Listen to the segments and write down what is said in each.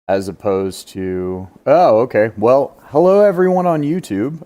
as opposed to... Oh, okay. Well, hello everyone on YouTube.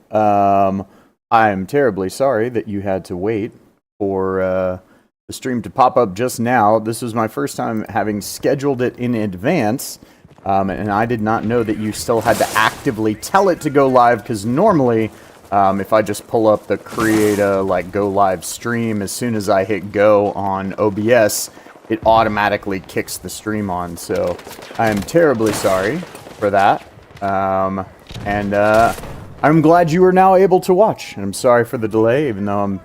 I'm terribly sorry that you had to wait for the stream to pop up just now. This was my first time having scheduled it in advance, and I did not know that you still had to actively tell it to go live, because normally, if I just pull up the create a go live stream, as soon as I hit go on OBS, it automatically kicks the stream on. So I am terribly sorry for that. And I'm glad you are now able to watch. And I'm sorry for the delay, even though I'm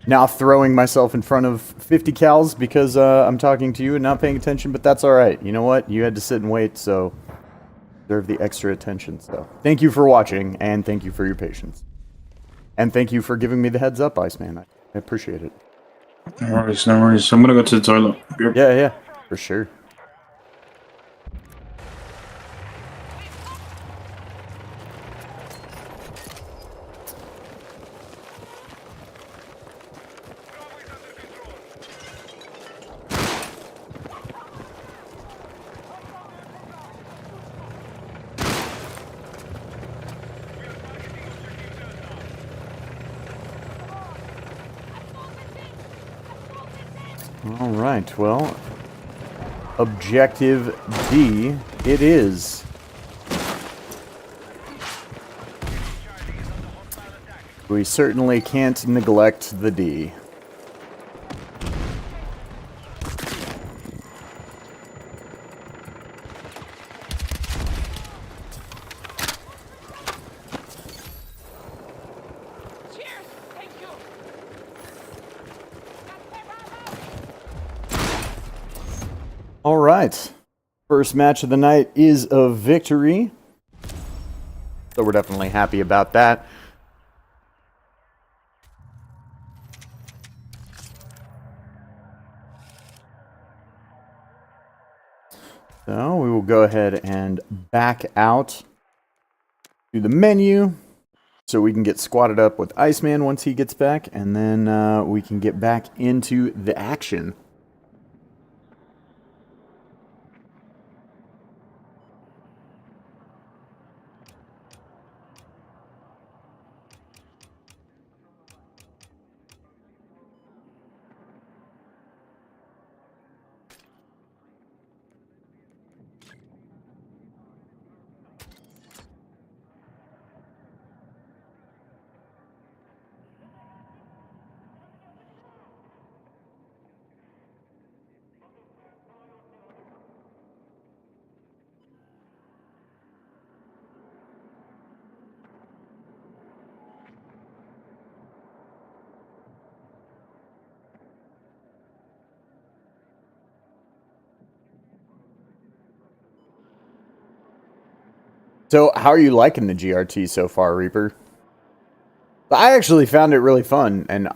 now throwing myself in front of 50 cows because I'm talking to you and not paying attention, but that's alright. You know what? You had to sit and wait, so deserve the extra attention. So thank you for watching, and thank you for your patience. And thank you for giving me the heads up, Iceman. I appreciate it. No worries, no worries. I'm gonna go to the toilet. Yeah, for sure. Alright, well, Objective D it is. We certainly can't neglect the D. Alright, first match of the night is a victory, so we're definitely happy about that. So we will go ahead and back out to the menu so we can get squatted up with Iceman once he gets back, and then we can get back into the action. So, how are you liking the GRT so far, Reaper? I actually found it really fun, and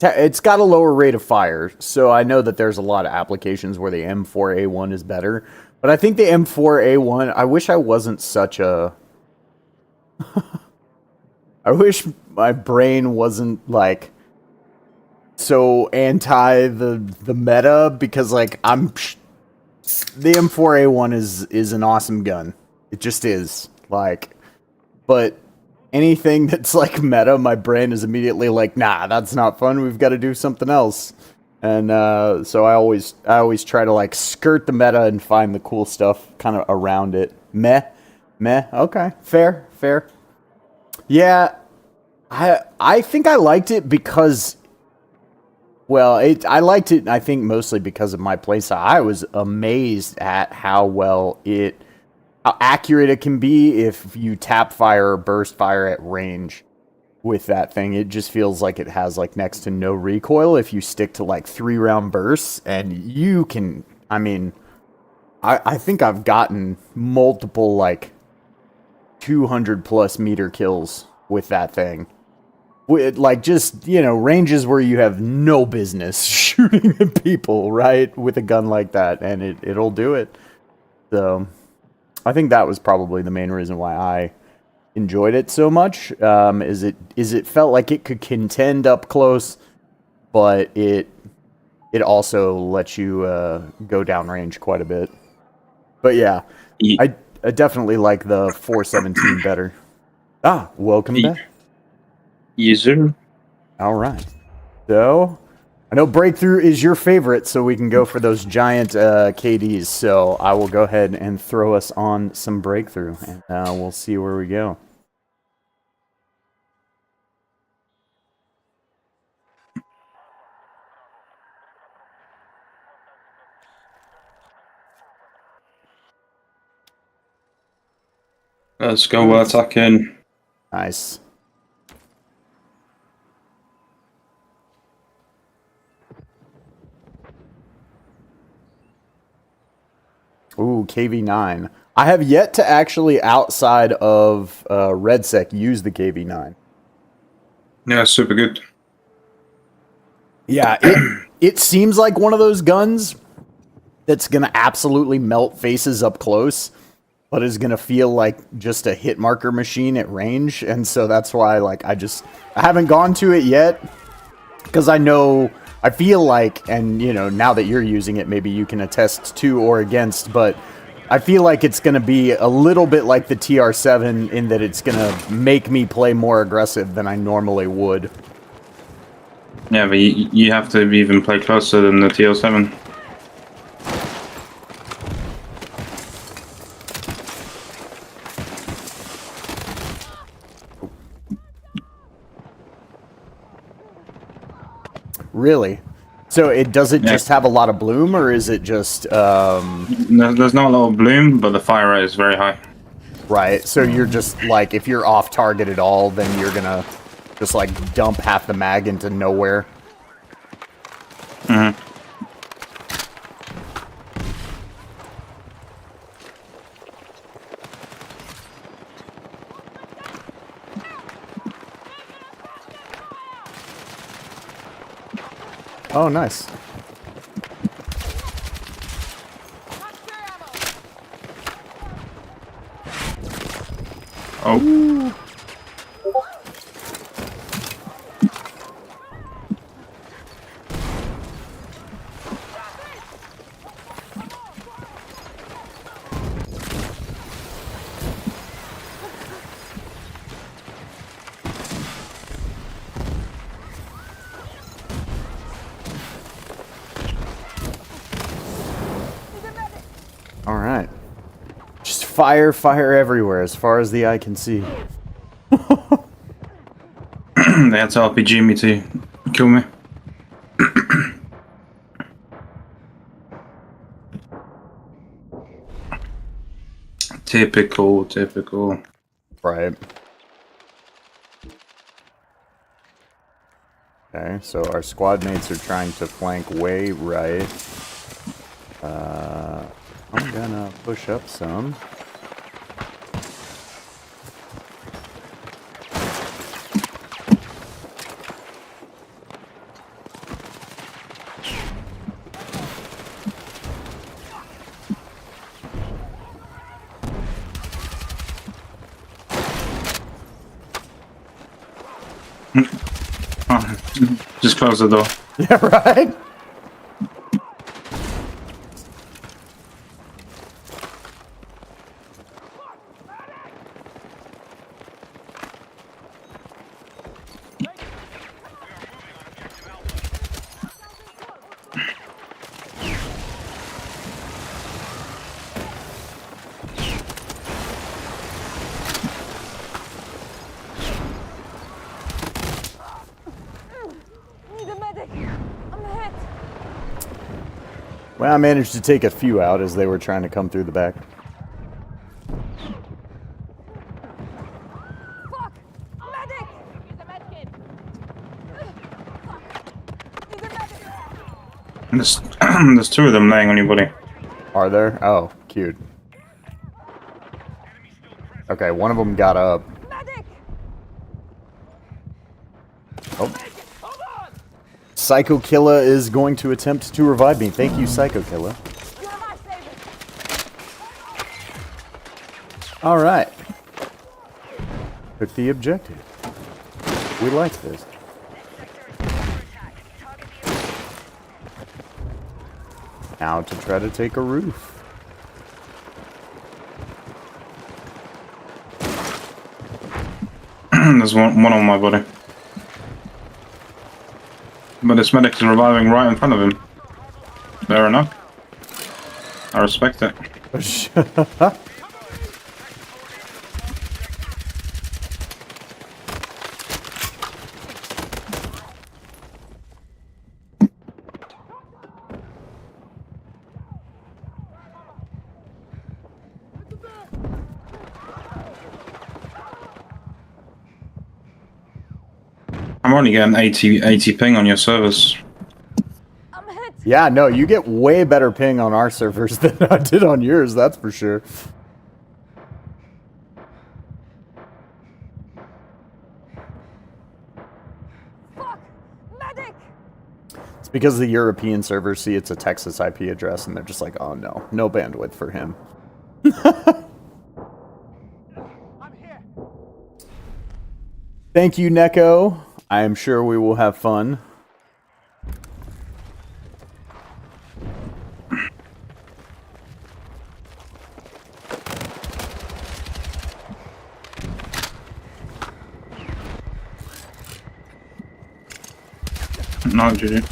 it's got a lower rate of fire, so I know that there's a lot of applications where the M4A1 is better. But I think the M4A1, I wish I wasn't such a... I wish my brain wasn't, like, so anti the meta, because, like, the M4A1 is an awesome gun. It just is. Like, but anything that's like meta, my brain is immediately like, nah, that's not fun. We've got to do something else. And so I always try to like skirt the meta and find the cool stuff kind of around it. Meh. Okay, fair. Yeah, I think I liked it because... Well, I liked it, I think, mostly because of my playstyle. I was amazed at how accurate it can be if you tap fire or burst fire at range with that thing. It just feels like it has, like, next to no recoil if you stick to, like, 3-round bursts. And you can, I mean, I think I've gotten multiple, like, 200-plus meter kills with that thing. With, like, just, you know, ranges where you have no business shooting at people, right? With a gun like that, and it'll do it. So, I think that was probably the main reason why I enjoyed it so much. Is it felt like it could contend up close, but it also lets you go downrange quite a bit. But yeah, Ye- I definitely like the 417 better. Ah, welcome back. Yes, sir. All right. So, I know Breakthrough is your favorite, so we can go for those giant KDs. So, I will go ahead and throw us on some Breakthrough, and we'll see where we go. Let's go attacking. Nice. Ooh, KV9. I have yet to actually, outside of RedSec, use the KV9. Yeah, super good. Yeah, it seems like one of those guns that's gonna absolutely melt faces up close, but is gonna feel like just a hit marker machine at range, and so that's why like I haven't gone to it yet because I feel like, and you know, now that you're using it, maybe you can attest to or against, but I feel like it's gonna be a little bit like the TR7 in that it's gonna make me play more aggressive than I normally would. Yeah, but you have to even play closer than the TL7. Really? So does it Yeah. just have a lot of bloom, or is it just There's not a lot of bloom, but the fire rate is very high. right? So you're just like, if you're off target at all, then you're gonna just like dump half the mag into nowhere. Mm-hmm. Oh, nice. Oh. All right. Just fire everywhere as far as the eye can see. They had to RPG me to kill me. Typical. Right. Okay, so our squad mates are trying to flank way right. I'm gonna push up some. Oh, just close the door. Yeah, right? Well, I managed to take a few out as they were trying to come through the back. Fuck! Medic! Use a med kit. Need a medic. There's two of them laying on your body. Are there? Oh, cute. Okay, one of them got up. Medic! Oh. Psycho Killa is going to attempt to revive me. Thank you, Psycho Killa. You're my savior. All right. Took the objective. We like this. Now to try to take a roof. There's one on my body. But this medic is reviving right in front of him. Fair enough. I respect it. I'm only getting 80 ping on your servers. I'm hit. Yeah, no, you get way better ping on our servers than I did on yours, that's for sure. Fuck! Medic! It's because the European servers see it's a Texas IP address and they're just like, oh no, no bandwidth for him. I'm here. Thank you, Neko. I am sure we will have fun. No, GG.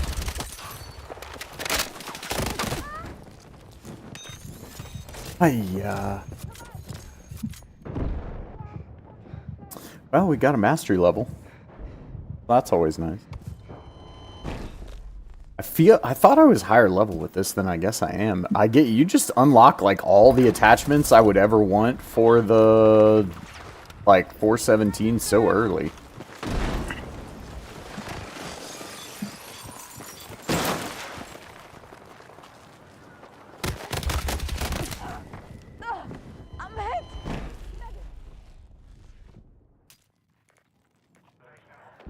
Hiya. Well, we got a mastery level. That's always nice. I thought I was higher level with this than I guess I am. You just unlock like all the attachments I would ever want for the like 417 so early. I'm hit.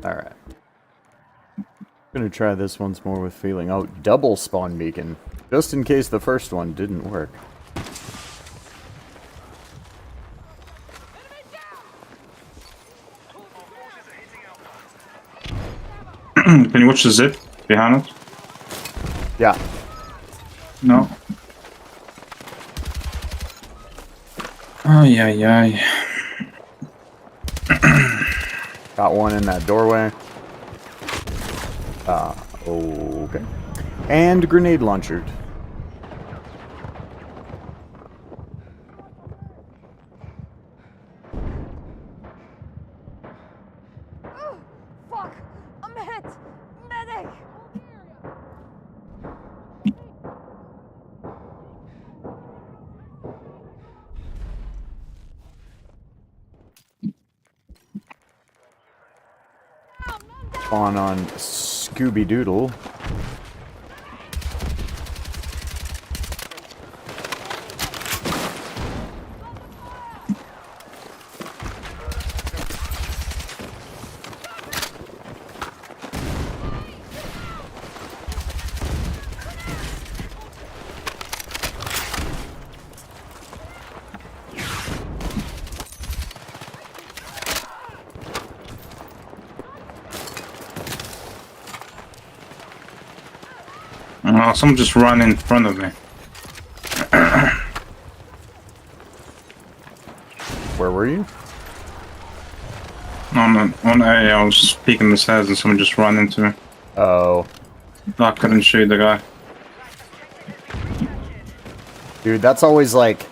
All right. Gonna try this once more with feeling. Oh, double spawn beacon. Just in case the first one didn't work. Can you watch the zip behind us? Yeah. No. Ay, ay, ay. Got one in that doorway. Okay. And grenade launchered. Fuck! I'm hit. Medic! Spawn on Scooby Doodle. Oh, someone just ran in front of me. Where were you? On A, I was just peeking the stairs and someone just ran into me. Oh. I couldn't shoot the guy. Dude, that's always like...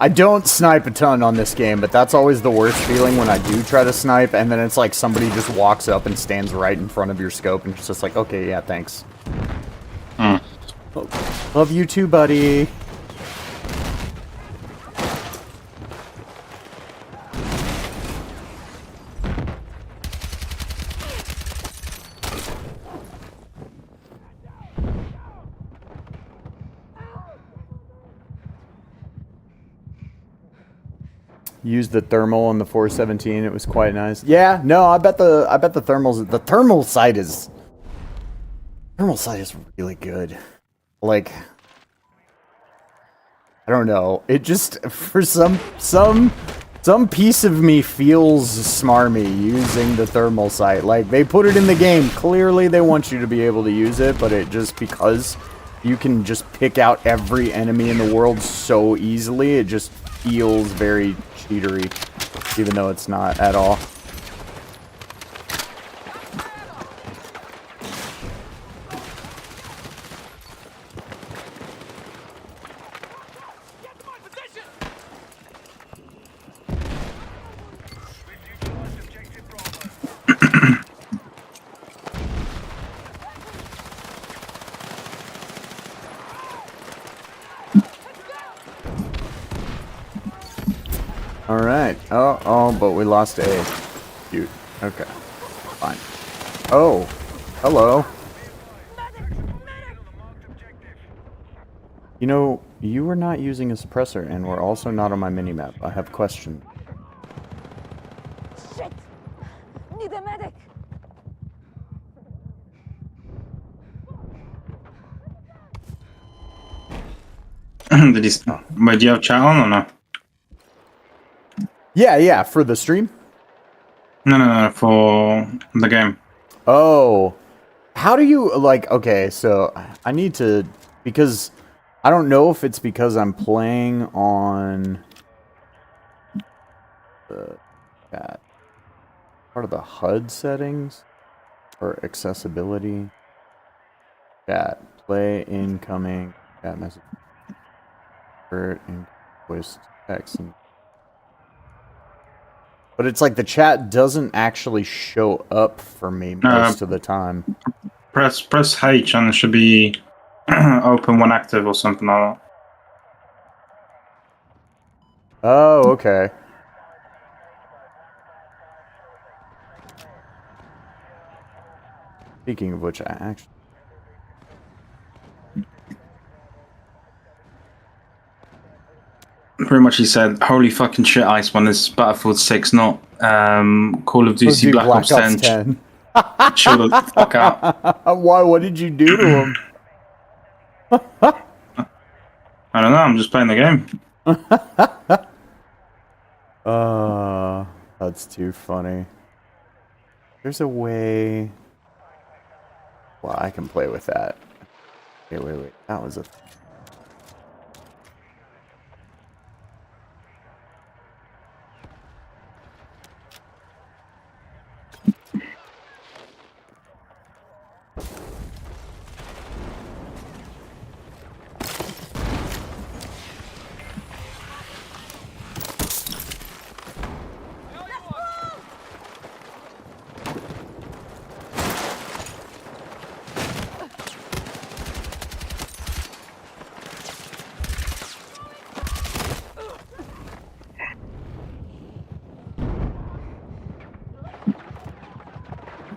I don't snipe a ton on this game, but that's always the worst feeling when I do try to snipe, and then it's like somebody just walks up and stands right in front of your scope, and it's just like, okay, yeah, thanks. Love you too, buddy. Used the thermal on the 417. It was quite nice. Yeah, no, I bet the thermal sight is really good. Like, I don't know. It just, for some piece of me feels smarmy using the thermal sight. Like, they put it in the game. Clearly they want you to be able to use it, but it just, because you can just pick out every enemy in the world so easily, it just feels very cheatery, even though it's not at all. Alright. Oh, but we lost A. Cute. Okay. Fine. Oh. Hello. You know, you were not using a suppressor, and we're also not on my minimap. I have questions. Shit! Need a medic! Did he... Wait, do you have chat on or no? Yeah, for the stream? No, for the game. Oh. How do you, like, okay, so I need to, because I don't know if it's because I'm playing on the chat. Part of the HUD settings or accessibility. Chat. Play incoming chat message. Voice text. But it's like the chat doesn't actually show up for me most of the time. Press H and it should be open when active or something like that. Oh, okay. Speaking of which, I actually... Pretty much he said, holy fucking shit, Iceman, this is Battlefield 6, not Call of Duty Black Ops 10. Chill the fuck out. Why? What did you do to him? I don't know, I'm just playing the game. That's too funny. There's a way... Well, I can play with that. Okay, wait. That was a...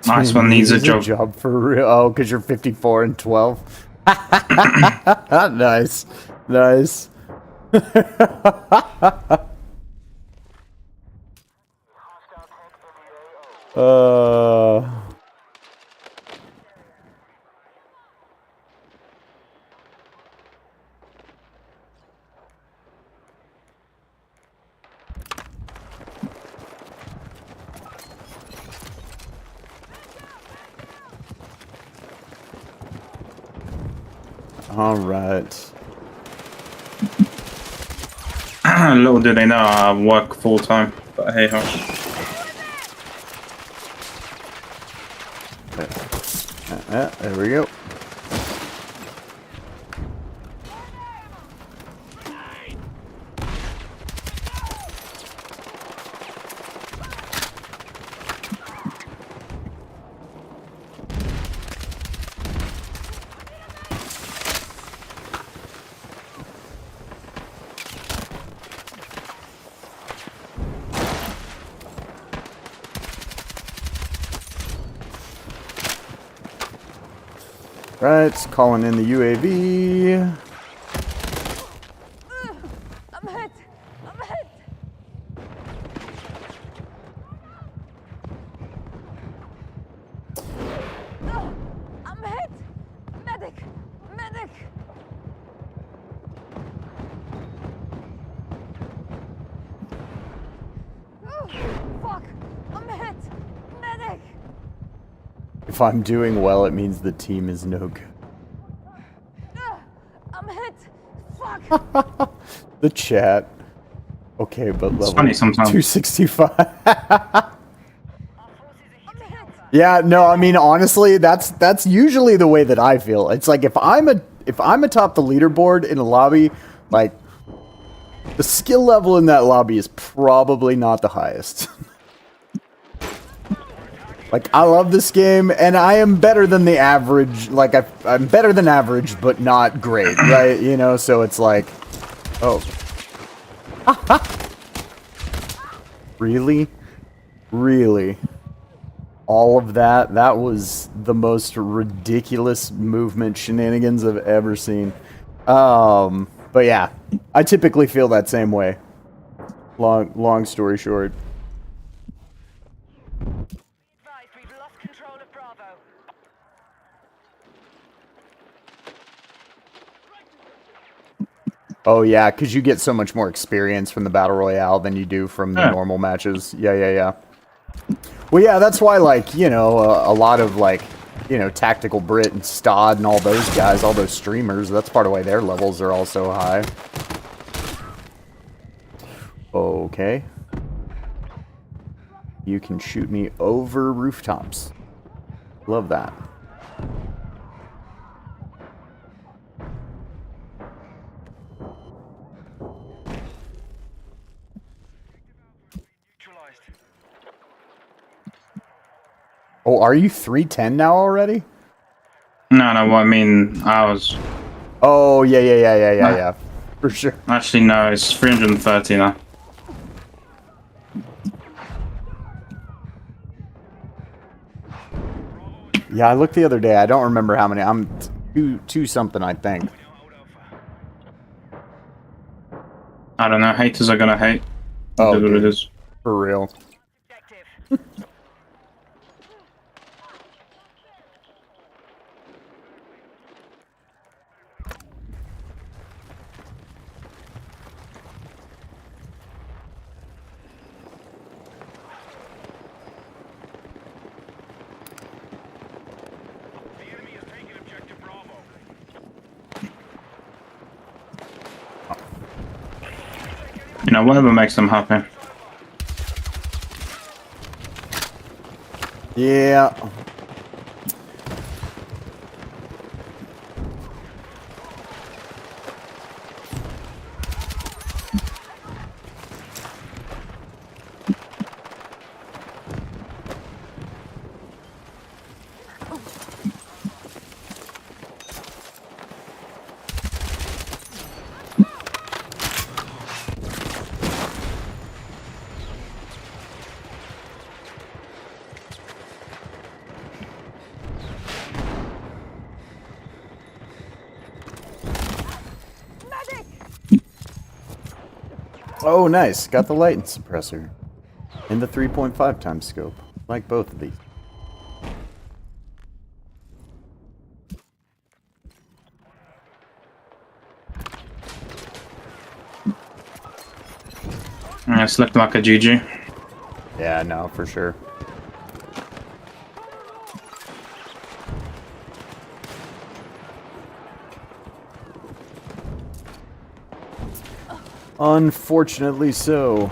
Iceman needs a job. For real. Oh, because you're 54 and 12. Nice. All right. Little do they know I work full time, but hey ho. There we go. Right, calling in the UAV. I'm hit! I'm hit! Medic! Fuck! I'm hit! Medic! If I'm doing well, it means the team is no good. I'm hit! Fuck! The chat. Okay, but level funny sometimes. 265. I'm hit! Yeah, no, I mean honestly, that's usually the way that I feel. It's like if I'm atop the leaderboard in a lobby, like the skill level in that lobby is probably not the highest. Like, I love this game, and I am better than the average. Like, I'm better than average, but not great, right? You know, so it's like... Oh. Really? Really? All of that? That was the most ridiculous movement shenanigans I've ever seen. But yeah, I typically feel that same way. Long story short. Advised, we've lost control of Bravo. Oh yeah, because you get so much more experience from the Battle Royale than you do from the Yeah. normal matches. Yeah. Well, yeah, that's why, like, you know, a lot of, like, you know, Tactical Brit and Stod and all those guys, all those streamers, that's part of why their levels are all so high. Okay. You can shoot me over rooftops. Love that. Oh, are you 310 now already? No, no, what I mean, I was... Oh, yeah. For sure. Actually, no, it's 330 now. Yeah, I looked the other day. I don't remember how many. I'm two something, I think. I don't know, haters are gonna hate. Oh, It is what it dude. is. For real. Objective. You know, whatever makes them happy. Yeah. Medic! Oh, nice. Got the light and suppressor. And the 3.5 times scope. Like both of these. Yeah, it's looking like a GG. Yeah, no, for sure. Unfortunately so.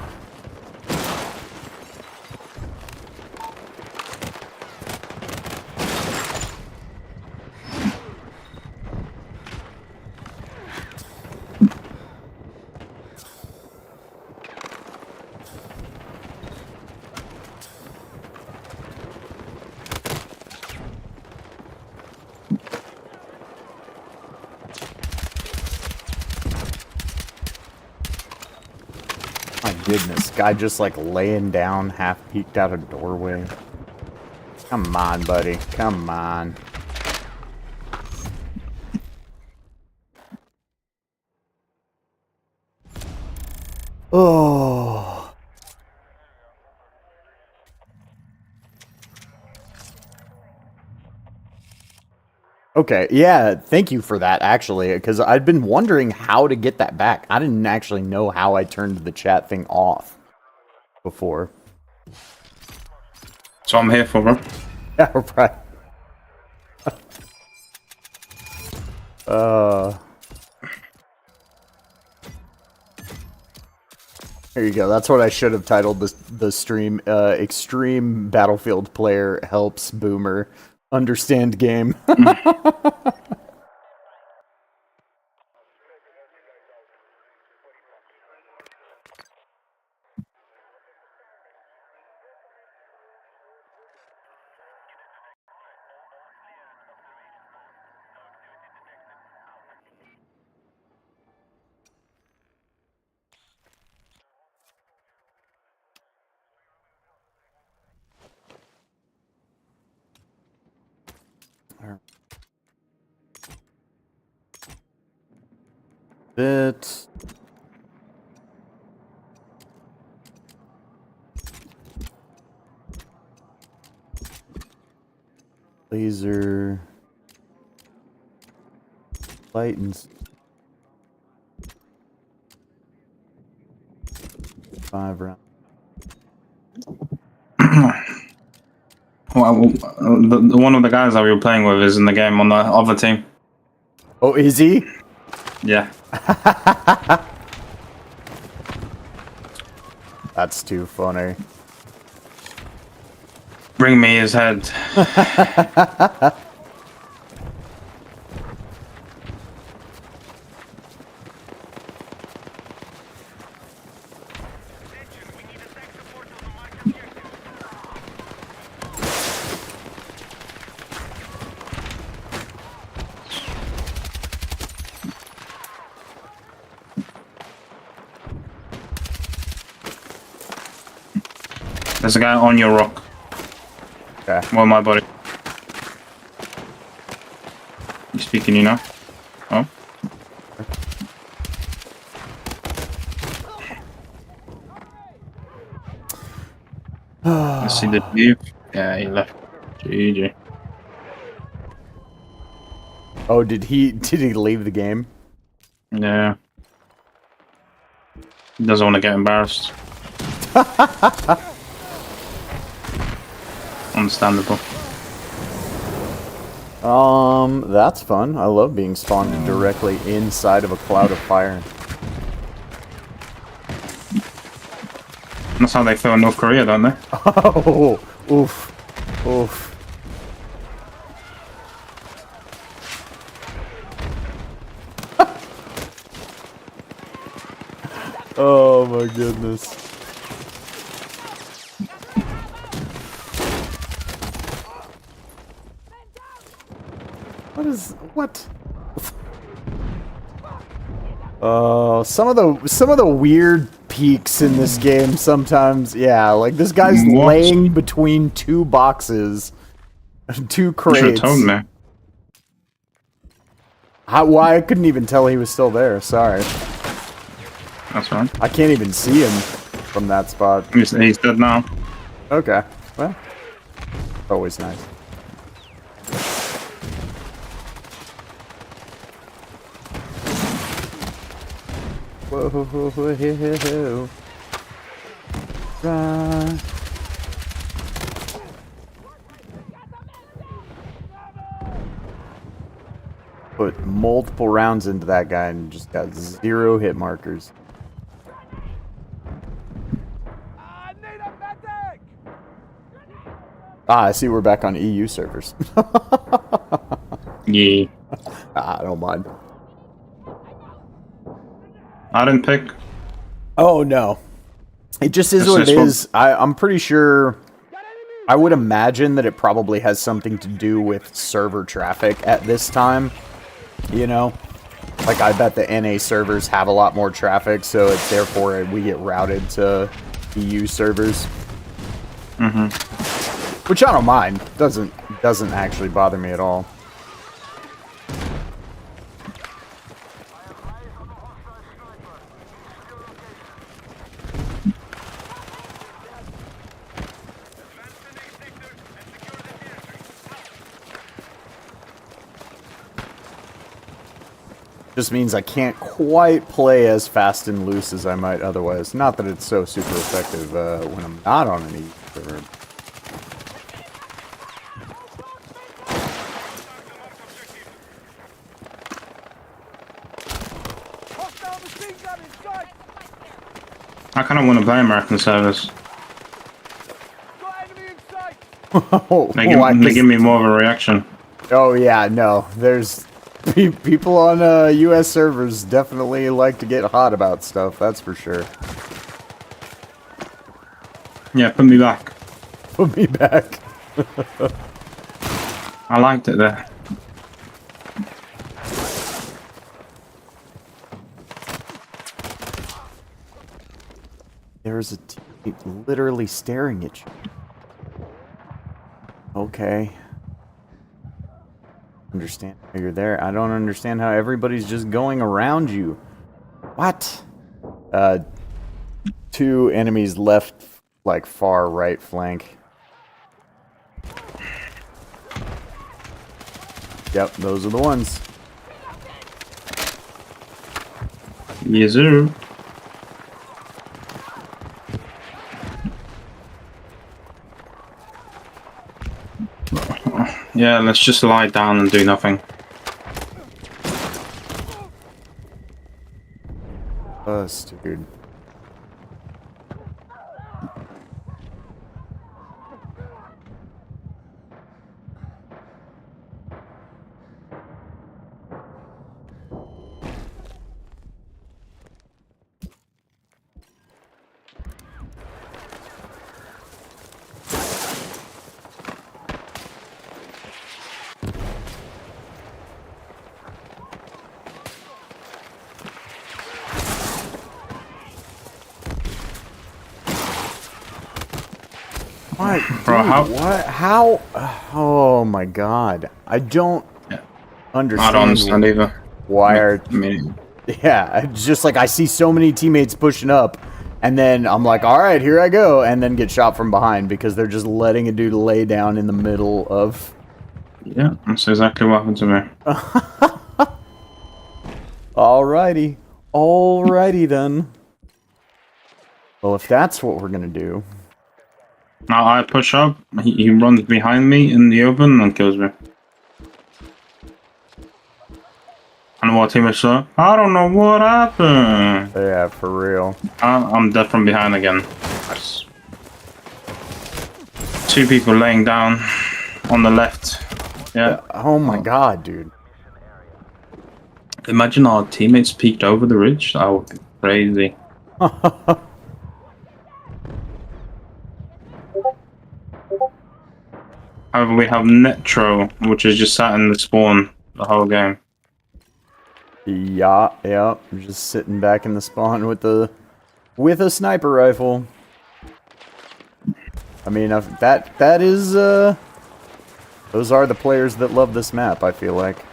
My goodness, guy just like laying down, half peeked out a doorway. Come on, buddy. Come on. Oh. Okay, yeah, thank you for that, actually, because I'd been wondering how to get that back. I didn't actually know how I turned the chat thing off before. So I'm here for, bro. Yeah, right. Here you go. That's what I should have titled the stream. Extreme Battlefield player helps boomer understand game. bit. Laser. Light and 5 rounds. Well, the one of the guys that we were playing with is in the game on the other team. Oh, is he? Yeah. That's too funny. Bring me his head. There's a guy on your rock. Okay. Well, my body. You speaking, you know? Oh. Let's see the leave. Yeah, he left. GG. Oh, did he leave the game? Yeah. He doesn't want to get embarrassed. Understandable. That's fun. I love being spawned directly inside of a cloud of fire. That's how they feel in North Korea, don't they? Oh, oof, oof. Oh my goodness. What? Some of the weird peaks in this game sometimes, yeah, like this guy's What? laying between 2 boxes, 2 You should crates. have told me. Why I couldn't even tell he was still there, sorry. That's right. I can't even see him from that spot. He's dead now. Okay, well, always nice. Whoa, right. Put multiple rounds into that guy and just got 0 hit markers. Ah, I see we're back on EU servers. Yeah. I don't mind. I didn't pick. Oh, no. It just is what it is. I'm pretty sure... I would imagine that it probably has something to do with server traffic at this time. You know? Like, I bet the NA servers have a lot more traffic, so therefore we get routed to EU servers. Mm-hmm. Which I don't mind. Doesn't actually bother me at all. Just means I can't quite play as fast and loose as I might otherwise. Not that it's so super effective when I'm not on an EU server. I kind of want to play American servers. They give me more of a reaction. Oh yeah, no. There's people on US servers definitely like to get hot about stuff, that's for sure. Yeah, put me back. Put me back. I liked it there. There's a team literally staring at you. Okay. Understand how you're there. I don't understand how everybody's just going around you. What? 2 enemies left, like, far right flank. Yep, those are the ones. Yes, sir. Yeah, let's just lie down and do nothing. Dude. What? Bro, Dude, what? How? Oh my god. I don't understand. I don't understand either. Why are... I mean, Yeah, it's just like I see so many teammates pushing up, and then I'm like, alright, here I go, and then get shot from behind because they're just letting a dude lay down in the middle of... yeah, that's exactly what happened to me. Alrighty. Alrighty then. Well, if that's what we're gonna do... Now I push up, he runs behind me in the open and kills me. And what teammates say, I don't know what happened. Yeah, for real. I'm dead from behind again. Nice. 2 people laying down on the left. Yeah. Oh my god, dude. Imagine our teammates peeked over the ridge. That would be crazy. However, we have Netro, which is just sat in the spawn the whole game. Yeah, I'm just sitting back in the spawn with a sniper rifle. I mean, that is those are the players that love this map, I feel like.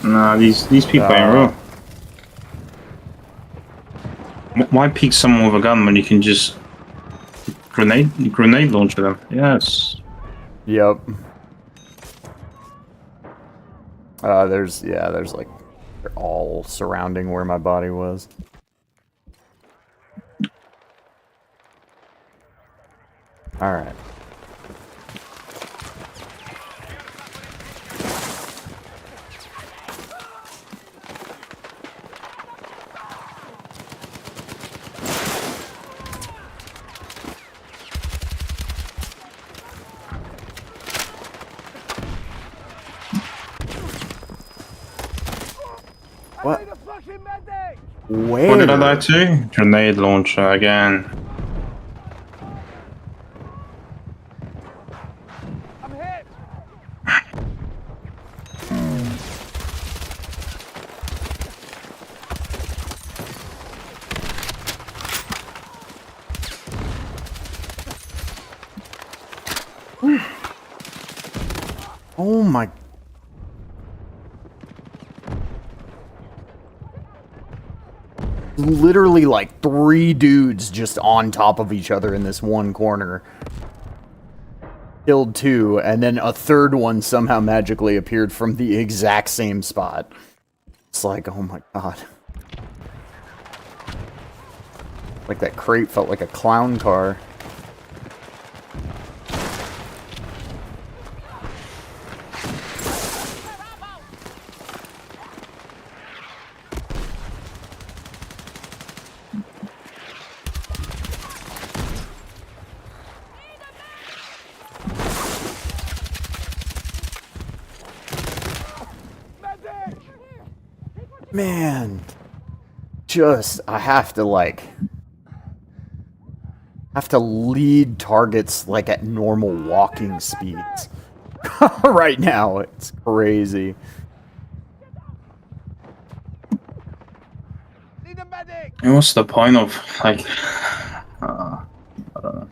Nah, these people ain't real. Why peek someone with a gun when you can just grenade launcher them? Yes. Yep. There's like, they're all surrounding where my body was. Alright. What? Where? What did I die to? Grenade launcher again. I'm hit. Oh my... Literally like 3 dudes just on top of each other in this one corner. Killed 2, and then a 3rd one somehow magically appeared from the exact same spot. It's like, oh my god. Like that crate felt like a clown car. Man, I have to lead targets like at normal walking speeds. right now. It's crazy. And what's the point of, like, I don't know.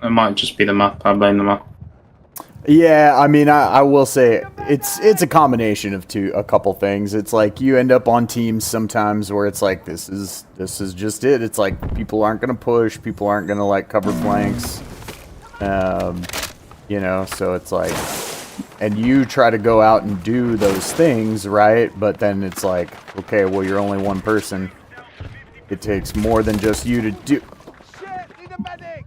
It might just be the map. I blame the map. Yeah, I mean, I will say it's a combination of a couple things. It's like you end up on teams sometimes where it's like this is just it. It's like people aren't gonna push, people aren't gonna like cover flanks, you know. So it's like, and you try to go out and do those things, right? But then it's like, okay, well, you're only one person. It takes more than just you to do.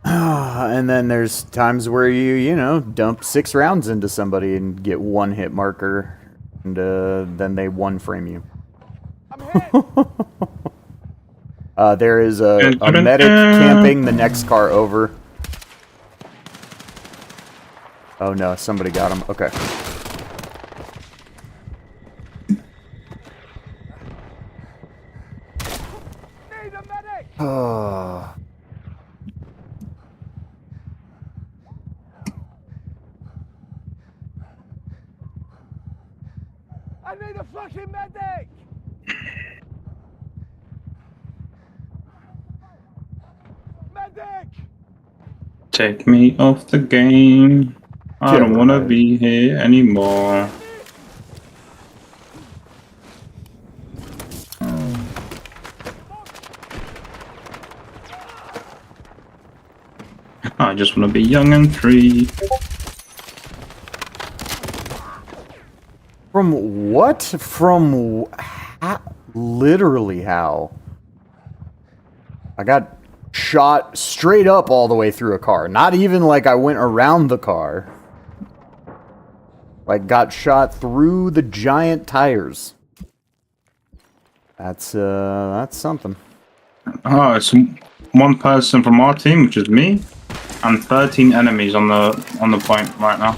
And then there's times where you know, dump 6 rounds into somebody and get 1 hit marker, and then they 1-frame you. There is a medic camping the next car over. Oh no, somebody got him. Okay. Oh. I need a fucking medic! Medic! Take me off the game. I don't want to be here anymore. I just want to be young and free. From what? From literally how? I got shot straight up all the way through a car. Not even like I went around the car. Like got shot through the giant tires. That's something. Oh, it's one person from our team, which is me, and 13 enemies on the point right now.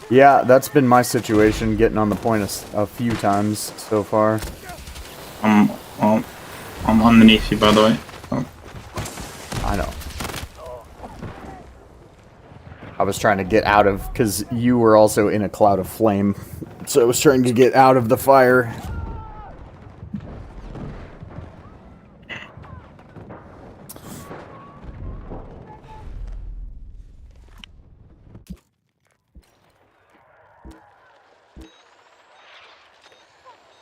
Yeah, that's been my situation, getting on the point a few times so far. I'm underneath you, by the way. Oh. I know. I was trying to get out of, because you were also in a cloud of flame, so I was trying to get out of the fire.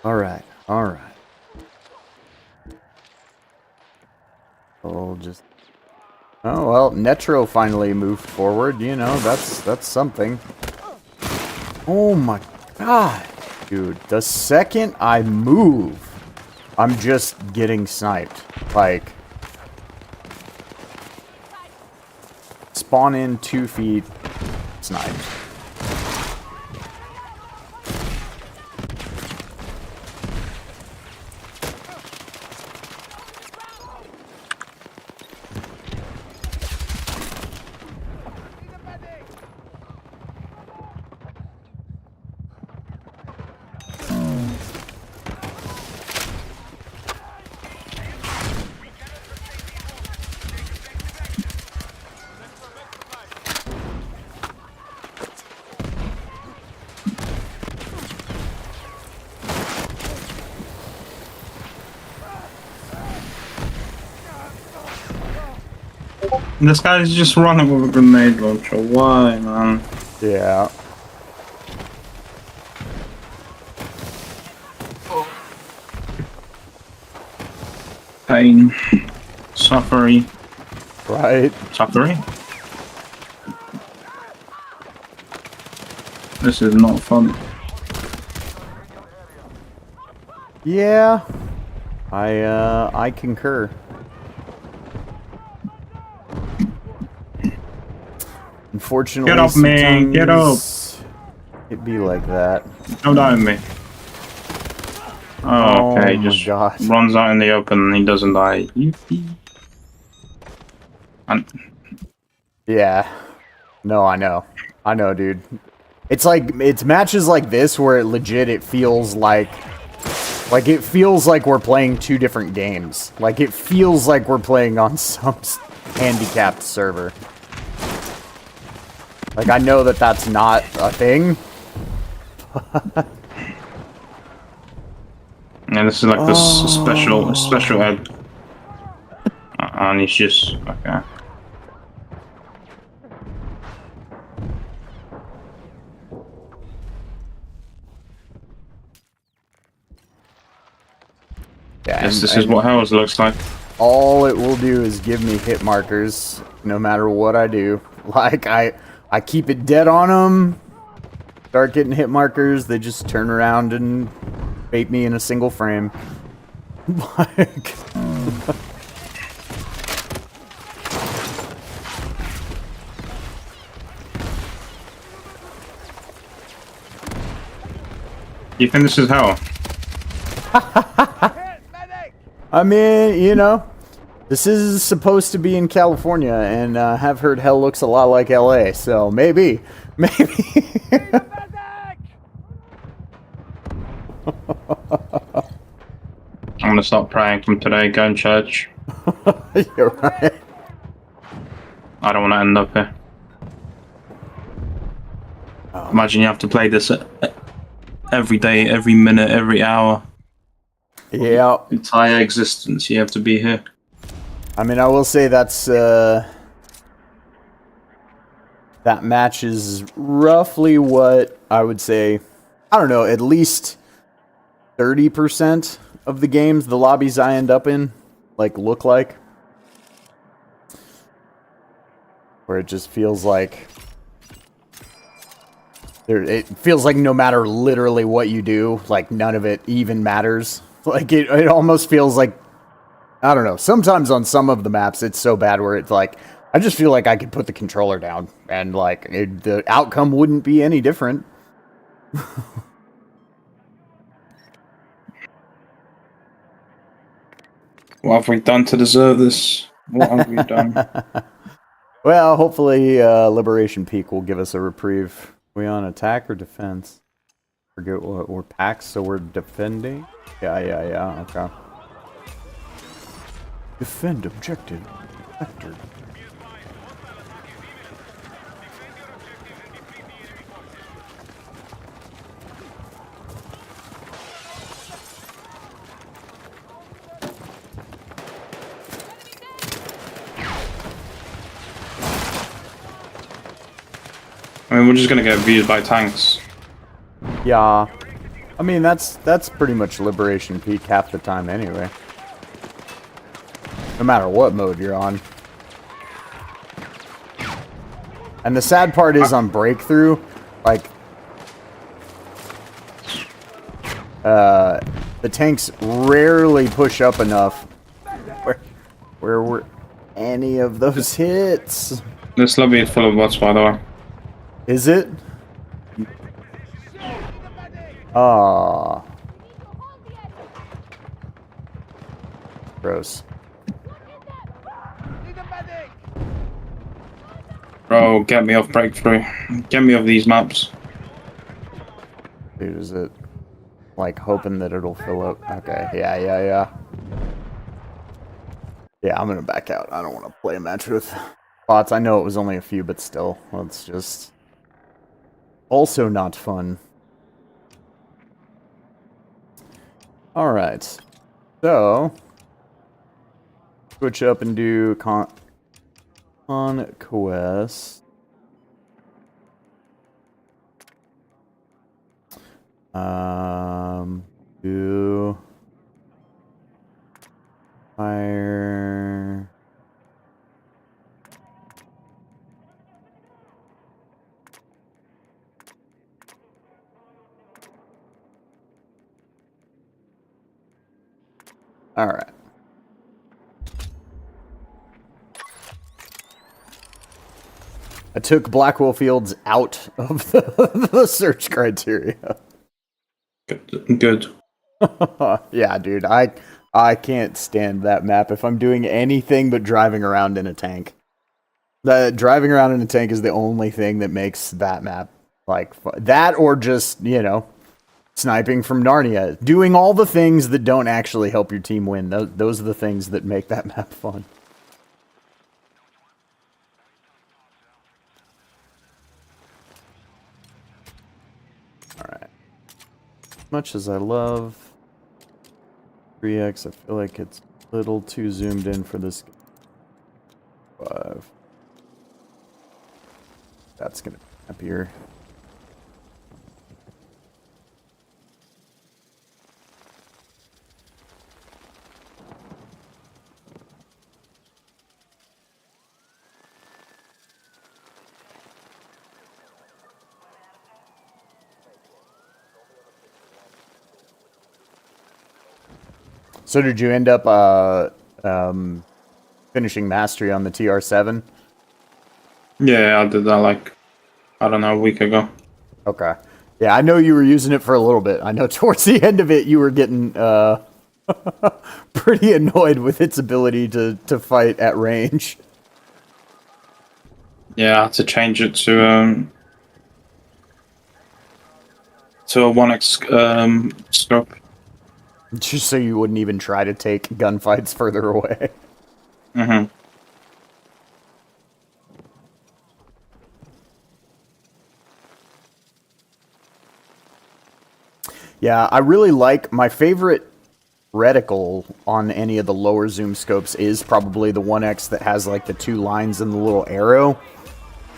Alright, alright. We'll just... Oh, well, Netro finally moved forward, you know, that's something. Oh my god! Dude, the second I move, I'm just getting sniped. Like... Spawn in 2 feet, sniped. This guy's just running with a grenade launcher. Why, man? Yeah. Pain. Suffering. Right. Suffering? This is not fun. Yeah. I concur. Unfortunately, Get up, man! Get up! It'd be like that. Don't die with me. Oh, okay. Oh Just my God. runs out in the open and he doesn't die. Yippee. And Yeah. No, I know. I know, dude. It's like, it's matches like this where it feels like it feels like we're playing 2 different games. Like, it feels like we're playing on some handicapped server. Like, I know that that's not a thing. Yeah, this is like this special ed. And he's just okay. Yeah, Yes, this is what Hell's looks like. All it will do is give me hit markers, no matter what I do. Like, I keep it dead on them, start getting hit markers, they just turn around and bait me in a single frame. Like... You think this is Hell? Hit, medic! I mean, you know, this is supposed to be in California, and have heard hell looks a lot like LA, so maybe. Need a medic! I'm gonna stop praying from today, go in church. You're right. I don't want to end up here. Imagine you have to play this every day, every minute, every hour. Yeah. Entire existence, you have to be here. I mean, I will say that's, that matches roughly what I would say, I don't know, at least 30% of the games, the lobbies I end up in, like, look like. Where it just feels like... It feels like no matter literally what you do, like, none of it even matters. Like, it almost feels like... I don't know. Sometimes on some of the maps, it's so bad where it's like... I just feel like I could put the controller down, and, like, the outcome wouldn't be any different. What have we done to deserve this? What have we done? Well, hopefully Liberation Peak will give us a reprieve. Are we on attack or defense? Forget what we're packs, so we're defending? Yeah, okay. Defend objective. Vector. I mean, we're just gonna get viewed by tanks. Yeah. I mean, that's pretty much Liberation Peak half the time anyway. No matter what mode you're on. And the sad part is on Breakthrough, like... the tanks rarely push up enough where were any of those hits. This lobby is full of bots, by the way. Is it? Ah. Gross. Need a medic! Bro, get me off Breakthrough. Get me off these maps. Dude, is it like hoping that it'll fill up? Okay, yeah. Yeah, I'm gonna back out. I don't want to play a match with bots. I know it was only a few, but still, let's just... Also not fun. Alright. So... switch up and do Conquest. Do... Fire... Alright. I took Blackwell Fields out of the search criteria. Good. Yeah, dude, I can't stand that map if I'm doing anything but driving around in a tank. Driving around in a tank is the only thing that makes that map, like, that or just, you know, sniping from Narnia. Doing all the things that don't actually help your team win. Those are the things that make that map fun. much as I love 3X, I feel like it's a little too zoomed in for this. 5. That's gonna be happier. So did you end up finishing mastery on the TR7? Yeah, I did that like, I don't know, a week ago. Okay. Yeah, I know you were using it for a little bit. I know towards the end of it you were getting pretty annoyed with its ability to fight at range. Yeah, I had to change it to a 1x scope. Just so you wouldn't even try to take gunfights further away. Mm-hmm. Yeah, I really like my favorite reticle on any of the lower zoom scopes is probably the 1X that has like the 2 lines and the little arrow.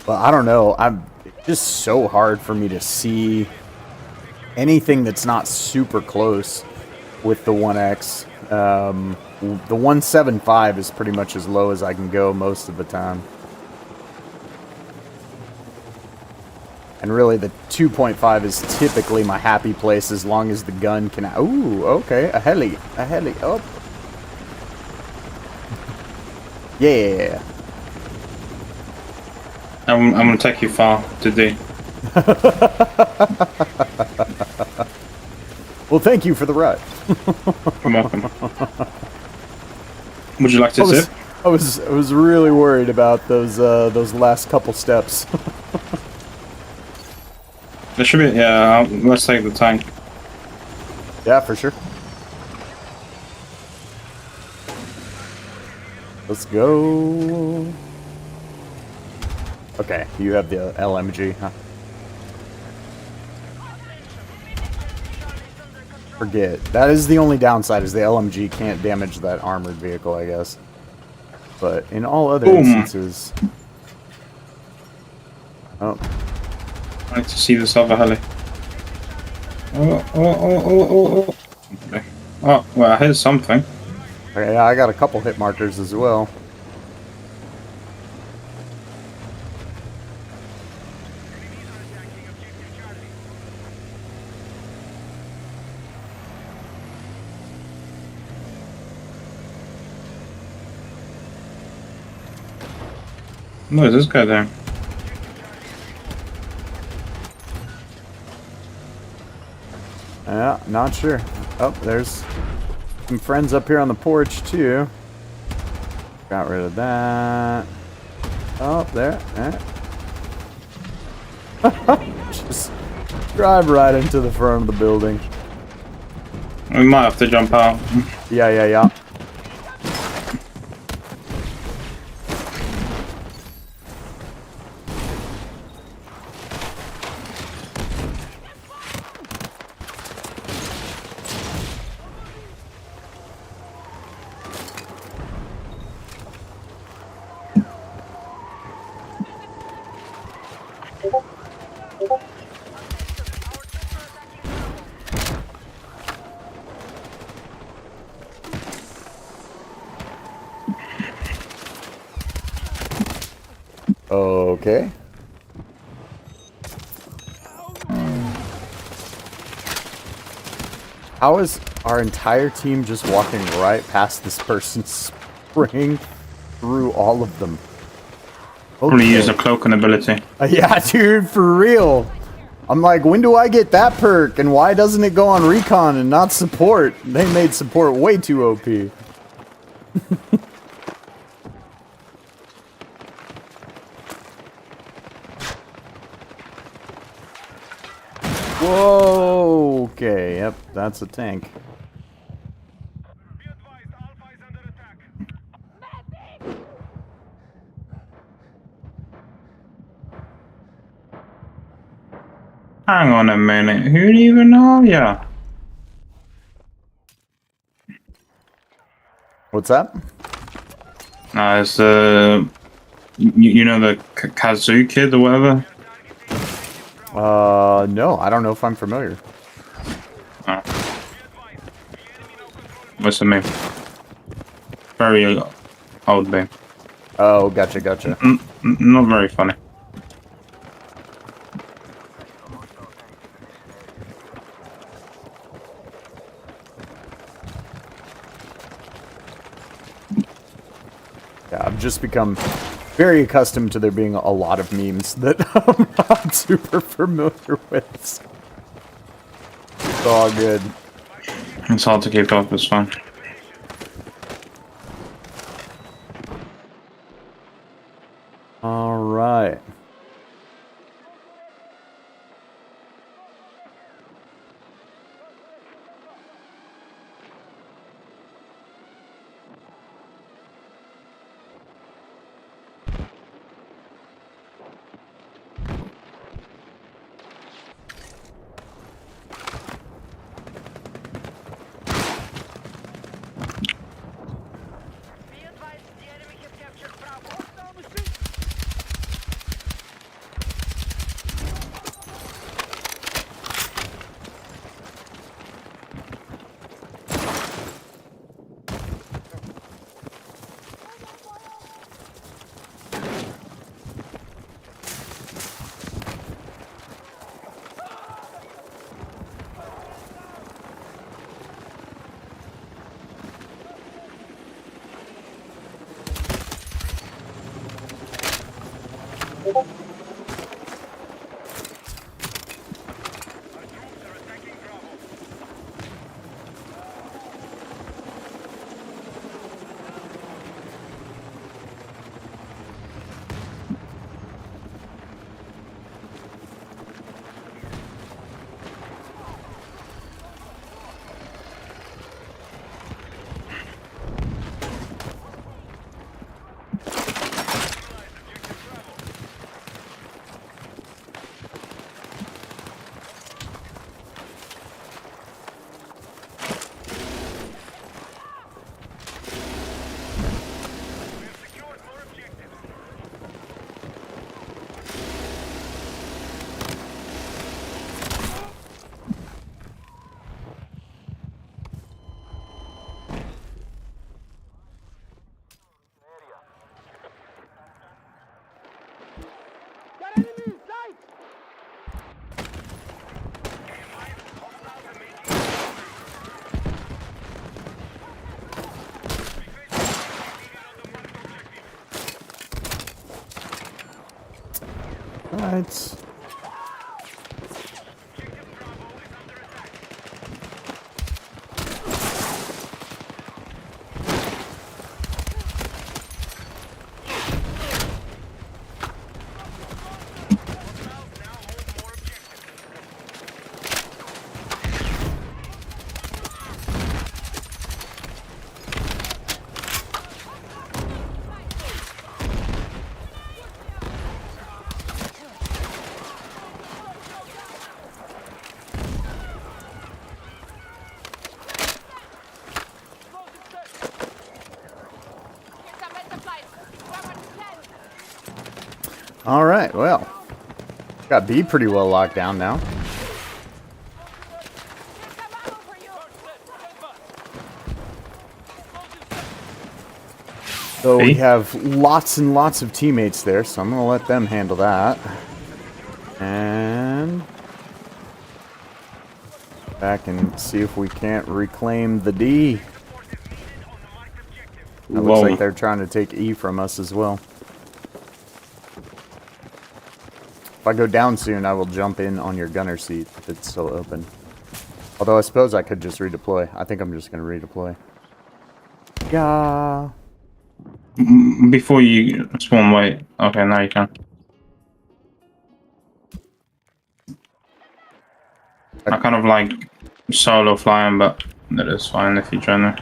But I don't know, it's just so hard for me to see anything that's not super close with the 1X. The 175 is pretty much as low as I can go most of the time. And really, the 2.5 is typically my happy place as long as the gun can... Ooh, okay, a heli, oh. Yeah. I'm gonna take you far today. Well, thank you for the ride. You're welcome. Would you like to tip? I was really worried about those last couple steps. There should be, yeah, let's take the tank. Yeah, for sure. Let's go. Okay, you have the LMG, huh? Forget. That is the only downside, is the LMG can't damage that armored vehicle, I guess. But in all other instances... Oh. I need to see this other heli. Oh. Okay. Oh, well, here's something. Okay, yeah, I got a couple hit markers as well. No, this guy there. Yeah, not sure. Oh, there's some friends up here on the porch, too. Got rid of that. Oh, there. Just drive right into the front of the building. We might have to jump out. Yeah. Okay. How is our entire team just walking right past this person, spraying through all of them? Probably use a cloaking ability. Yeah, dude, for real. I'm like, when do I get that perk? And why doesn't it go on recon and not support? They made support way too OP. Whoa, okay, yep, that's a tank. Be advised, Alpha is under attack. Hang on a minute, who even are ya? What's that? It's you know the Kazoo kid or whatever. No, I don't know if I'm familiar. What's the name? Very old name. Oh, gotcha. Not very funny. Yeah, I've just become very accustomed to there being a lot of memes that I'm not super familiar with. It's all good. It's hard to keep up. It's fun. All right. Be advised, the enemy have captured Bravo. All right. All right, well, got B pretty well locked down now. So we have lots and lots of teammates there, so I'm going to let them handle that. And back and see if we can't reclaim the D. It looks like they're trying to take E from us as well. If I go down soon, I will jump in on your gunner seat if it's still open. Although I suppose I could just redeploy. I think I'm just going to redeploy. Yeah. Before you spawn, wait. Okay, now you can. I kind of like solo flying, but that is fine if you join me.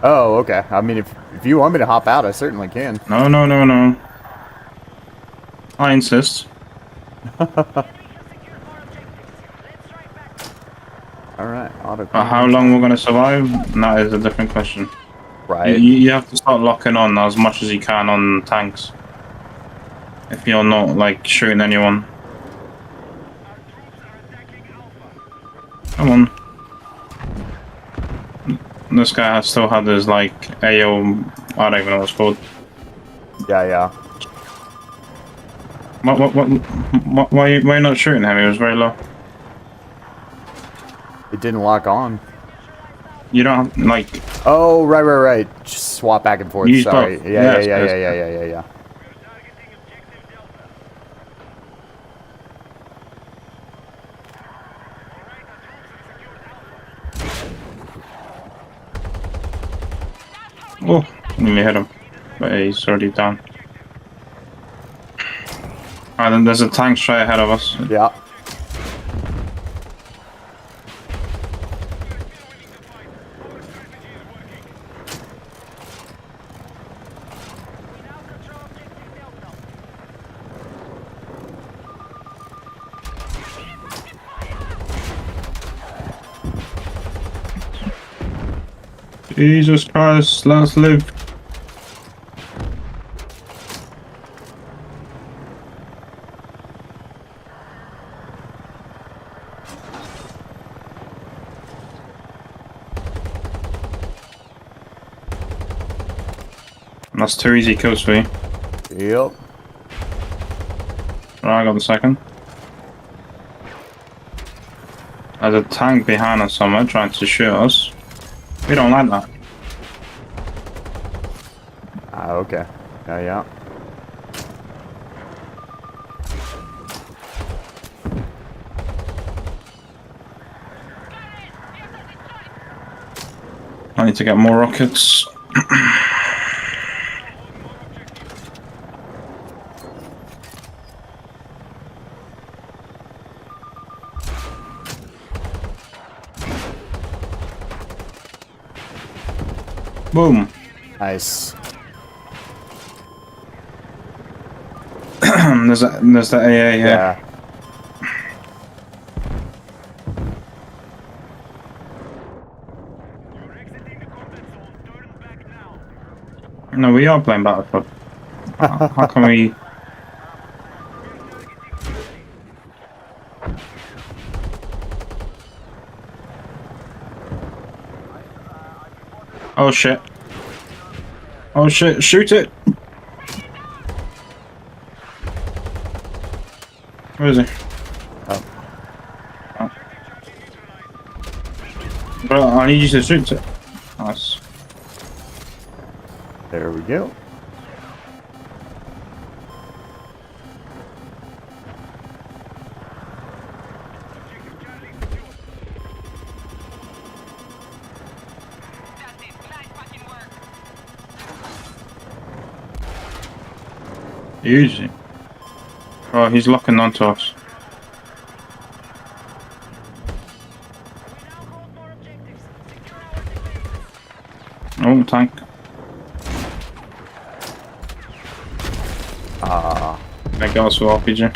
Oh, okay. I mean, if you want me to hop out, I certainly can. No, no, no, no. I insist. All right. Auto. But how long we're gonna survive? That is a different question. Right. You have to start locking on as much as you can on tanks. If you're not like shooting anyone. Come on. This guy still had his like AO, I don't even know what it's called. Yeah. Why are you not shooting him? He was very low. It didn't lock on. You don't have, like... Oh, right. Just swap back and forth. Use Sorry. both. Yeah. Targeting objective Delta. Oh, nearly hit him. But he's already down. Alright, then there's a tank straight ahead of us. Yeah. Jesus Christ, let us live. That's 2 easy kills for you. Yep. Right, I got the second. There's a tank behind us somewhere trying to shoot us. We don't like that. Ah, okay. Yeah. I need to get more rockets. Boom. Nice. there's the AA here. Yeah. You're exiting the combat zone. Turn back now. No, we are playing Battlefield. How can we... Oh shit. Oh shit, shoot it! Where is he? Oh. Bro, I need you to shoot it. Nice. There we go. Easy. Oh, he's locking onto us. Oh, tank. Ah. I got us with RPG. To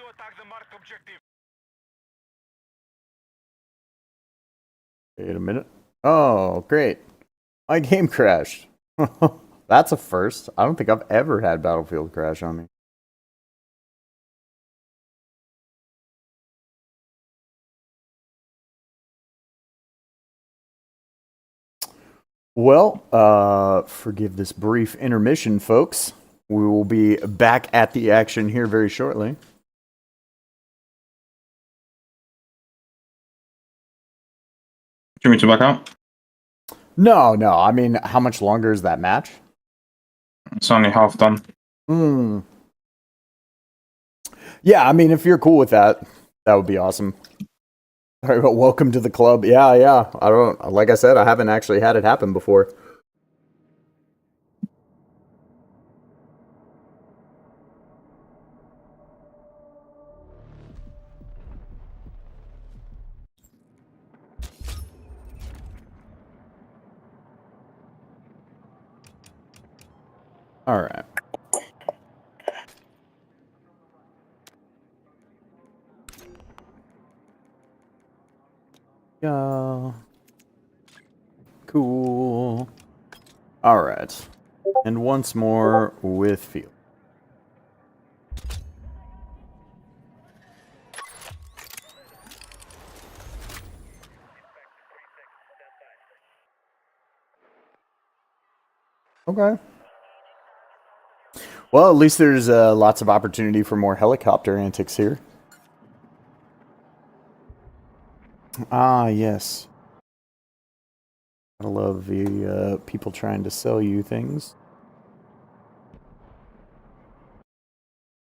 attack the marked objective. Wait a minute. Oh, great. My game crashed. That's a first. I don't think I've ever had Battlefield crash on me. Well, forgive this brief intermission, folks. We will be back at the action here very shortly. Do you want me to back out? No. I mean, how much longer is that match? It's only half done. Yeah, I mean, if you're cool with that, that would be awesome. All right, well, welcome to the club. Yeah. I don't, like I said, I haven't actually had it happen before. All right. Alright. And once more with field. Okay. Well, at least there's lots of opportunity for more helicopter antics here. Ah, yes. I love the people trying to sell you things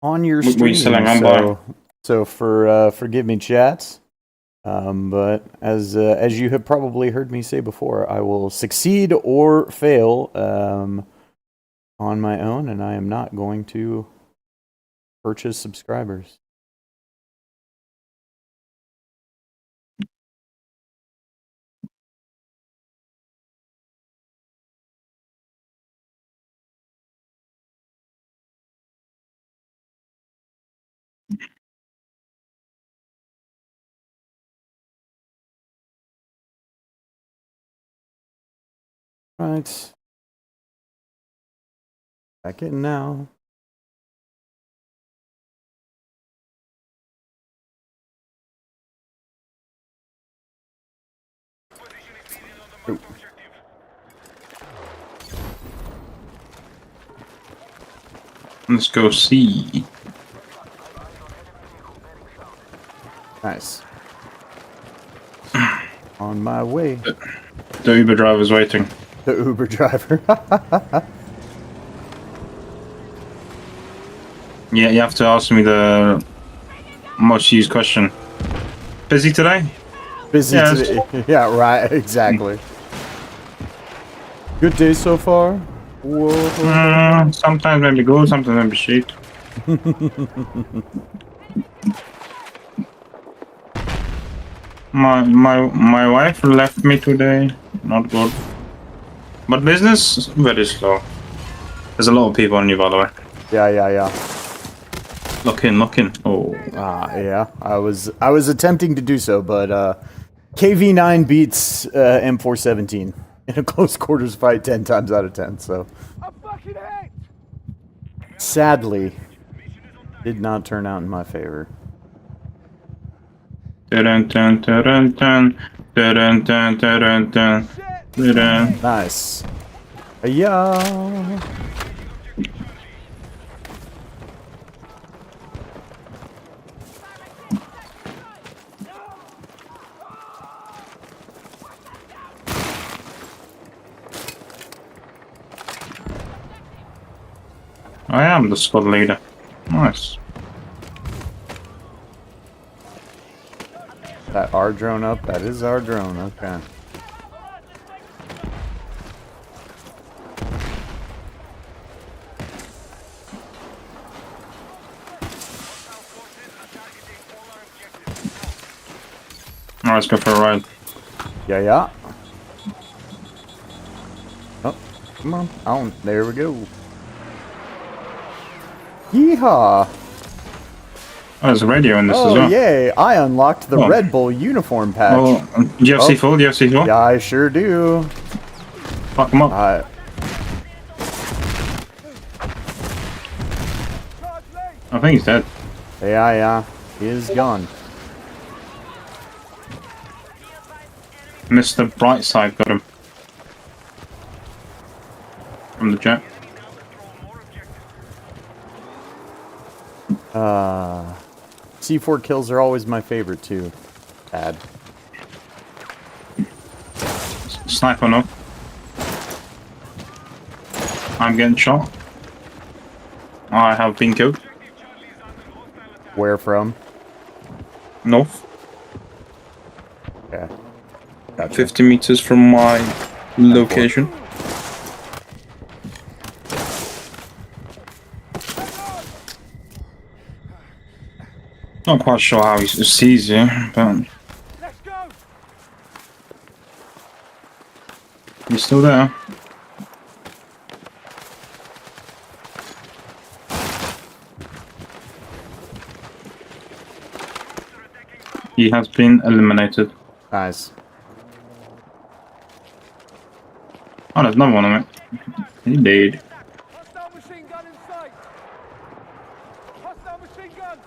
on your What were you stream. selling? I'm buying. So forgive me, chat. But as you have probably heard me say before, I will succeed or fail on my own, and I am not going to purchase subscribers. Right. Back in now. Ooh. Let's go see. Nice. On my way. The Uber driver's waiting. The Uber driver. Yeah, you have to ask me the most used question. Busy today? Busy Yeah, today. Yeah, right. Exactly. Good day so far. Whoa. Sometimes maybe good, sometimes maybe shit. My wife left me today. Not good. But business very slow. There's a lot of people on you, by the way. Yeah. Look in. Oh. Yeah. I was attempting to do so, but KV9 beats M417 in a close quarters fight 10 times out of 10. So sadly, did not turn out in my favor. Dun, dun, dun, dun, dun, dun, dun, dun, dun. Nice. Yeah. I am the squad leader. Nice. That our drone up. That is our drone. Okay. Alright, let's go for a ride. Yeah. Oh, come on. Oh, there we go. Yeehaw! Oh, there's a radio in this as Oh, well. yay! I unlocked the Oh. Red Bull uniform patch. Oh, do you have C4? Do you have C4? Yeah, I sure do. Fuck him up. I think he's dead. Yeah. He is gone. Mr. Brightside got him. From the jet. C4 kills are always my favorite too. Bad. Sniper no. I'm getting shot. I have been killed. Where from? North. Yeah. Gotcha. 50 meters from my location. Not quite sure how he sees you, but he's still there. He has been eliminated. Nice. Oh, there's another one on it. Indeed. Hostile machine gun in sight. Hostile machine gun.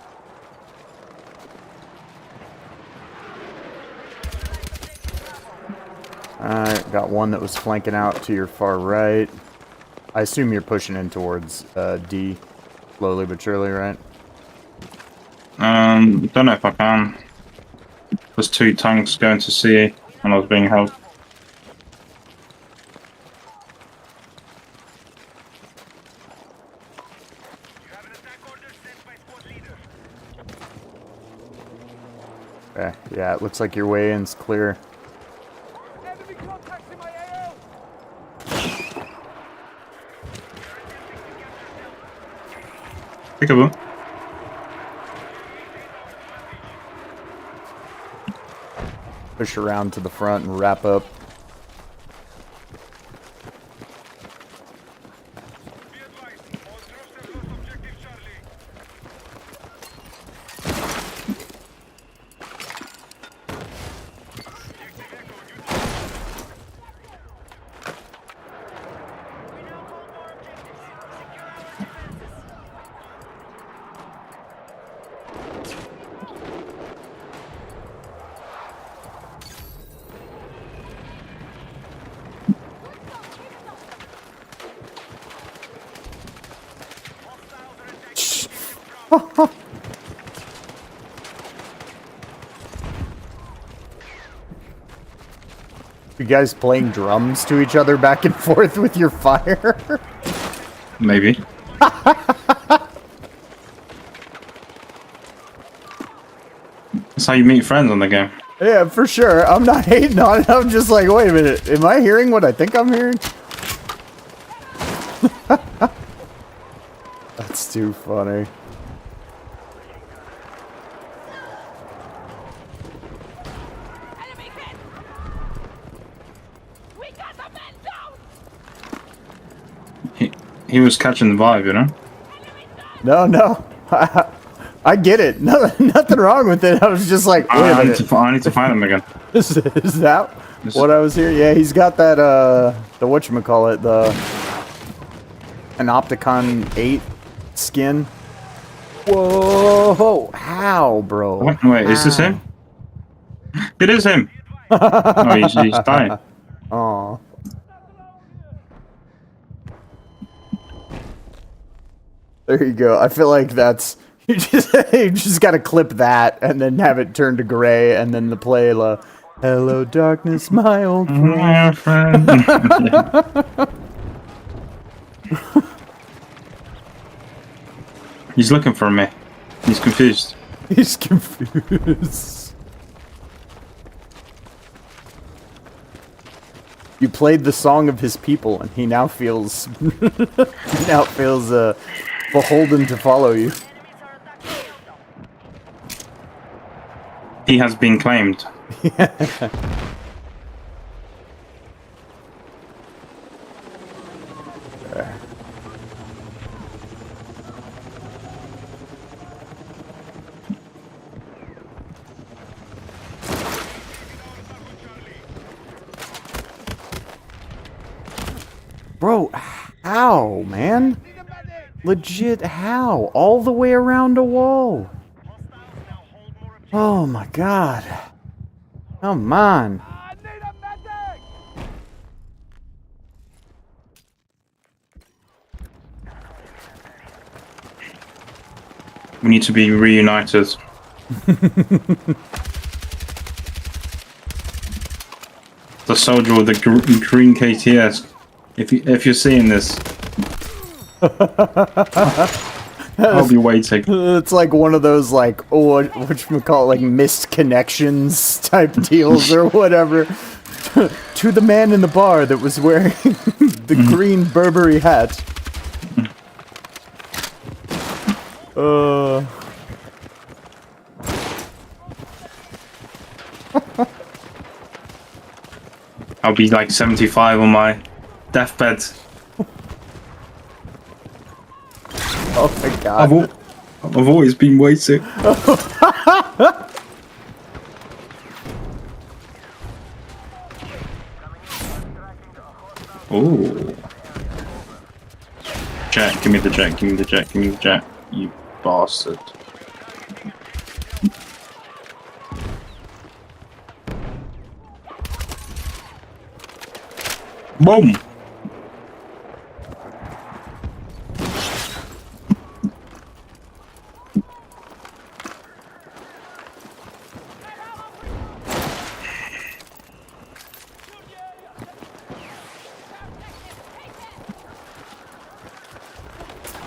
Alright, got one that was flanking out to your far right. I assume you're pushing in towards D, slowly but surely, right? Don't know if I can. There's 2 tanks going to C and I was being held. You have an attack order sent by squad leader. Okay, yeah, it looks like your way in's clear. Enemy contacts in my AO. Pickable. Push around to the front and wrap up. Be advised, all troops have lost objective Charlie. Objective Echo, We now hold more objectives. Secure our defenses. You guys playing drums to each other back and forth with your fire? Maybe. That's how you meet friends on the game. Yeah, for sure. I'm not hating on it. I'm just like, wait a minute. Am I hearing what I think I'm hearing? That's too funny. Enemy hit! We got a man down! He was catching the vibe, you know? No. I get it. No, nothing wrong with it. I was just like, wait a I minute. I need to find him again. Is that what I was hearing? Yeah, he's got that, the whatchamacallit, an Opticon 8 skin. Whoa, how, bro? Wait, is this him? It is him! Oh, he's dying. Aw. There you go. I feel like that's you just gotta clip that and then have it turn to gray and then the play "Hello Darkness, my old friend." My friend. He's looking for me. He's confused. He's confused. You played the song of his people, and he now feels beholden to follow you. Enemies are attacking Delta. He has been claimed. Bro, how, man? Legit, how? All the way around a wall. Oh my god. Come on. I need a medic! We need to be reunited. The soldier with the green KTS. If you're seeing this, I'll be waiting. It's like one of those like whatchamacallit, like missed connections type deals or whatever. To the man in the bar that was wearing the green Burberry hat. I'll be like 75 on my deathbed. Oh my god. I've always been waiting. Oh, Give me the jet, give me the jet, give me the jet. You bastard. Boom!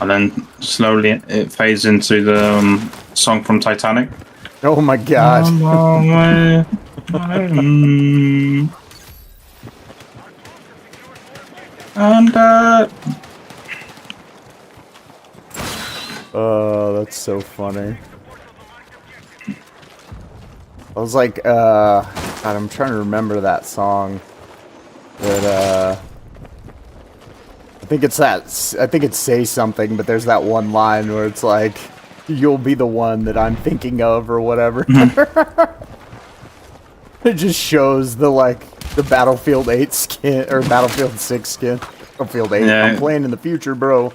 And then slowly it fades into the song from Titanic. Oh my god. And Oh, that's so funny. I was like, God, I'm trying to remember that song. That, I think it's Say Something, but there's that one line where it's like, you'll be the one that I'm thinking of, or whatever. It just shows the Battlefield 8 skin, or Battlefield 6 skin. Battlefield 8, Yeah. I'm playing in the future, bro.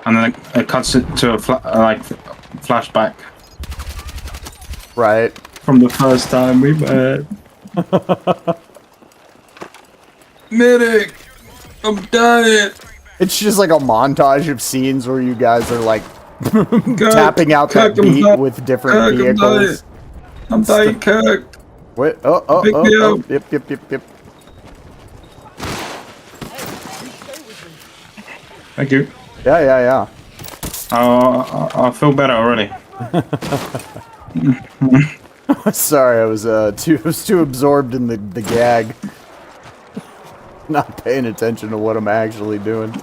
and then it cuts it to a flashback Right. from the first time we met. Medic! I'm dying! It's just like a montage of scenes where you guys are like Kirk, tapping out that Kirk, I'm beat dying. with different Kirk, I'm vehicles. I'm dying, Kirk! Wait, Pick me up. Yep. Thank you. Yeah. I feel better already. Sorry, I was too absorbed in the gag. Not paying attention to what I'm actually doing.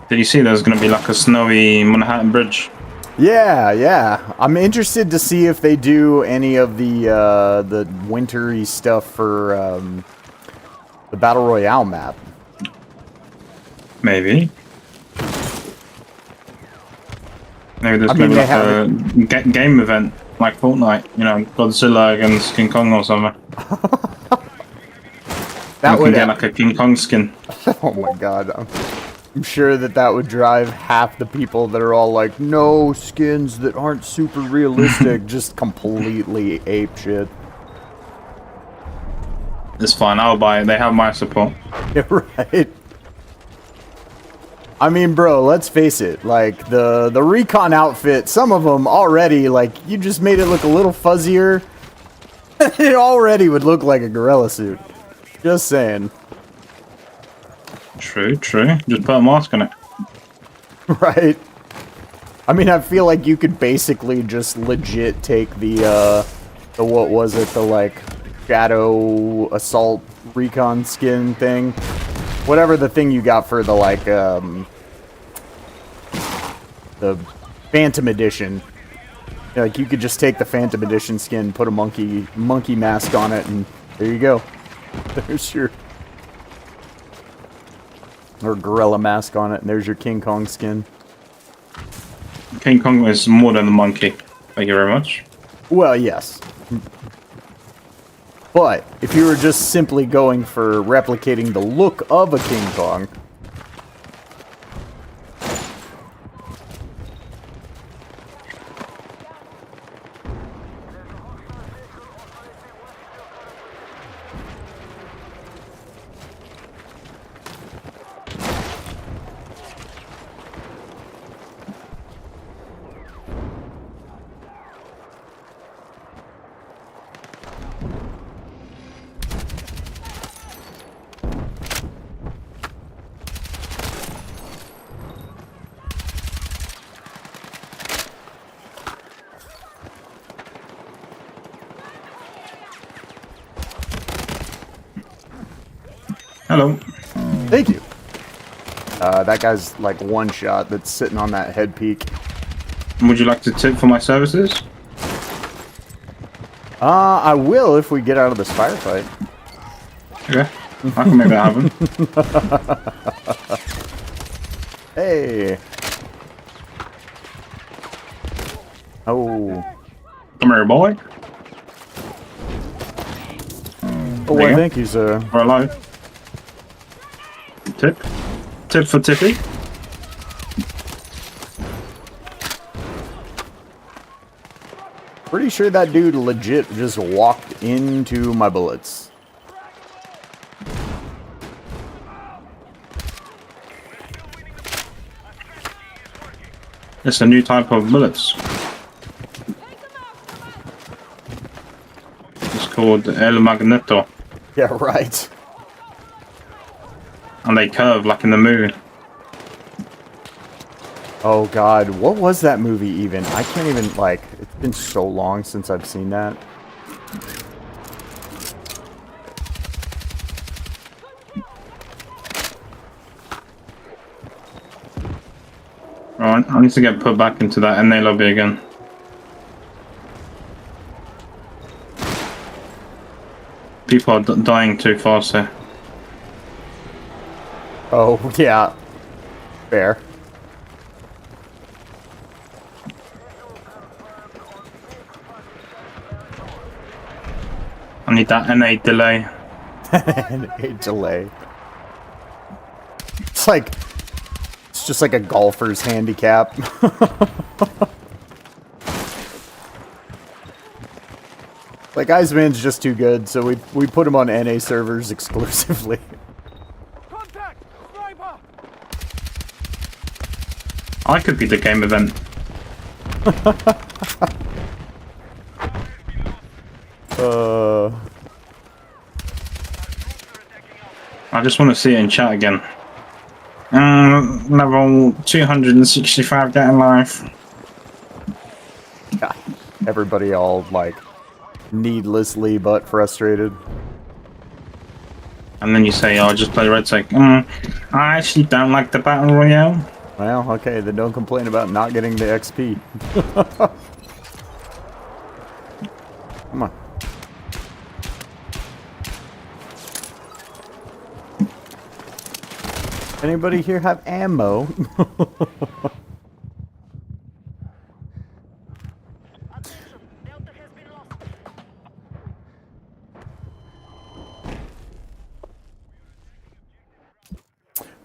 Did you see there's gonna be like a snowy Manhattan Bridge? Yeah. I'm interested to see if they do any of the wintry stuff for the Battle Royale map. Maybe. Maybe there's I gonna mean, be they like a game event, like Fortnite, you know, Godzilla against King Kong or something. That You would can get like a King Kong skin. Oh my god. I'm sure that would drive half the people that are all like, no skins that aren't super realistic, just completely ape shit. It's fine, I'll buy it. They have my support. Yeah, right. I mean, bro, let's face it. Like, the Recon outfit, some of them already, like, you just made it look a little fuzzier. It already would look like a gorilla suit. Just saying. True. Just put a mask on it. Right. I mean, I feel like you could basically just legit take the what was it, the, like, Shadow Assault Recon skin thing. Whatever the thing you got for the, like, the Phantom Edition. Like, you could just take the Phantom Edition skin, put a monkey mask on it, and there you go. There's your... Or gorilla mask on it, and there's your King Kong skin. King Kong is more than a monkey. Thank you very much. Well, yes. But, if you were just simply going for replicating the look of a King Kong... Hello. Thank you. That guy's like one shot that's sitting on that head peak. Would you like to tip for my services? I will if we get out of this firefight. Okay. I can make that happen. Hey. Oh. Come here, boy. Oh, There you I go. think he's We're alive. Tip. Tip for Tippy. pretty sure that dude legit just walked into my bullets. It's a new type of bullets. It's called El Magneto. Yeah, right. And they curve like in the movie. Oh god, what was that movie even? I can't even, like, it's been so long since I've seen that. Alright, I need to get put back into that NA lobby again. People are dying too fast here. Oh, yeah. Fair. I need that NA delay. And a delay. It's like, it's just like a golfer's handicap. Like, Iceman's just too good, so we put him on NA servers exclusively. Contact! Sniper! I could be the game event. I just want to see it in chat again. Level 265 dead alive. Yeah, everybody all, like, needlessly but frustrated. And then you say, oh, just play Red Tech. I actually don't like the Battle Royale. Well, okay, then don't complain about not getting the XP. Come on. Anybody here have ammo? Attention, Delta has been lost.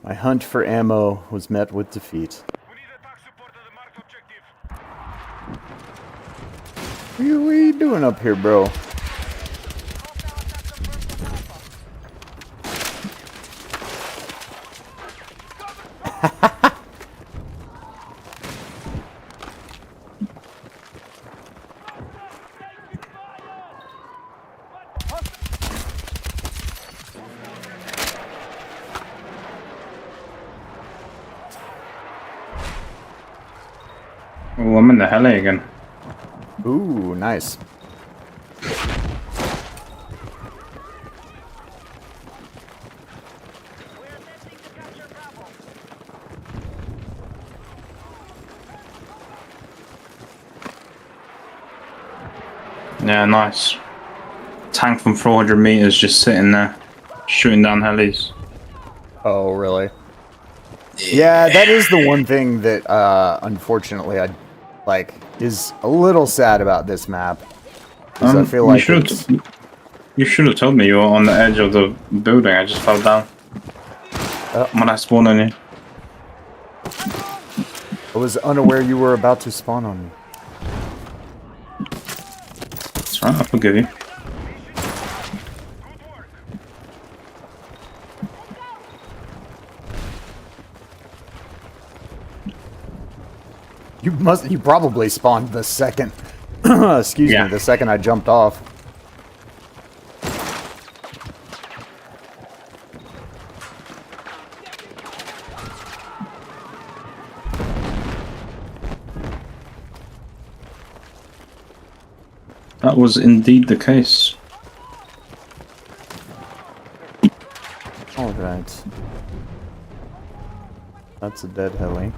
My hunt for ammo was met with defeat. We need attack support at the marked objective. What are you doing up here, bro? Oh, I'm in the heli again. Ooh, nice. We're attempting to capture Bravo. Yeah, nice. Tank from 400 meters just sitting there, shooting down helis. Oh, really? Yeah, that is the one thing that, unfortunately, I like is a little sad about this map. 'Cause I feel like you should have told me you were on the edge of the building. I just fell down. When I spawned on you. I was unaware you were about to spawn on me. That's right, I'll forgive you. You probably spawned the second, excuse Yeah. me, the second I jumped off. That was indeed the case. All right. That's a dead heli.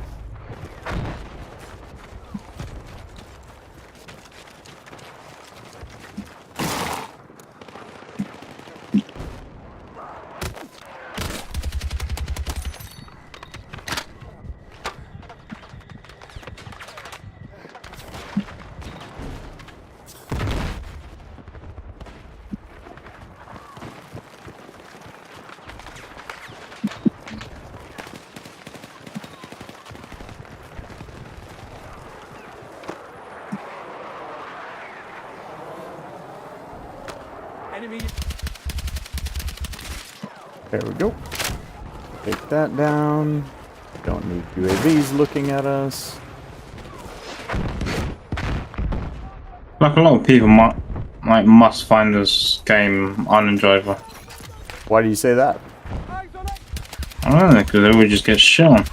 There we go. Take that down. Don't need UAVs looking at us. Like a lot of people must find this game unenjoyable. Why do you say that? I don't know, because they would just get shit on.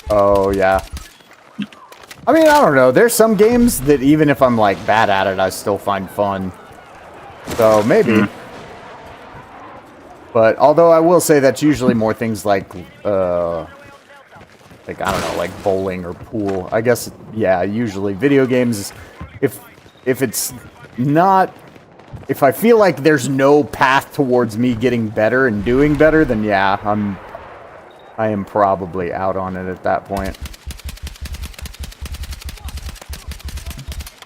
Oh, yeah. I mean, I don't know. There's some games that even if I'm, like, bad at it, I still find fun. So, maybe. But, although I will say that's usually more things like, I don't know, like bowling or pool. I guess, yeah, usually video games, if it's not... If I feel like there's no path towards me getting better and doing better, then yeah, I am probably out on it at that point.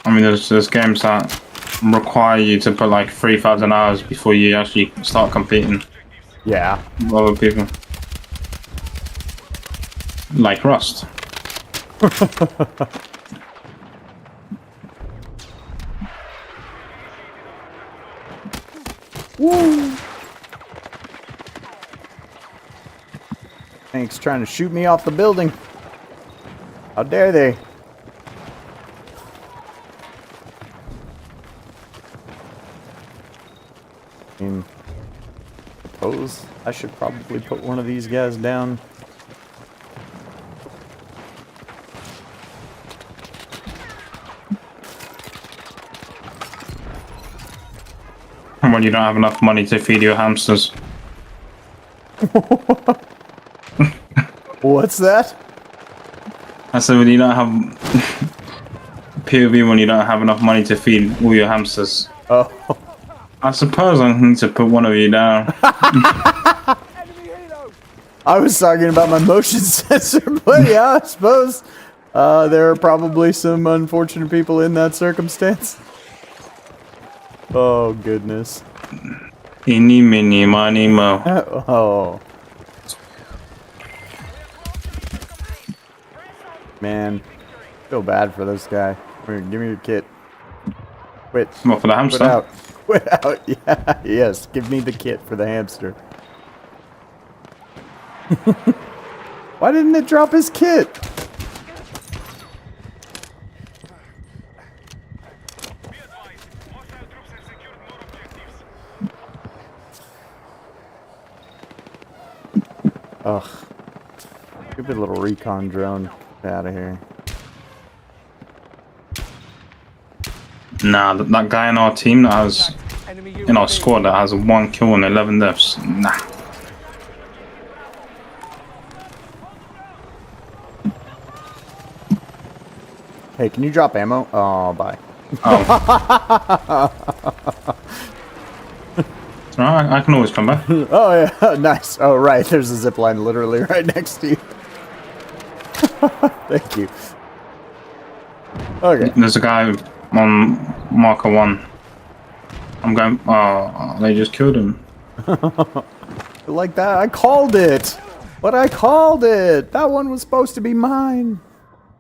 I mean, there's games that require you to put like 3,000 hours before you actually start competing. Yeah. With other people. Like Rust. Woo! Thanks, trying to shoot me off the building. How dare they? I mean, suppose I should probably put one of these guys down. When you don't have enough money to feed your hamsters. What's that? I said when you don't have POV when you don't have enough money to feed all your hamsters. Oh. I suppose I need to put one of you down. I was talking about my motion sensor, but yeah, I suppose there are probably some unfortunate people in that circumstance. Oh, goodness. Eeny, meeny, miny, mo. Oh. Man, feel bad for this guy. Here, give me your kit. Quit. What, for the hamster? Quit out. Quit out. Yeah, yes. Give me the kit for the hamster. Why didn't it drop his kit? Ugh. Stupid little recon drone. Get out of here. Nah, that guy in our team that has, in our squad that has 1 kill and 11 deaths. Nah. Hey, can you drop ammo? Oh, bye. Oh. Alright, I can always come back. Oh, yeah. Nice. Oh, right. There's a zip line literally right next to you. Thank you. Okay. There's a guy on marker 1. I'm going. Oh, they just killed him. Like that. I called it. But I called it. That one was supposed to be mine.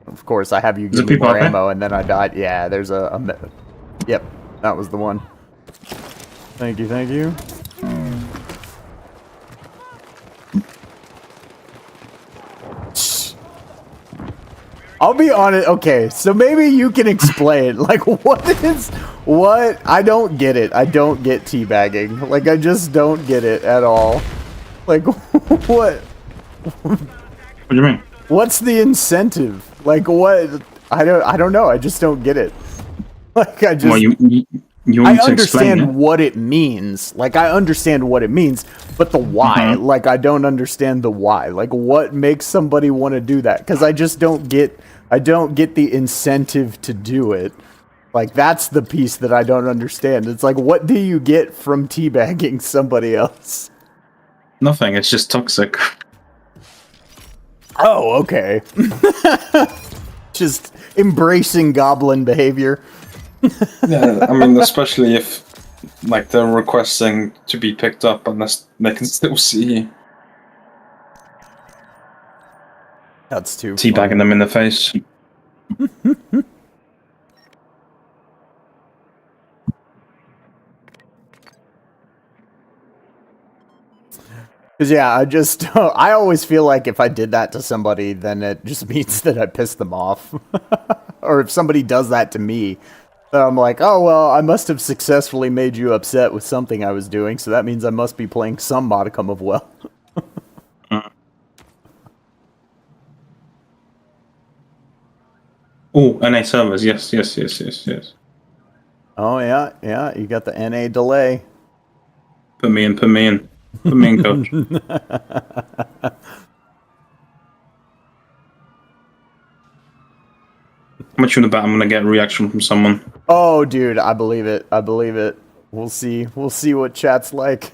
Of course, I have you give me more ammo, and then I died. Yeah, there's a... Yep, that was the one. Thank you, thank you. I'll be honest. Okay, so maybe you can explain. Like, what? I don't get it. I don't get teabagging. Like, I just don't get it at all. Like, what? What do you mean? What's the incentive? Like, what? I don't know. I just don't get it. Like, I just... Well, you I need to explain understand it. what it means. Like, I understand what it means, but the why, like, I don't understand the why. Like, what makes somebody want to do that? Because I just don't get, the incentive to do it. Like, that's the piece that I don't understand. It's like, what do you get from teabagging somebody else? Nothing. It's just toxic. Oh, okay. Just embracing goblin behavior. Yeah, I mean, especially if, like, they're requesting to be picked up unless they can still see you. That's too Teabagging them in the face. Because, yeah, I always feel like if I did that to somebody, then it just means that I pissed them off. Or if somebody does that to me, then I'm like, oh, well, I must have successfully made you upset with something I was doing, so that means I must be playing some modicum of well. Oh, NA servers. Yes, yes, yes, yes, yes. Oh, yeah, yeah, you got the NA delay. Put me in, put me in. Put me in, coach. How much you want to bet I'm going to get a reaction from someone? Oh, dude, I believe it. I believe it. We'll see. We'll see what chat's like.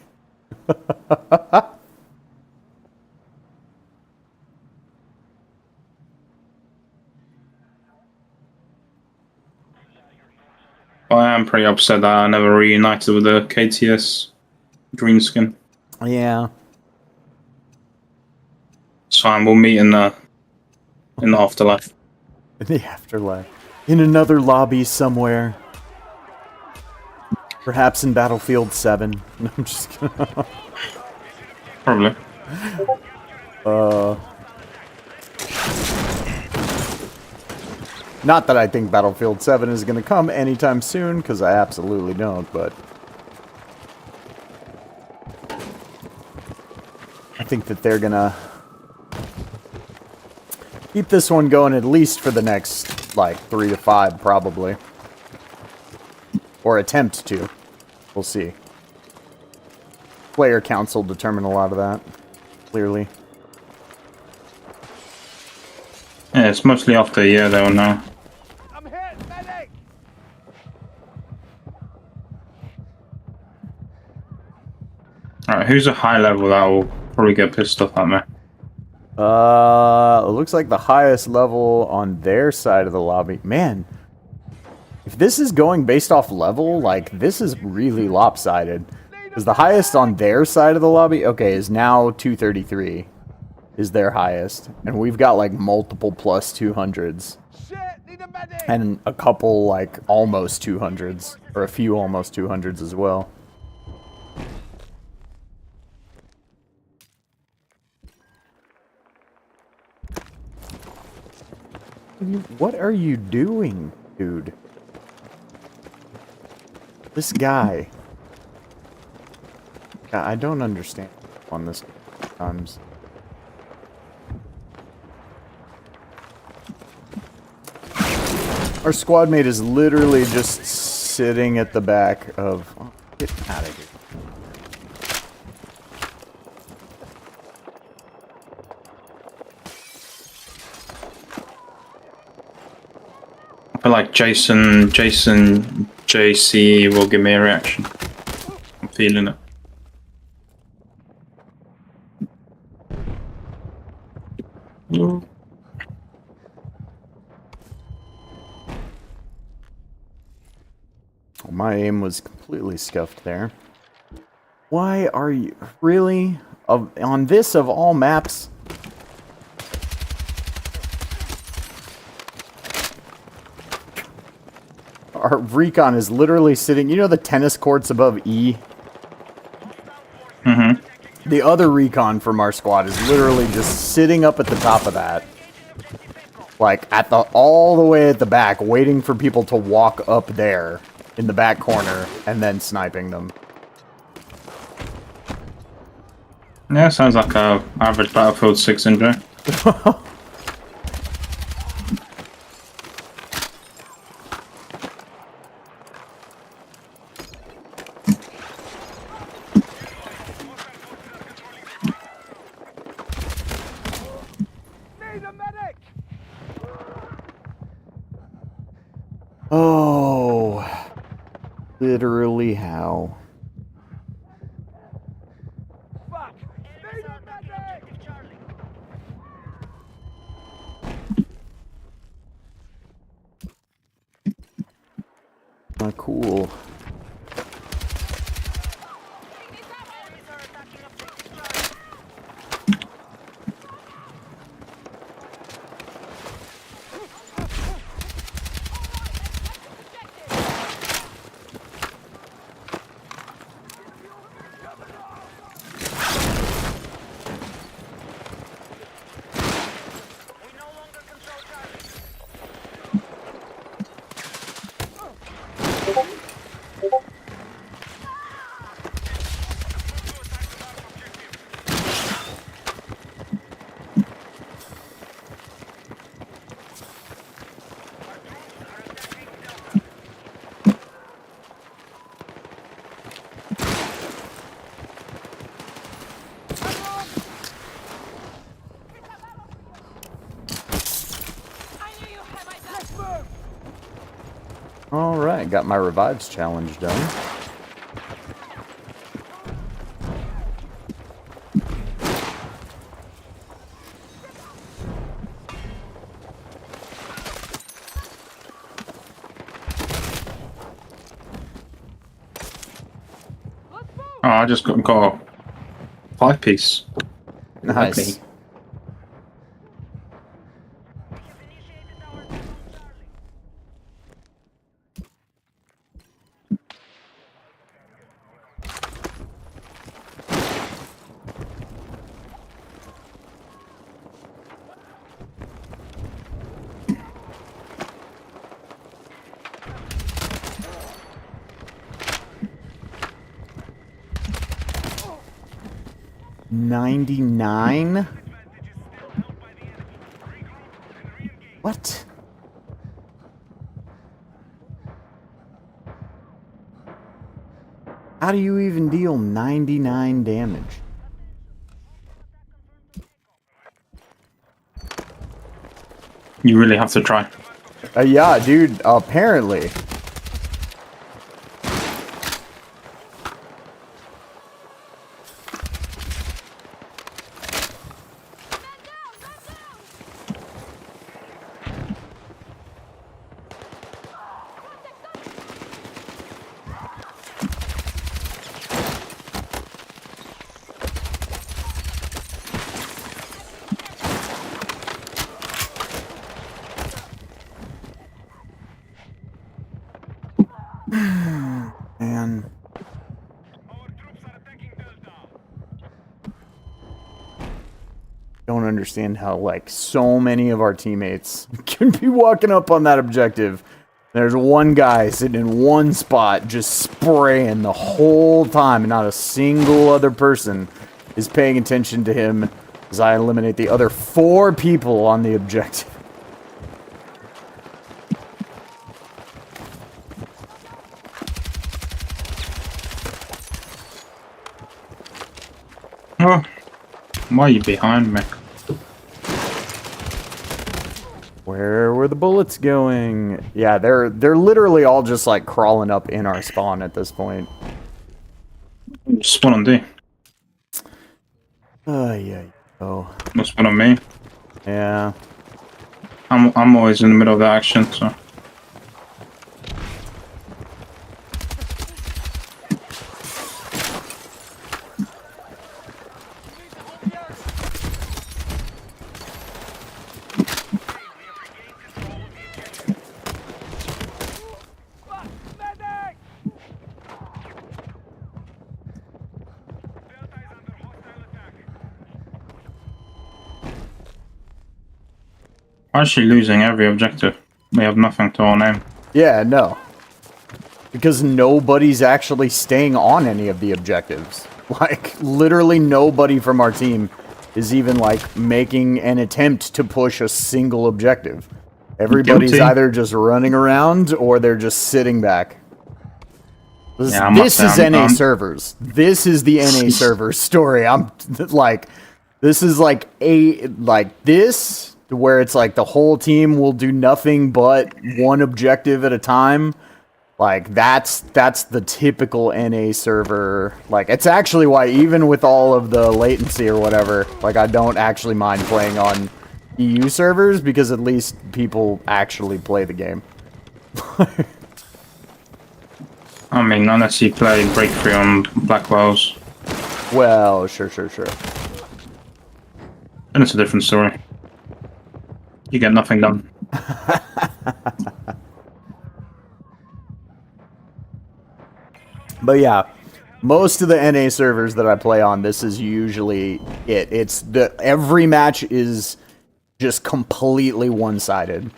I am pretty upset that I never reunited with the KTS green skin. Yeah. It's fine, we'll meet in the afterlife. In the afterlife. In another lobby somewhere. Perhaps in Battlefield 7. No, I'm just kidding. Probably. Not that I think Battlefield 7 is going to come anytime soon, because I absolutely don't, but... I think that they're going to... keep this one going at least for the next, like, 3 to 5, probably. Or attempt to. We'll see. Player counts will determine a lot of that, clearly. Yeah, it's mostly after a year though now. I'm hit, medic! Alright, who's a high level that will probably get pissed off at me? It looks like the highest level on their side of the lobby. Man, if this is going based off level, like, this is really lopsided. Because the highest on their side of the lobby, okay, is now 233. Is their highest. And we've got, like, multiple plus 200s. Shit, need a medic! And a couple, like, almost 200s. Or a few almost 200s as well. What are you doing, dude? This guy. I don't understand on this times. Our squad mate is literally just sitting at the back of... Oh, get out of here. I feel like Jason, JC will give me a reaction. I'm feeling it. My aim was completely scuffed there. Why are you... Really? On this of all maps? Our recon is literally sitting... You know the tennis courts above E? Mm-hmm. The other recon from our squad is literally just sitting up at the top of that. Like, all the way at the back, waiting for people to walk up there in the back corner, and then sniping them. Yeah, sounds like a average Battlefield 6 injury. Need a medic! Oh, literally how? Fuck! Need a medic! Charlie. Cool. Enemies are attacking objective Charlie. got my revives challenge done. Oh, I just got a 5-piece. Nice. Okay. We have initiated our attack on Charlie. 99? Advantage is still held by the enemy. Regroup and re-engage. What? How do you even deal 99 damage? You really have to try. Yeah, dude, apparently. Man. Our troops are attacking Delta. Don't understand how, like, so many of our teammates can be walking up on that objective. There's one guy sitting in one spot just spraying the whole time, and not a single other person is paying attention to him as I eliminate the other 4 people on the objective. Oh, why are you behind me? Where were the bullets going? Yeah, they're literally all just like crawling up in our spawn at this point. Spawn on D. Oh yeah. Oh No spawn on me. yeah. I'm always in the middle of the action, so. Delta is under hostile attack. We're actually losing every objective. We have nothing to our name. Yeah, no. Because nobody's actually staying on any of the objectives. Like, literally nobody from our team is even, like, making an attempt to push a single objective. Everybody's Guilty. either just running around or they're just sitting back. This, Yeah, I must this say, is I'm- NA servers. This is the NA server story. I'm, like, this is, like, this, where it's, like, the whole team will do nothing but one objective at a time. Like, that's the typical NA server. Like, it's actually why, even with all of the latency or whatever, like, I don't actually mind playing on EU servers, because at least people actually play the game. I mean, unless you play Breakthrough on Blackwells, Well, sure. then it's a different story. You get nothing done. But yeah, most of the NA servers that I play on, this is usually it. It's every match is just completely one-sided.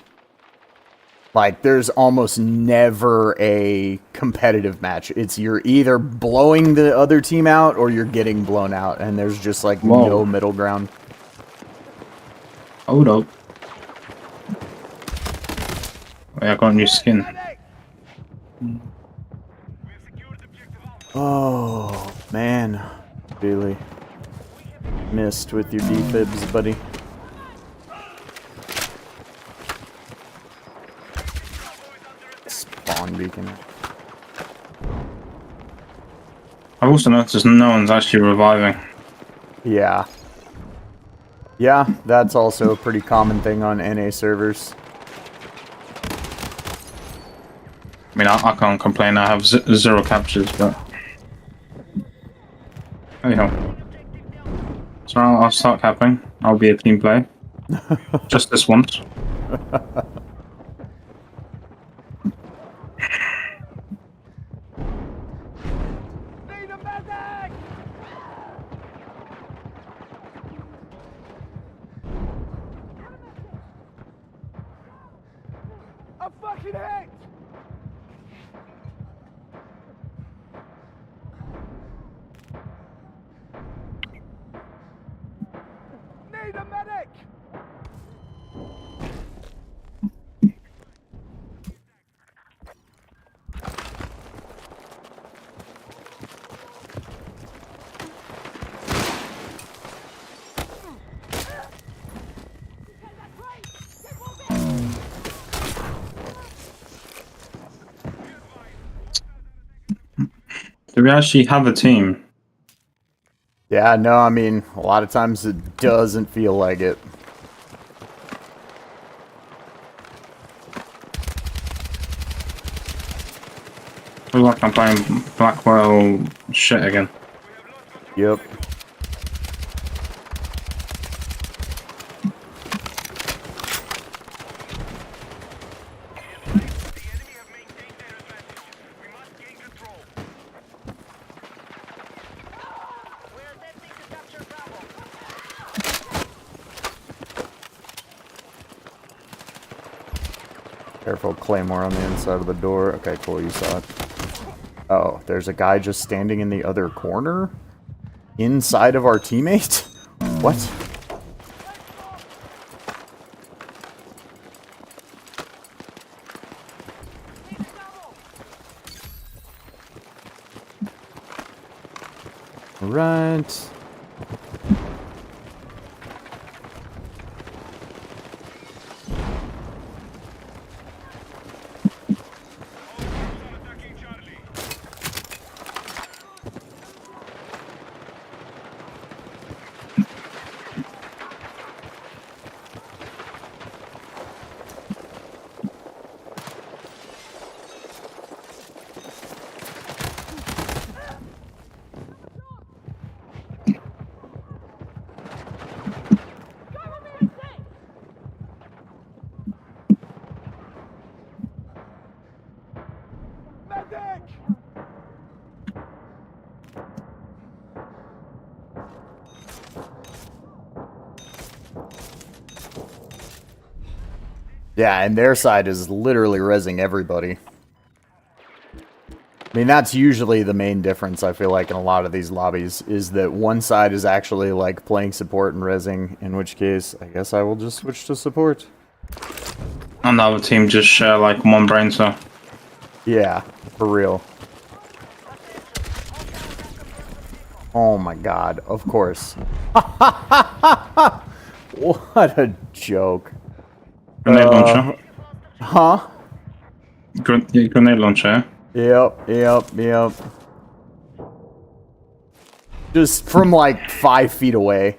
Like, there's almost never a competitive match. It's you're either blowing the other team out or you're getting blown out, and there's just like Whoa. no middle ground. Hold up. Wait, I got a new skin. We have secured objective Alpha. Oh man, really missed with your defibs, buddy. Spawn beacon. I've also noticed no one's actually reviving. Yeah. Yeah, that's also a pretty common thing on NA servers. I mean, I can't complain. I have 0 captures, but anyhow. So I'll start capping. I'll be a team player. Just this once. Need a medic! I'm fucking hit! Need a medic! Do we actually have a team? Yeah, no, I mean, a lot of times it doesn't feel like it. I feel like I'm playing Blackwell shit again. Yep. The enemy have maintained their advantage. We must gain control. We're attempting to capture Bravo. Careful, Claymore on the inside of the door. Okay, cool, you saw it. Oh, there's a guy just standing in the other corner? Inside of our teammate? What? Right. Attacking Charlie. Medic! Yeah, and their side is literally rezzing everybody. I mean, that's usually the main difference, I feel like, in a lot of these lobbies, is that one side is actually, like, playing support and rezzing, in which case, I guess I will just switch to support. And the other team just share like one brain cell. Yeah, for real. Oh my god, of course. What a joke. Grenade launcher. Huh? Grenade launcher. Yep. Just from like 5 feet away.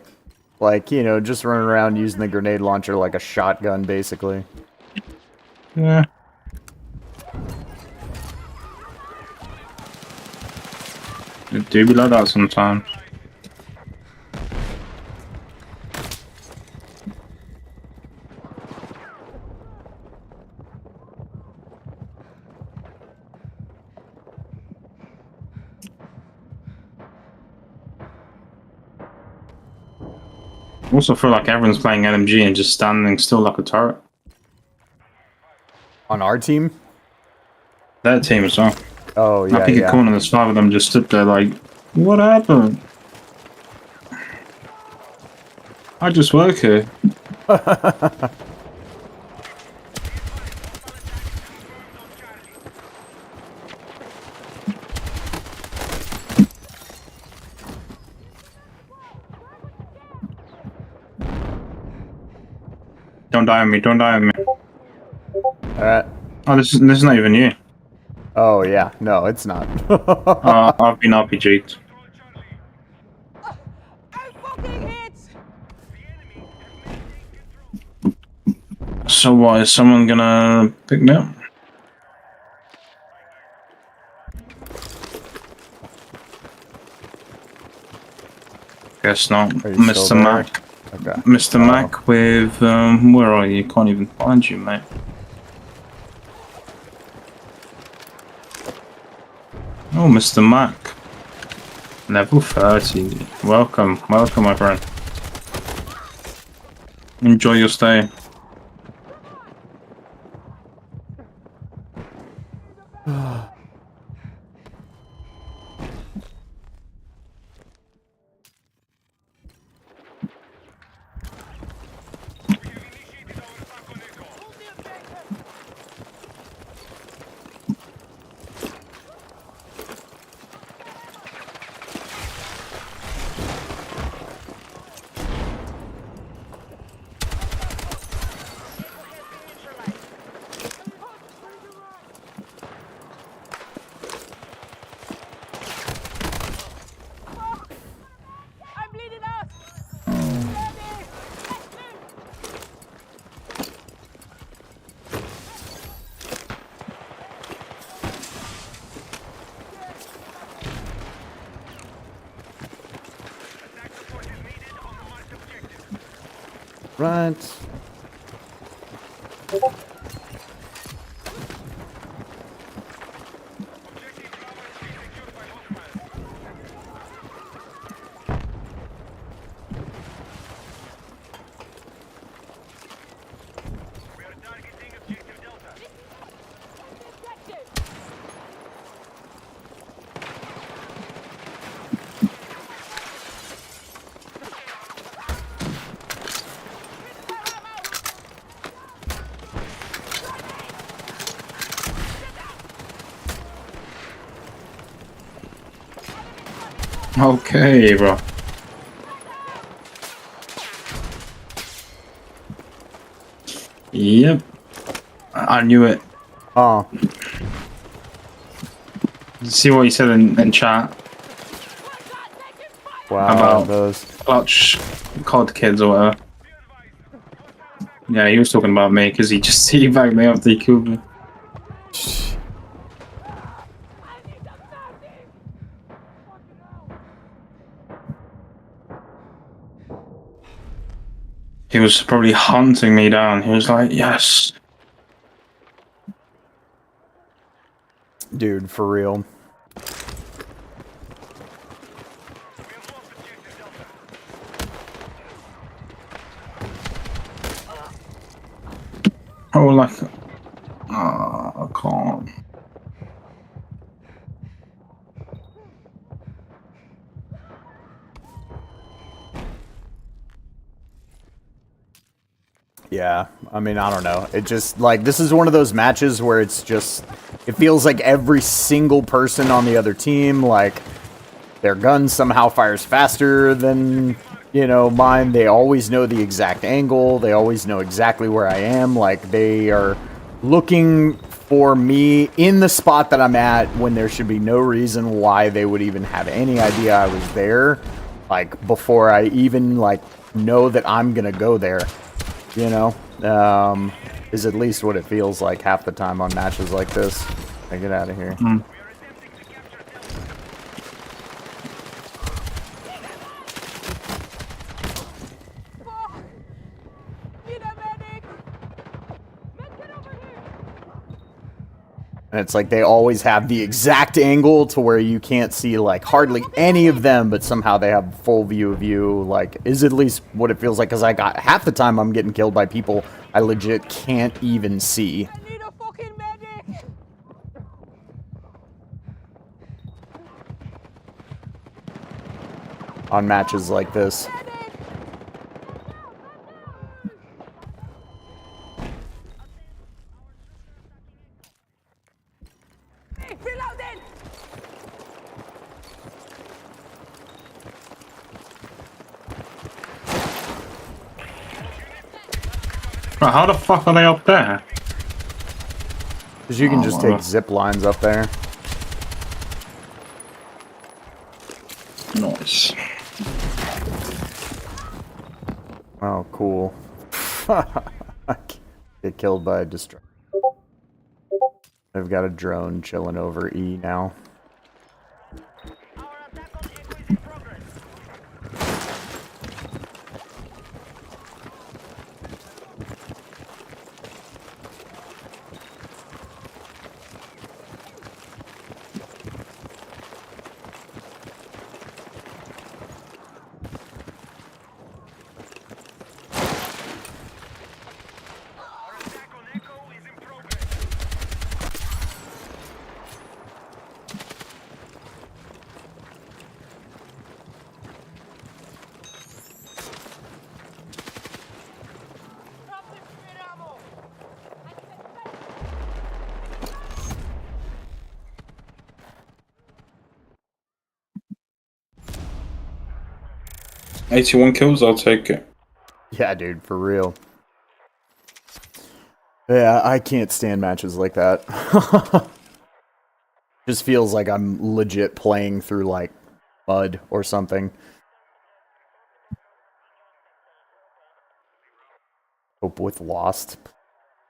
Like, you know, just running around using the grenade launcher like a shotgun, basically. Yeah. It do be like that sometimes. I also feel like everyone's playing LMG and just standing still like a turret. On our team? Their team as well. Oh, yeah, I pick a corner, there's 5 of them just stood there like, what happened? I just work here. Don't die on me, don't die on me. Alright. Oh, this is not even you. Oh yeah, no, it's not. I've been RPG'd. I'm fucking hit! So what, is someone gonna pick me up? Guess not. Are you Mr. still there? Mac. Okay. Mr. Mac with, where are you? Can't even find you, mate. Oh, Mr. Mac. Level 30. Welcome, welcome, my friend. Enjoy your stay. I'm bleeding out! Right. We are targeting objective Delta. Okay, bro. Yep. I knew it. Oh, See what he said in chat wow. About- Those. clutch COD kids or whatever. Yeah, he was talking about me because he just teabagged me after he killed me. He was probably hunting me down. He was like, yes. Dude, for real. Oh, like, I can't. Yeah, I mean, I don't know. It just, like, this is one of those matches where it's just, it feels like every single person on the other team, like, their gun somehow fires faster than, you know, mine. They always know the exact angle. They always know exactly where I am. Like, they are looking for me in the spot that I'm at when there should be no reason why they would even have any idea I was there. Like, before I even, like, know that I'm gonna go there. You know, is at least what it feels like half the time on matches like this. I get out of here. And it's like they always have the exact angle to where you can't see like hardly any of them, but somehow they have full view of you. Like, is at least what it feels like, because I got half the time I'm getting killed by people I legit can't even see. I need a fucking medic! On matches like this. Reloading! Bro, how the fuck are they up there? Because you can just take zip lines up there. Nice. Oh, cool. Get killed by a destroyer. I've got a drone chilling over E now. Our attack on Echo is in progress. Our attack on Echo is in progress. $81 kills, I'll take it. Yeah, dude, for real. Yeah, I can't stand matches like that. Just feels like I'm legit playing through, like, mud or something. Hope with Lost.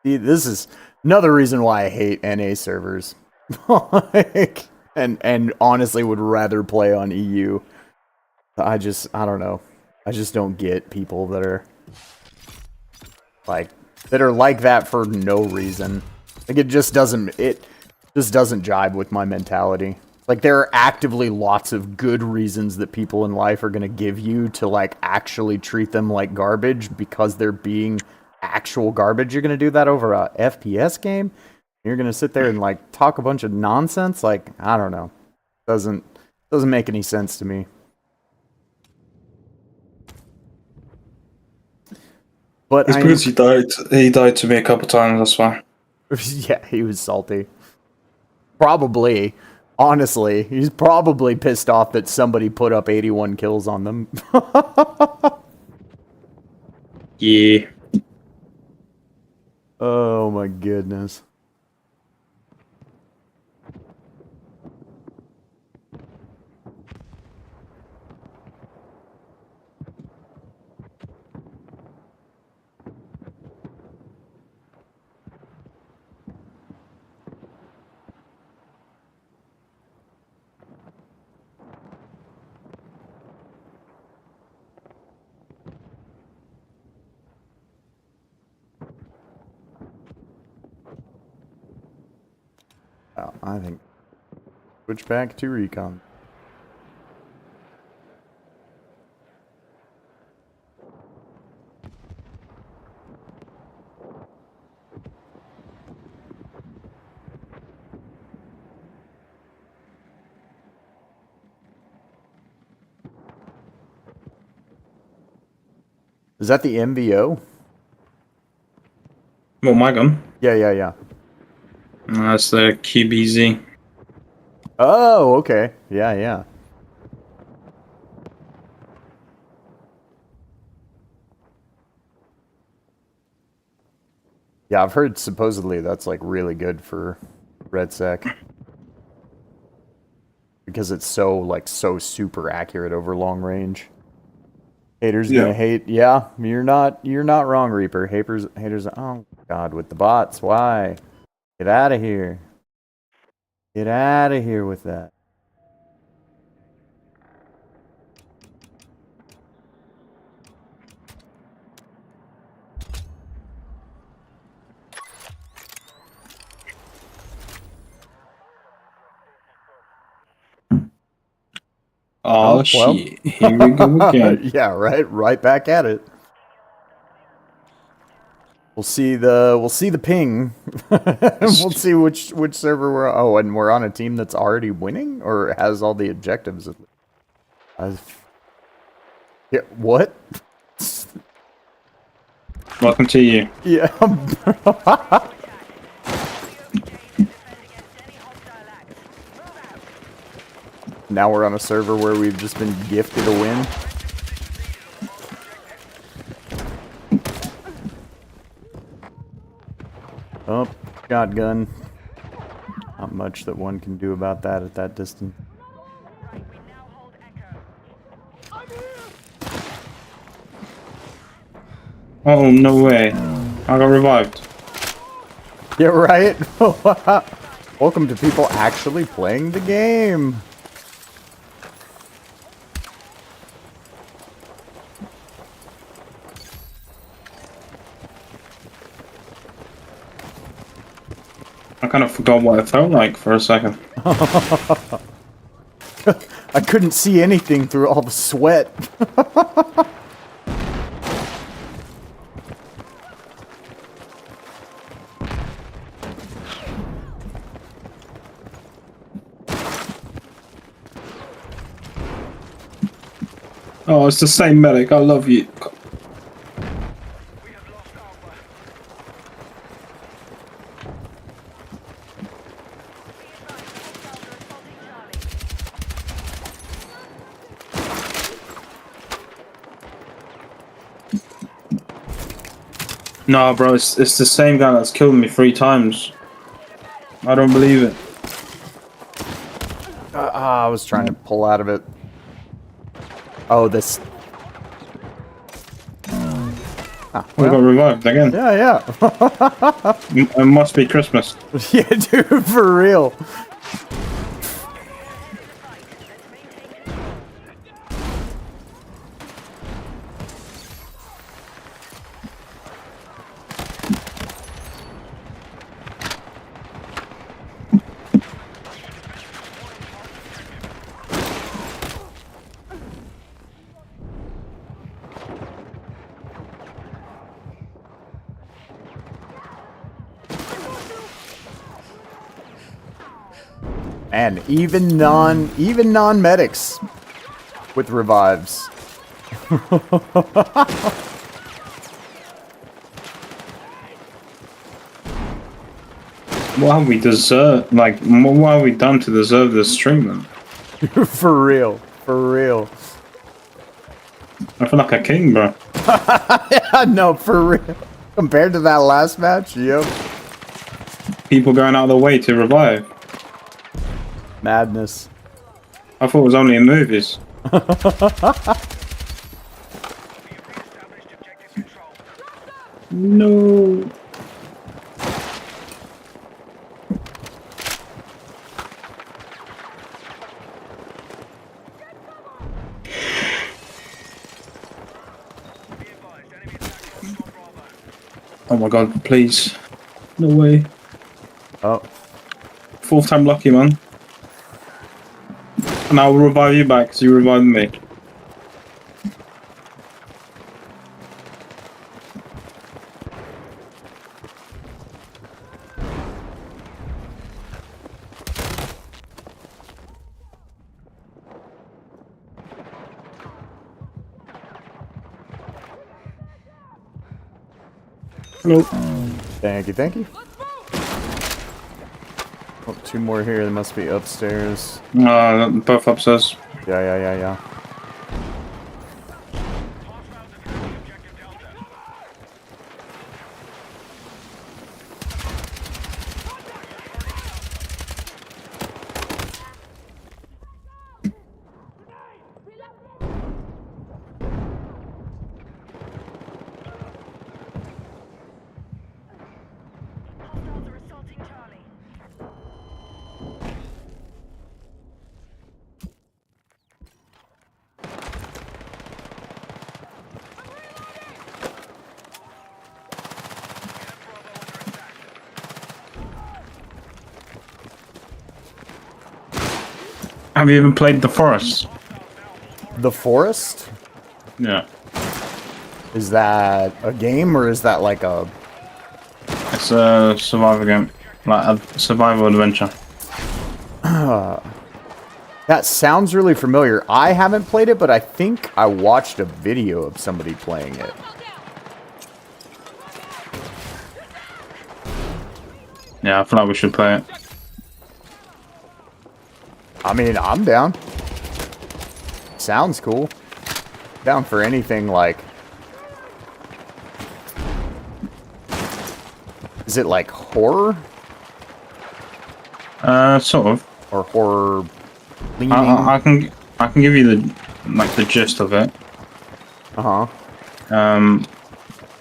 See, this is another reason why I hate NA servers. Like, and honestly would rather play on EU. I don't know. I just don't get people that are like that for no reason. Like it just doesn't jibe with my mentality. Like there are actively lots of good reasons that people in life are going to give you to like actually treat them like garbage because they're being actual garbage. You're going to do that over a FPS game? You're going to sit there and like talk a bunch of nonsense? Like, I don't know. Doesn't make any sense to me. But It's because he died to me a couple times, that's why. Yeah, he was salty. Probably. Honestly, he's probably pissed off that somebody put up 81 kills on them. Yeah. Oh my goodness. Well, I think switch back to recon. Is that the MVO? What, my gun? Yeah. That's the QBZ. Oh, okay. Yeah. Yeah, I've heard supposedly that's like really good for RedSec. Because it's so super accurate over long range. Haters gonna hate. Yeah, you're not wrong, Reaper. Haters. Oh God, with the bots. Why? Get out of here. Get out of here with that. Oh, well. shit. Here we go again. Yeah, right back at it. We'll see the ping. We'll see which server we're on. Oh, and we're on a team that's already winning or has all the objectives. Yeah, what? Welcome to you. Yeah. Now we're on a server where we've just been gifted a win. Oh, shotgun. much that one can do about that at that distance. Right, we now hold Echo. Oh, no way. I got revived. Yeah, right? Welcome to people actually playing the game. I kind of forgot what it felt like for a second. I couldn't see anything through all the sweat. Oh, it's the same medic. I love you. We have lost Alpha. No, bro, it's the same guy that's killed me 3 times. I don't believe it. I was trying to pull out of it. Oh, this. We got revived again. Yeah, It must be Christmas. yeah. Yeah, dude, for real. And even non-medics with revives. What have we deserved? Like, what have we done to deserve this stream then? For real, for real. I feel like a king, bro. Yeah, no, for real. Compared to that last match, yep. People going out of the way to revive. Madness. I thought it was only in movies. We have re-established objective control. No. Be advised, enemy attack on Bravo. Oh my god, please. No way. Oh, 4th time lucky, man. And I will revive you back because you revived me. Hello. thank you, thank you. Oh, 2 more here. They must be upstairs. Both upstairs. Yeah. Hostiles are taking objective Delta. Hostiles are assaulting Charlie. Have you even played The Forest? The Forest? Yeah. Is that a game or is that like a... It's a survival game. Like a survival adventure. That sounds really familiar. I haven't played it, but I think I watched a video of somebody playing it. Yeah, I feel like we should play it. I mean, I'm down. Sounds cool. Down for anything like... Is it like horror? Sort of. or horror leaning? I can give you the gist of it.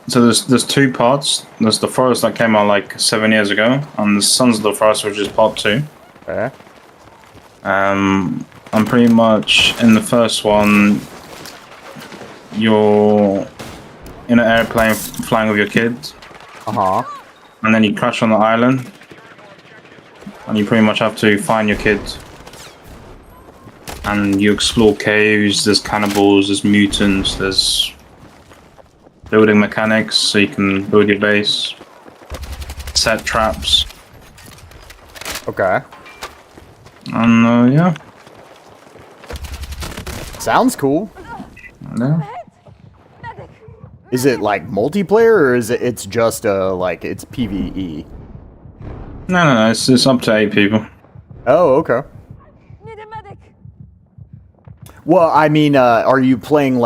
So there's two parts. There's the Forest that came out like 7 years ago, and the Sons of the Forest, which is part 2. Okay. And pretty much in the first one, you're in an airplane flying with your kids, and then you crash on the island, and you pretty much have to find your kids. And you explore caves. There's cannibals. There's mutants. There's building mechanics, so you can build your base, set traps. Okay. And yeah. Sounds cool. Yeah. Is it like multiplayer, or is it's just like it's PvE? No, it's up to 8 people. Oh, okay. Need a medic. Well, I mean, are you playing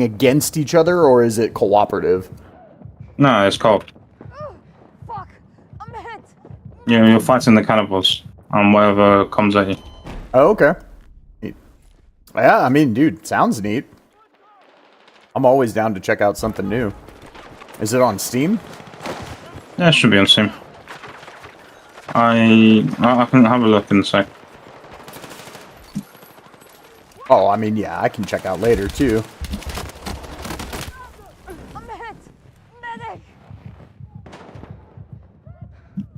against each other, or is it cooperative? No, it's called. Fuck, I'm hit. You're fighting the cannibals and whatever comes at you. Oh, okay. Neat. Yeah, I mean, dude, sounds neat. I'm always down to check out something new. Is it on Steam? Yeah, it should be on Steam. I can have a look and say. Oh, I mean, yeah, I can check out later, too. I'm hit. Medic.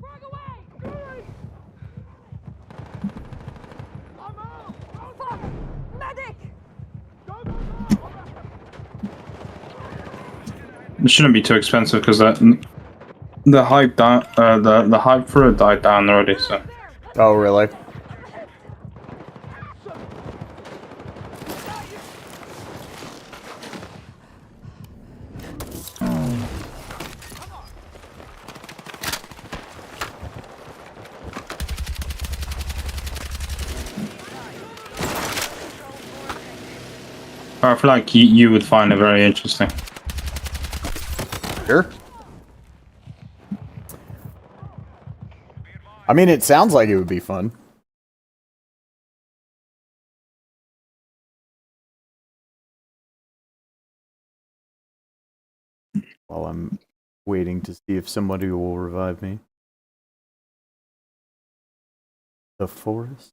Frag away. Fuck. Medic. It shouldn't be too expensive because the hype down the hype for it died down already. So Oh, really? I feel like you would find it very interesting. Sure. I mean, it sounds like it would be fun. While I'm waiting to see if somebody will revive me. The forest?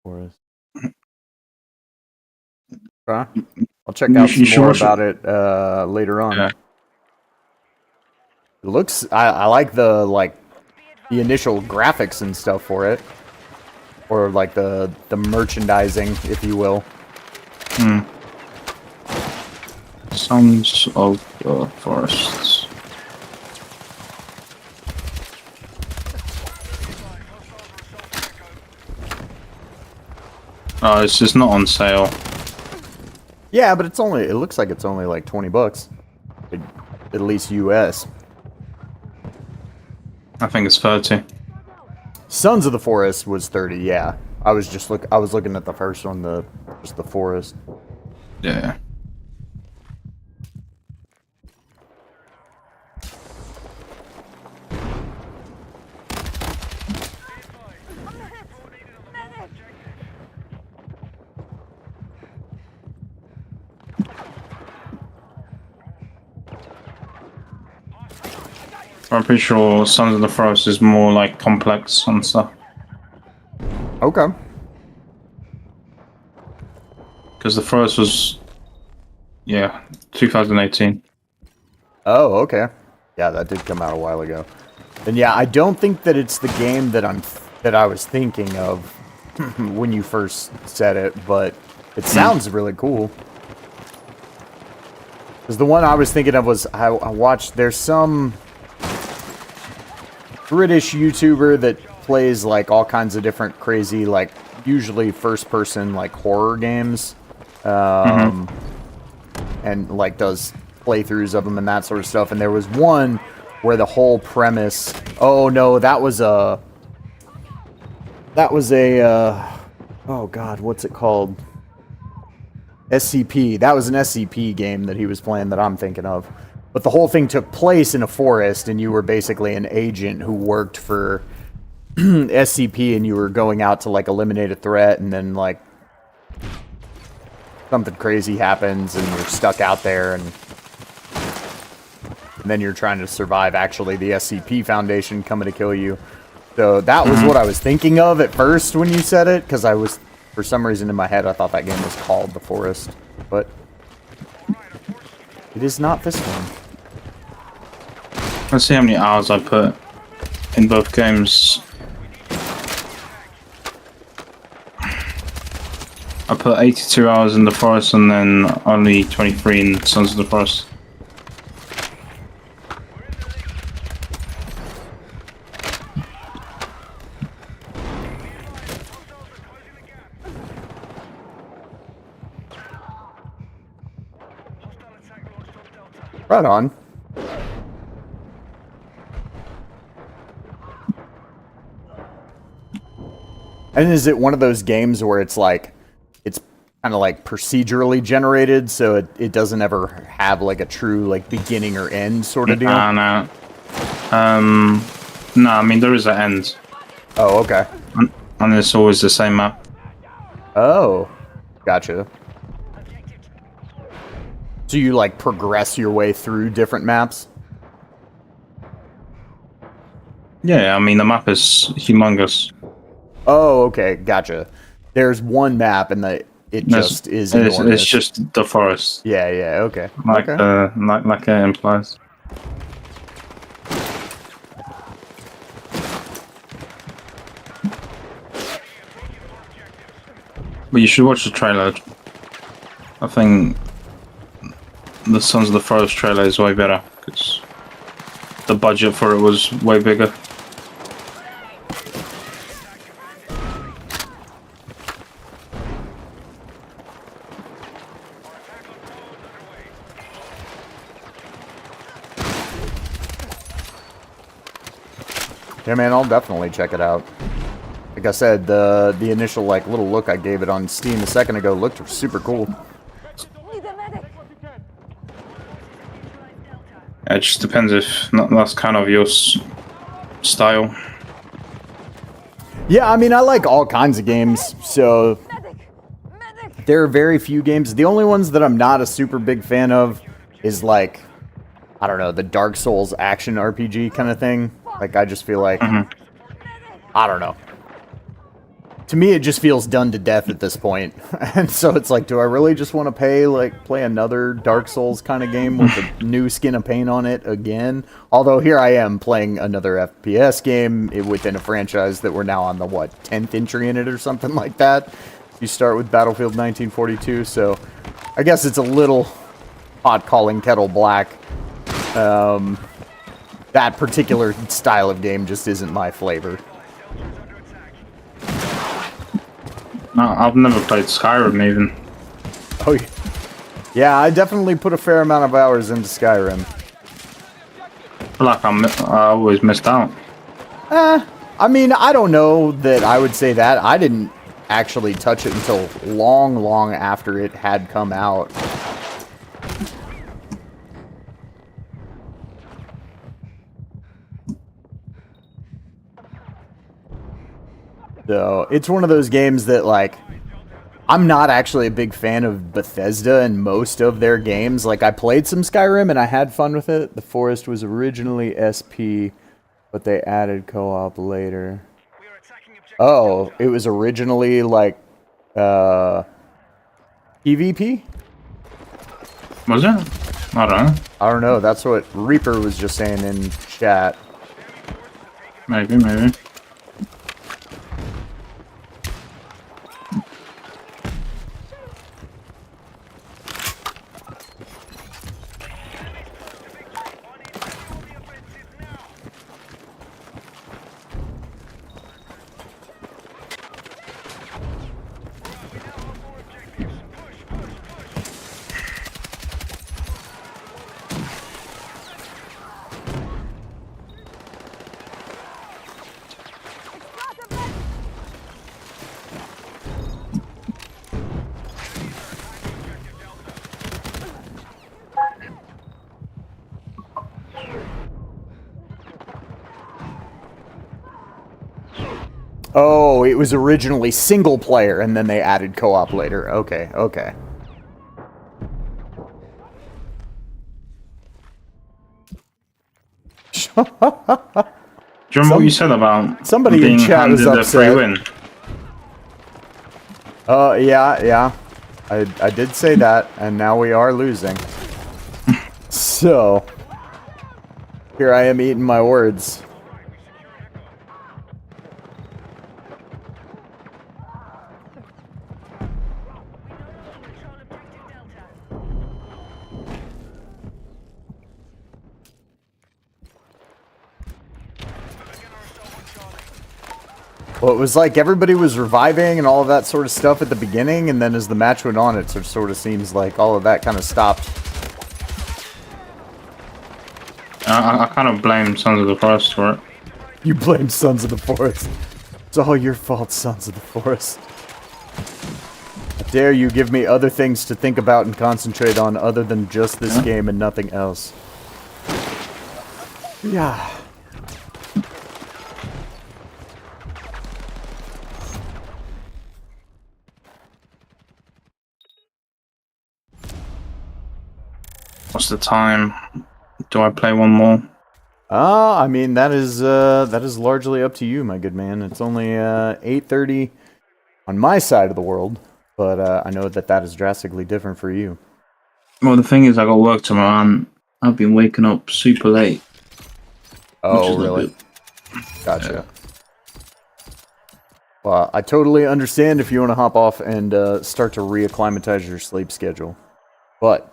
Forest. Okay. I'll check out some more about it later on. Yeah. It looks I like the initial graphics and stuff for it. Or like the merchandising, if you will. Sons of the Forests. Oh, it's just not on sale. Yeah, but it looks like it's only like $20. At least US. I think it's 30. Sons of the Forest was 30, yeah. I was looking at the first one, just the forest. Yeah. I'm pretty sure Sons of the Forest is more like complex and stuff. Okay. Because the Forest was, 2018. Oh, okay. Yeah, that did come out a while ago. And yeah, I don't think that it's the game that I was thinking of when you first said it, but it sounds really cool. Because the one I was thinking of was I watched. There's some British YouTuber that plays like all kinds of different crazy, like usually first-person like horror games, and like does playthroughs of them and that sort of stuff. And there was one where the whole premise. Oh no, that was a. Oh god, what's it called? SCP. That was an SCP game that he was playing that I'm thinking of. but the whole thing took place in a forest, and you were basically an agent who worked for SCP, and you were going out to like eliminate a threat, and then like something crazy happens, and you're stuck out there, and then you're trying to survive actually the SCP Foundation coming to kill you. So that was what I was thinking of at first when you said it, because I was, for some reason in my head, I thought that game was called The Forest, but it is not this one. Let's see how many hours I put in both games. I put 82 hours in The Forest and then only 23 in Sons of the Forest. Right on. And is it one of those games where it's like, it's kind of like procedurally generated, so it doesn't ever have like a true like beginning or end sort of deal? No. No, I mean there is an end. Oh, okay. And it's always the same map. Oh, gotcha. So you like progress your way through different maps? Yeah, I mean the map is humongous. Oh, okay, gotcha. There's one map and it just is enormous. It's just the forest. Yeah, okay. Like okay. like it implies. But you should watch the trailer. I think the Sons of the Forest trailer is way better because the budget for it was way bigger. Yeah, man, I'll definitely check it out. Like I said, the initial like little look I gave it on Steam a second ago looked super cool. Need a medic. It just depends if that's kind of your style. Yeah, I mean, I like all kinds of games, so Medic. there are very few games. The only ones that I'm not a super big fan of is like, I don't know, the Dark Souls action RPG kind of thing. Like, I just feel like, I don't know. To me, it just feels done to death at this point. And so it's like, do I really just want to play another Dark Souls kind of game with a new skin of paint on it again? Although here I am playing another FPS game within a franchise that we're now on the, 10th entry in it or something like that. You start with Battlefield 1942, so I guess it's a little hot calling kettle black. That particular style of game just isn't my flavor. No, I've never played Skyrim even. Oh, yeah, I definitely put a fair amount of hours into Skyrim. I feel like I always missed out. I mean, I don't know that I would say that. I didn't actually touch it until long after it had come out. So, it's one of those games that, like, I'm not actually a big fan of Bethesda and most of their games. Like, I played some Skyrim and I had fun with it. The Forest was originally SP, but they added co-op later. Oh, it was originally, like, PvP? Was it? I don't know. I don't know. That's what Reaper was just saying in chat. Maybe. Oh, it was originally single player, and then they added co-op later. Okay, okay. Do you remember what you said about somebody in being chat was handed a free upset. win? Oh, yeah. I did say that, and now we are losing. So, here I am eating my words. Well, it was like everybody was reviving and all of that sort of stuff at the beginning, and then as the match went on, it sort of seems like all of that kind of stopped. I kind of blame Sons of the Forest for it. You blame Sons of the Forest. It's all your fault, Sons of the Forest. How dare you give me other things to think about and concentrate on other than just this game and nothing else. Yeah. What's the time? Do I play one more? I mean that is largely up to you, my good man. It's only 8:30 on my side of the world, but I know that is drastically different for you. Well, the thing is, I got work tomorrow, and I've been waking up super late. Oh, really? Gotcha. Well, I totally understand if you want to hop off and start to reacclimatize your sleep schedule. But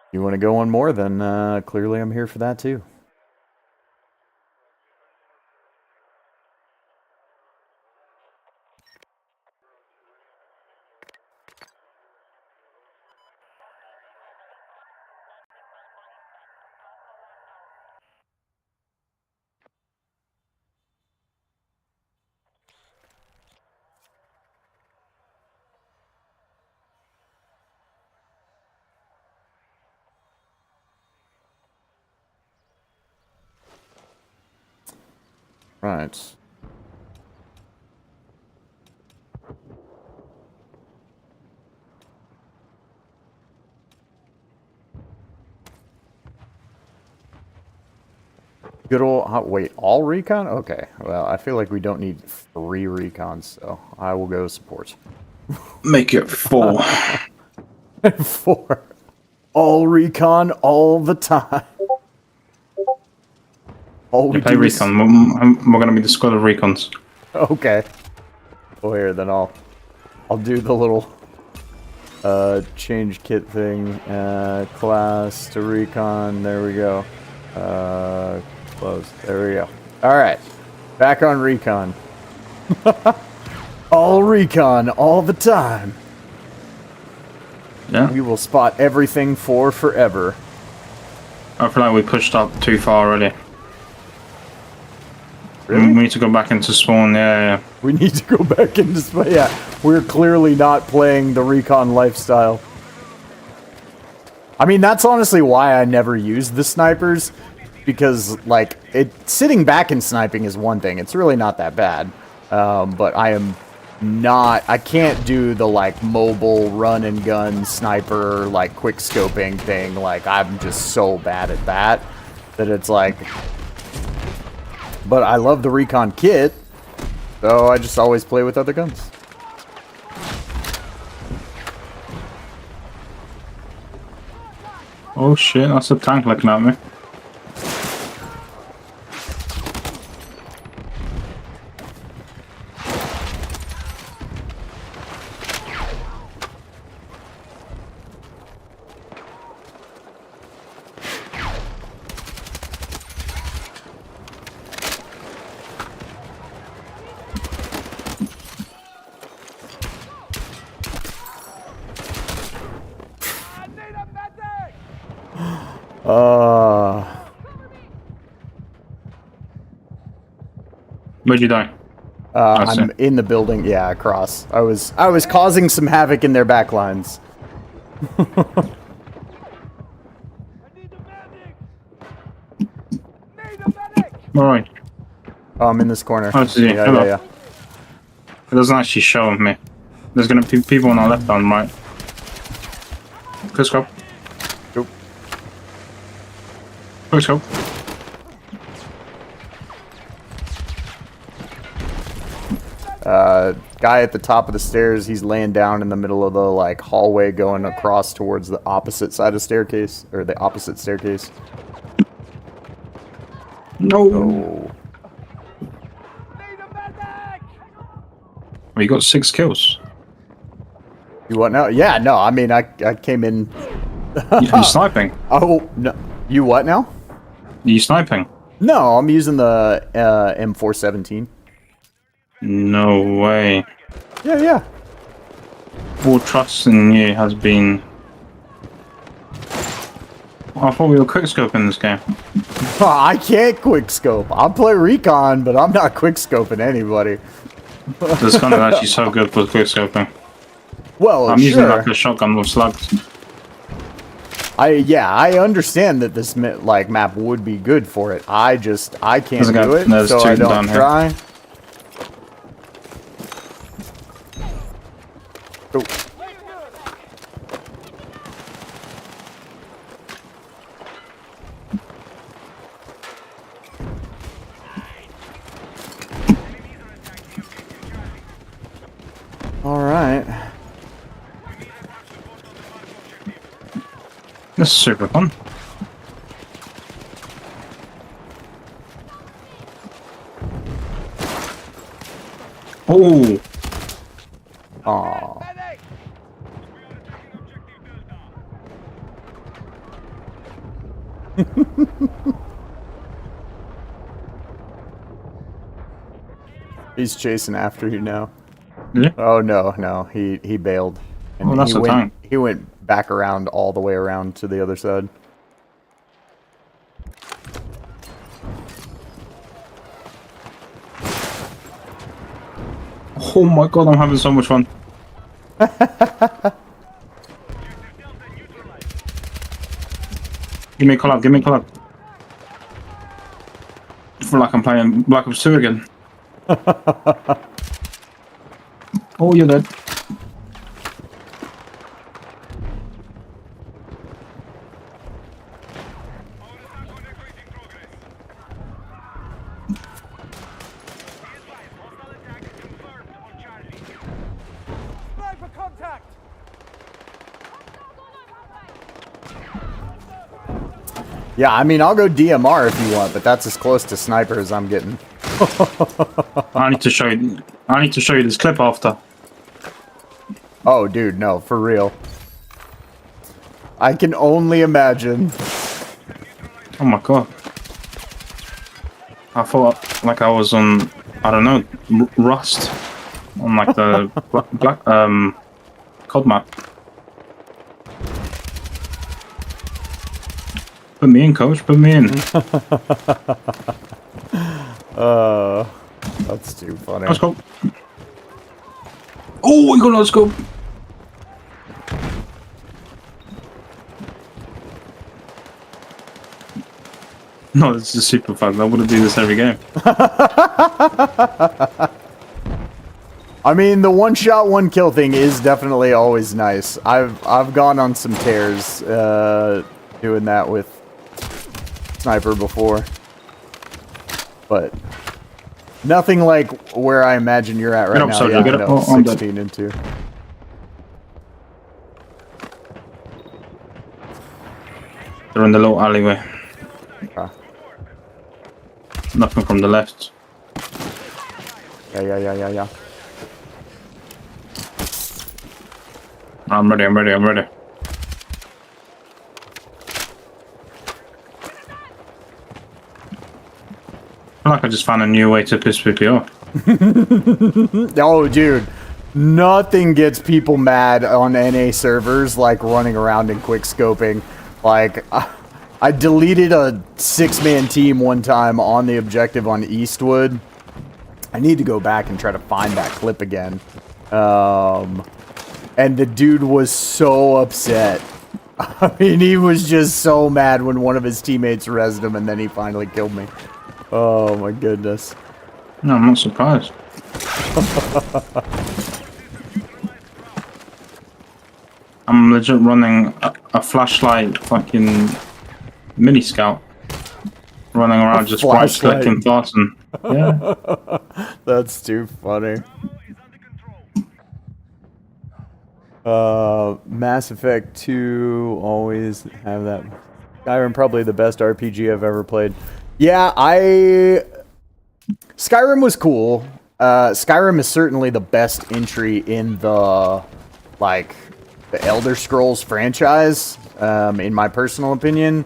if you want to go on more, then clearly I'm here for that too. Right. Good old... wait, all recon? Okay. Well, I feel like we don't need 3 recons, so I will go support. Make it 4. 4. All recon all the time. All we Play do is... recon. We're gonna be the squad of recons. Okay. Well, here, then I'll do the little change kit thing. Class to recon. There we go. Close. There we go. All right. Back on recon. All recon all the time. Yeah. We will spot everything for forever. I feel like we pushed up too far already. Really? We need to go back into spawn. Yeah. We need to go back into space. Yeah, we're clearly not playing the recon lifestyle. I mean, that's honestly why I never used the snipers, because like sitting back and sniping is one thing. It's really not that bad, but I can't do the like mobile run and gun sniper like quick scoping thing. Like I'm just so bad at that it's like. But I love the recon kit, so I just always play with other guns. Oh shit, that's a tank looking at me. Where'd you die? I'm in the building. Yeah, across. I was causing some havoc in their back lines. Alright. Oh, I'm in this corner. Oh, see. Yeah. It doesn't actually show me. There's gonna be people on our left and right. Quick scope. Nope. Quick scope. Guy at the top of the stairs, he's laying down in the middle of the like hallway going across towards the opposite side of staircase, or the opposite staircase. No. Oh. We got 6 kills. You what now? Yeah, no, I mean, I came in. I'm sniping. Oh, no. You what now? Are you sniping? No, I'm using the M417. No way. Yeah, yeah. All trust in you has been... I thought we were quickscoping this game. I can't quickscope. I'll play Recon, but I'm not quickscoping anybody. This gun is actually so good for quickscoping. Well, I'm sure. using like a shotgun with slugs. I understand that this like map would be good for it. I can't There's a guy- do it, there's so two I don't down here. try. Oh. All right. This is super fun. Oh, Aw. He's chasing after you now. yeah. Oh no, he bailed. And Oh, that's he a went, tank. He went back around all the way around to the other side. Oh my god, I'm having so much fun. Give me a call up, give me a call up. I feel like I'm playing Black Ops 2 again. Oh, you're dead. Sniper contact! Yeah, I mean, I'll go DMR if you want, but that's as close to sniper as I'm getting. I need to show you. I need to show you this clip after. Oh, dude, no, for real. I can only imagine. Oh my god. I thought like I was on, I don't know, Rust. On like the black COD map. Put me in, coach, put me in. That's too funny. Let's go. Oh, we got let's go. No, this is super fun. I want to do this every game. I mean, the one shot, one kill thing is definitely always nice. I've gone on some tears doing that with sniper before, but nothing like where I imagine you're at right up, now. soldier, Yeah, get up. no, Oh, I'm dead. 16 and 2. They're in the little alleyway. Ah. Nothing from the left. Yeah. I'm ready, I'm ready, I'm ready. I feel like I just found a new way to piss people off. Oh, dude. Nothing gets people mad on NA servers like running around and quick scoping. Like, I deleted a 6-man team one time on the objective on Eastwood. I need to go back and try to find that clip again. And the dude was so upset. I mean, he was just so mad when one of his teammates rezzed him and then he finally killed me. Oh my goodness. No, I'm not surprised. I'm legit running a flashlight fucking mini scout. Running around just right flashlight. clicking thoughts and yeah. That's too funny. Mass Effect 2 always have that. Skyrim probably the best RPG I've ever played. Yeah, Skyrim was cool. Skyrim is certainly the best entry in the Elder Scrolls franchise, in my personal opinion.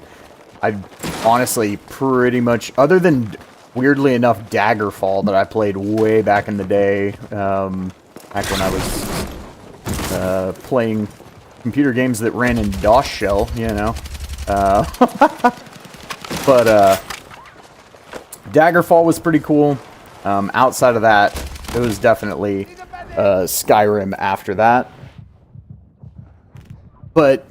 I honestly pretty much, other than weirdly enough Daggerfall that I played way back in the day, back when I was playing computer games that ran in DOS shell, you know. But Daggerfall was pretty cool. Outside of that, it was definitely Skyrim after that. But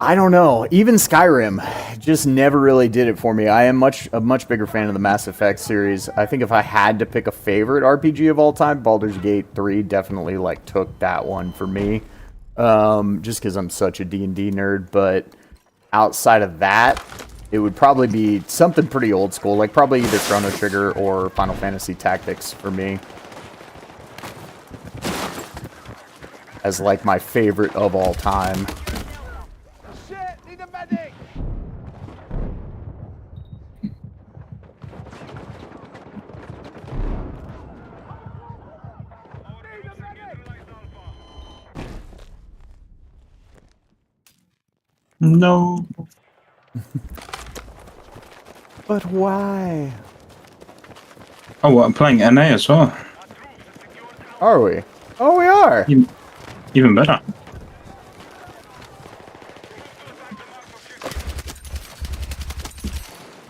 I don't know. Even Skyrim just never really did it for me. I am a much bigger fan of the Mass Effect series. I think if I had to pick a favorite RPG of all time, Baldur's Gate 3 definitely took that one for me. Just because I'm such a D&D nerd. But outside of that, it would probably be something pretty old school, like probably either Chrono Trigger or Final Fantasy Tactics for me. As my favorite of all time. No. But why? Oh, what, I'm playing NA as well. Are we? Oh, we are! Even better.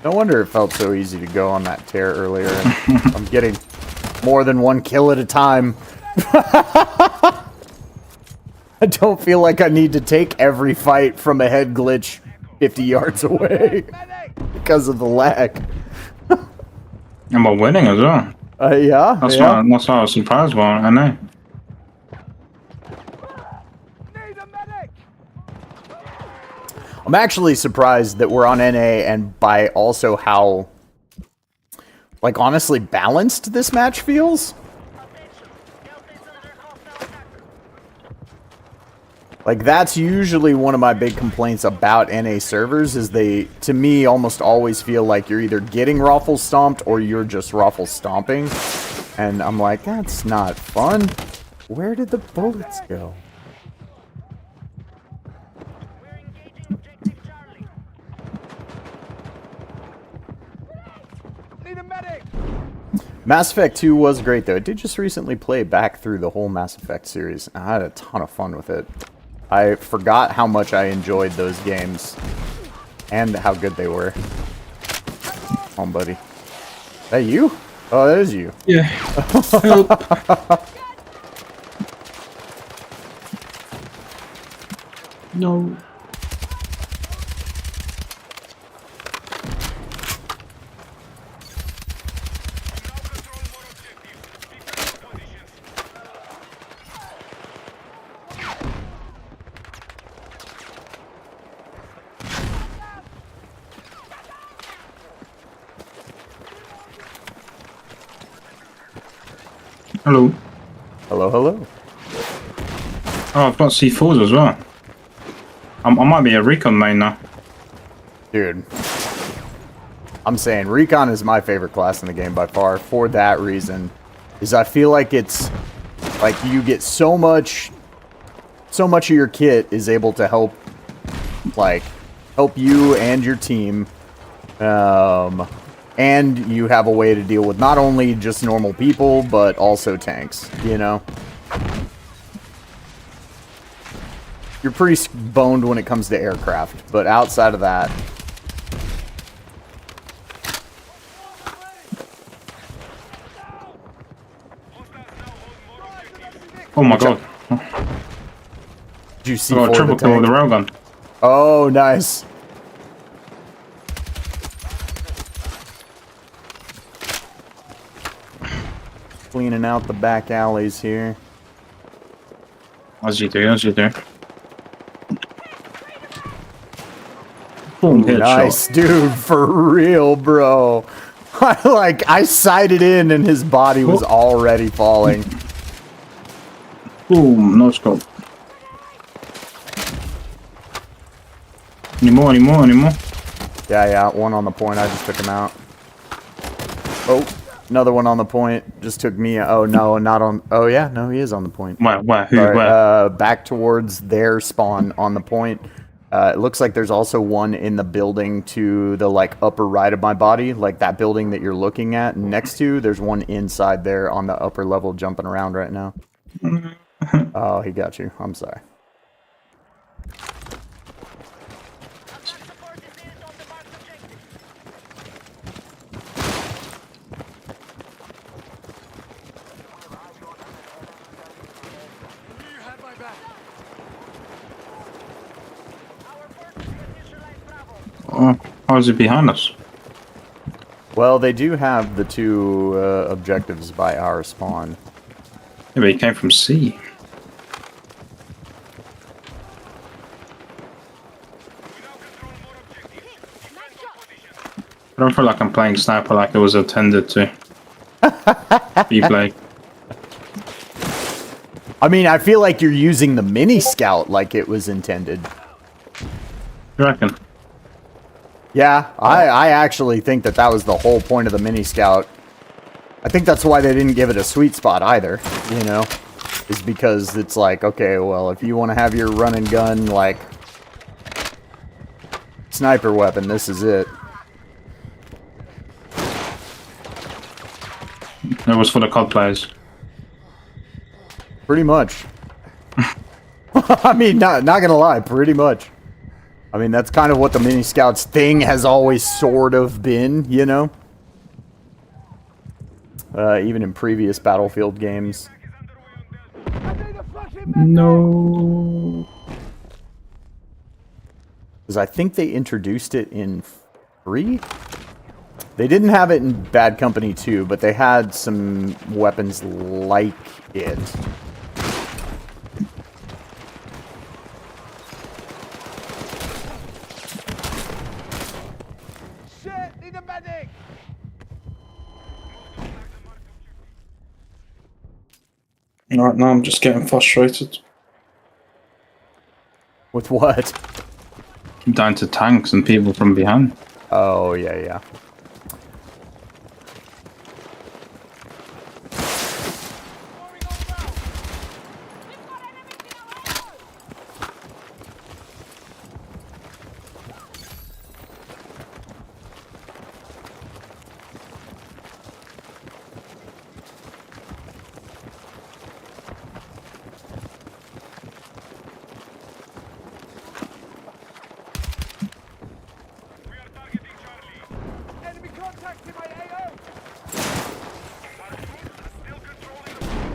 No wonder it felt so easy to go on that tear earlier. I'm getting more than one kill at a time. I don't feel like I need to take every fight from a head glitch 50 yards away because of the lag. And we're winning as well. Yeah. That's yeah. why I was surprised by it, NA. I'm actually surprised that we're on NA, and by also how, honestly balanced this match feels. That's usually one of my big complaints about NA servers, is they, to me, almost always feel like you're either getting raffle stomped or you're just raffle stomping. And I'm like, that's not fun. Where did the bullets go? Mass Effect 2 was great, though. I did just recently play back through the whole Mass Effect series, and I had a ton of fun with it. I forgot how much I enjoyed those games, and how good they were. Come on, buddy. Is that you? Oh, that is you. Yeah. Help. No. Hello. Hello, hello. Oh, I've got C4s as well. I might be a RECON main now. Dude. I'm saying RECON is my favorite class in the game by far, for that reason. Is I feel like it's, you get so much of your kit is able to help, help you and your team. And you have a way to deal with not only just normal people, but also tanks, you know? You're pretty boned when it comes to aircraft, but outside of that... Oh my god. Did you see I got a triple kill with the railgun. Oh, nice. Cleaning out the back alleys here. As you do, as you do. Boom, headshot. Nice, dude, for real, bro. I sighted in and his body was already falling. Boom, no scope. Any more? Yeah, one on the point. I just took him out. Oh, another one on the point. Just took me. Oh, no, not on. Oh, yeah, no, he is on the point. Where? Who? Sorry, Where? back towards their spawn on the point. It looks like there's also one in the building to the like upper right of my body, like that building that you're looking at next to. There's one inside there on the upper level jumping around right now. Oh, he got you. I'm sorry. Support is needed on the marked objective. You have my back. Our forces have neutralized Bravo. Oh, how is it behind us? Well, they do have the two objectives by our spawn. Yeah, but he came from sea. We now control more objectives. Defend your position. I don't feel like I'm playing sniper like it was intended to be played. I mean, I feel like you're using the mini scout like it was intended. You reckon? Yeah, I actually think that that was the whole point of the mini scout. I think that's why they didn't give it a sweet spot either, you know, is because it's like, okay, well, if you want to have your run and gun, like, sniper weapon, this is it. It was for the COD players. Pretty much. I mean, not gonna lie, pretty much. I mean, that's kind of what the mini scouts thing has always sort of been, you know? Even in previous Battlefield games. I need a fucking No. Because I think they introduced it in 3? They didn't have it in Bad Company 2, but they had some weapons like it. shit. Need a medic. Right now I'm just getting frustrated. With what? Down to tanks and people from behind. Oh, yeah. We are targeting Charlie. Enemy contact in my AO. Our troops are still controlling the point.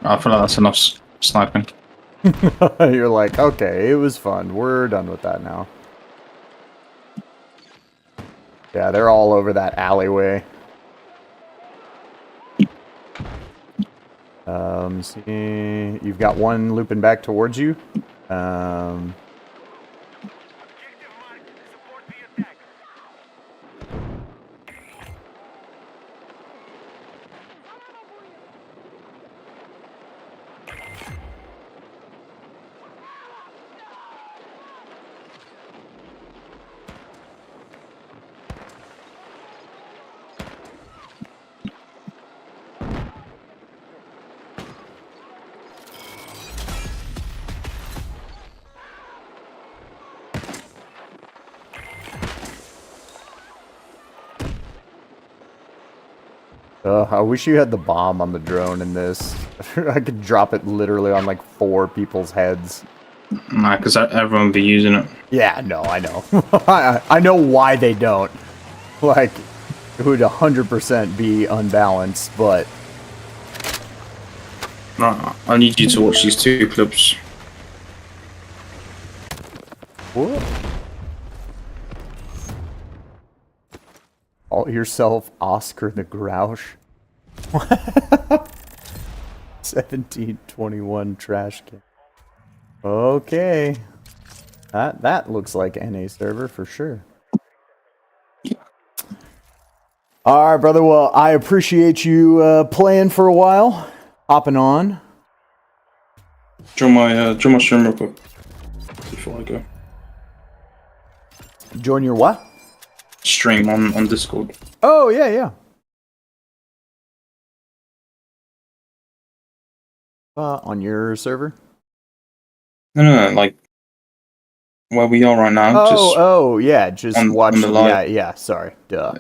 I feel like that's enough sniping. You're like, okay, it was fun. We're done with that now. Yeah, they're all over that alleyway. See, you've got one looping back towards you. Objective marked. Support the attack. I wish you had the bomb on the drone in this. I could drop it literally on like 4 people's heads. Nah, because everyone would be using it. Yeah, no, I know. I know why they don't. Like, it would 100% be unbalanced, but... Nah, I need you to watch these 2 clips. What? Call yourself Oscar the Grouch. 1721 trash can. Okay. That looks like NA server for sure. Alright, brother. Well, I appreciate you playing for a while. Hopping on. Join my stream real quick before I go. Join your what? Stream on Discord. Oh, yeah, yeah. On your server? No, like where we are right now. Oh, yeah. Just watch. on the live. Yeah. Sorry. Duh.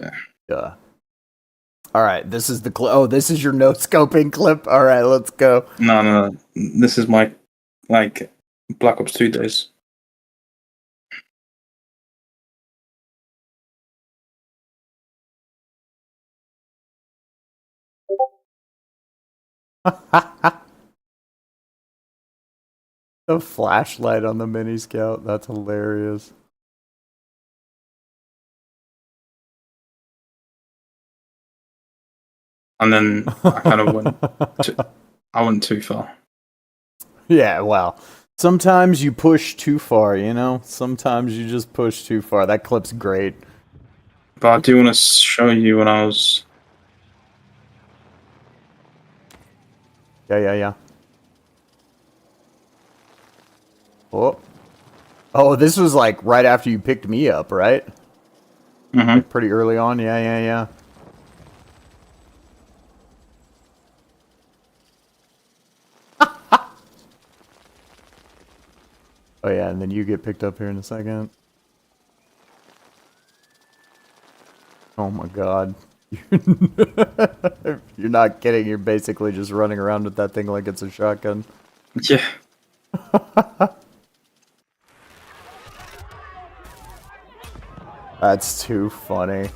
All right. This is the this is your no scoping clip. All right, let's go. No. This is my like Black Ops 2 days. The flashlight on the mini scout. That's hilarious. And then I kind of went too far. Yeah, well, sometimes you push too far, you know? Sometimes you just push too far. That clip's great. But I do want to show you when I was... Yeah. Oh, this was like right after you picked me up, right? Mm-hmm. Like pretty early on. Yeah. Oh yeah, and then you get picked up here in a second. Oh my god. You're not kidding, you're basically just running around with that thing like it's a shotgun. Yeah. That's too funny.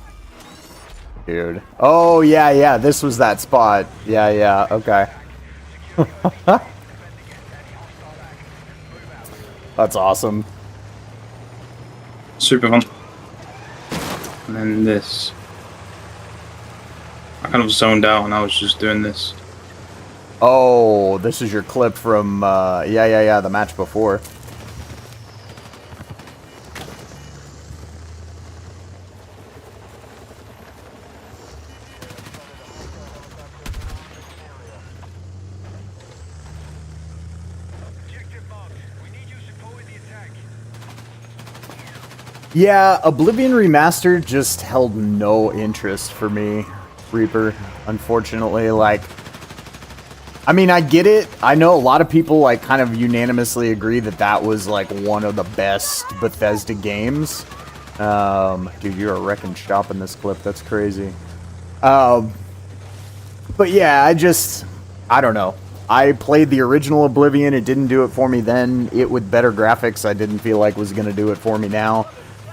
Dude. Oh yeah, this was that spot. Yeah, okay. That's awesome. Super fun. And then this. I kind of zoned out and I was just doing this. Oh, this is your clip from, yeah, the match before. Objective marked. We need you supporting the attack. Yeah, Oblivion Remastered just held no interest for me, Reaper, unfortunately. Like, I mean, I get it. I know a lot of people, like, kind of unanimously agree that that was, like, one of the best Bethesda games. Dude, you're a wrecking shop in this clip. That's crazy. But yeah, I don't know. I played the original Oblivion. It didn't do it for me then. It, with better graphics, I didn't feel like was going to do it for me now.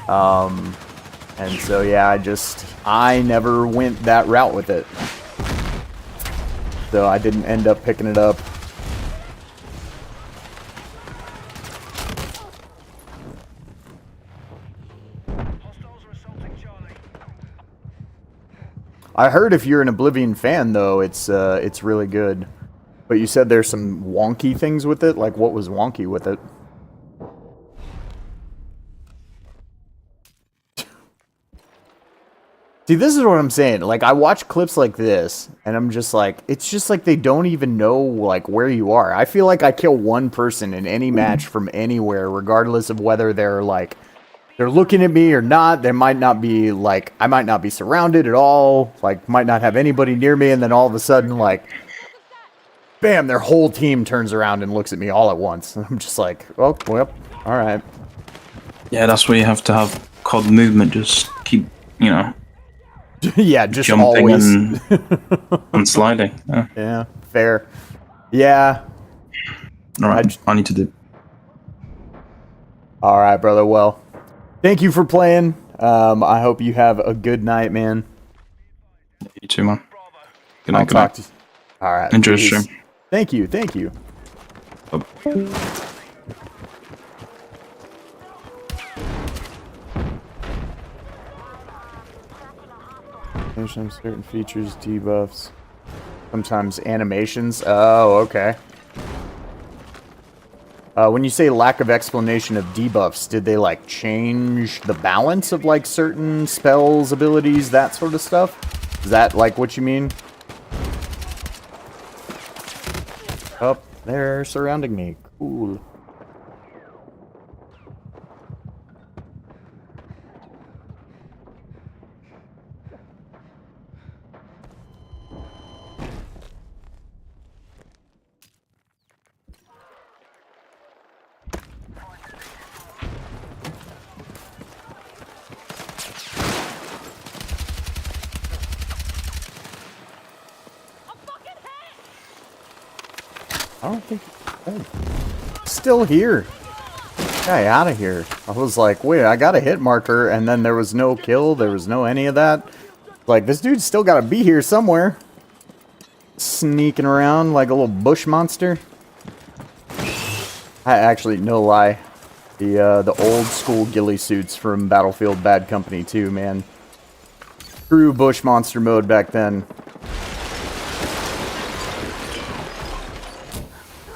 And so, yeah, I never went that route with it. So I didn't end up picking it up. Hostiles are assaulting Charlie. I heard if you're an Oblivion fan, though, it's really good. But you said there's some wonky things with it? Like, what was wonky with it? See, this is what I'm saying. Like, I watch clips like this, and I'm just like, it's just like they don't even know, like, where you are. I feel like I kill one person in any match from anywhere, regardless of whether they're, like, they're looking at me or not. They might not be, like, I might not be surrounded at all, like, might not have anybody near me, and then all of a sudden, like, bam, their whole team turns around and looks at me all at once. And I'm just like, oh, well, all right. Yeah, that's where you have to have COD movement. Just keep, Yeah, just jumping always. and sliding. Yeah. Yeah, fair. Yeah. All right, I need to do. All right, brother. Well, thank you for playing. I hope you have a good night, man. You too, man. Good I'll night. Good talk night. to you. All right. Enjoy the peace. stream. Thank you. Thank you. Bye. Certain features, debuffs, sometimes animations. Oh, okay. When you say lack of explanation of debuffs, did they like change the balance of like certain spells, abilities, that sort of stuff? Is that like what you mean? Oh, they're surrounding me. Cool. I don't think it's still here. Guy out of here. I was like, wait, I got a hit marker, and then there was no kill, there was no any of that. Like, this dude's still got to be here somewhere. Sneaking around like a little bush monster. I actually, no lie, the old school ghillie suits from Battlefield Bad Company 2, man. True bush monster mode back then.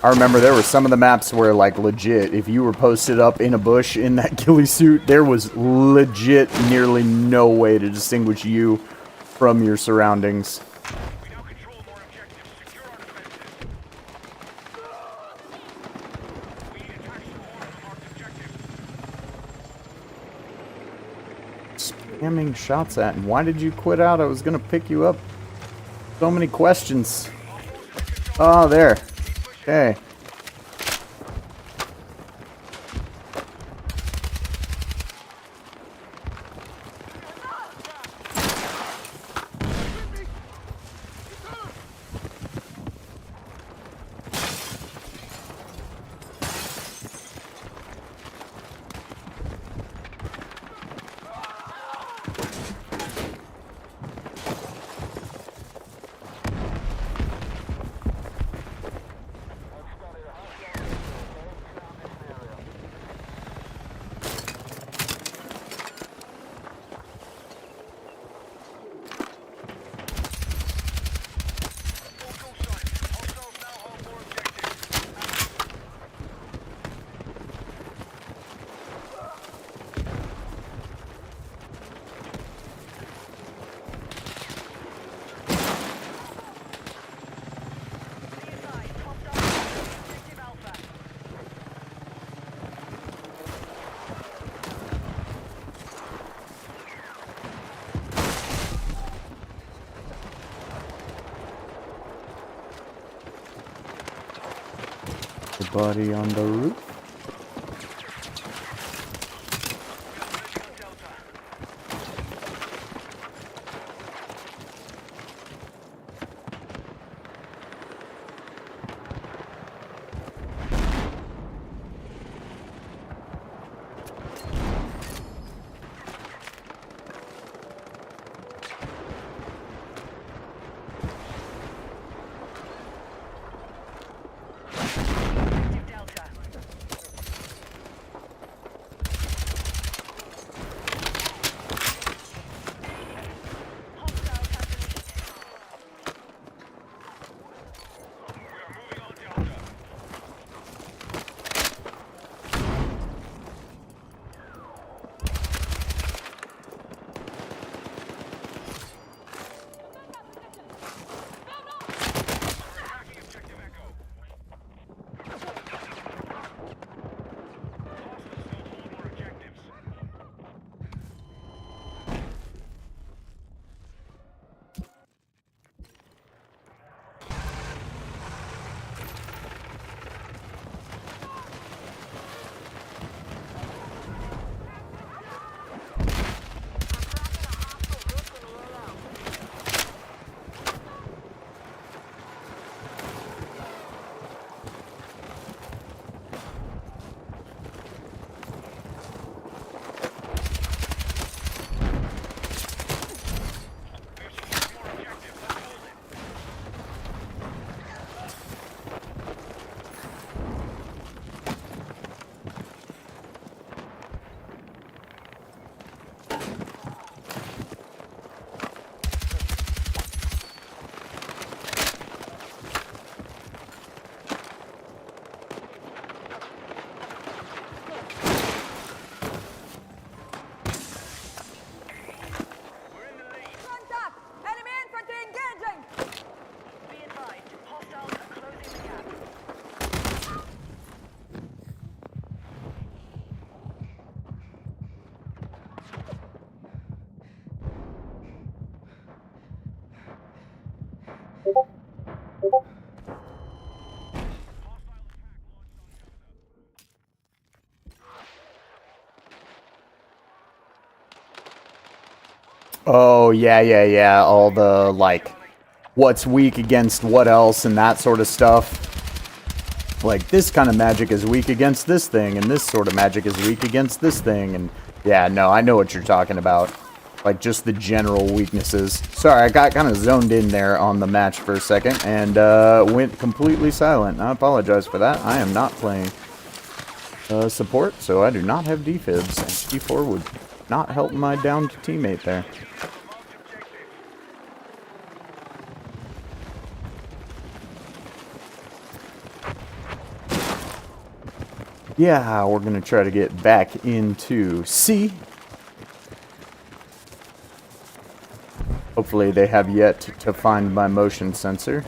I remember there were some of the maps where, like, legit, if you were posted up in a bush in that ghillie suit, there was legit nearly no way to distinguish you from your surroundings. We now control more objectives. Secure our defenses. We need attacks from one of the marked objectives. Spamming shots at, and why did you quit out? I was gonna pick you up. So many questions. Oh, there. Okay. Hostiles now hold more objectives. The body on the roof. Oh, yeah, yeah, yeah. All the, like, what's weak against what else and that sort of stuff. Like, this kind of magic is weak against this thing, and this sort of magic is weak against this thing, and... Yeah, no, I know what you're talking about. Like, just the general weaknesses. Sorry, I got kind of zoned in there on the match for a second, and went completely silent. I apologize for that. I am not playing support, so I do not have defibs, and C4 would not help my downed teammate there. Yeah, we're going to try to get back into C. Hopefully they have yet to find my motion sensor.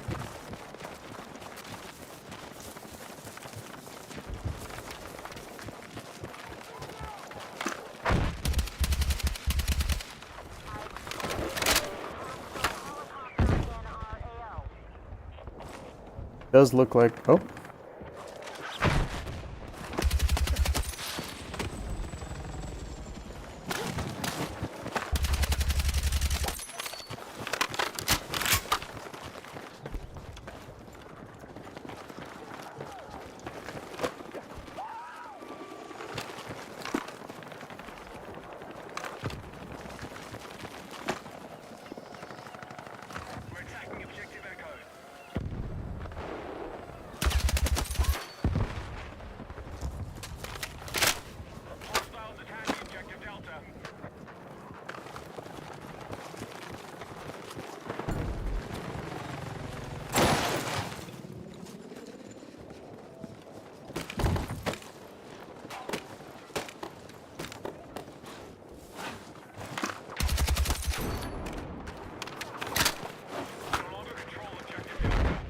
Does look like... Oh. We're attacking objective Echo. Hostiles attacking objective Delta. No longer control objective Delta.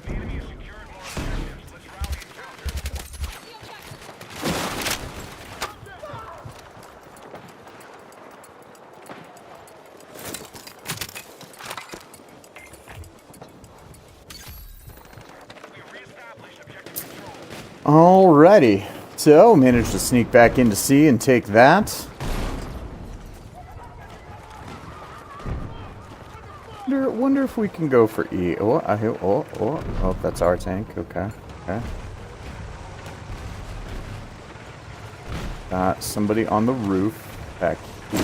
The enemy has secured more objectives. Let's rally and counter. We reestablished objective control. Alrighty. So, managed to sneak back into C and take that. Wonder if we can go for E. Oh, I hear. Oh, that's our tank. Okay. Okay. Got somebody on the roof back here.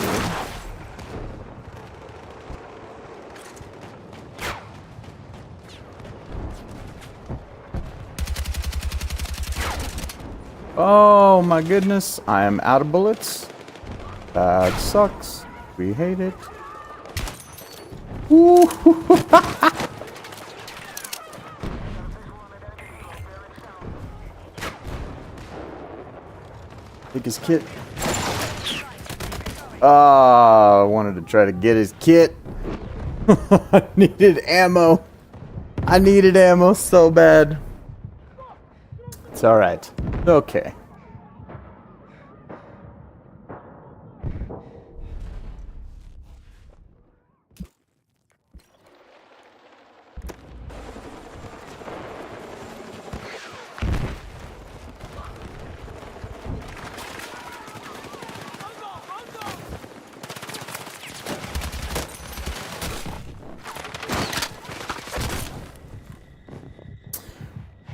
Oh my goodness, I am out of bullets. That sucks. We hate it. Woo. Take his kit. Ah, I wanted to try to get his kit. I needed ammo. I needed ammo so bad. It's alright. Okay.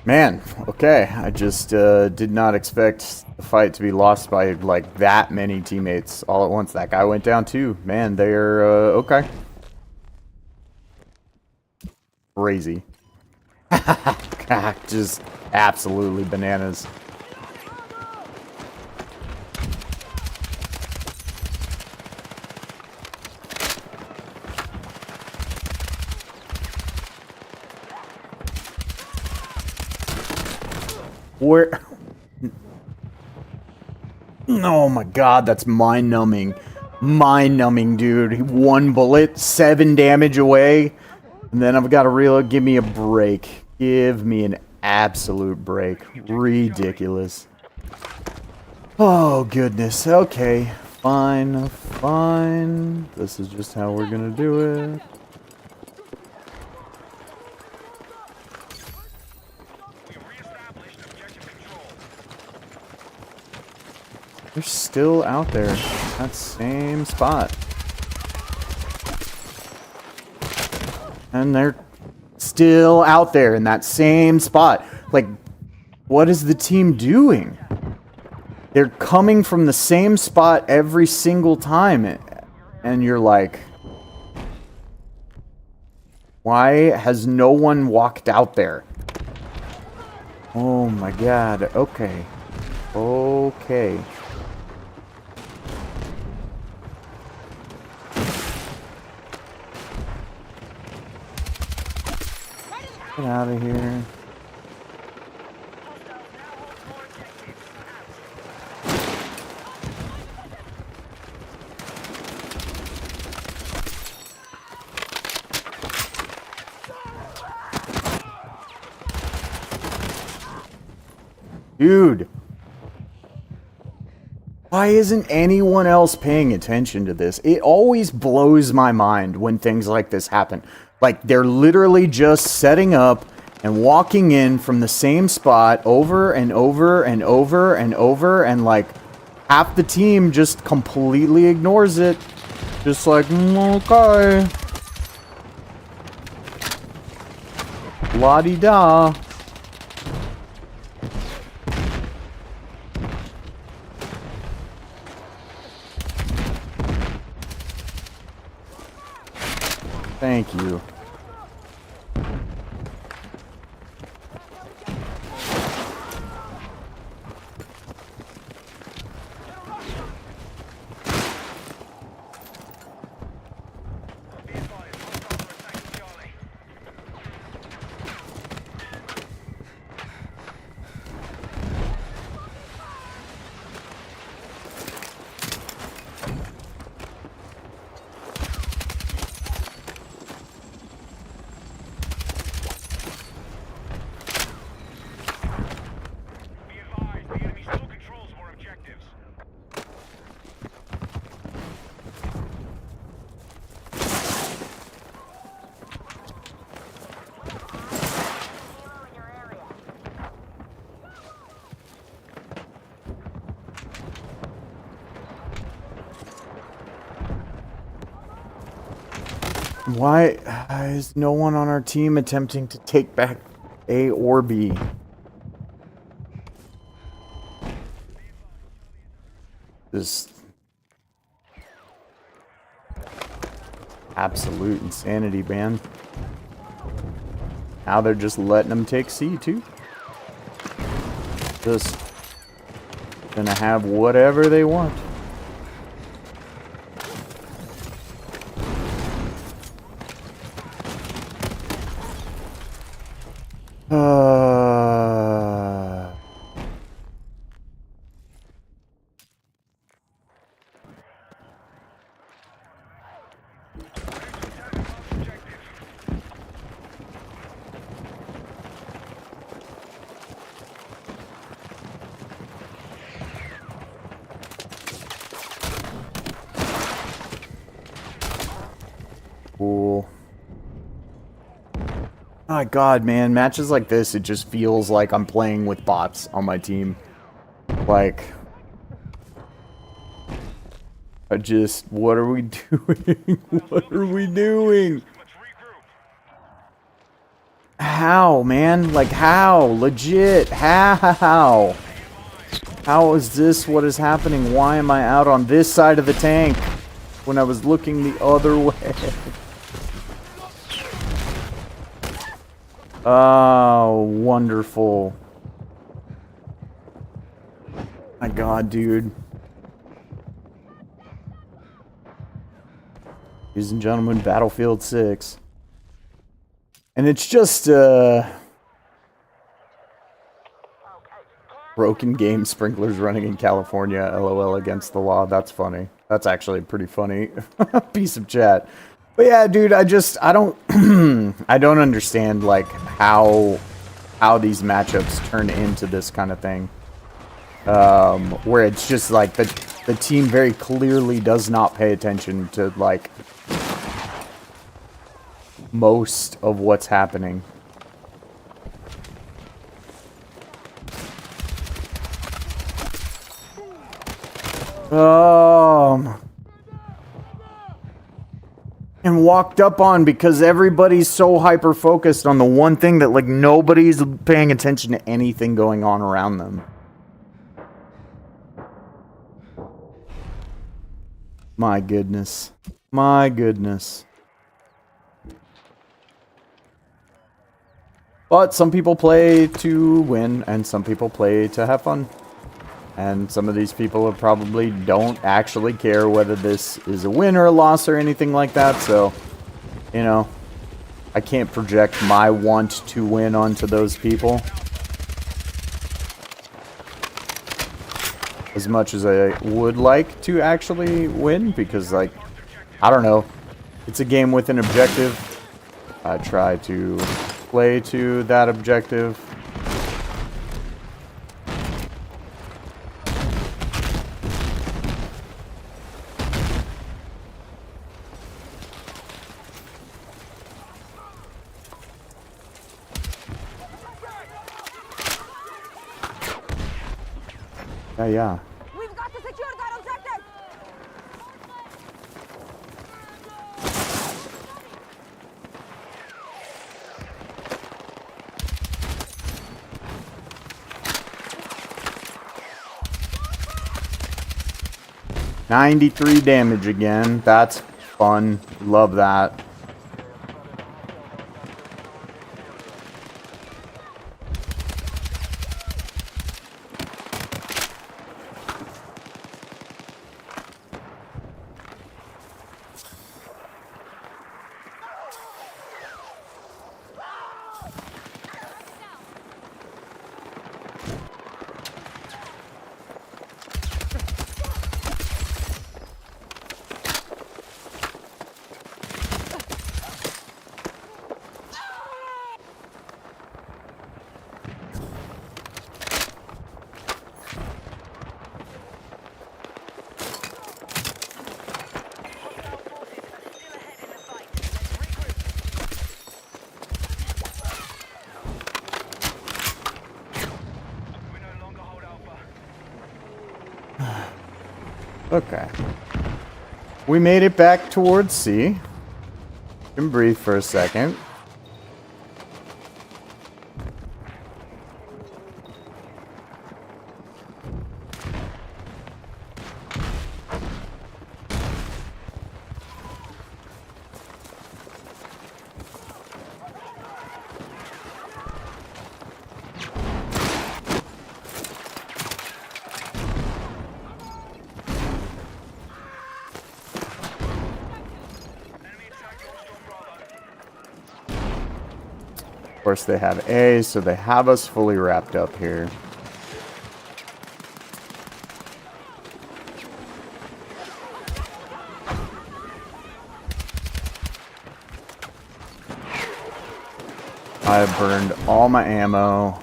Man, okay. I just did not expect the fight to be lost by like that many teammates all at once. That guy went down too. Man, they're okay. Crazy. Just absolutely bananas. Where? Oh my god, that's mind-numbing. Mind-numbing, dude. One bullet, 7 damage away. And then I've got to reload. Give me a break. Give me an absolute break. Ridiculous. Oh, goodness. Okay. Fine. Fine. This is just how we're gonna do it. They're still out there. That same spot. And they're still out there in that same spot. Like, what is the team doing? They're coming from the same spot every single time. And you're like, why has no one walked out there? Oh my god. Okay. Okay. Get out of here. Dude. Why isn't anyone else paying attention to this? It always blows my mind when things like this happen. Like, they're literally just setting up and walking in from the same spot over and over and over and over, and like, half the team just completely ignores it. Just like, okay. La-di-da. Thank you. Why is no one on our team attempting to take back A or B? Just absolute insanity, man. Now they're just letting them take C too. Just gonna have whatever they want. Cool. My god, man, matches like this, it just feels like I'm playing with bots on my team. Like, what are we doing? What are we doing? How, man? Like, how? Legit, how? How is this what is happening? Why am I out on this side of the tank when I was looking the other way? Oh, wonderful. My god, dude. Ladies and gentlemen, Battlefield 6. And it's just, broken game sprinklers running in California, LOL against the law. That's funny. That's actually a pretty funny piece of chat. But yeah, dude, I don't, I don't understand, like, how these matchups turn into this kind of thing. Where it's just, like, the team very clearly does not pay attention to, like, most of what's happening. And walked up on because everybody's so hyper focused on the one thing that like nobody's paying attention to anything going on around them. My goodness. My goodness. But some people play to win and some people play to have fun. And some of these people probably don't actually care whether this is a win or a loss or anything like that. So, you know, I can't project my want to win onto those people as much as I would like to actually win. Because, like, I don't know. It's a game with an objective. I try to play to that objective. Yeah. We've got to secure that objective. $93 damage again. That's fun. Love that. Okay. We made it back towards C. Can breathe for a second. Of course, they have A, so they have us fully wrapped up here. I burned all my ammo.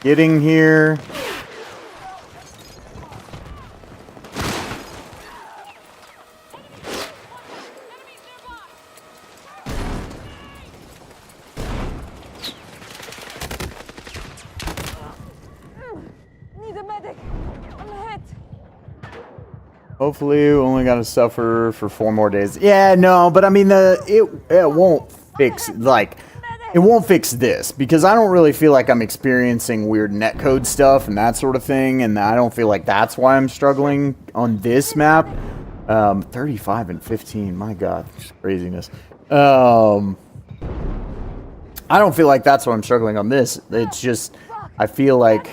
Getting here. Need a medic. I'm hit. Hopefully, we only got to suffer for 4 more days. Yeah, no, but I mean, it won't fix, like, it won't fix this, because I don't really feel like I'm experiencing weird netcode stuff and that sort of thing, and I don't feel like that's why I'm struggling on this map. 35 and 15, my god, just craziness. I don't feel like that's why I'm struggling on this. It's just, I feel like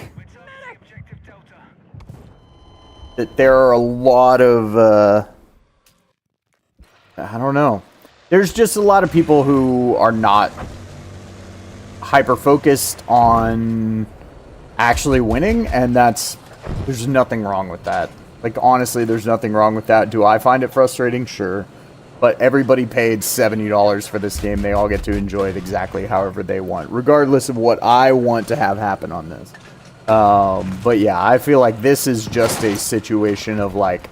that there are a lot of, I don't know. There's just a lot of people who are not hyper-focused on actually winning, and there's nothing wrong with that. Like, honestly, there's nothing wrong with that. Do I find it frustrating? Sure. But everybody paid $70 for this game. They all get to enjoy it exactly however they want, regardless of what I want to have happen on this. But yeah, I feel like this is just a situation of, like,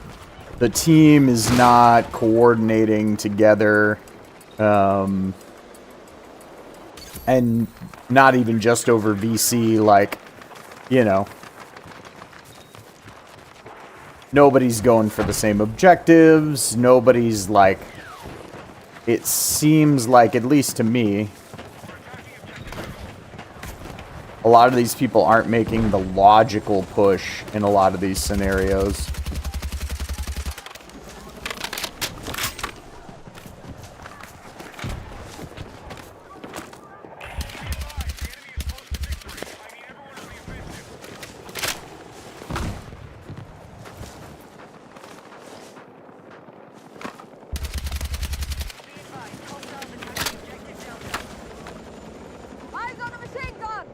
the team is not coordinating together, and not even just over VC, like, you know, nobody's going for the same objectives. Nobody's like, it seems like, at least to me, a lot of these people aren't making the logical push in a lot of these scenarios. Eyes on a machine gun!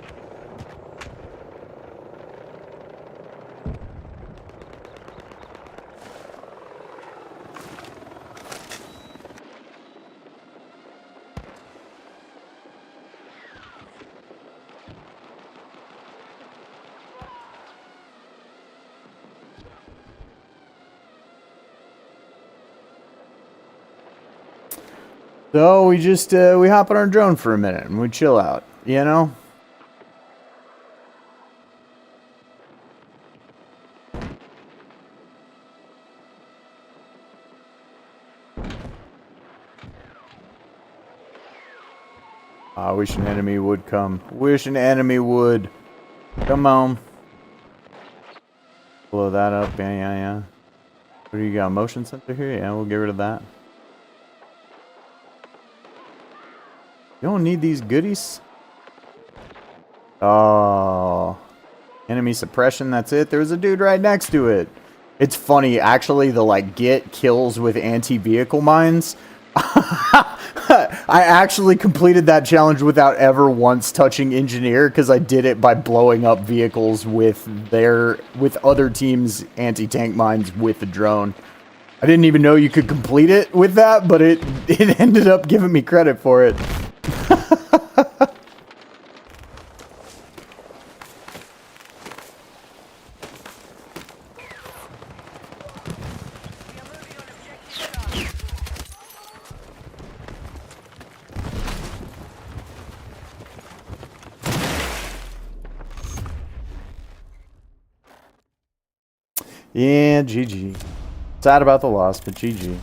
So we just we hop on our drone for a minute and we chill out, you know? I wish an enemy would come. Wish an enemy would. Come on. Blow that up. Yeah. What do you got? Motion sensor here? Yeah, we'll get rid of that. You don't need these goodies. Oh. Enemy suppression, that's it. There's a dude right next to it. It's funny, actually, the like get kills with anti-vehicle mines. I actually completed that challenge without ever once touching engineer because I did it by blowing up vehicles with other teams' anti-tank mines with the drone. I didn't even know you could complete it with that, but it ended up giving me credit for it. Yeah, GG. Sad about the loss, but GG.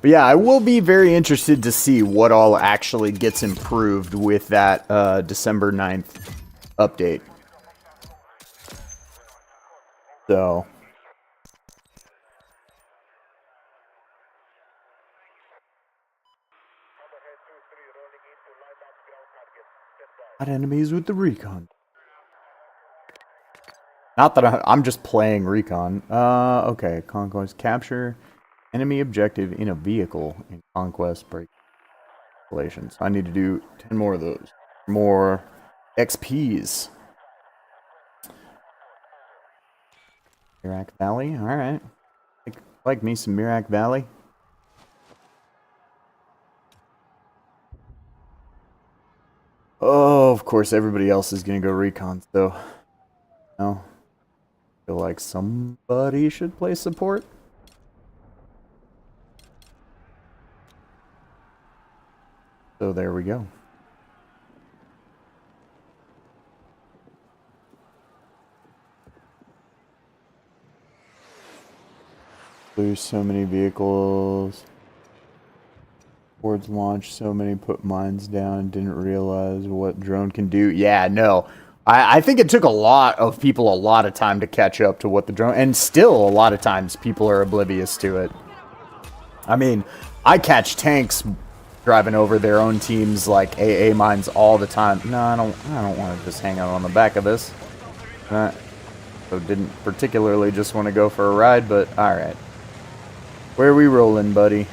But yeah, I will be very interested to see what all actually gets improved with that December 9th update. So. Not enemies with the recon. Not that I'm just playing recon. Okay, conquest capture enemy objective in a vehicle in conquest break escalation. So I need to do 10 more of those. More XPs. Mirak Valley, alright. Like me some Mirak Valley. Oh, of course everybody else is gonna go recon, so no. Feel like somebody should play support. So there we go. There's so many vehicles. Towards launch, so many put mines down, didn't realize what drone can do. Yeah, no. I think it took a lot of people a lot of time to catch up to what the drone, and still a lot of times people are oblivious to it. I mean, I catch tanks driving over their own teams like AA mines all the time. No, I don't want to just hang out on the back of this. So didn't particularly just want to go for a ride, but alright. Where are we rolling, buddy?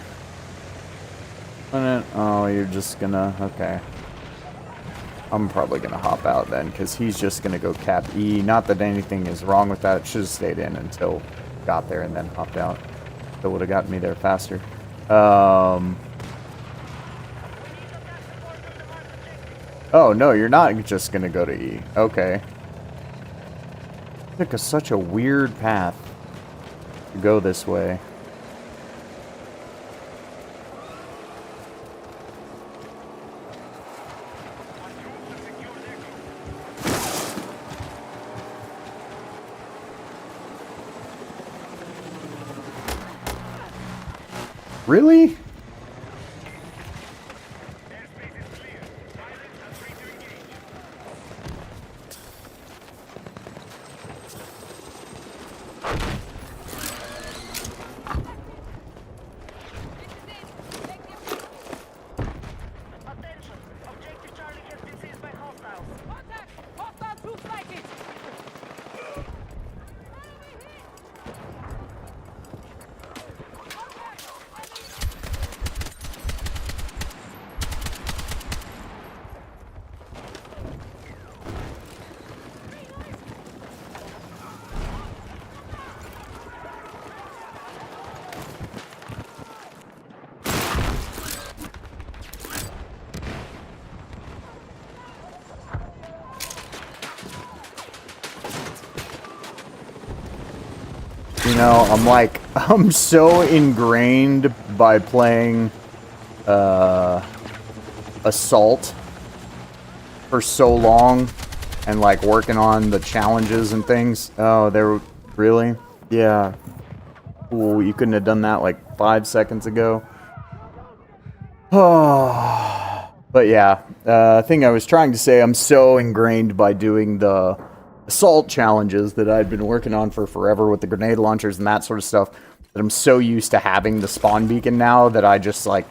Oh, you're just gonna... Okay. I'm probably gonna hop out then, because he's just gonna go cap E. Not that anything is wrong with that. It should have stayed in until got there and then hopped out. That would have gotten me there faster. Oh, no, you're not just gonna go to E. Okay. Took such a weird path. to go this way. Really? Attention! Objective Charlie has been seized by hostiles. Contact! Hostile troops sighted! You know, I'm so ingrained by playing Assault for so long and like working on the challenges and things. Oh, they were really? Yeah. Cool, you couldn't have done that like 5 seconds ago. Oh, but yeah, thing I was trying to say, I'm so ingrained by doing the assault challenges that I'd been working on for forever with the grenade launchers and that sort of stuff, that I'm so used to having the spawn beacon now that I just like,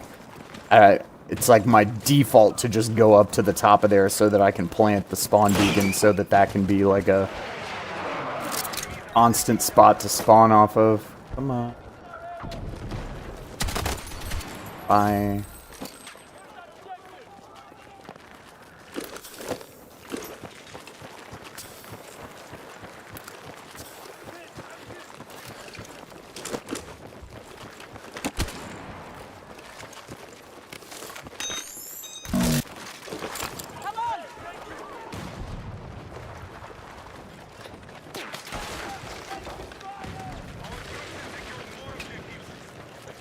it's like my default to just go up to the top of there so that I can plant the spawn beacon so that that can be like a constant spot to spawn off of. Come on. Bye.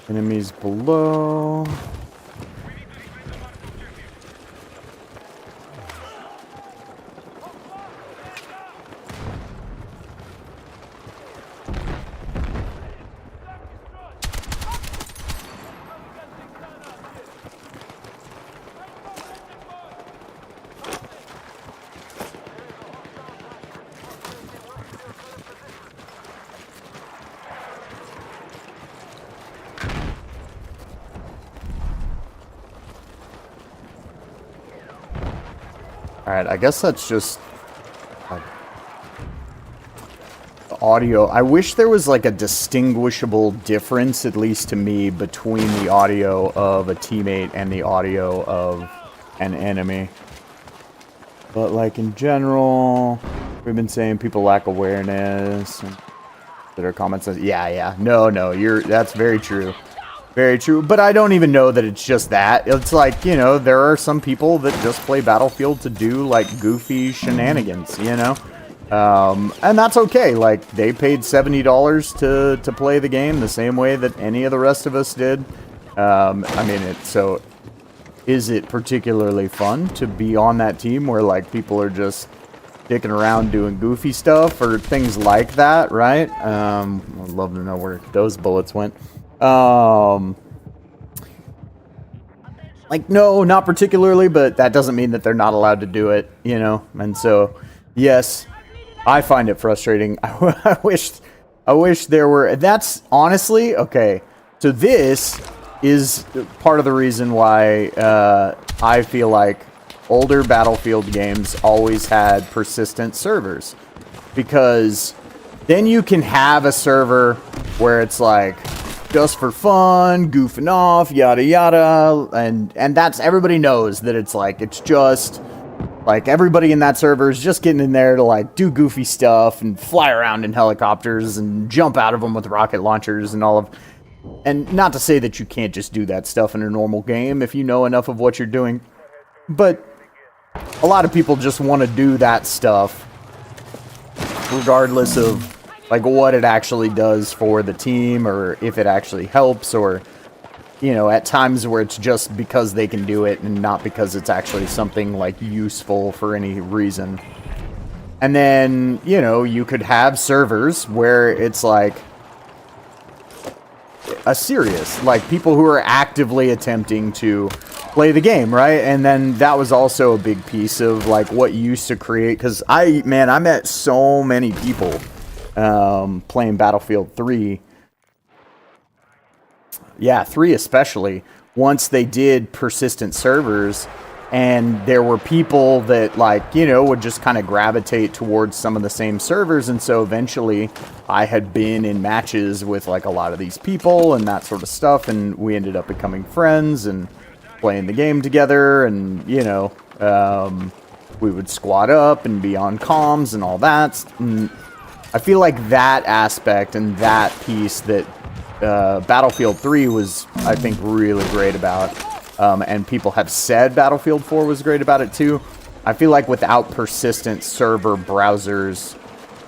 Enemies below. Alright, I guess that's just the audio. I wish there was like a distinguishable difference, at least to me, between the audio of a teammate and the audio of an enemy. But like in general, we've been saying people lack awareness. And that our comments says, yeah, no, that's very true. Very true, but I don't even know that it's just that. It's like, you know, there are some people that just play Battlefield to do, like, goofy shenanigans, you know? And that's okay. Like, they paid $70 to play the game the same way that any of the rest of us did. I mean, so is it particularly fun to be on that team where, like, people are just dicking around doing goofy stuff or things like that, right? I'd love to know where those bullets went. Like, no, not particularly, but that doesn't mean that they're not allowed to do it, you know? And so, yes, I find it frustrating. I wish there were, that's honestly, okay, so this is part of the reason why, I feel like older Battlefield games always had persistent servers. Because then you can have a server where it's like, just for fun, goofing off, yada yada, and that's, everybody knows that it's like, it's just like everybody in that server is just getting in there to like do goofy stuff and fly around in helicopters and jump out of them with rocket launchers and all of, and not to say that you can't just do that stuff in a normal game if you know enough of what you're doing, but a lot of people just want to do that stuff regardless of like what it actually does for the team, or if it actually helps, or you know, at times where it's just because they can do it and not because it's actually something like useful for any reason. And then, you know, you could have servers where it's like a serious, like people who are actively attempting to play the game, right? And then that was also a big piece of like what used to create, because I met so many people playing Battlefield 3. Yeah, 3 especially, once they did persistent servers, and there were people that, like, you know, would just kind of gravitate towards some of the same servers, and so eventually I had been in matches with, like, a lot of these people and that sort of stuff, and we ended up becoming friends and playing the game together, and, you know, we would squad up and be on comms and all that. And I feel like that aspect and that piece that Battlefield 3 was, I think, really great about, and people have said Battlefield 4 was great about it too. I feel like without persistent server browsers,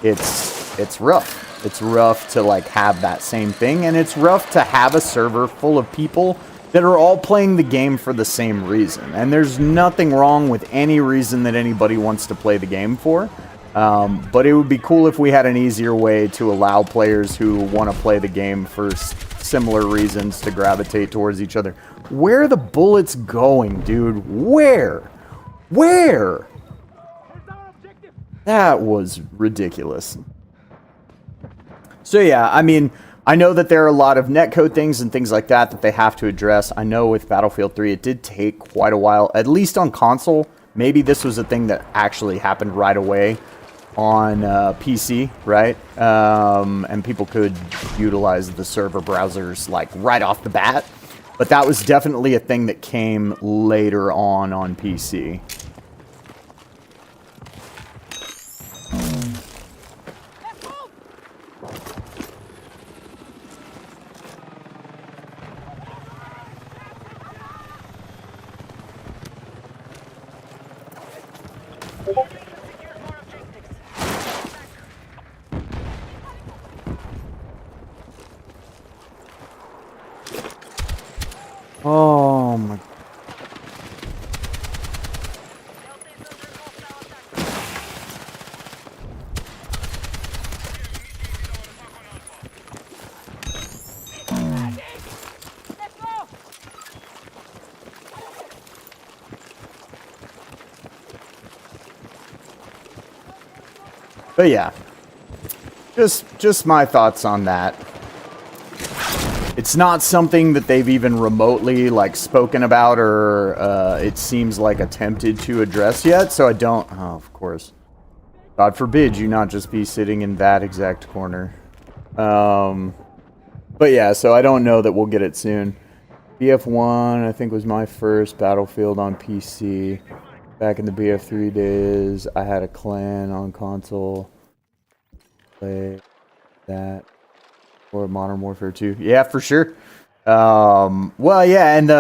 it's rough. It's rough to like have that same thing, and it's rough to have a server full of people that are all playing the game for the same reason. And there's nothing wrong with any reason that anybody wants to play the game for. But it would be cool if we had an easier way to allow players who want to play the game for similar reasons to gravitate towards each other. Where are the bullets going, dude? Where? That was ridiculous. So yeah, I mean, I know that there are a lot of netcode things and things like that that they have to address. I know with Battlefield 3, it did take quite a while, at least on console. Maybe this was a thing that actually happened right away on PC, right? And people could utilize the server browsers like right off the bat. But that was definitely a thing that came later on PC. Oh my. But yeah, just my thoughts on that. It's not something that they've even remotely like spoken about, or it seems like attempted to address yet. So I don't. Oh, of course. God forbid you not just be sitting in that exact corner. But yeah, so I don't know that we'll get it soon. BF1, I think, was my first Battlefield on PC. Back in the BF3 days, I had a clan on console. Play that. Or Modern Warfare 2. Yeah, for sure. Well, yeah, and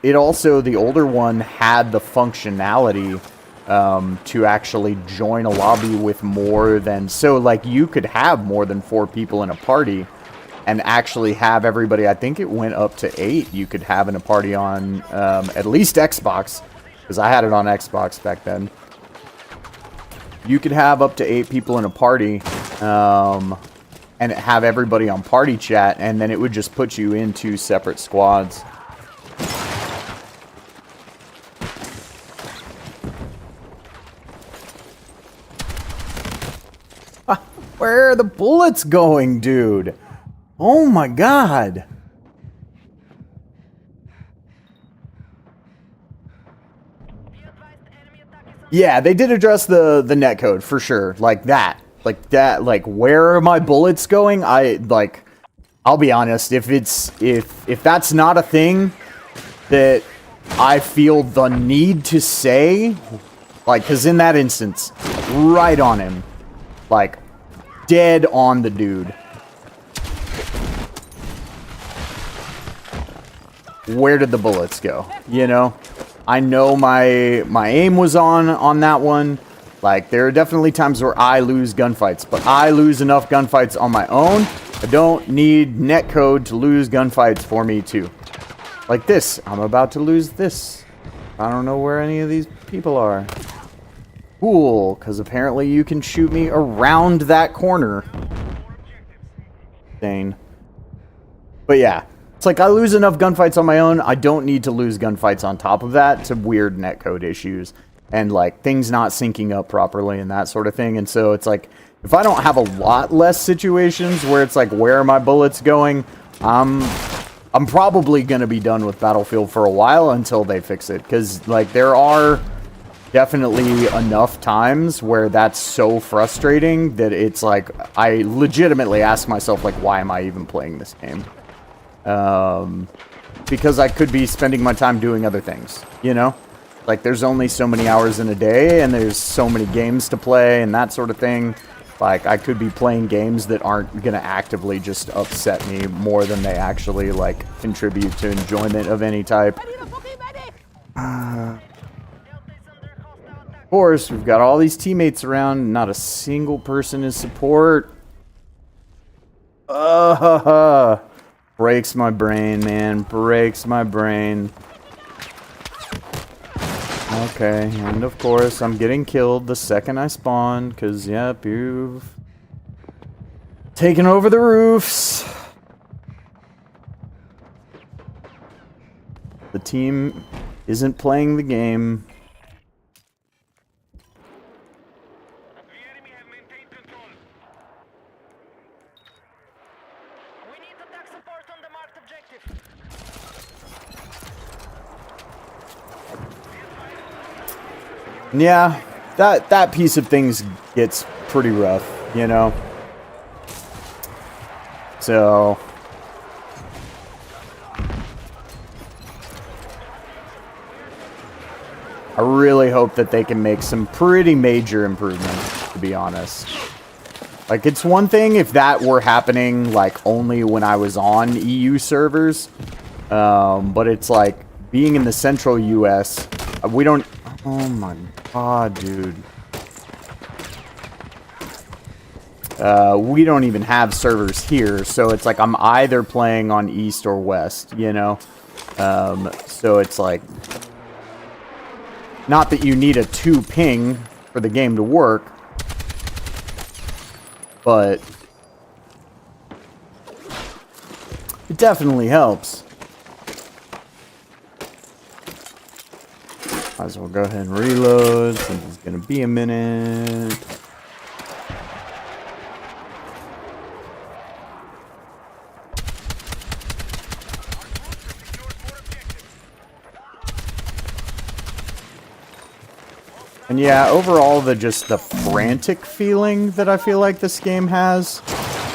it also, the older one had the functionality to actually join a lobby with more than... So, like, you could have more than 4 people in a party and actually have everybody... I think it went up to 8 you could have in a party on at least Xbox, because I had it on Xbox back then. You could have up to 8 people in a party, and have everybody on party chat, and then it would just put you in 2 separate squads. Where are the bullets going, dude? Oh my god. Yeah, they did address the netcode for sure, like that. Like that, like where are my bullets going? I'll be honest, if that's not a thing that I feel the need to say, like, because in that instance, right on him, like, dead on the dude. Where did the bullets go? You know, I know my aim was on that one. Like, there are definitely times where I lose gunfights, but I lose enough gunfights on my own. I don't need netcode to lose gunfights for me too. Like this. I'm about to lose this. I don't know where any of these people are. Cool, because apparently you can shoot me around that corner. Dang. But yeah, it's like I lose enough gunfights on my own. I don't need to lose gunfights on top of that to weird netcode issues and like things not syncing up properly and that sort of thing. And so it's like if I don't have a lot less situations where it's like where are my bullets going, I'm probably gonna be done with Battlefield for a while until they fix it. Because like there are definitely enough times where that's so frustrating that it's like I legitimately ask myself like why am I even playing this game? Because I could be spending my time doing other things, you know? Like, there's only so many hours in a day, and there's so many games to play, and that sort of thing. Like, I could be playing games that aren't gonna actively just upset me more than they actually, like, contribute to enjoyment of any type. I need a fucking medic! Of course, we've got all these teammates around, not a single person is support. Breaks my brain, man. Breaks my brain. Okay, and of course, I'm getting killed the second I spawn, because, yep, you've taken over the roofs. The team isn't playing the game. The enemy have maintained control. We need attack support on the marked objective. Yeah, that piece of things gets pretty rough, you know? So I really hope that they can make some pretty major improvements, to be honest. Like, it's one thing if that were happening, like, only when I was on EU servers. But it's like, being in the central US, we don't... Oh my god, dude. We don't even have servers here, so it's like I'm either playing on East or West, you know? So it's like... Not that you need a 2 ping for the game to work, but it definitely helps. Might as well go ahead and reload since it's going to be a minute. And yeah, overall, just the frantic feeling that I feel like this game has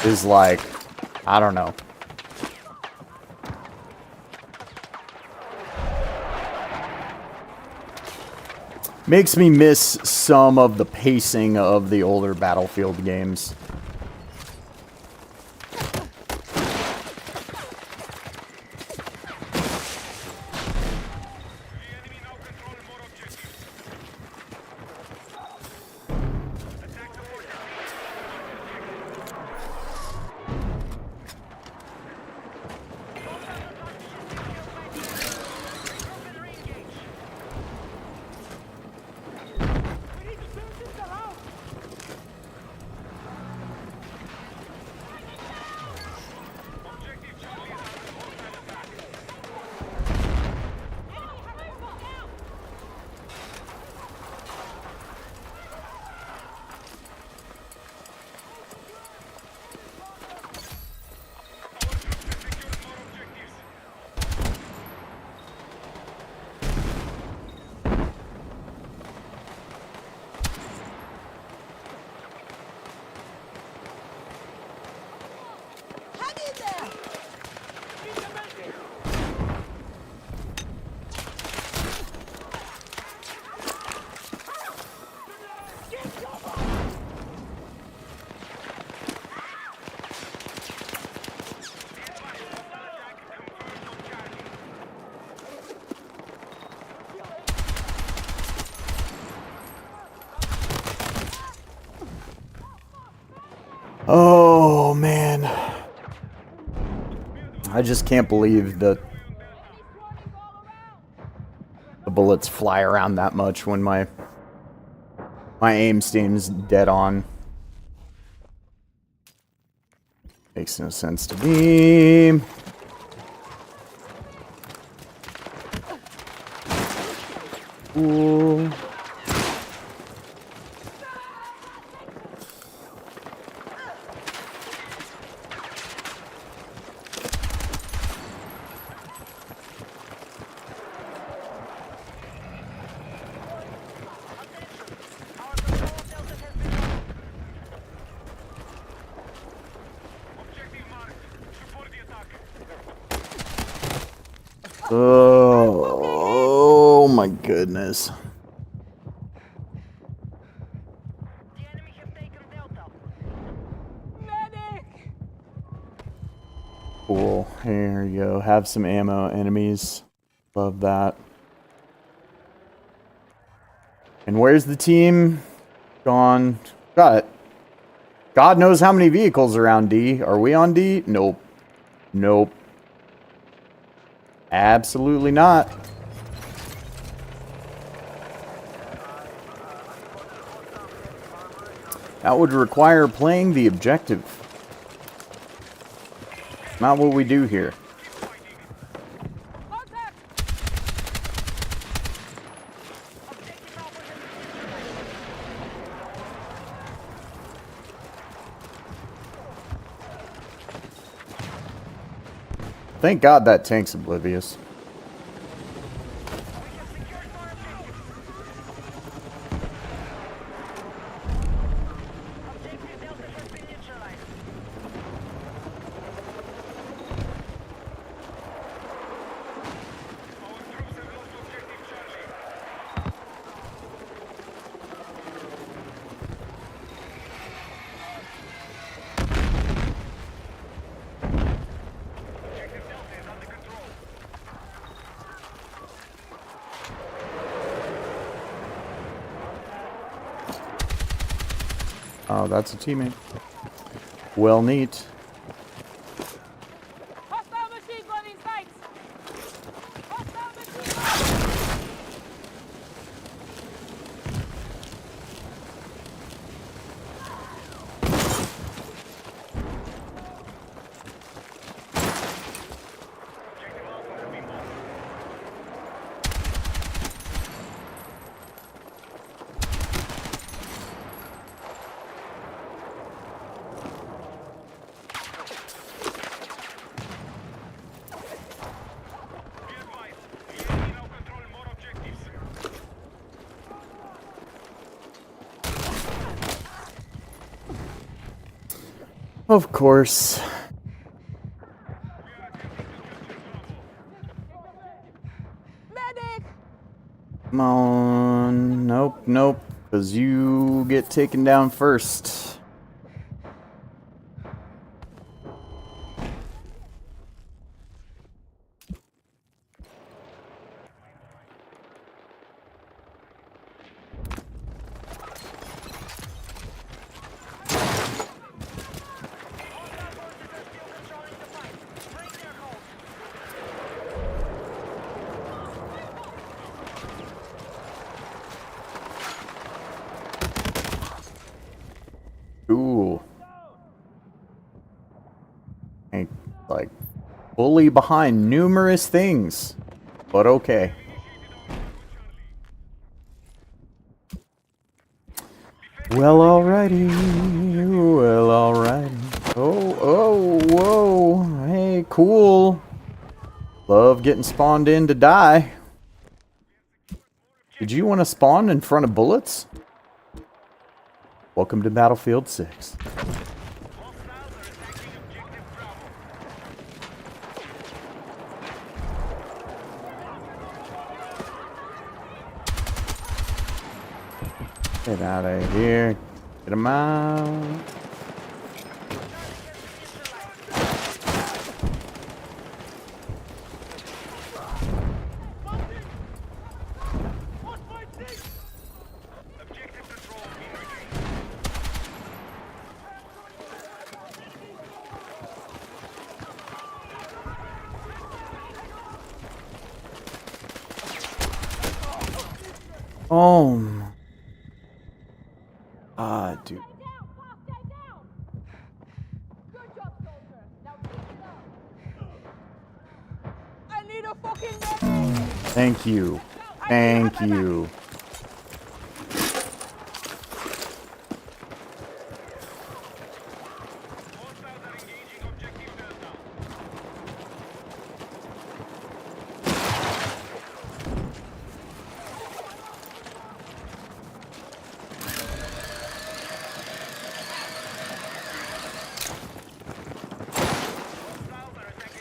is like, I don't know. Makes me miss some of the pacing of the older Battlefield games. I just can't believe that the bullets fly around that much when my aim seems dead on. Makes no sense to me. Cool. Objective marked. Support the attack. Oh my goodness. The enemy have taken Delta. Medic! Cool. Here you go. Have some ammo, enemies. Love that. And where's the team? Gone. Got it. God knows how many vehicles are on D. Are we on D? Nope. Nope. Absolutely not. That would require playing the objective. Not what we do here. Contact! Thank God that tank's oblivious. Objective Delta has been neutralized. Our troops have lost objective Charlie. Objective Delta is under control. Oh, that's a teammate. Well, neat. Hostile machine gun in sight! Hostile machine gun! Objective Alpha has been lost. Be advised, the enemy now control more objectives. Of course. Medic! Come on. Nope, nope. Because you get taken down first. Ooh. Ain't like fully behind numerous things. But okay. Well, alrighty. Well, alrighty. Oh, whoa. Hey, cool. Love getting spawned in to die. Did you want to spawn in front of bullets? Welcome to Battlefield 6. Get out of here. Get him out. Objective control being regained. Oh. Ah, dude. Stay down! Boss, stay down! Good job, soldier. Now keep it up. I need a fucking medic! Thank you. Thank you. Hostiles are engaging objective Delta. Hostiles are attacking objective Bravo. We're in the lead.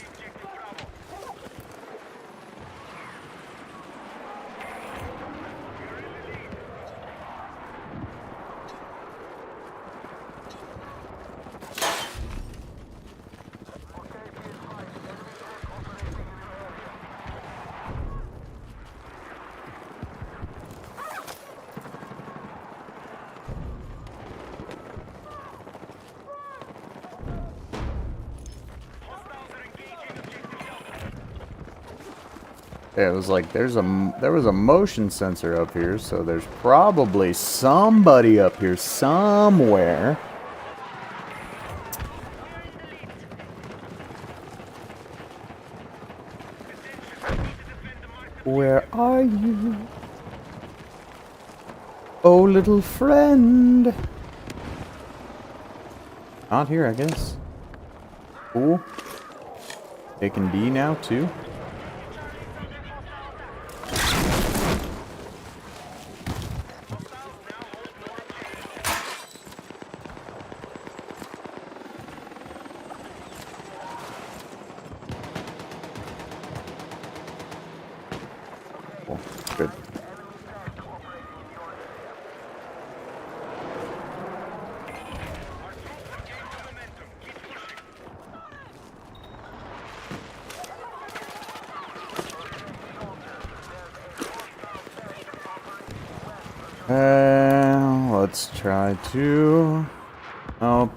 Hostiles are engaging objective Delta. Yeah, it was like there was a motion sensor up here, so there's probably somebody up here somewhere. Where are you? Oh, little friend. Not here, I guess. Cool. Taking B now, too. Cool. Good. Let's try to... Oh,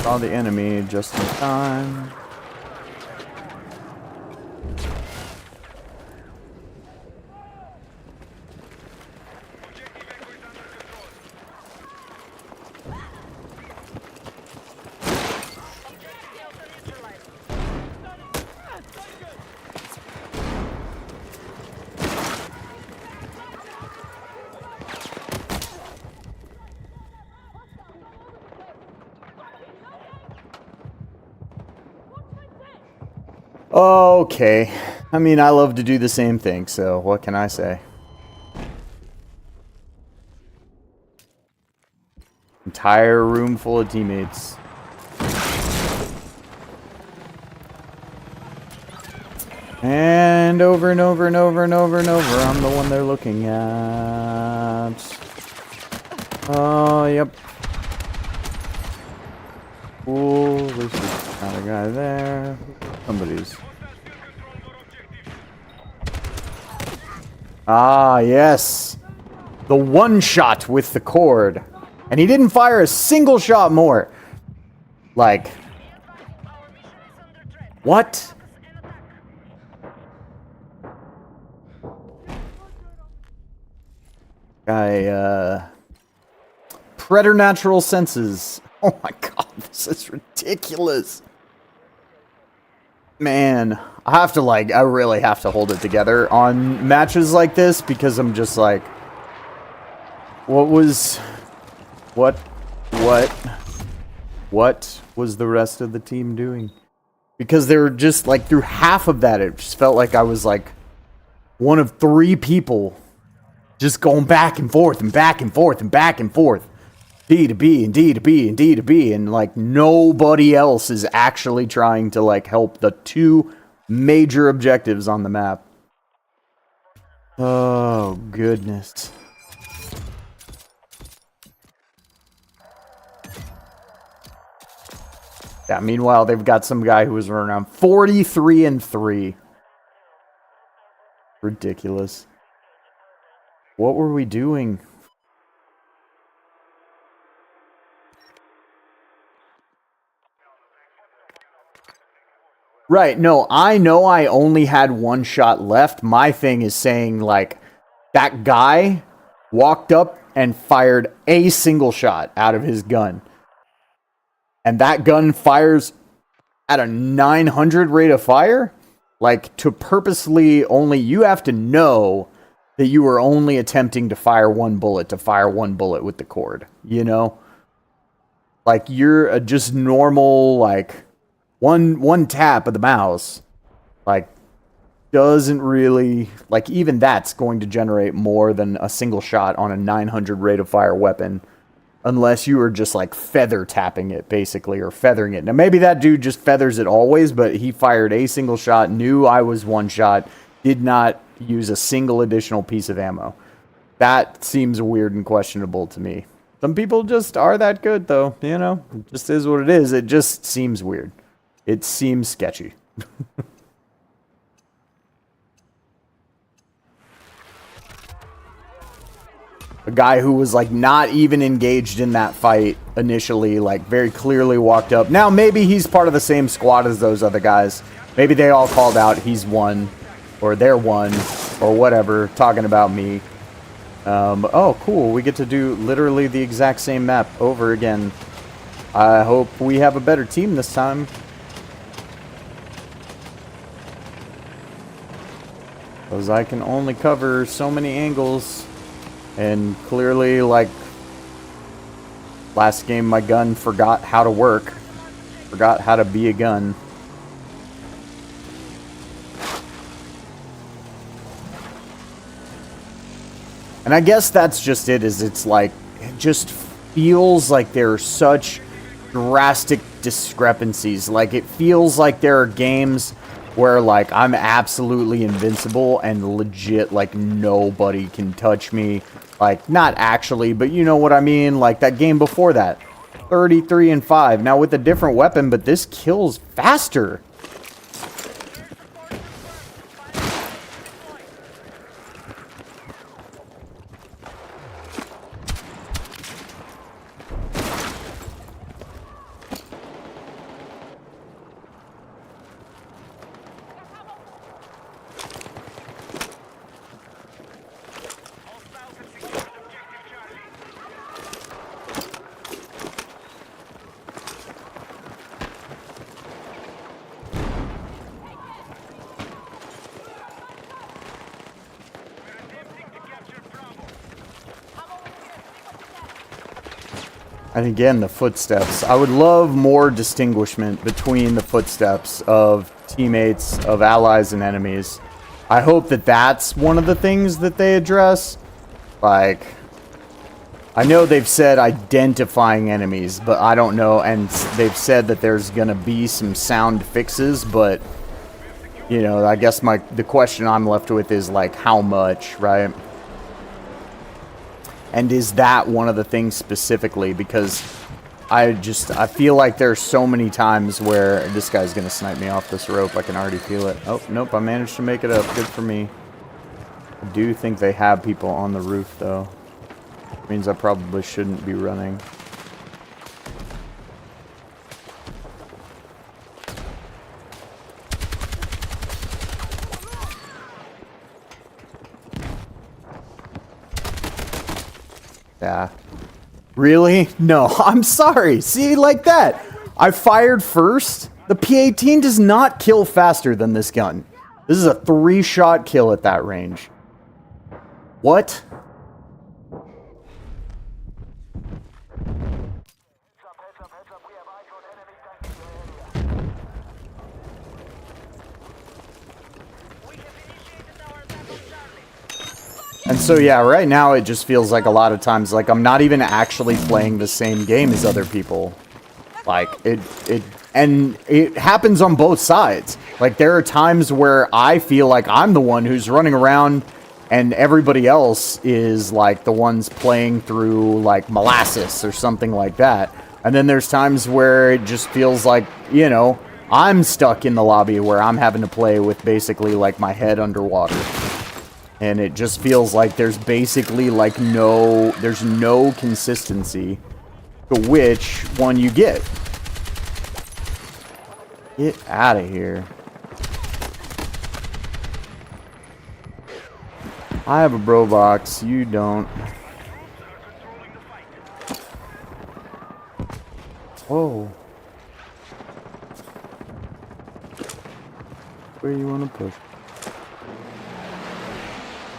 saw the enemy just in time. Okay. I mean, I love to do the same thing, so what can I say? Entire room full of teammates. And over and over and over and over and over, I'm the one they're looking at. Oh, yep. Cool, there's another guy there. Somebody's. Ah, yes. The one shot with the cord. And he didn't fire a single shot more. Like. What? Guy, preternatural senses. Oh my god, this is ridiculous. Man, I really have to hold it together on matches like this because I'm just like, what was the rest of the team doing? Because they were just like through half of that, it just felt like I was like one of three people just going back and forth and back and forth and back and forth. D to B and D to B and D to B, and like nobody else is actually trying to like help the two major objectives on the map. Oh goodness. Yeah, meanwhile they've got some guy who was running around 43-3. Ridiculous. What were we doing? Right, no, I know I only had one shot left. My thing is saying, like, That guy walked up and fired a single shot out of his gun. And that gun fires at a 900 rate of fire? Like, to purposely only... You have to know that you were only attempting to fire one bullet with the cord, you know? Like, you're a just normal, like, one tap of the mouse, like, doesn't really... Like, even that's going to generate more than a single shot on a 900 rate of fire weapon, unless you were just, like, feather tapping it, basically, or feathering it. Now, maybe that dude just feathers it always, but he fired a single shot, knew I was one shot, did not use a single additional piece of ammo. That seems weird and questionable to me. Some people just are that good, though, you know? It just is what it is. It just seems weird. It seems sketchy. A guy who was, like, not even engaged in that fight initially, like, very clearly walked up. Now, maybe he's part of the same squad as those other guys. Maybe they all called out, he's one, or they're one, or whatever, talking about me. Oh, cool. We get to do literally the exact same map over again. I hope we have a better team this time. Because I can only cover so many angles. And clearly, like, last game my gun forgot how to work. Forgot how to be a gun. And I guess that's just it, is it's like, it just feels like there are such drastic discrepancies. Like, it feels like there are games where, like, I'm absolutely invincible and legit, like, nobody can touch me. Like, not actually, but you know what I mean? Like, that game before that. 33-5. Now with a different weapon, but this kills faster. And again, the footsteps. I would love more distinguishment between the footsteps of teammates, of allies, and enemies. I hope that that's one of the things that they address. Like, I know they've said identifying enemies, but I don't know. And they've said that there's going to be some sound fixes, but, you know, I guess the question I'm left with is, like, how much, right? And is that one of the things specifically? Because I feel like there's so many times where this guy's going to snipe me off this rope. I can already feel it. Oh, nope, I managed to make it up. Good for me. I do think they have people on the roof, though. Which means I probably shouldn't be running. Yeah. Really? No, I'm sorry. See, like that. I fired first. The P18 does not kill faster than this gun. This is a 3-shot kill at that range. What? And so, yeah, right now it just feels like a lot of times, like, I'm not even actually playing the same game as other people. Like, it happens on both sides. Like, there are times where I feel like I'm the one who's running around and everybody else is, like, the ones playing through, like, molasses or something like that. And then there's times where it just feels like, you know, I'm stuck in the lobby where I'm having to play with basically, like, my head underwater. And it just feels like there's basically, like, there's no consistency to which one you get. Get out of here. I have a bro box. You don't. Whoa. Where you want to push?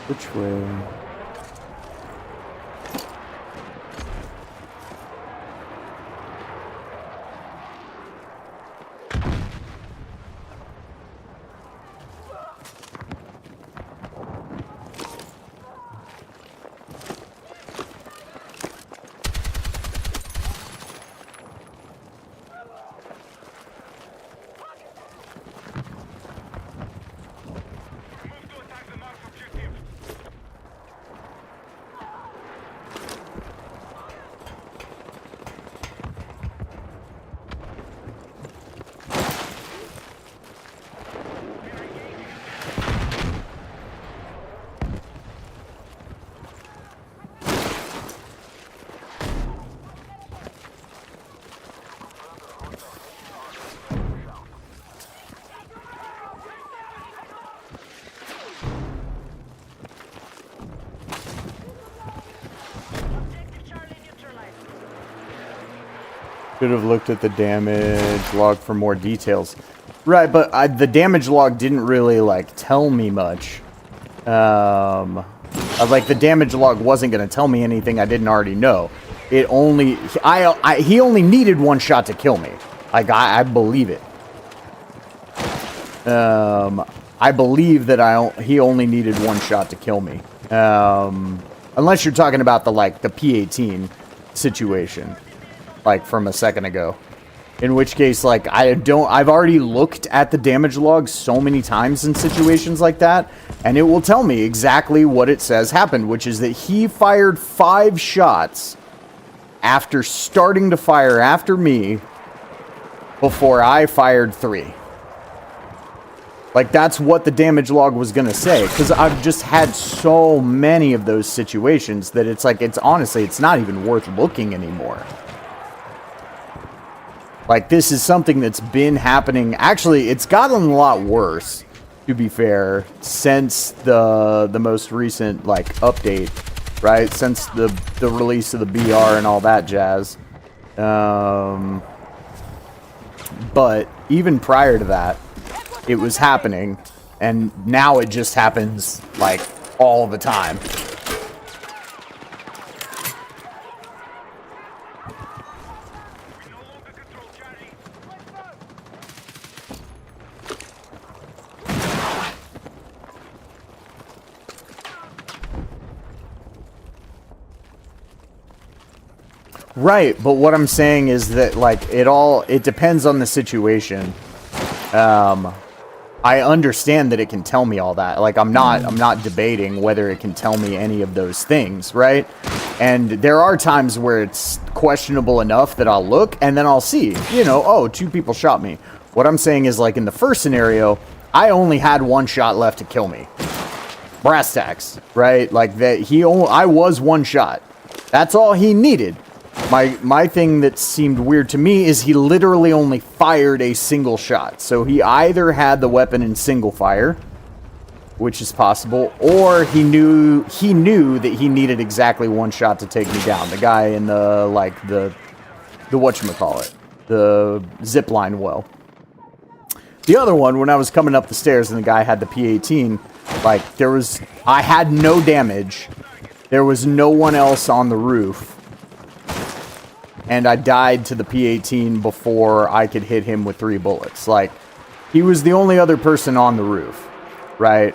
Which way? Move to attack the marked objective. Should have looked at the damage log for more details. Right, but the damage log didn't really, like, tell me much. Like, the damage log wasn't going to tell me anything I didn't already know. It only... he only needed one shot to kill me. Like, I believe it. I believe that he only needed one shot to kill me. Unless you're talking about the P-18 situation. Like, from a second ago. In which case, like, I've already looked at the damage log so many times in situations like that, and it will tell me exactly what it says happened, which is that he fired 5 shots after starting to fire after me before I fired 3. Like, that's what the damage log was gonna say, because I've just had so many of those situations that it's like, honestly, it's not even worth looking anymore. Like, this is something that's been happening. Actually, it's gotten a lot worse, to be fair, since the most recent, like, update, right? Since the release of the BR and all that jazz. But even prior to that, it was happening, and now it just happens, like, all the time. Right, but what I'm saying is that, like, it depends on the situation. I understand that it can tell me all that. Like, I'm not debating whether it can tell me any of those things, right? And there are times where it's questionable enough that I'll look and then I'll see, oh, 2 people shot me. What I'm saying is, like, in the first scenario, I only had 1 shot left to kill me. Brass tacks, right? Like, I was 1 shot. That's all he needed. My thing that seemed weird to me is he literally only fired a single shot. So he either had the weapon in single fire, which is possible, or he knew that he needed exactly 1 shot to take me down. The guy in the whatchamacallit, the zipline well. The other one, when I was coming up the stairs and the guy had the P-18, like, I had no damage. There was no one else on the roof. And I died to the P-18 before I could hit him with 3 bullets. Like, he was the only other person on the roof, right?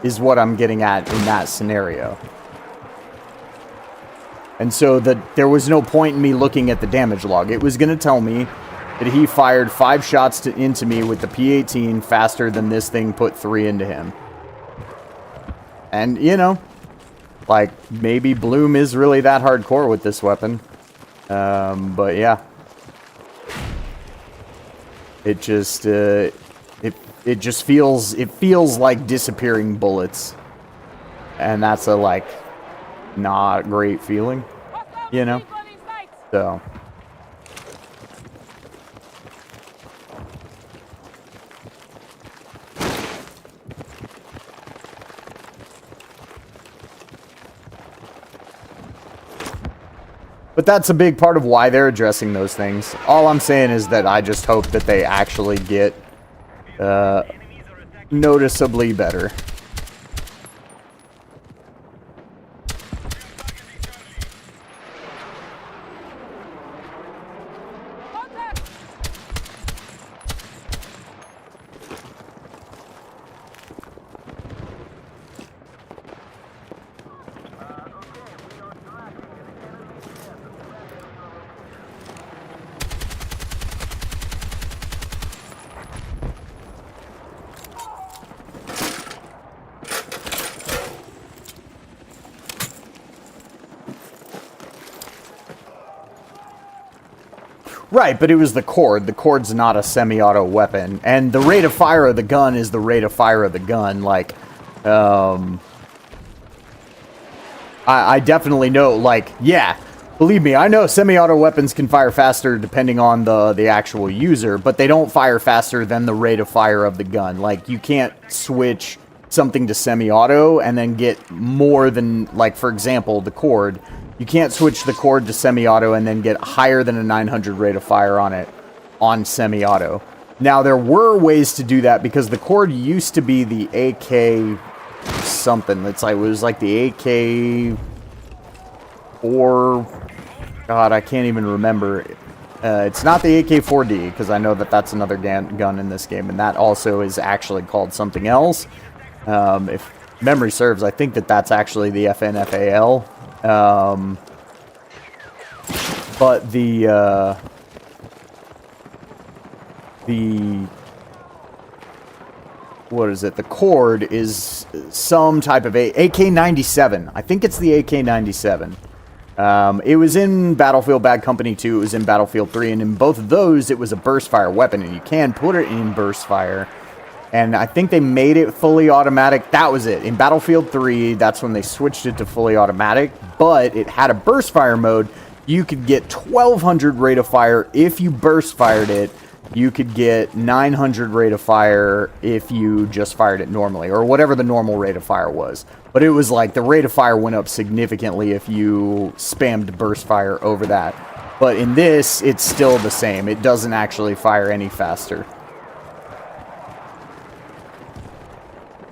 Is what I'm getting at in that scenario. And so there was no point in me looking at the damage log. It was going to tell me that he fired 5 shots into me with the P-18 faster than this thing put 3 into him. And, like, maybe Bloom is really that hardcore with this weapon. But yeah, it just feels like disappearing bullets, and that's a, like, not great feeling, so. But that's a big part of why they're addressing those things. All I'm saying is that I just hope that they actually get noticeably better. Contact! Right, but it was the cord. The cord's not a semi-auto weapon. And the rate of fire of the gun is the rate of fire of the gun. Like, I definitely know, like, yeah, believe me, I know semi-auto weapons can fire faster depending on the actual user, but they don't fire faster than the rate of fire of the gun. Like, you can't switch something to semi-auto and then get more than, like, for example, the cord. You can't switch the cord to semi-auto and then get higher than a 900 rate of fire on it on semi-auto. Now, there were ways to do that because the cord used to be the AK something. It's like, it was like the AK 4. God, I can't even remember. It's not the AK-4D because I know that that's another gun in this game, and that also is actually called something else. If memory serves, I think that that's actually the FNFAL. But the what is it? The cord is some type of AK-97. I think it's the AK-97. It was in Battlefield Bad Company 2. It was in Battlefield 3, and in both of those, it was a burst fire weapon, and you can put it in burst fire. And I think they made it fully automatic. That was it. In Battlefield 3, that's when they switched it to fully automatic. But it had a burst fire mode. You could get 1200 rate of fire if you burst fired it. You could get 900 rate of fire if you just fired it normally. Or whatever the normal rate of fire was. But it was like the rate of fire went up significantly if you spammed burst fire over that. But in this, it's still the same. It doesn't actually fire any faster.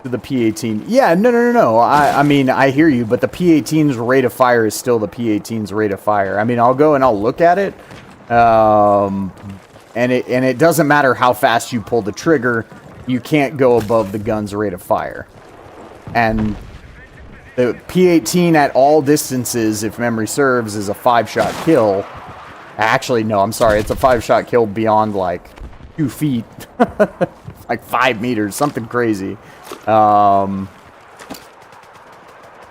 The P-18. Yeah, no. I mean, I hear you, but the P-18's rate of fire is still the P-18's rate of fire. I mean, I'll go and I'll look at it, and it doesn't matter how fast you pull the trigger, you can't go above the gun's rate of fire. And the P-18 at all distances, if memory serves, is a 5-shot kill. Actually, no, I'm sorry, it's a 5-shot kill beyond like 2 feet. Like 5 meters, something crazy. And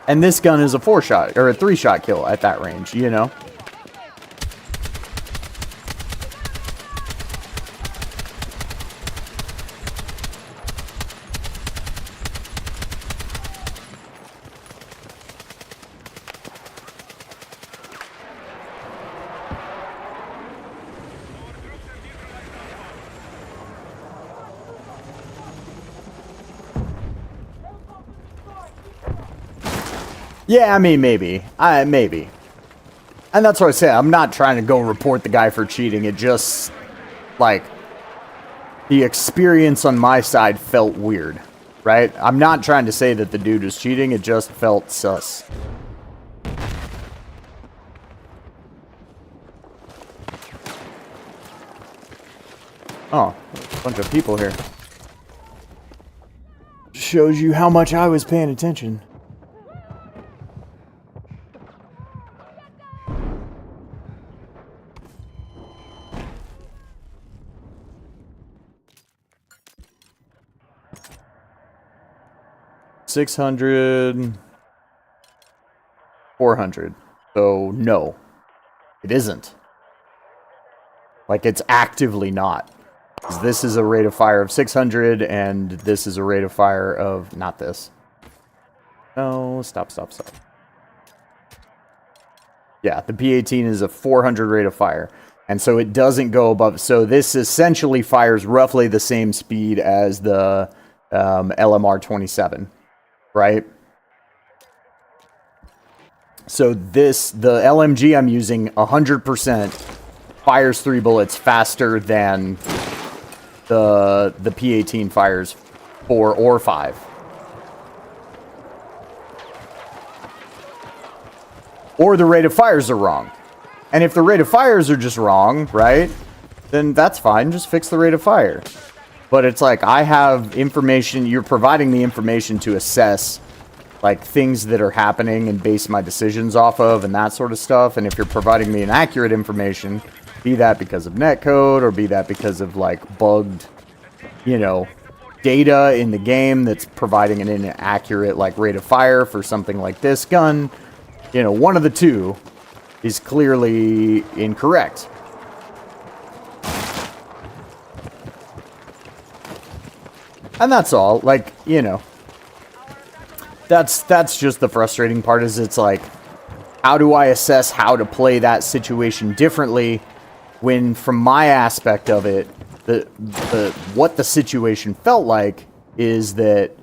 this gun is a 4-shot or a 3-shot kill at that range, you know. Yeah, I mean, maybe. Maybe. And that's what I said. I'm not trying to go report the guy for cheating. It just, like, the experience on my side felt weird, right? I'm not trying to say that the dude was cheating. It just felt sus. Oh, a bunch of people here. Shows you how much I was paying attention. $600, $400. So no, it isn't. Like, it's actively not. 'Cause this is a rate of fire of 600, and this is a rate of fire of not this. No, stop. Yeah, the P-18 is a 400 rate of fire, and so it doesn't go above. So this essentially fires roughly the same speed as the LMR-27. Right? So the LMG I'm using 100% fires 3 bullets faster than the P18 fires 4 or 5. Or the rate of fires are wrong. And if the rate of fires are just wrong, right, then that's fine. Just fix the rate of fire. But it's like, I have information, you're providing the information to assess, like, things that are happening and base my decisions off of and that sort of stuff. And if you're providing me inaccurate information, be that because of netcode or be that because of, like, bugged, you know, data in the game that's providing an inaccurate, like, rate of fire for something like this gun, you know, one of the two is clearly incorrect. And that's all. Like, you know, that's just the frustrating part, is it's like, how do I assess how to play that situation differently when, from my aspect of it, what the situation felt like is that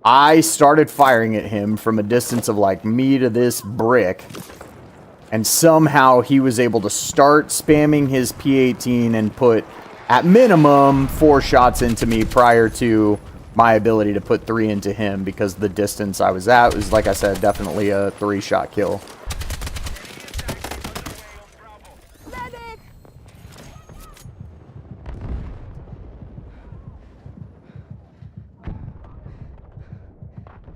I started firing at him from a distance of like me to this brick, and somehow he was able to start spamming his P18 and put, at minimum, 4 shots into me prior to my ability to put 3 into him, because the distance I was at was, like I said, definitely a 3-shot kill. Medic!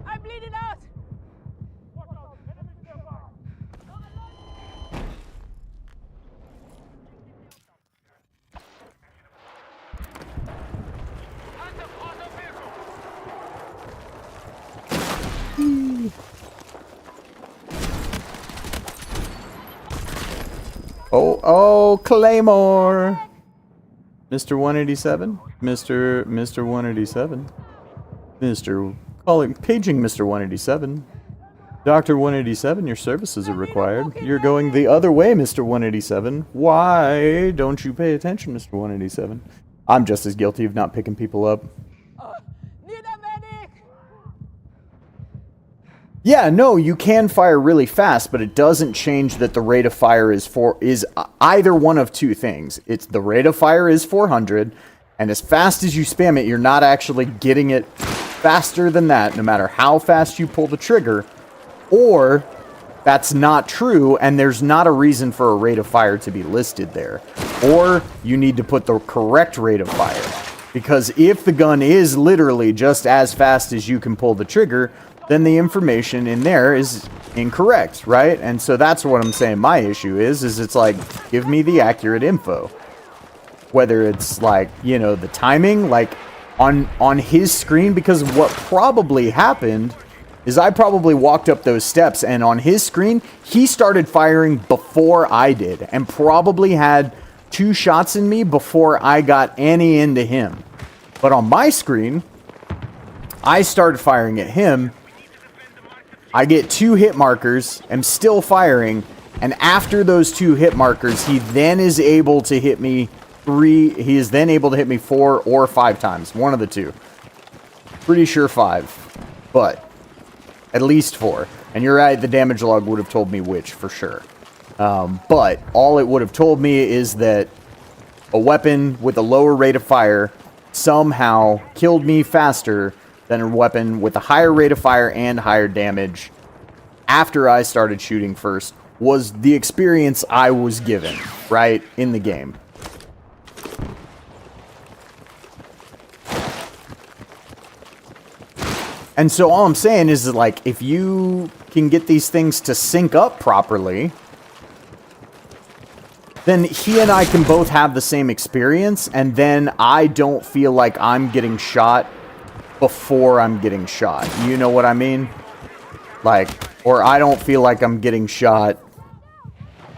I'm bleeding out! Hunter, hostile vehicle. Oh, Claymore! Mr. 187? Mr. 187? Paging Mr. 187. Dr. 187, your services are required. You're going the other way, Mr. 187. Why don't you pay attention, Mr. 187? I'm just as guilty of not picking people up. Need a medic! Yeah, no, you can fire really fast, but it doesn't change that the rate of fire is either one of two things. It's the rate of fire is 400, and as fast as you spam it, you're not actually getting it faster than that, no matter how fast you pull the trigger, or that's not true, and there's not a reason for a rate of fire to be listed there. Or you need to put the correct rate of fire. Because if the gun is literally just as fast as you can pull the trigger, then the information in there is incorrect, right? And so that's what I'm saying my issue is it's like, give me the accurate info. Whether it's like, you know, the timing, like on his screen, because what probably happened is I probably walked up those steps, and on his screen, he started firing before I did, and probably had 2 shots in me before I got any into him. But on my screen, I started firing at him. I get 2 hit markers, am still firing, and after those 2 hit markers, he then is able to hit me he is then able to hit me 4 or 5 times. One of the 2. Pretty sure 5. But at least 4. And you're right, the damage log would have told me which, for sure. But all it would have told me is that a weapon with a lower rate of fire somehow killed me faster than a weapon with a higher rate of fire and higher damage after I started shooting first, was the experience I was given, right, in the game. And so all I'm saying is that, like, if you can get these things to sync up properly, then he and I can both have the same experience, and then I don't feel like I'm getting shot before I'm getting shot. You know what I mean? Like, or I don't feel like I'm getting shot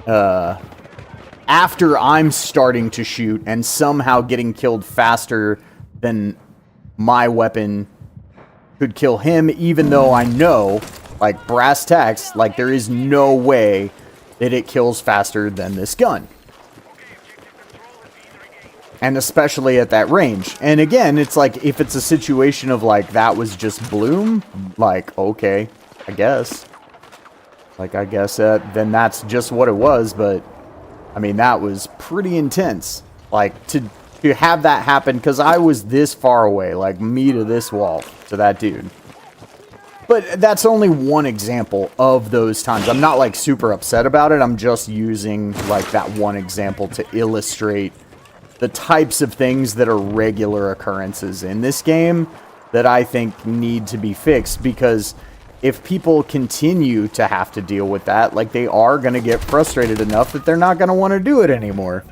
after I'm starting to shoot and somehow getting killed faster than my weapon could kill him, even though I know, like, brass tacks, like, there is no way that it kills faster than this gun. And especially at that range. And again, it's like, if it's a situation of, like, that was just Bloom, like, okay, I guess. Like, I guess then that's just what it was, but I mean, that was pretty intense. Like, to have that happen, because I was this far away, like me to this wall, to that dude. But that's only one example of those times. I'm not, like, super upset about it. I'm just using, like, that one example to illustrate the types of things that are regular occurrences in this game that I think need to be fixed, because if people continue to have to deal with that, like, they are going to get frustrated enough that they're not going to want to do it anymore.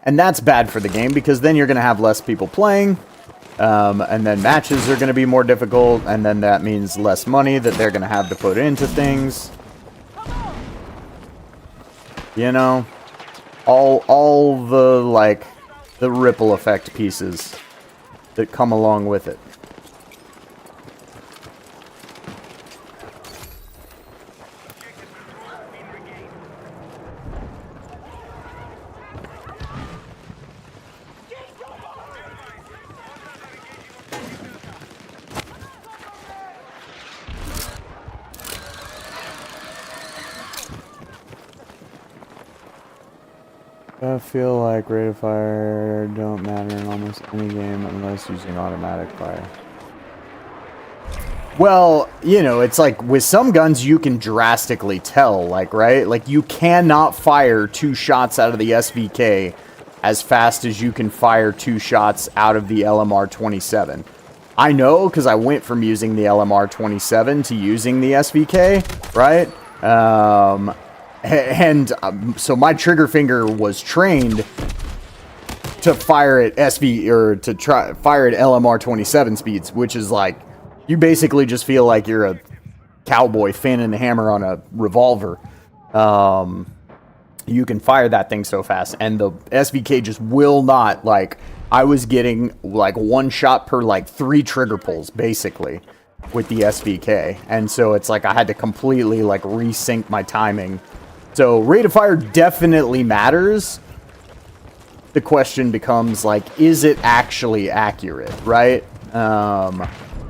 And that's bad for the game, because then you're going to have less people playing, and then matches are going to be more difficult, and then that means less money that they're going to have to put into things. You know, all the, like, the ripple effect pieces that come along with it. I feel like rate of fire don't matter in almost any game unless using automatic fire. Well, you know, it's like with some guns you can drastically tell, like, right? Like, you cannot fire 2 shots out of the SVK as fast as you can fire 2 shots out of the LMR-27. I know, because I went from using the LMR-27 to using the SVK, right? So my trigger finger was trained to fire at fire at LMR-27 speeds, which is like, you basically just feel like you're a cowboy fanning the hammer on a revolver. You can fire that thing so fast, and the SVK just will not, like, I was getting like 1 shot per like 3 trigger pulls basically with the SVK, and so it's like I had to completely like resync my timing. So rate of fire definitely matters. The question becomes, like, is it actually accurate, right?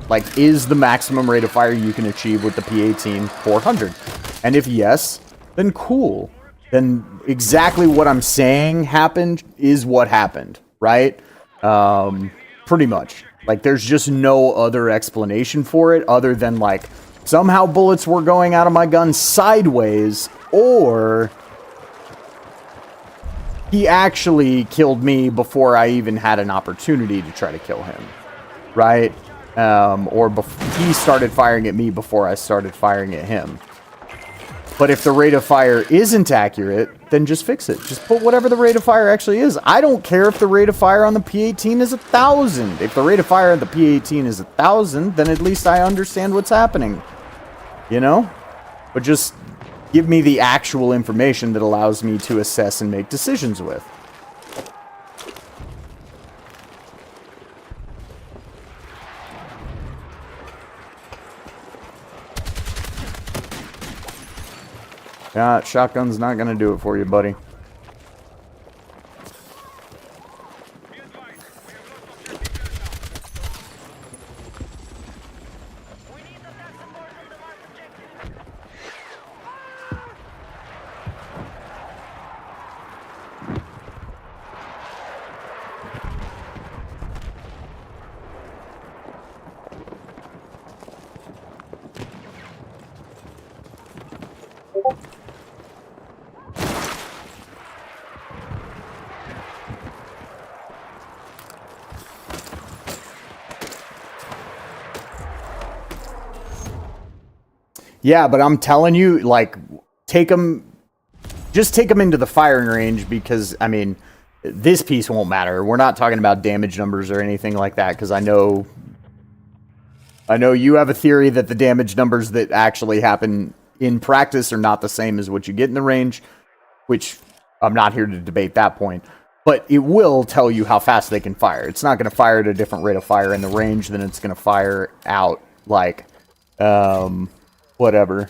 Like, is the maximum rate of fire you can achieve with the P18 400? And if yes, then cool. Then exactly what I'm saying happened is what happened, right? Pretty much. Like, there's just no other explanation for it other than, like, somehow bullets were going out of my gun sideways, or he actually killed me before I even had an opportunity to try to kill him, right? Or he started firing at me before I started firing at him. But if the rate of fire isn't accurate, then just fix it. Just put whatever the rate of fire actually is. I don't care if the rate of fire on the P18 is 1,000. If the rate of fire on the P18 is 1,000, then at least I understand what's happening. You know? But just give me the actual information that allows me to assess and make decisions with. Yeah, shotgun's not gonna do it for you, buddy. Yeah, but I'm telling you, like, just take them into the firing range, because, I mean, this piece won't matter. We're not talking about damage numbers or anything like that, because I know you have a theory that the damage numbers that actually happen in practice are not the same as what you get in the range, which I'm not here to debate that point. But it will tell you how fast they can fire. It's not going to fire at a different rate of fire in the range than it's going to fire out, like, whatever.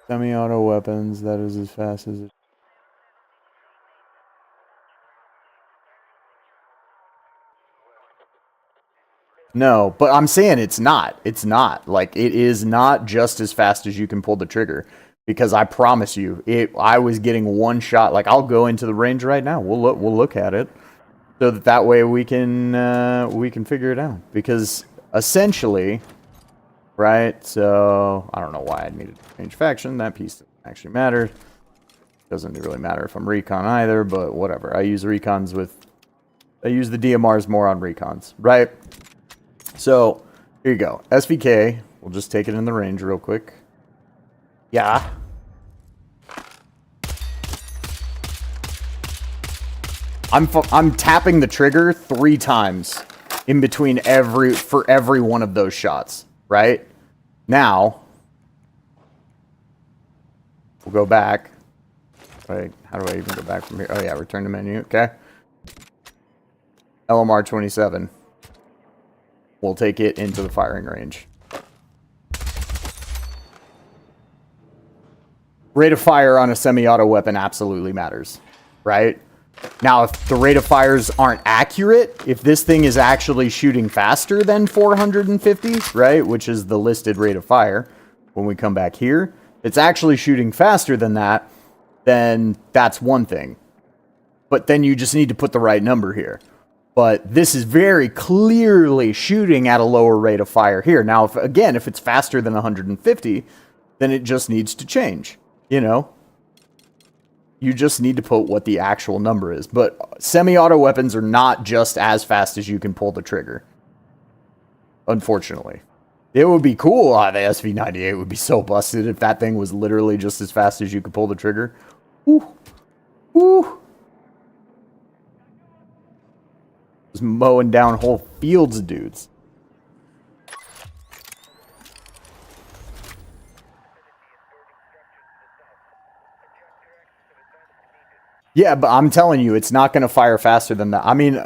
Semi-auto weapons, that is as fast as it. No, but I'm saying it's not. It's not. Like, it is not just as fast as you can pull the trigger. Because I promise you, I was getting one shot. Like, I'll go into the range right now. We'll look at it. So that way we can figure it out. Because essentially, right, so I don't know why I needed to change faction. That piece doesn't actually matter. Doesn't really matter if I'm recon either, but whatever. I use the DMRs more on recons, right? So, here you go. SVK. We'll just take it in the range real quick. Yeah. I'm tapping the trigger 3 times in between for every one of those shots, right? Now, we'll go back. Wait, how do I even go back from here? Oh yeah, return to menu, okay. LMR 27. We'll take it into the firing range. Rate of fire on a semi-auto weapon absolutely matters, right? Now, if the rate of fires aren't accurate, if this thing is actually shooting faster than 450, right, which is the listed rate of fire, when we come back here, it's actually shooting faster than that, then that's one thing. But then you just need to put the right number here. But this is very clearly shooting at a lower rate of fire here. Now, if it's faster than 150, then it just needs to change. You know, you just need to put what the actual number is. But semi-auto weapons are not just as fast as you can pull the trigger. Unfortunately. It would be cool. The SV98 would be so busted if that thing was literally just as fast as you could pull the trigger. Woo. Woo. Just mowing down whole fields of dudes. Yeah, but I'm telling you, it's not going to fire faster than that. I mean,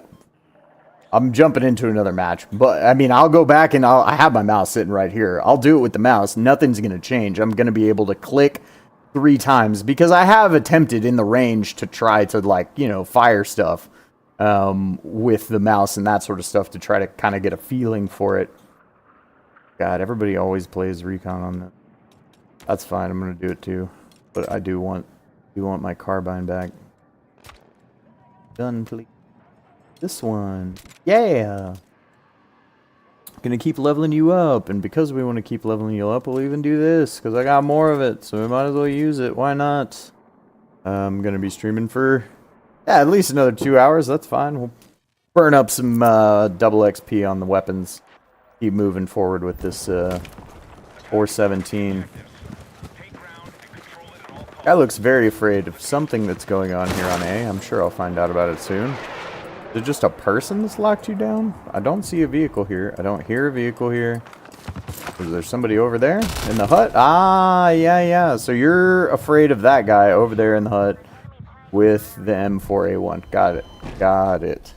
I'm jumping into another match. But, I mean, I'll go back and I have my mouse sitting right here. I'll do it with the mouse. Nothing's going to change. I'm going to be able to click 3 times. Because I have attempted in the range to try to, like, you know, fire stuff with the mouse and that sort of stuff to try to kind of get a feeling for it. God, everybody always plays recon on that. That's fine. I'm going to do it too. But I do want my carbine back. Gun, please. This one. Yeah! Gonna keep leveling you up, and because we want to keep leveling you up, we'll even do this, because I got more of it, so we might as well use it. Why not? I'm gonna be streaming for, yeah, at least another 2 hours. That's fine. We'll burn up some double XP on the weapons. Keep moving forward with this 417. Guy looks very afraid of something that's going on here on A. I'm sure I'll find out about it soon. Is it just a person that's locked you down? I don't see a vehicle here. I don't hear a vehicle here. Is there somebody over there in the hut? Ah, yeah. So you're afraid of that guy over there in the hut with the M4A1. Got it.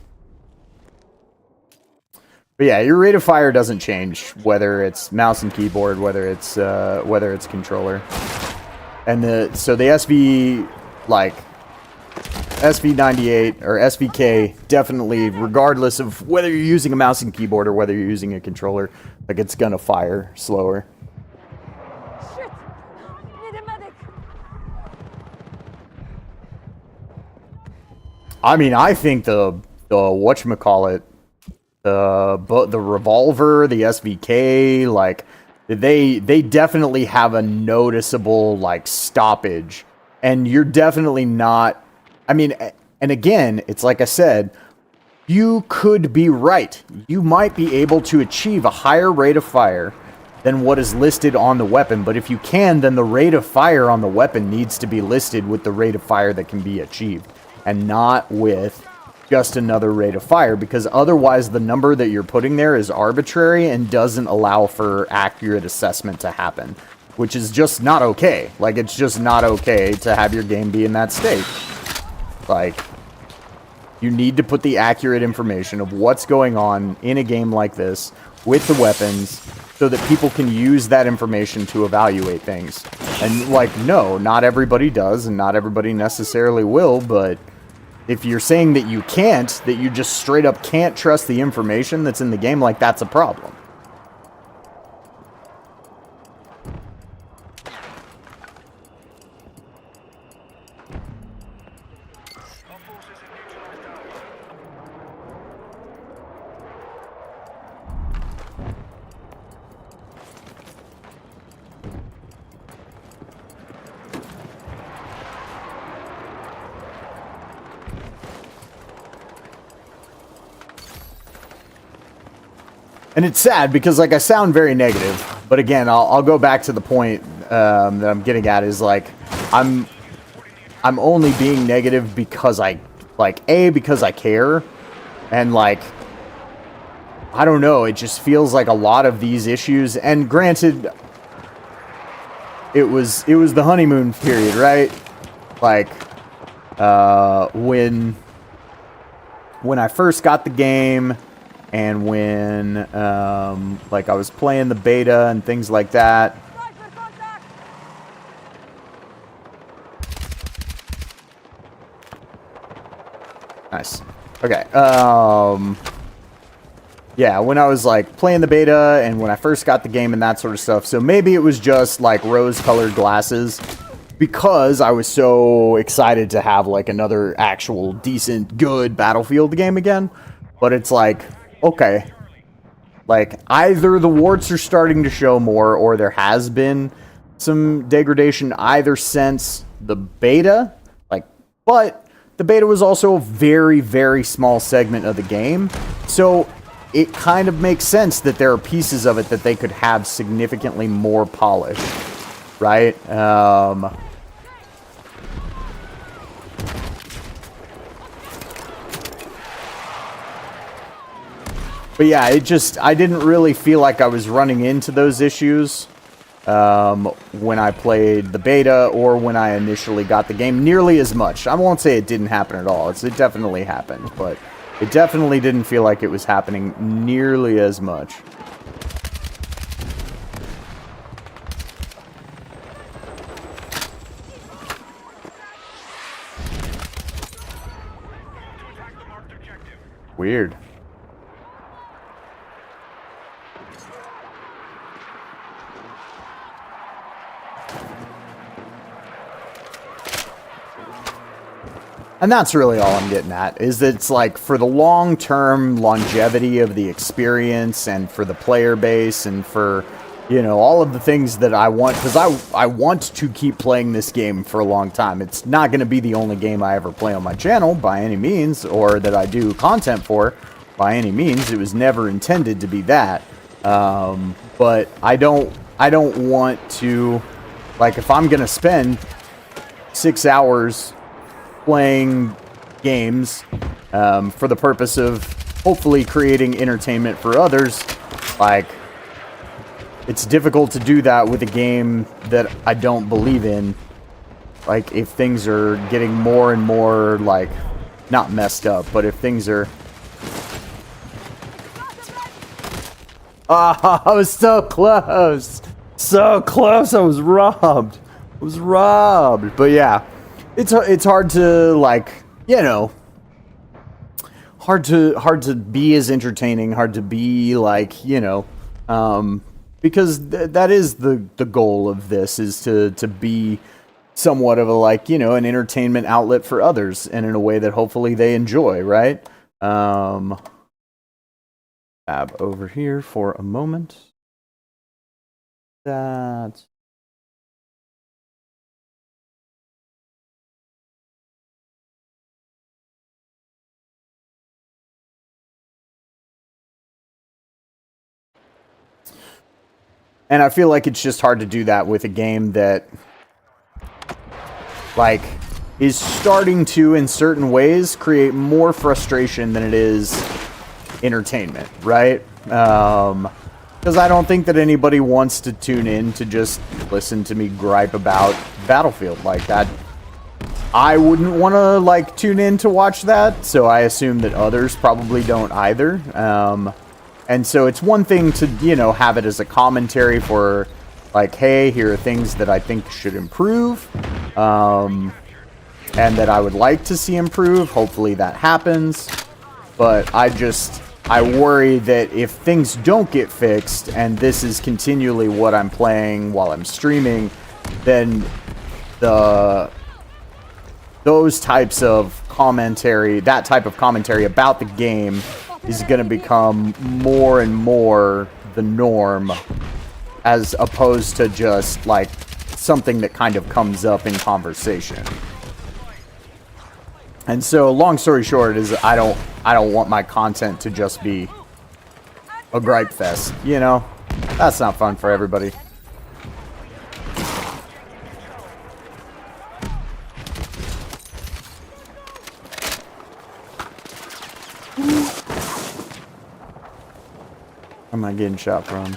But yeah, your rate of fire doesn't change whether it's mouse and keyboard, whether it's controller. And the SV, like, SV98 or SVK, definitely, regardless of whether you're using a mouse and keyboard or whether you're using a controller, like, it's gonna fire slower. Shit! Need a medic! I mean, I think the whatchamacallit, the revolver, the SVK, like, they definitely have a noticeable, like, stoppage. And you're definitely not... I mean, and again, it's like I said, you could be right. You might be able to achieve a higher rate of fire than what is listed on the weapon. But if you can, then the rate of fire on the weapon needs to be listed with the rate of fire that can be achieved. And not with just another rate of fire. Because otherwise, the number that you're putting there is arbitrary and doesn't allow for accurate assessment to happen. Which is just not okay. Like, it's just not okay to have your game be in that state. Like, You need to put the accurate information of what's going on in a game like this with the weapons so that people can use that information to evaluate things. And, like, no, not everybody does, and not everybody necessarily will, but if you're saying that you can't, that you just straight up can't trust the information that's in the game, like, that's a problem. And it's sad because, like, I sound very negative, but again, I'll go back to the point that I'm getting at is, like, I'm only being negative because because I care, and, like, I don't know, it just feels like a lot of these issues, and granted, it was the honeymoon period, right? Like, when I first got the game, and when, like, I was playing the beta and things like that. Nice. Okay. Yeah, when I was, like, playing the beta and when I first got the game and that sort of stuff. So maybe it was just, like, rose-colored glasses because I was so excited to have, like, another actual decent, good Battlefield game again. But it's like, okay, like, either the warts are starting to show more or there has been some degradation either since the beta, like, but the beta was also a very, very small segment of the game, so it kind of makes sense that there are pieces of it that they could have significantly more polished, right? But yeah, I didn't really feel like I was running into those issues when I played the beta or when I initially got the game nearly as much. I won't say it didn't happen at all. It definitely happened, but it definitely didn't feel like it was happening nearly as much. Weird. And that's really all I'm getting at, is that it's like, for the long-term longevity of the experience and for the player base and for, you know, all of the things that I want, because I want to keep playing this game for a long time. It's not going to be the only game I ever play on my channel by any means, or that I do content for by any means. It was never intended to be that. But I don't want to, like, if I'm going to spend 6 hours playing games for the purpose of hopefully creating entertainment for others, like, it's difficult to do that with a game that I don't believe in. Like, if things are getting more and more, like, not messed up, but if things are... Ah, I was so close! So close, I was robbed! I was robbed! But yeah, it's hard to, like, you know, hard to be as entertaining, hard to be, like, you know, because that is the goal of this, is to be somewhat of a, like, you know, an entertainment outlet for others, and in a way that hopefully they enjoy, right? Tab over here for a moment. That... And I feel like it's just hard to do that with a game that, like, is starting to, in certain ways, create more frustration than it is entertainment, right? Because I don't think that anybody wants to tune in to just listen to me gripe about Battlefield like that. I wouldn't want to like tune in to watch that, so I assume that others probably don't either. And so it's one thing to, you know, have it as a commentary for like, hey, here are things that I think should improve, and that I would like to see improve. Hopefully that happens. But I worry that if things don't get fixed and this is continually what I'm playing while I'm streaming, then those types of commentary, that type of commentary about the game is going to become more and more the norm, as opposed to just like something that kind of comes up in conversation. And so, long story short, is I don't want my content to just be a gripe fest. You know, that's not fun for everybody. Where am I getting shot from?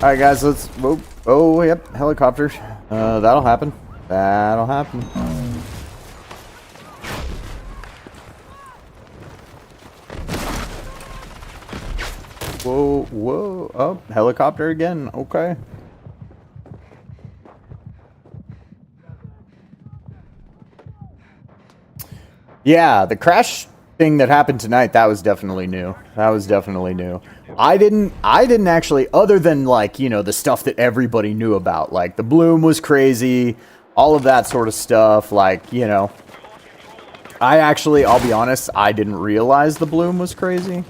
Alright guys, let's... Oh, yep, helicopters. That'll happen. That'll happen. Whoa, whoa. Oh, helicopter again. Okay. Yeah, the crash thing that happened tonight, that was definitely new. That was definitely new. I didn't actually, other than like, you know, the stuff that everybody knew about, like the bloom was crazy, all of that sort of stuff, like, you know, I'll be honest, I didn't realize the bloom was crazy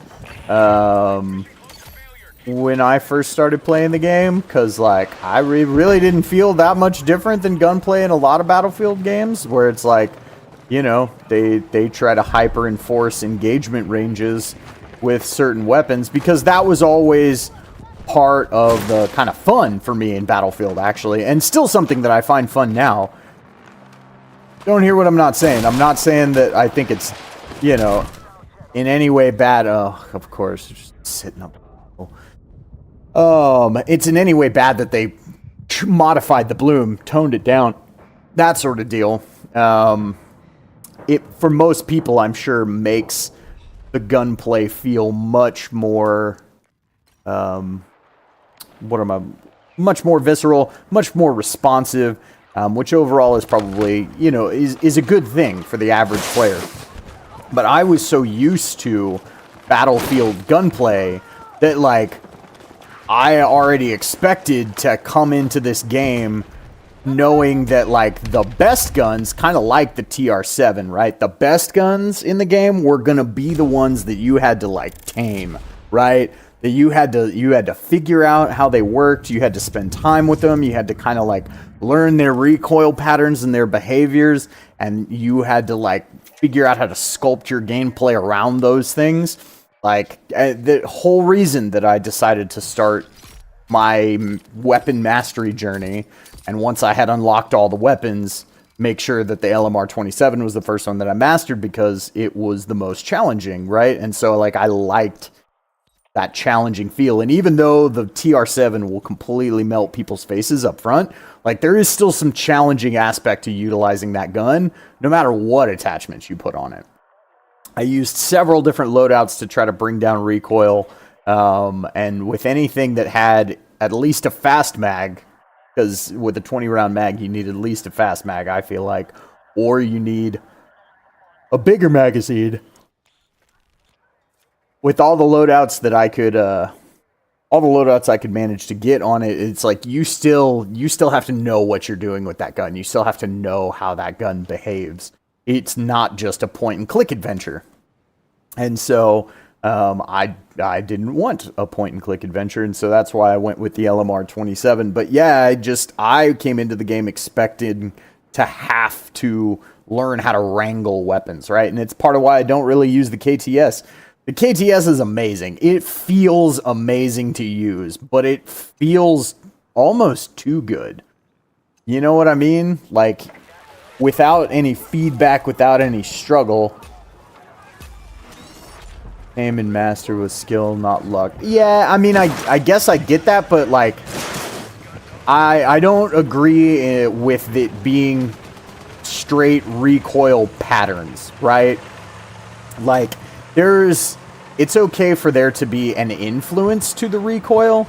when I first started playing the game, because like I really didn't feel that much different than gunplay in a lot of Battlefield games, where it's like, you know, they try to hyper enforce engagement ranges with certain weapons, because that was always part of the kind of fun for me in Battlefield, actually, and still something that I find fun now. Don't hear what I'm not saying. I'm not saying that I think it's, you know, in any way bad. Oh, of course, just sitting up. It's in any way bad that they modified the bloom, toned it down, that sort of deal. It, for most people, I'm sure, makes the gunplay feel much more, much more visceral, much more responsive, which overall is probably, you know, is a good thing for the average player. But I was so used to Battlefield gunplay that, like, I already expected to come into this game knowing that, like, the best guns, kind of like the TR7, right? The best guns in the game were gonna be the ones that you had to, like, tame, right? That you had to figure out how they worked. You had to spend time with them. You had to kind of, like, learn their recoil patterns and their behaviors, and you had to, like, figure out how to sculpt your gameplay around those things. Like, the whole reason that I decided to start my weapon mastery journey, and once I had unlocked all the weapons, make sure that the LMR-27 was the first one that I mastered, because it was the most challenging, right? And so, like, I liked that challenging feel. And even though the TR7 will completely melt people's faces up front, like, there is still some challenging aspect to utilizing that gun, no matter what attachments you put on it. I used several different loadouts to try to bring down recoil, and with anything that had at least a fast mag, because with a 20-round mag, you need at least a fast mag, I feel like, or you need a bigger magazine. With all the loadouts that I could, manage to get on it, it's like you still have to know what you're doing with that gun. You still have to know how that gun behaves. It's not just a point-and-click adventure. And so I didn't want a point-and-click adventure, and so that's why I went with the LMR-27. But yeah, I came into the game expecting to have to learn how to wrangle weapons, right? And it's part of why I don't really use the KTS. The KTS is amazing. It feels amazing to use, but it feels almost too good. You know what I mean? Like, without any feedback, without any struggle. Aim and master with skill, not luck. Yeah, I mean, I guess I get that, but like, I don't agree with it being straight recoil patterns, right? Like, it's okay for there to be an influence to the recoil,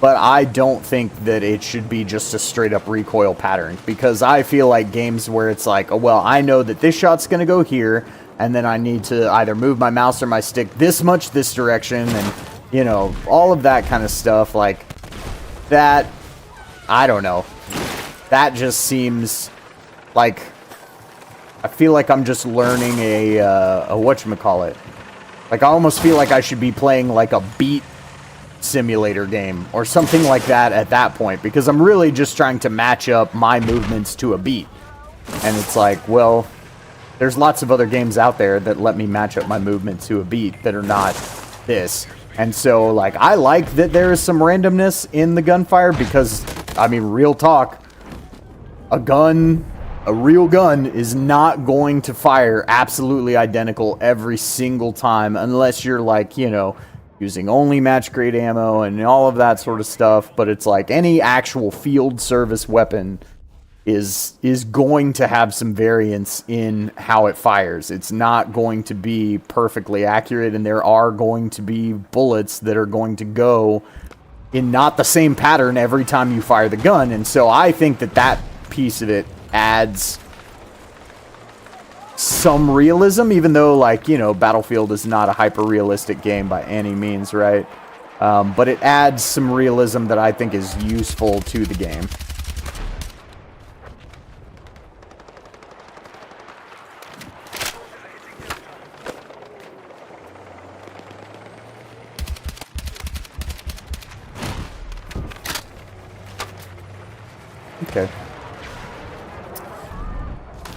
but I don't think that it should be just a straight up recoil pattern, because I feel like games where it's like, oh, well, I know that this shot's gonna go here, and then I need to either move my mouse or my stick this much this direction, and, you know, all of that kind of stuff, like, that, I don't know. That just seems like, I feel like I'm just learning a whatchamacallit. Like, I almost feel like I should be playing, like, a beat simulator game, or something like that at that point, because I'm really just trying to match up my movements to a beat. And it's like, well, there's lots of other games out there that let me match up my movement to a beat that are not this. And so, like, I like that there is some randomness in the gunfire, because, I mean, real talk, a real gun is not going to fire absolutely identical every single time, unless you're, like, you know, using only match grade ammo and all of that sort of stuff. But it's like any actual field service weapon is going to have some variance in how it fires. It's not going to be perfectly accurate, and there are going to be bullets that are going to go in not the same pattern every time you fire the gun. And so I think that that piece of it adds some realism, even though, like, you know, Battlefield is not a hyper-realistic game by any means, right? But it adds some realism that I think is useful to the game. Okay.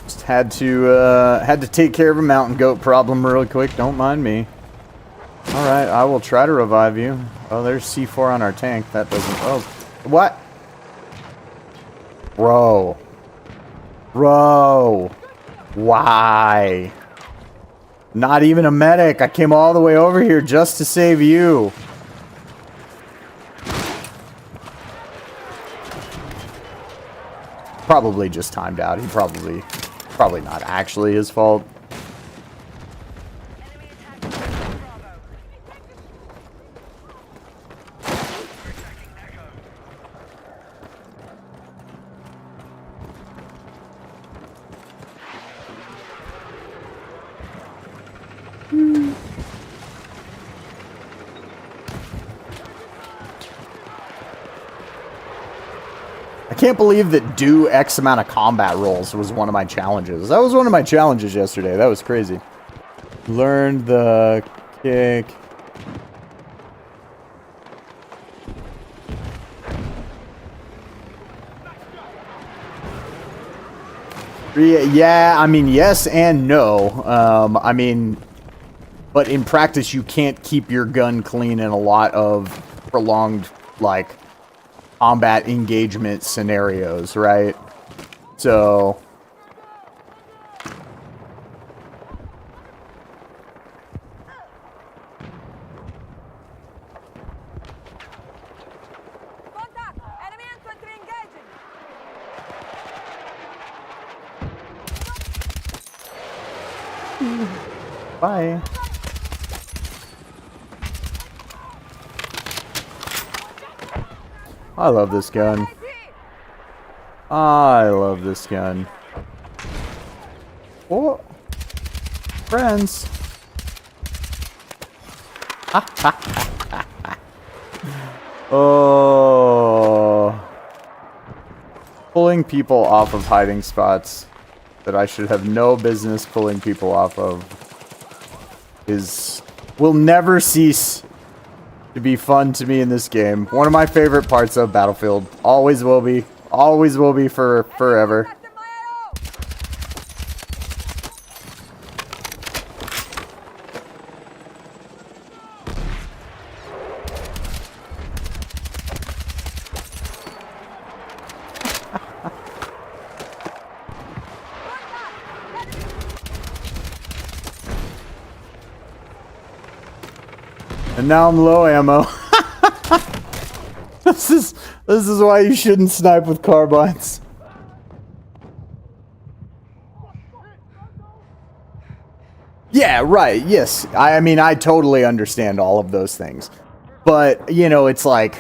Just had to take care of a mountain goat problem real quick. Don't mind me. All right, I will try to revive you. Oh, there's C4 on our tank. That doesn't. Oh, what? Bro. Why? Not even a medic. I came all the way over here just to save you. Probably just timed out. He probably not actually his fault. I can't believe that do X amount of combat rolls was one of my challenges. That was one of my challenges yesterday. That was crazy. Learned the kick. Yeah, I mean, yes and no. I mean, but in practice, you can't keep your gun clean in a lot of prolonged, like, combat engagement scenarios, right? So Contact! Enemy infantry engaging! bye. I love this gun. I love this gun. Oh, friends. Oh, pulling people off of hiding spots that I should have no business pulling people off of will never cease to be fun to me in this game. One of my favorite parts of Battlefield. Always will be. Always will be for forever. And now I'm low ammo. This is why you shouldn't snipe with carbines. Yeah, right. Yes. I mean, I totally understand all of those things. But, you know, it's like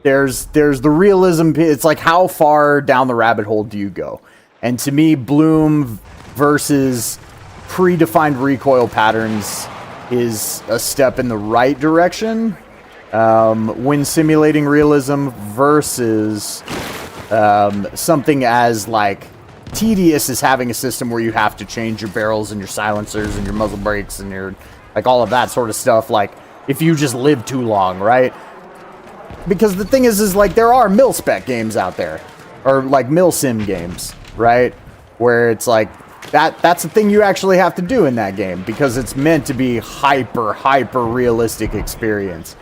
there's the realism. It's like, how far down the rabbit hole do you go? And to me, Bloom versus predefined recoil patterns is a step in the right direction. When simulating realism versus something as like tedious as having a system where you have to change your barrels and your silencers and your muzzle brakes and your like all of that sort of stuff, like if you just live too long, right? Because the thing is like there are mil spec games out there, or like mil sim games, right? Where it's like that's the thing you actually have to do in that game because it's meant to be hyper realistic experience.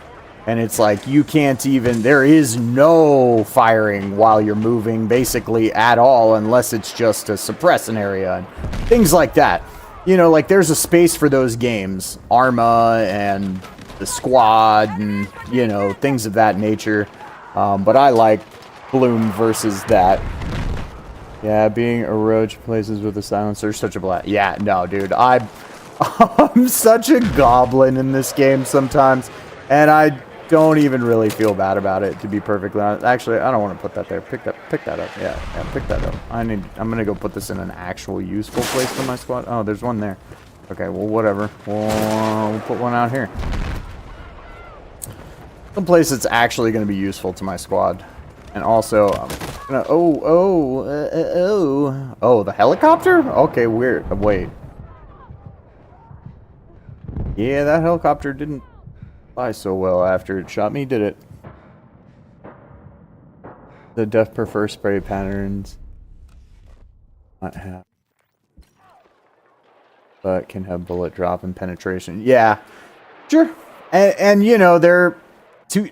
And it's like, you can't even, there is no firing while you're moving, basically, at all, unless it's just to suppress an area, and things like that. You know, like, there's a space for those games. Arma, and the Squad, and, you know, things of that nature. But I like Bloom versus that. Yeah, being a roach places with a silencer, such a blast. Yeah, no, dude, I'm such a goblin in this game sometimes, and I don't even really feel bad about it, to be perfectly honest. Actually, I don't want to put that there. Pick that up. Yeah, pick that up. I'm gonna go put this in an actual useful place for my squad. Oh, there's one there. Okay, well, whatever. We'll put one out here. Some place that's actually gonna be useful to my squad. And also, I'm gonna. Oh, the helicopter? Okay, weird. Wait. Yeah, that helicopter didn't fly so well after it shot me, did it? The def prefer spray patterns. Not have. But can have bullet drop and penetration. Yeah, sure. And you know, they're too.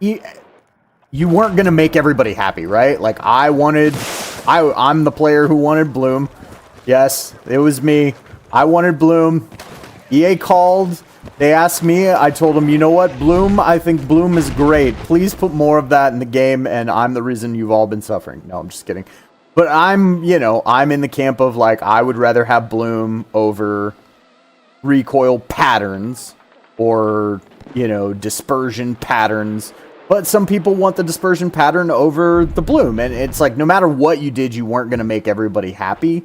You weren't gonna make everybody happy, right? Like I'm the player who wanted Bloom. Yes, it was me. I wanted Bloom. EA called. They asked me, I told them, you know what, Bloom, I think Bloom is great. Please put more of that in the game, and I'm the reason you've all been suffering. No, I'm just kidding. But I'm in the camp of, like, I would rather have Bloom over recoil patterns or, you know, dispersion patterns. But some people want the dispersion pattern over the Bloom. And it's like, no matter what you did, you weren't going to make everybody happy.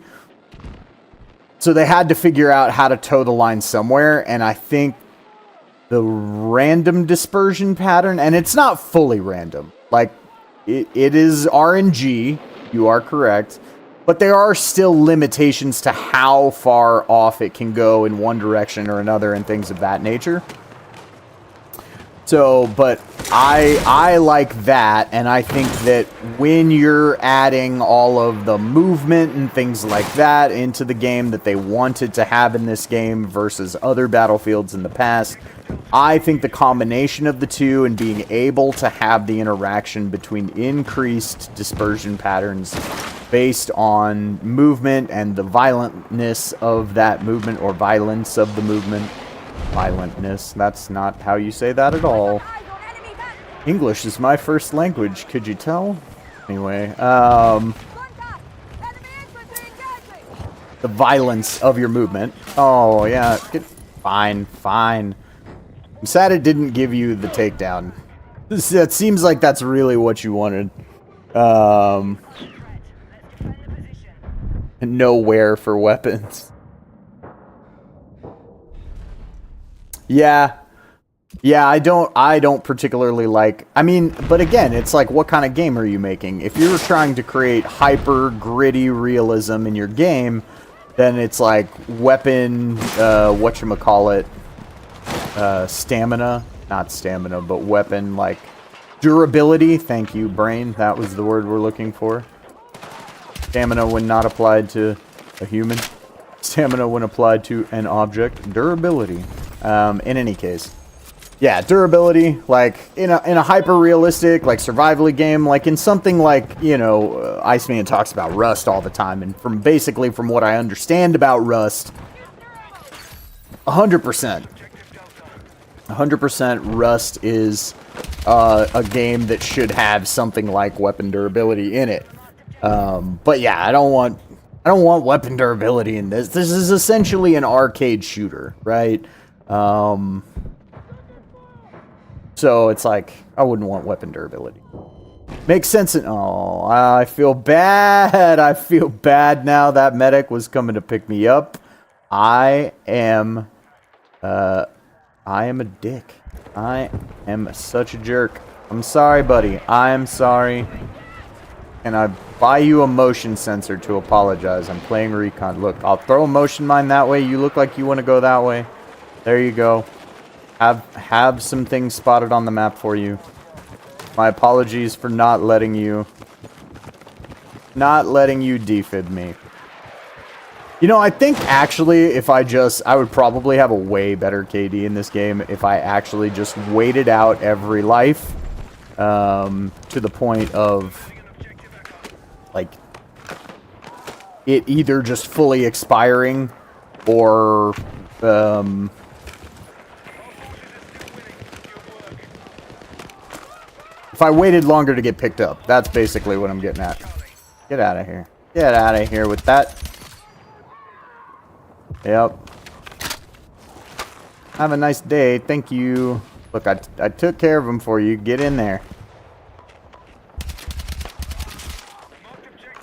So they had to figure out how to toe the line somewhere, and I think the random dispersion pattern, and it's not fully random, like, it is RNG, you are correct, but there are still limitations to how far off it can go in one direction or another and things of that nature. So, but I like that, and I think that when you're adding all of the movement and things like that into the game that they wanted to have in this game versus other Battlefields in the past, I think the combination of the two and being able to have the interaction between increased dispersion patterns based on movement and the violentness of that movement, or violence of the movement. Violentness, that's not how you say that at all. English is my first language, could you tell? Anyway, the violence of your movement. Oh, yeah, fine. I'm sad it didn't give you the takedown. It seems like that's really what you wanted. And nowhere for weapons. Yeah, I don't particularly like, I mean, but again, it's like, what kind of game are you making? If you're trying to create hyper gritty realism in your game, then it's like weapon, whatchamacallit, stamina, not stamina, but weapon, like, durability, thank you, brain, that was the word we're looking for. Stamina when not applied to a human. Stamina when applied to an object. Durability. In any case, yeah, durability, like in a hyper realistic, like survival game, like in something like, you know, Iceman talks about Rust all the time, and from what I understand about Rust, 100%. 100% Rust is a game that should have something like weapon durability in it. But yeah, I don't want weapon durability in this. This is essentially an arcade shooter, right? So it's like, I wouldn't want weapon durability. Makes sense. Oh, I feel bad. I feel bad now. That medic was coming to pick me up. I am a dick. I am such a jerk. I'm sorry, buddy. I am sorry. Can I buy you a motion sensor to apologize? I'm playing Recon. Look, I'll throw a motion mine that way. You look like you want to go that way. There you go. Have some things spotted on the map for you. My apologies for not letting you defib me. You know, I think actually if I would probably have a way better KD in this game if I actually just waited out every life to the point of like it either just fully expiring or if I waited longer to get picked up. That's basically what I'm getting at. Get out of here. Get out of here with that. Yep. Have a nice day. Thank you. Look, I took care of him for you. Get in there.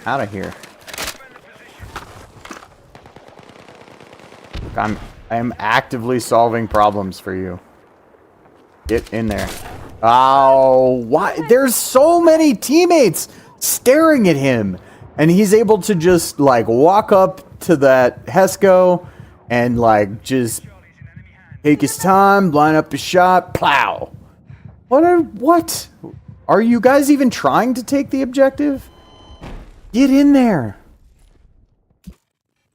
Out of here. Look, I am actively solving problems for you. Get in there. Oh, why? There's so many teammates staring at him. And he's able to just, like, walk up to that Hesco and, like, just take his time, line up his shot, plow. What? Are you guys even trying to take the objective? Get in there.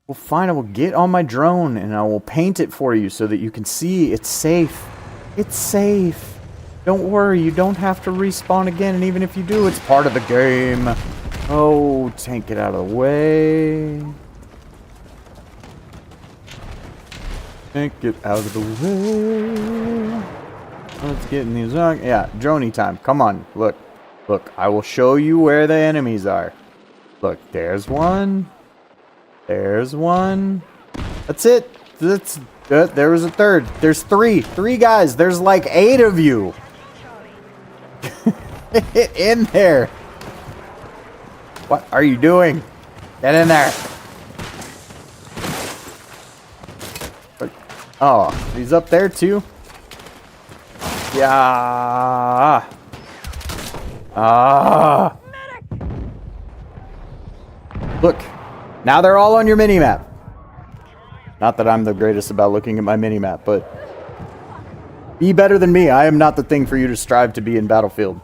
Well, fine, I will get on my drone and I will paint it for you so that you can see it's safe. It's safe. Don't worry, you don't have to respawn again, and even if you do, it's part of the game. Oh, tank, get out of the way. Tank, get out of the way. Let's get in these. Yeah, droney time. Come on, look. Look, I will show you where the enemies are. Look, there's one. There's one. That's it. That's good. There was a third. There's three. 3 guys. There's like 8 of you. Get in there. What are you doing? Get in there. Oh, he's up there too? Yeah. Ah. Look. Now they're all on your minimap. Not that I'm the greatest about looking at my minimap, but be better than me. I am not the thing for you to strive to be in Battlefield.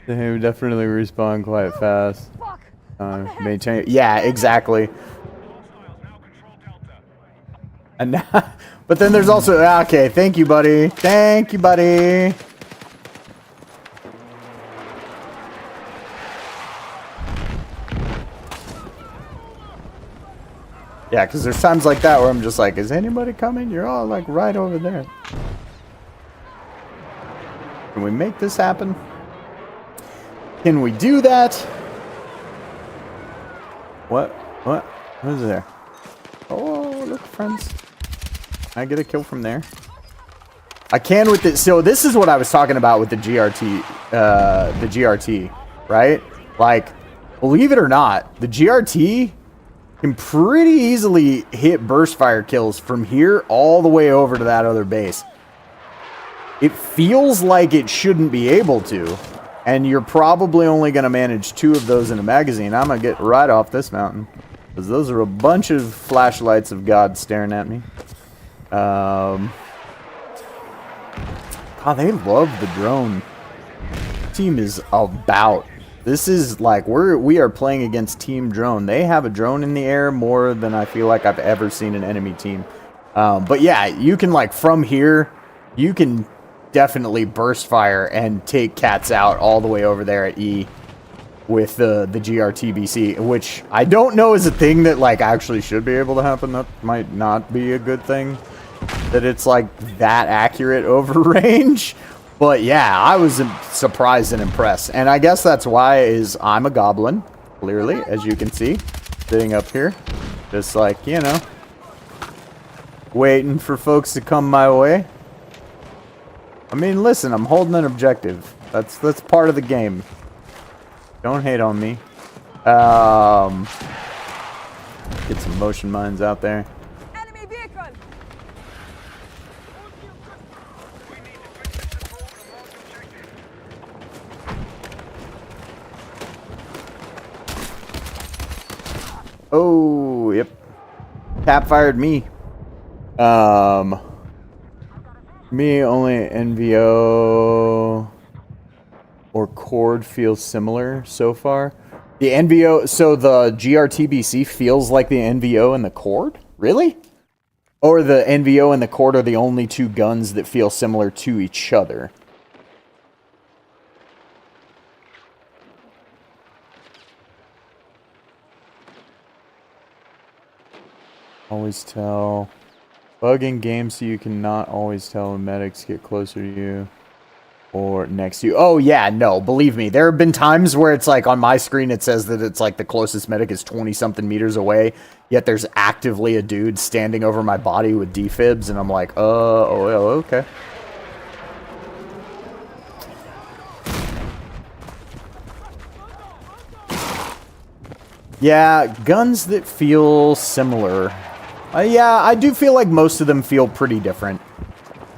They definitely respawn quite fast. Maintain. Yeah, exactly. And now, but then there's also okay. Thank you, buddy. Thank you, buddy. Yeah, because there's times like that where I'm just like, is anybody coming? You're all like right over there. Can we make this happen? Can we do that? What? What? What is there? Oh, look, friends. Can I get a kill from there? I can with this. So this is what I was talking about with the GRT, right? Like, believe it or not, the GRT can pretty easily hit burst fire kills from here all the way over to that other base. It feels like it shouldn't be able to, and you're probably only going to manage 2 of those in a magazine. I'm going to get right off this mountain, because those are a bunch of flashlights of God staring at me. Oh, they love the drone. Team is about. This is like we are playing against Team Drone. They have a drone in the air more than I feel like I've ever seen an enemy team. But yeah, you can like from here, you can definitely burst fire and take cats out all the way over there at E. with the GRTBC, which I don't know is a thing that like actually should be able to happen. That might not be a good thing, that it's like that accurate over range. But yeah, I was surprised and impressed, and I guess that's why is I'm a goblin, clearly, as you can see, sitting up here, just like, you know, waiting for folks to come my way. I mean, listen, I'm holding an objective. That's part of the game. Don't hate on me. Get some motion mines out there. Enemy vehicle! We need defensive support on marked objective. Oh, yep. Tap fired me. Me only NVO or Cord feels similar so far. The NVO, so the GRTBC feels like the NVO and the Cord? Really? Or the NVO and the Cord are the only two guns that feel similar to each other? Always tell. Bug in game so you cannot always tell when medics get closer to you or next to you. Oh yeah, no, believe me. There have been times where it's like on my screen it says that it's like the closest medic is 20-something meters away, yet there's actively a dude standing over my body with defibs, and I'm like, oh, okay. Yeah, guns that feel similar. Yeah, I do feel like most of them feel pretty different.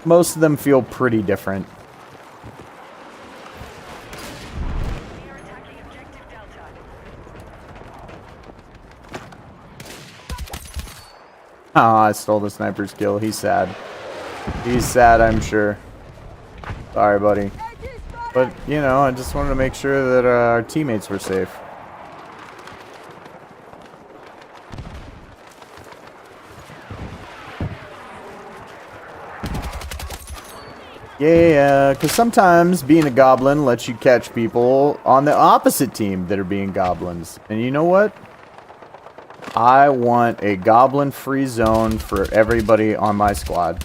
Most of them feel pretty different. We are attacking objective Delta. Oh, I stole the sniper's kill. He's sad. He's sad, I'm sure. Sorry, buddy. But, you know, I just wanted to make sure that our teammates were safe. Yeah, because sometimes being a goblin lets you catch people on the opposite team that are being goblins. And you know what? I want a goblin-free zone for everybody on my squad.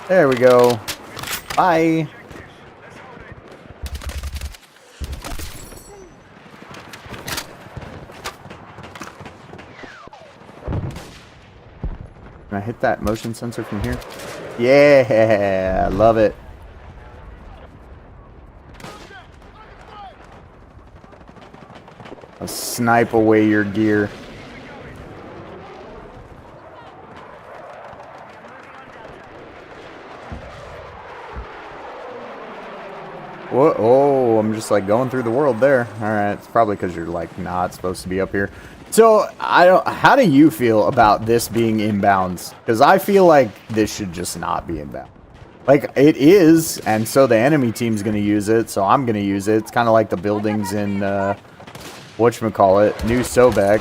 There we go. Bye. Can I hit that motion sensor from here? Yeah, love it. I'll snipe away your gear. Whoa, oh, I'm just like going through the world there. Alright, it's probably because you're like not supposed to be up here. So, how do you feel about this being inbounds? Because I feel like this should just not be inbound. Like, it is, and so the enemy team's going to use it, so I'm going to use it. It's kind of like the buildings in, whatchamacallit, New Sobek.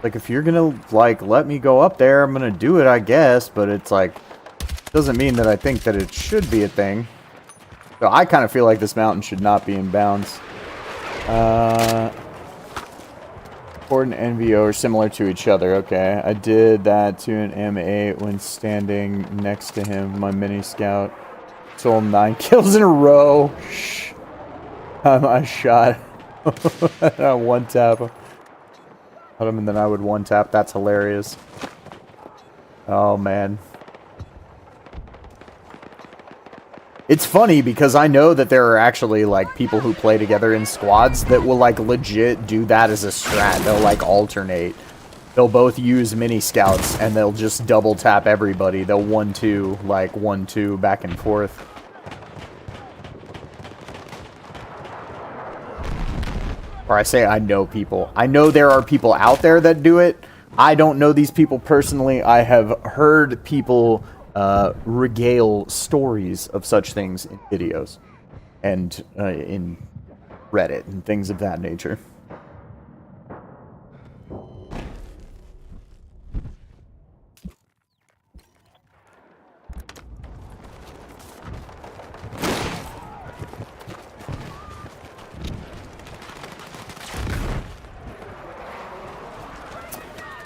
Like, if you're going to, like, let me go up there, I'm going to do it, I guess, but it's like, doesn't mean that I think that it should be a thing. So I kind of feel like this mountain should not be inbounds. Cord and NVO are similar to each other. Okay, I did that to an M8 when standing next to him. My mini scout told him 9 kills in a row. Shh. I shot. I one tap him. Shot him and then I would one tap. That's hilarious. Oh man. It's funny because I know that there are actually like people who play together in squads that will like legit do that as a strat. They'll like alternate. They'll both use mini scouts and they'll just double tap everybody. They'll 1-2, like 1-2 back and forth. Or I say I know people. I know there are people out there that do it. I don't know these people personally. I have heard people regale stories of such things in videos and in Reddit and things of that nature.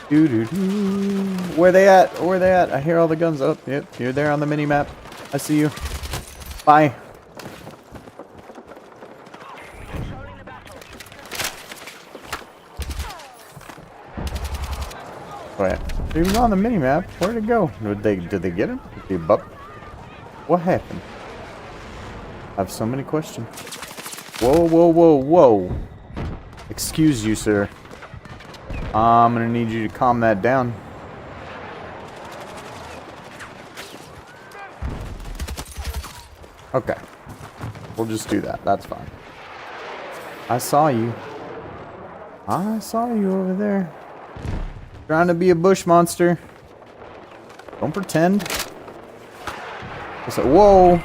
Doo-doo-doo. Where they at? Where they at? I hear all the guns. Oh, yep, you're there on the mini-map. I see you. Bye. Wait, he was on the mini-map. Where'd it go? Did they get him? Did he buck? What happened? I have so many questions. Whoa, whoa, whoa, whoa. Excuse you, sir. I'm gonna need you to calm that down. Okay. We'll just do that. That's fine. I saw you. I saw you over there. Trying to be a bush monster. Don't pretend. I said, whoa.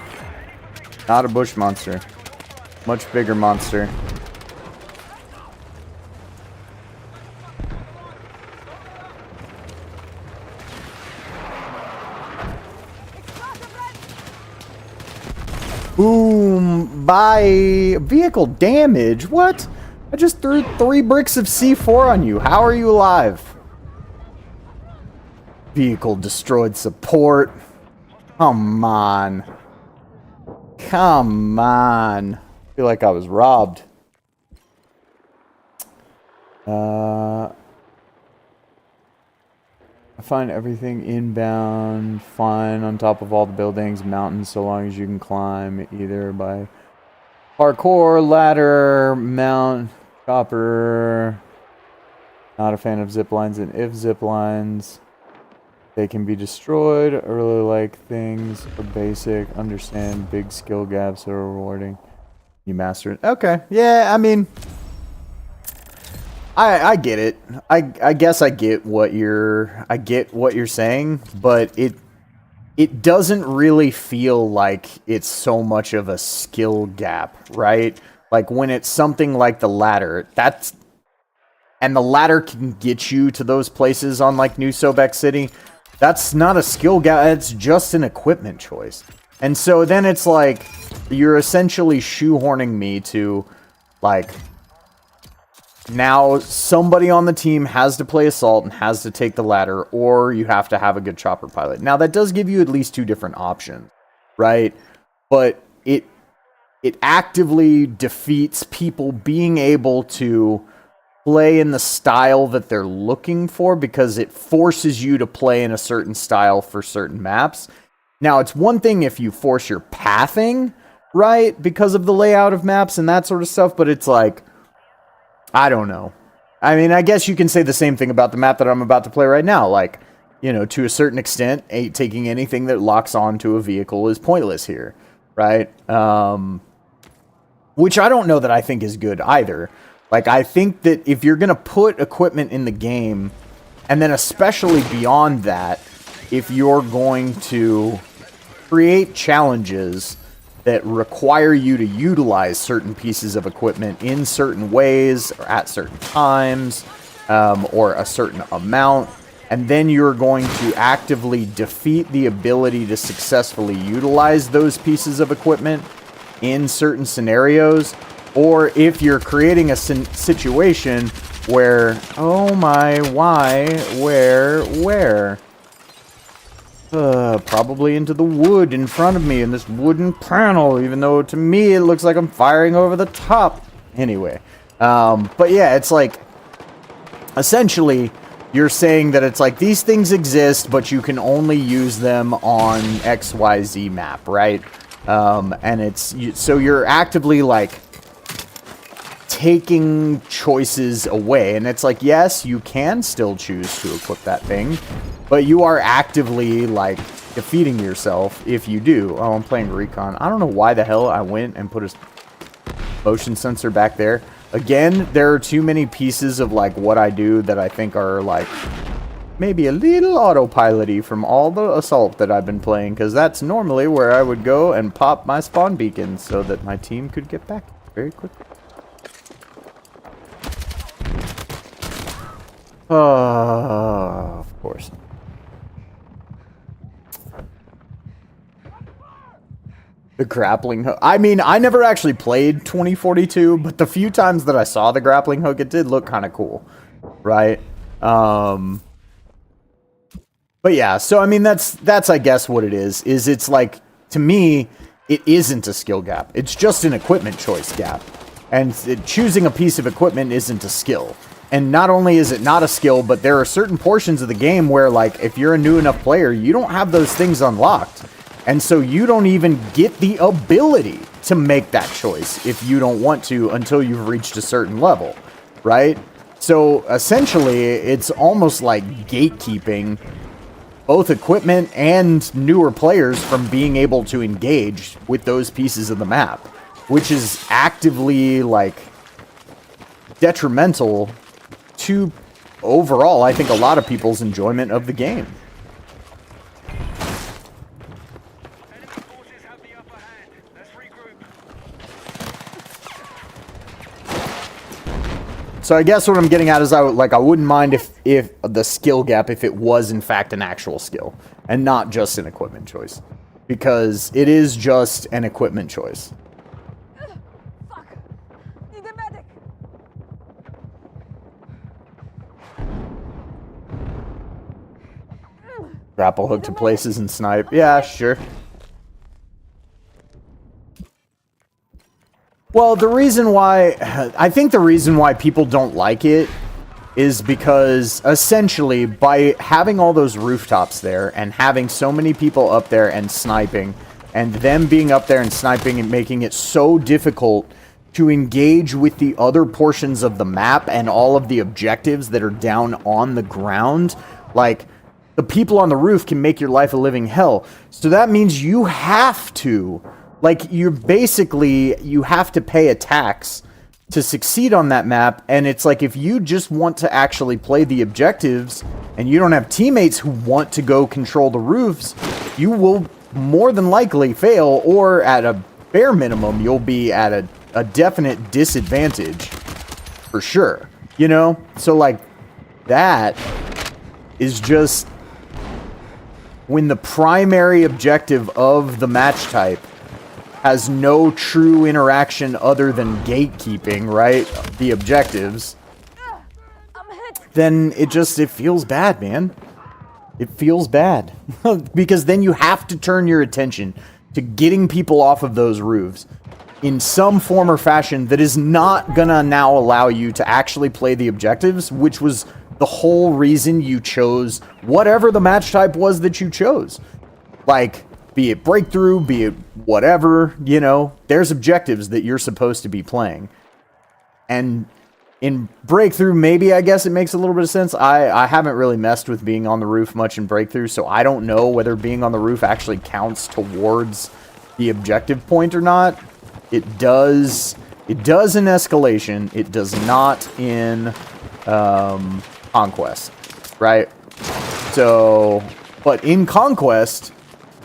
Not a bush monster. Much bigger monster. Boom. Bye. Vehicle damage? What? I just threw 3 bricks of C4 on you. How are you alive? Vehicle destroyed support. Come on. Come on. I feel like I was robbed. I find everything inbound fine on top of all the buildings, mountains, so long as you can climb either by parkour, ladder, mount, chopper. Not a fan of zip lines, and if zip lines, they can be destroyed. I really like things are basic. Understand big skill gaps are rewarding. You master it. Okay. Yeah, I mean, I get it. I guess I get what you're saying, but it doesn't really feel like it's so much of a skill gap, right? Like when it's something like the ladder, and the ladder can get you to those places on like New Sobek City. That's not a skill gap, it's just an equipment choice. And so then it's like, you're essentially shoehorning me to, like, now somebody on the team has to play assault and has to take the ladder, or you have to have a good chopper pilot. Now that does give you at least 2 different options, right? But it actively defeats people being able to play in the style that they're looking for, because it forces you to play in a certain style for certain maps. Now, it's one thing if you force your pathing, right, because of the layout of maps and that sort of stuff, but it's like, I don't know. I mean, I guess you can say the same thing about the map that I'm about to play right now. Like, you know, to a certain extent, taking anything that locks onto a vehicle is pointless here, right? Which I don't know that I think is good either. Like, I think that if you're going to put equipment in the game, and then especially beyond that, if you're going to create challenges that require you to utilize certain pieces of equipment in certain ways, or at certain times, or a certain amount, and then you're going to actively defeat the ability to successfully utilize those pieces of equipment in certain scenarios, or if you're creating a situation where, oh my, why, where? Probably into the wood in front of me in this wooden panel, even though to me it looks like I'm firing over the top. Anyway, but yeah, it's like, essentially, you're saying that it's like these things exist, but you can only use them on XYZ map, right? And so you're actively like taking choices away, and it's like, yes, you can still choose to equip that thing, but you are actively like defeating yourself if you do. Oh, I'm playing RECON. I don't know why the hell I went and put a motion sensor back there. Again, there are too many pieces of like what I do that I think are like maybe a little autopilot-y from all the assault that I've been playing, because that's normally where I would go and pop my spawn beacon so that my team could get back very quickly. Of course. The grappling hook. I mean, I never actually played 2042, but the few times that I saw the grappling hook, it did look kind of cool, right? But yeah, so I mean that's I guess what it is it's like, to me, it isn't a skill gap. It's just an equipment choice gap. And choosing a piece of equipment isn't a skill. And not only is it not a skill, but there are certain portions of the game where, like, if you're a new enough player, you don't have those things unlocked. And so you don't even get the ability to make that choice if you don't want to until you've reached a certain level, right? So essentially, it's almost like gatekeeping both equipment and newer players from being able to engage with those pieces of the map, which is actively, like, detrimental to overall, I think, a lot of people's enjoyment of the game. Enemy forces have the upper hand. Let's regroup. So I guess what I'm getting at is I wouldn't mind if the skill gap, if it was in fact an actual skill and not just an equipment choice, because it is just an equipment choice. Fuck! Need a medic! Grapple hook to places and snipe. Yeah, sure. Well, I think the reason why people don't like it is because, essentially, by having all those rooftops there and having so many people up there and sniping, and them being up there and sniping and making it so difficult to engage with the other portions of the map and all of the objectives that are down on the ground, like, the people on the roof can make your life a living hell. So that means you have to... Like, you have to pay a tax to succeed on that map, and it's like, if you just want to actually play the objectives, and you don't have teammates who want to go control the roofs, you will more than likely fail, or at a bare minimum, you'll be at a definite disadvantage, for sure, you know? So, like, that is just... when the primary objective of the match type has no true interaction other than gatekeeping, right? The objectives. I'm hit! Then it feels bad, man. It feels bad. Because then you have to turn your attention to getting people off of those roofs in some form or fashion that is not gonna now allow you to actually play the objectives, which was the whole reason you chose whatever the match type was that you chose. Like, be it breakthrough, be it whatever, you know, there's objectives that you're supposed to be playing. And in breakthrough, maybe, I guess it makes a little bit of sense. I haven't really messed with being on the roof much in breakthrough, so I don't know whether being on the roof actually counts towards the objective point or not. It does in escalation. It does not in conquest, right? So, but in conquest,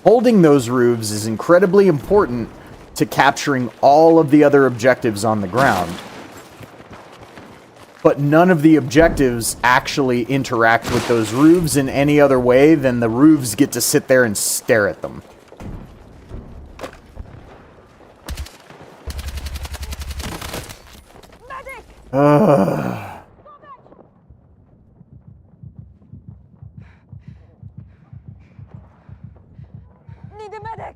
holding those roofs is incredibly important to capturing all of the other objectives on the ground. But none of the objectives actually interact with those roofs in any other way than the roofs get to sit there and stare at them. Medic! Need a medic!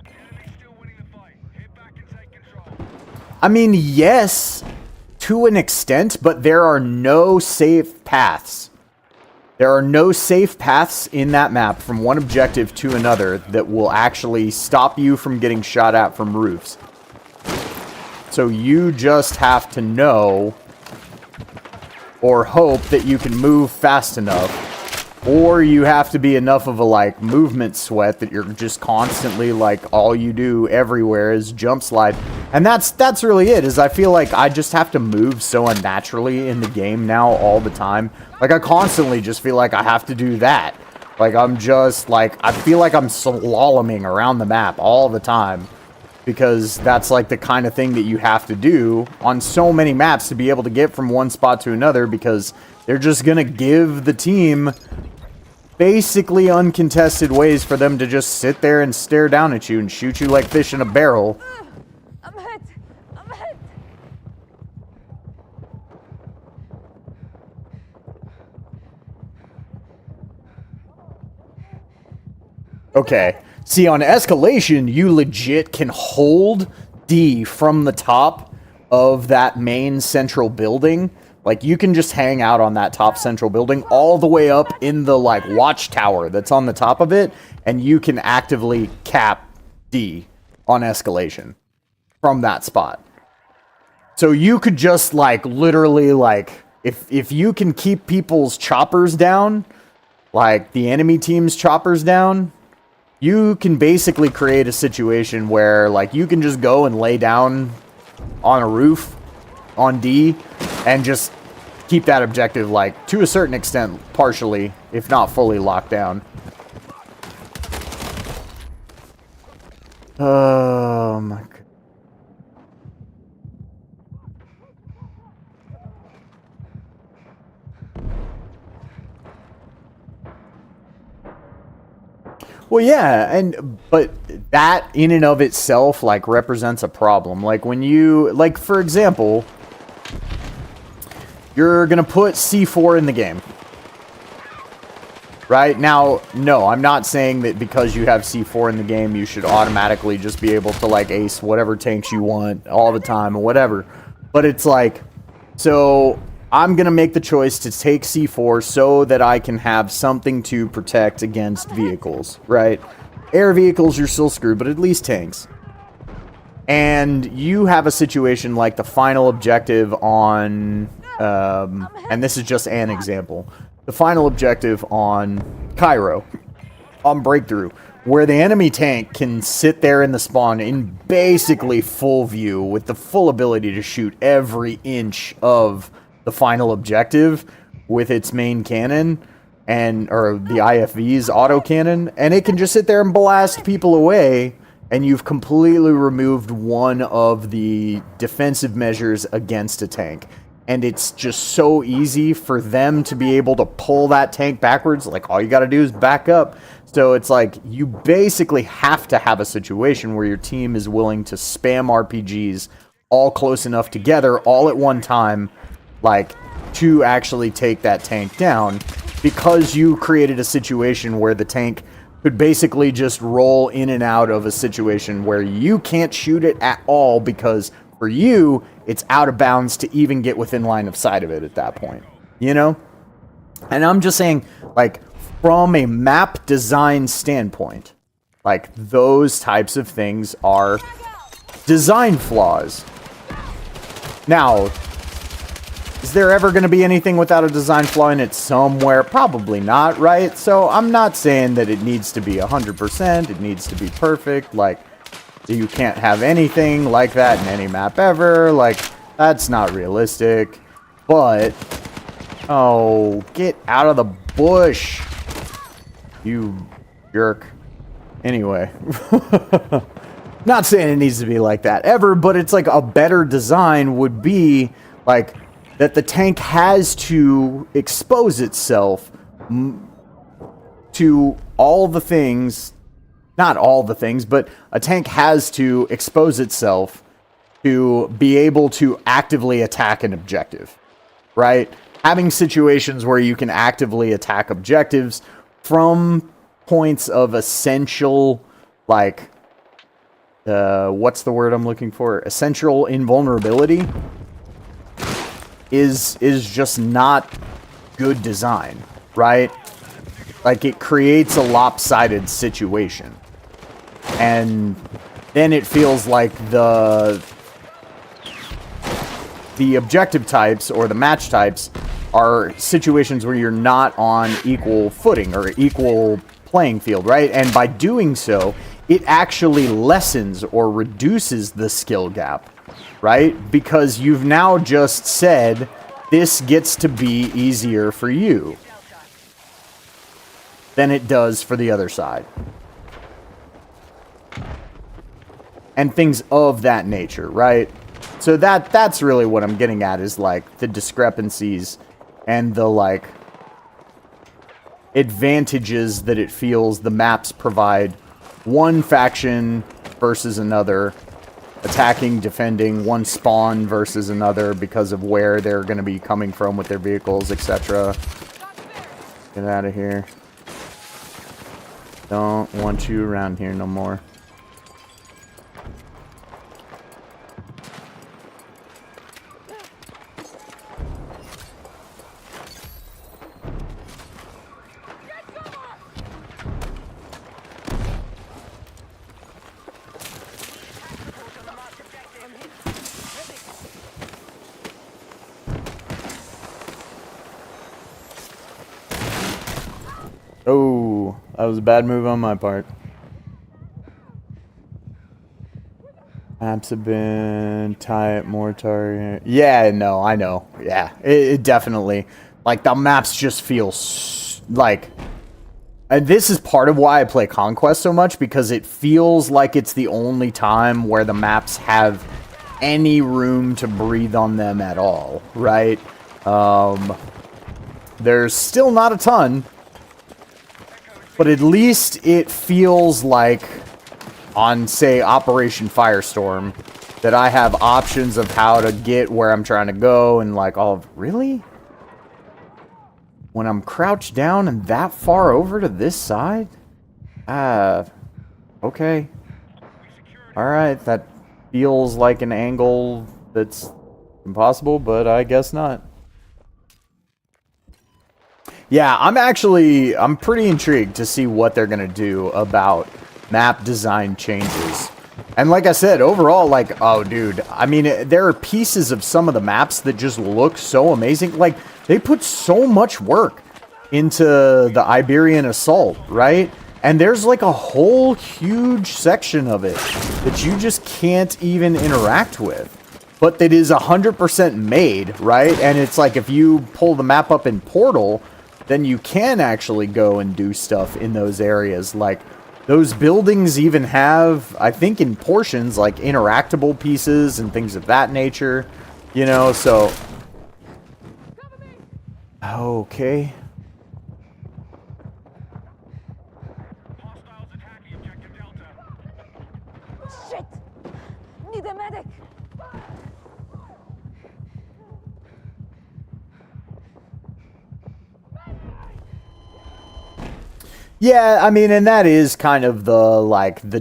Enemy's still winning the fight. Hit back and take control. I mean, yes, to an extent, but there are no safe paths. There are no safe paths in that map from one objective to another that will actually stop you from getting shot at from roofs. So you just have to know or hope that you can move fast enough, or you have to be enough of a, like, movement sweat that you're just constantly, like, all you do everywhere is jump slide. And that's really it, is I feel like I just have to move so unnaturally in the game now all the time. Like, I constantly just feel like I have to do that. Like, I'm just, like, I feel like I'm slaloming around the map all the time. Because that's, like, the kind of thing that you have to do on so many maps to be able to get from one spot to another, because they're just gonna give the team basically uncontested ways for them to just sit there and stare down at you and shoot you like fish in a barrel. I'm hit! I'm hit! Okay. See, on escalation, you legit can hold D from the top of that main central building. Like, you can just hang out on that top central building all the way up in the, like, watchtower that's on the top of it, and you can actively cap D on escalation from that spot. So you could just, like, literally, like, if you can keep people's choppers down, like the enemy team's choppers down, you can basically create a situation where, like, you can just go and lay down on a roof on D and just keep that objective, like, to a certain extent, partially, if not fully locked down. Oh my god. Well, yeah, but that in and of itself, like, represents a problem. Like, when you, like, for example, you're gonna put C4 in the game. Right? Now, no, I'm not saying that because you have C4 in the game, you should automatically just be able to, like, ace whatever tanks you want all the time or whatever. But it's like, so I'm going to make the choice to take C4 so that I can have something to protect against vehicles, right? Air vehicles, you're still screwed, but at least tanks. And you have a situation like the final objective on, and this is just an example, the final objective on Cairo, on Breakthrough, where the enemy tank can sit there in the spawn in basically full view with the full ability to shoot every inch of the final objective with its main cannon, and or the IFV's autocannon, and it can just sit there and blast people away, and you've completely removed one of the defensive measures against a tank. And it's just so easy for them to be able to pull that tank backwards. Like, all you got to do is back up. So it's like, you basically have to have a situation where your team is willing to spam RPGs all close enough together, all at one time, like, to actually take that tank down, because you created a situation where the tank could basically just roll in and out of a situation where you can't shoot it at all, because for you, it's out of bounds to even get within line of sight of it at that point, you know? And I'm just saying, like, from a map design standpoint, like, those types of things are design flaws. Now, is there ever going to be anything without a design flaw in it somewhere? Probably not, right? So I'm not saying that it needs to be 100%, it needs to be perfect, like, you can't have anything like that in any map ever. Like, that's not realistic. But, oh, get out of the bush, you jerk. Anyway. Not saying it needs to be like that ever, but it's like a better design would be, like, that the tank has to expose itself to all the things. Not all the things, but a tank has to expose itself to be able to actively attack an objective, right? Having situations where you can actively attack objectives from points of essential, like, what's the word I'm looking for? Essential invulnerability is just not good design, right? Like, it creates a lopsided situation. And then it feels like the objective types or the match types are situations where you're not on equal footing or equal playing field, right? And by doing so, it actually lessens or reduces the skill gap, right? Because you've now just said, this gets to be easier for you than it does for the other side. And things of that nature, right? So that's really what I'm getting at, is like the discrepancies and the, like, advantages that it feels the maps provide one faction versus another, attacking, defending, one spawn versus another because of where they're going to be coming from with their vehicles, etc. Get out of here. Don't want you around here no more. Oh, that was a bad move on my part. Maps have been tight, more target. Yeah, no, I know. Yeah, it definitely. Like, the maps just feel like. And this is part of why I play Conquest so much, because it feels like it's the only time where the maps have any room to breathe on them at all, right? There's still not a ton. But at least it feels like, on, say, Operation Firestorm, that I have options of how to get where I'm trying to go, and like all of... Really? When I'm crouched down and that far over to this side? Okay. Alright, that feels like an angle that's impossible, but I guess not. Yeah, I'm pretty intrigued to see what they're gonna do about map design changes. And like I said, overall, like, oh dude, I mean, there are pieces of some of the maps that just look so amazing. Like, they put so much work into the Iberian Assault, right? And there's like a whole huge section of it that you just can't even interact with. But that is 100% made, right? And it's like, if you pull the map up in Portal, then you can actually go and do stuff in those areas. Like, those buildings even have, I think in portions, like interactable pieces and things of that nature. You know, so... Okay. Hostiles attacking objective Delta. Shit! Need a medic! Yeah, I mean, and that is kind of the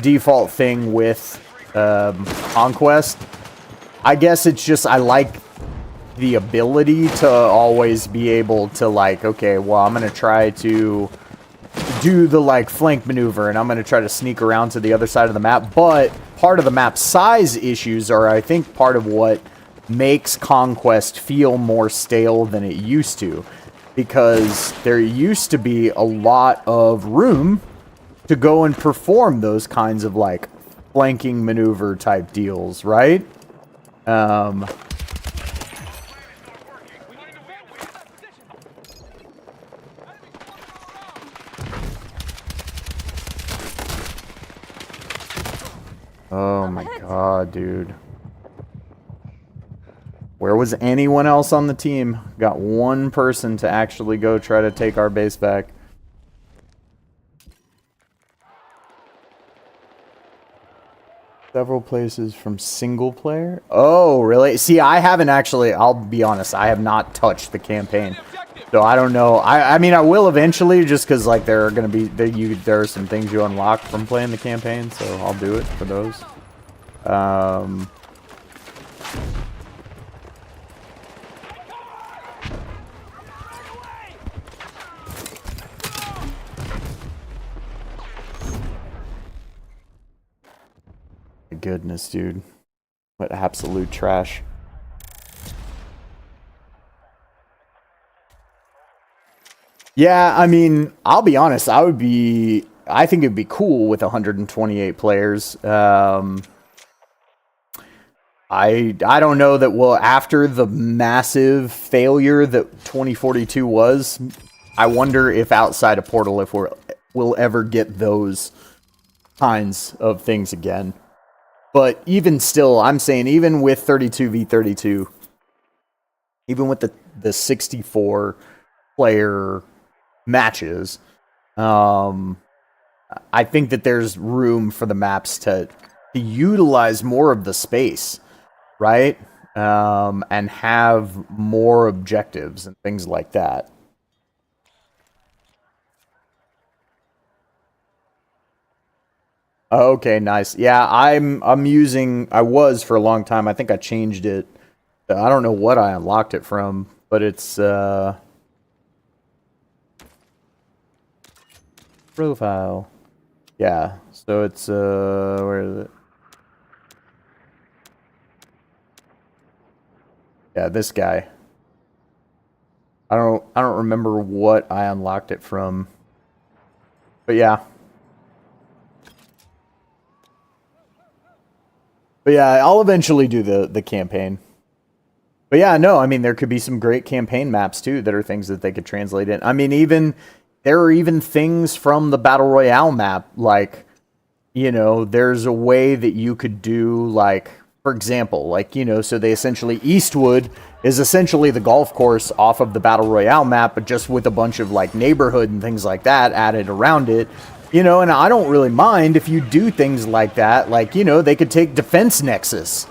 default thing with Conquest. I guess it's just, I like the ability to always be able to, like, okay, well, I'm going to try to do the, like, flank maneuver, and I'm going to try to sneak around to the other side of the map, but part of the map size issues are, I think, part of what makes Conquest feel more stale than it used to. Because there used to be a lot of room to go and perform those kinds of, like, flanking maneuver type deals, right? Oh my god, dude. Where was anyone else on the team? Got one person to actually go try to take our base back. Several places from single player? Oh, really? See, I haven't actually, I'll be honest, I have not touched the campaign. So I don't know. I mean, I will eventually, just because, like, there are going to be, there are some things you unlock from playing the campaign, so I'll do it for those. Goodness, dude. What absolute trash. Yeah, I mean, I'll be honest, I think it'd be cool with 128 players. I don't know that after the massive failure that 2042 was, I wonder if outside of Portal, if we'll ever get those kinds of things again. But even still, I'm saying, even with 32v32, even with the 64 player matches, I think that there's room for the maps to utilize more of the space, right? And have more objectives and things like that. Okay, nice. Yeah, I'm using. I was for a long time. I think I changed it. I don't know what I unlocked it from, but it's profile. Yeah. So it's where is it? Yeah, this guy. I don't remember what I unlocked it from. But yeah. But yeah, I'll eventually do the campaign. But yeah, no, I mean there could be some great campaign maps too that are things that they could translate in. I mean even there are even things from the Battle Royale map like there's a way that you could do like for example, like so they essentially Eastwood is essentially the golf course off of the Battle Royale map but just with a bunch of like neighborhood and things like that added around it. And I don't really mind if you do things like that. Like, they could take Defense Nexus.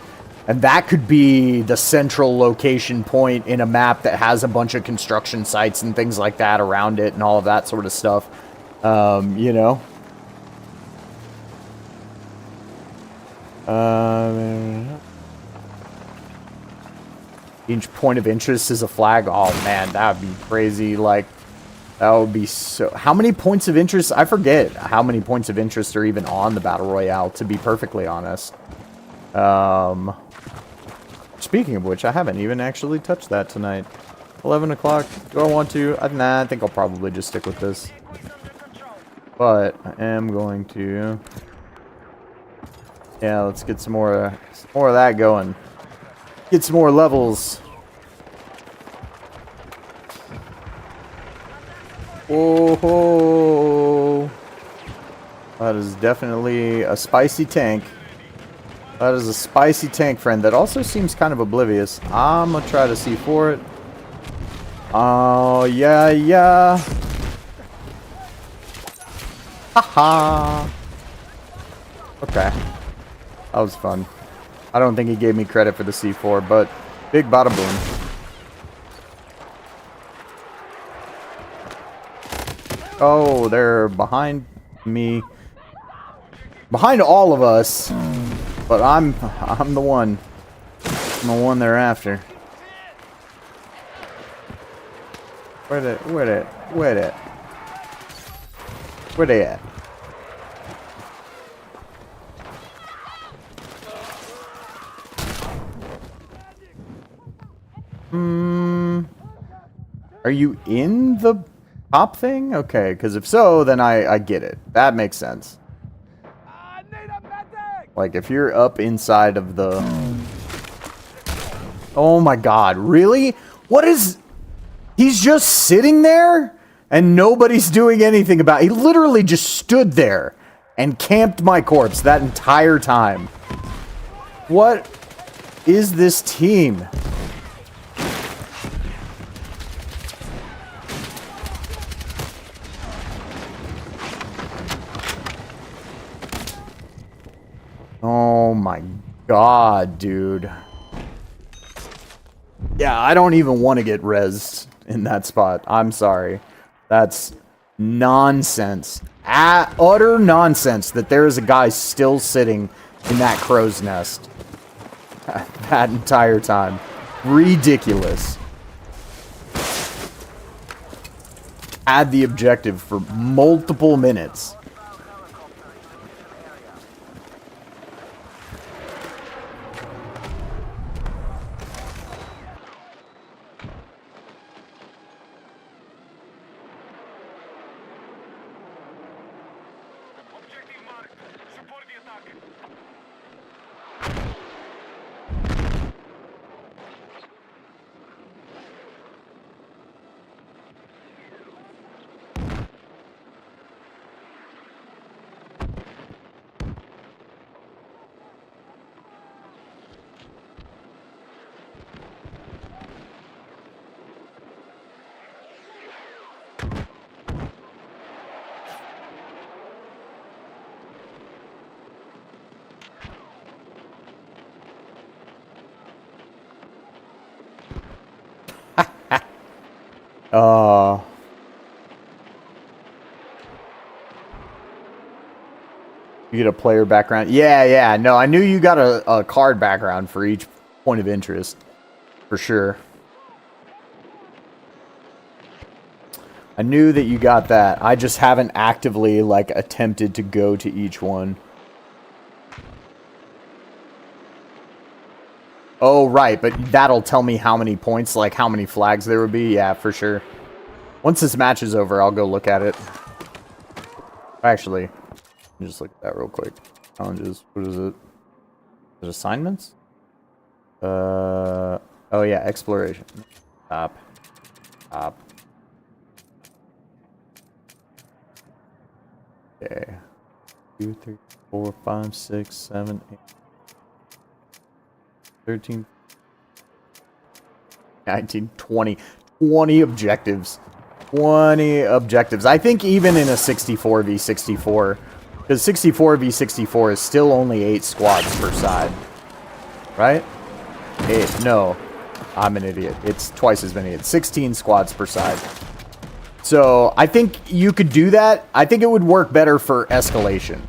And that could be the central location point in a map that has a bunch of construction sites and things like that around it and all of that sort of stuff. You know? Each point of interest is a flag. Oh, man, that would be crazy. Like, that would be so... How many points of interest? I forget how many points of interest are even on the Battle Royale, to be perfectly honest. Speaking of which, I haven't even actually touched that tonight. 11 o'clock. Do I want to? Nah, I think I'll probably just stick with this. But I am going to... Yeah, let's get some more of that going. Get some more levels. Oh, that is definitely a spicy tank. That is a spicy tank, friend. That also seems kind of oblivious. I'm gonna try to see for it. Oh, yeah, yeah. Haha. Okay. That was fun. I don't think he gave me credit for the C4, but big bada boom. Oh, they're behind me. Behind all of us. But I'm the one. I'm the one they're after. Where they at? Are you in the top thing? Okay, because if so, then I get it. That makes sense. Like, if you're up inside of the... Oh my god, really? What is... He's just sitting there? And nobody's doing anything about it. He literally just stood there and camped my corpse that entire time. What is this team? Oh my god, dude. Yeah, I don't even want to get rezzed in that spot. I'm sorry. That's nonsense. Utter nonsense that there is a guy still sitting in that crow's nest that entire time. Ridiculous. Had the objective for multiple minutes. Objective marked. Support the attack. You get a player background. Yeah, yeah. No, I knew you got a card background for each point of interest. For sure. I knew that you got that. I just haven't actively, like, attempted to go to each one. Oh, right, but that'll tell me how many points, like, how many flags there would be. Yeah, for sure. Once this match is over, I'll go look at it. Actually, let me just look at that real quick. Challenges. What is it? Is it assignments? Oh, yeah, exploration. Stop. Stop. Okay. 2, 3, 4, 5, 6, 7, 8, 13, 19, 20. 20 objectives. 20 objectives. I think even in a 64v64, because 64v64 is still only 8 squads per side. Right? 8. No. I'm an idiot. It's twice as many. It's 16 squads per side. So, I think you could do that. I think it would work better for escalation.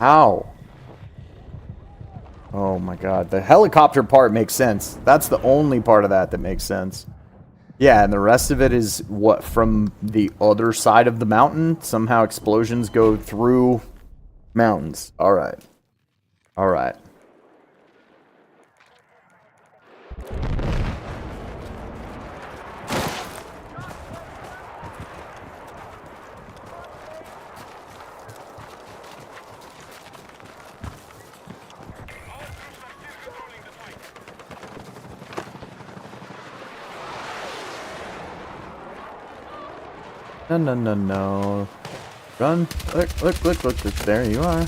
Ow. Oh my god. The helicopter part makes sense. That's the only part of that that makes sense. Yeah, and the rest of it is what, from the other side of the mountain? Somehow explosions go through mountains. Alright. Alright. No, no, no, no. Run. Look, look, look, look, look. There you are.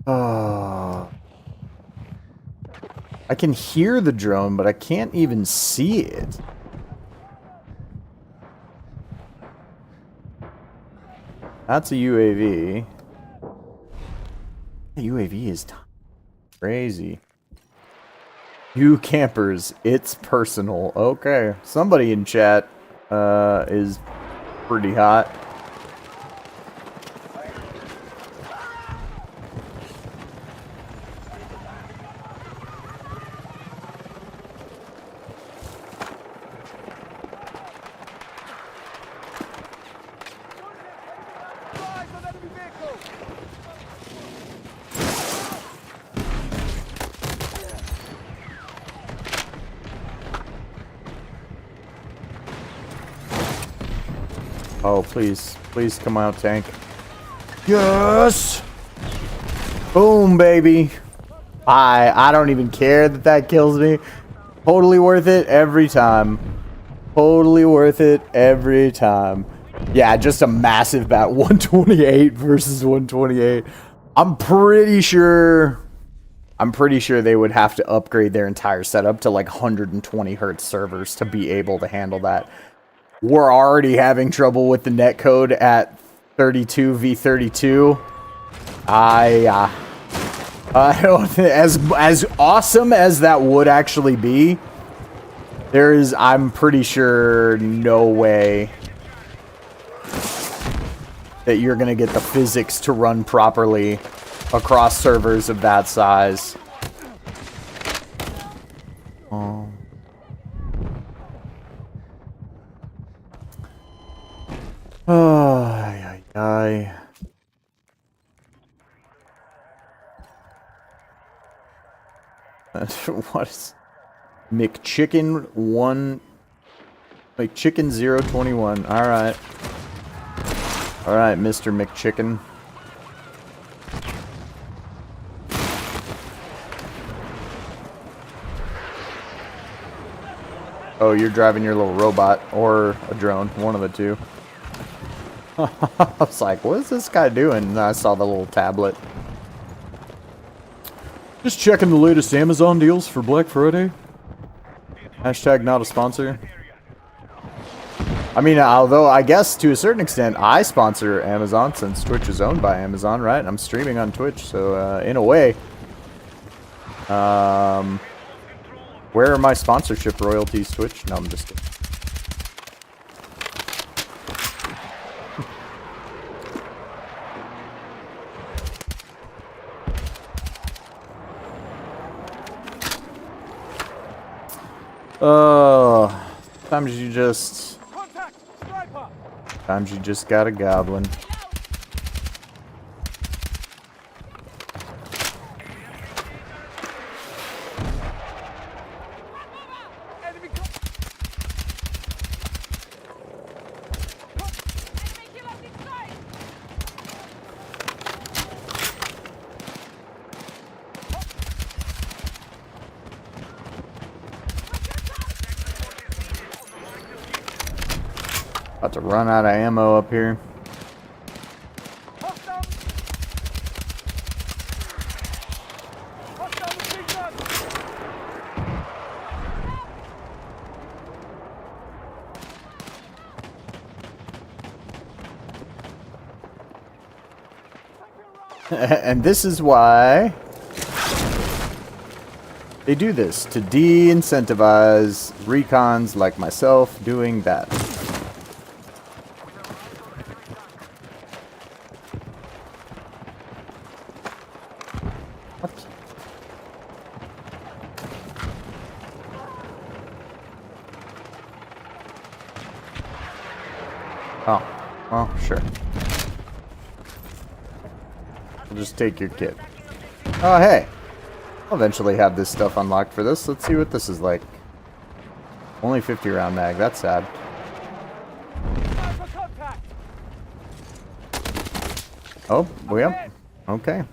Oh. I can hear the drone, but I can't even see it. That's a UAV. The UAV is crazy. You campers, it's personal. Okay, somebody in chat is pretty hot. Oh, please. Please come out, tank. Yes! Boom, baby. I don't even care that that kills me. Totally worth it every time. Totally worth it every time. Yeah, just a massive bat. 128 versus 128. I'm pretty sure they would have to upgrade their entire setup to like 120 hertz servers to be able to handle that. We're already having trouble with the netcode at 32v32. I don't think, as awesome as that would actually be, there is, I'm pretty sure, no way that you're gonna get the physics to run properly across servers of that size. Oh. Oh, ay, ay, ay. What is McChicken 1 McChicken 021. Alright. Alright, Mr. McChicken. Oh, you're driving your little robot or a drone, one of the two. I was like, what is this guy doing? And I saw the little tablet. Just checking the latest Amazon deals for Black Friday. Hashtag not a sponsor. I mean, although I guess to a certain extent I sponsor Amazon since Twitch is owned by Amazon, right? I'm streaming on Twitch, so in a way. Where are my sponsorship royalties, Twitch? No, I'm just kidding. Sometimes you just... Sometimes you just got a goblin. About to run out of ammo up here. And this is why they do this, to de-incentivize recons like myself doing that. Oh, well, sure. I'll just take your kit. Oh, hey. I'll eventually have this stuff unlocked for this. Let's see what this is like. Only 50 round mag. That's sad. Oh, yep. Okay.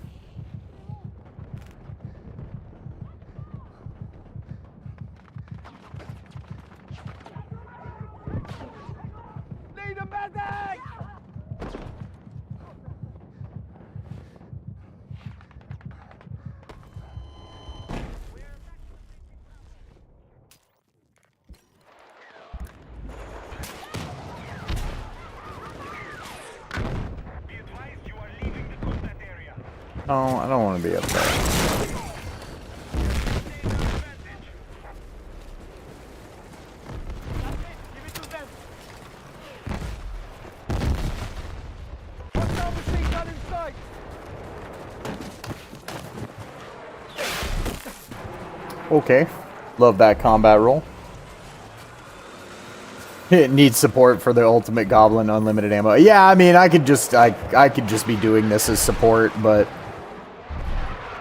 Oh, I don't want to be up there. Okay. Love that combat roll. It needs support for the ultimate goblin unlimited ammo. Yeah, I mean, I could just be doing this as support, but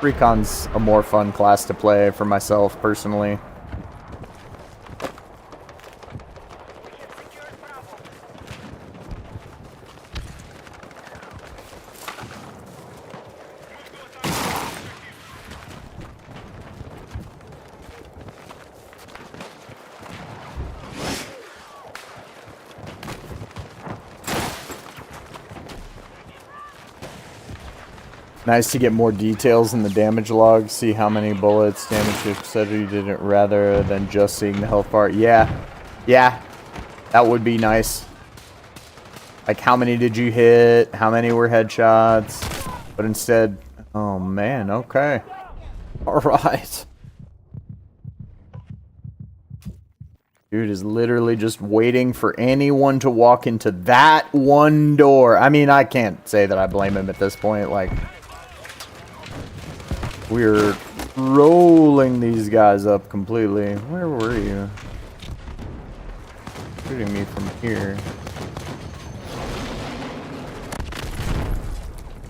Recon's a more fun class to play for myself personally. Nice to get more details in the damage log, see how many bullets, damage, etc. you did it rather than just seeing the health bar. Yeah, that would be nice. Like, how many did you hit? How many were headshots? But instead, oh man, okay. Alright. Dude is literally just waiting for anyone to walk into that one door. I mean, I can't say that I blame him at this point, like... We're rolling these guys up completely. Where were you? Shooting me from here.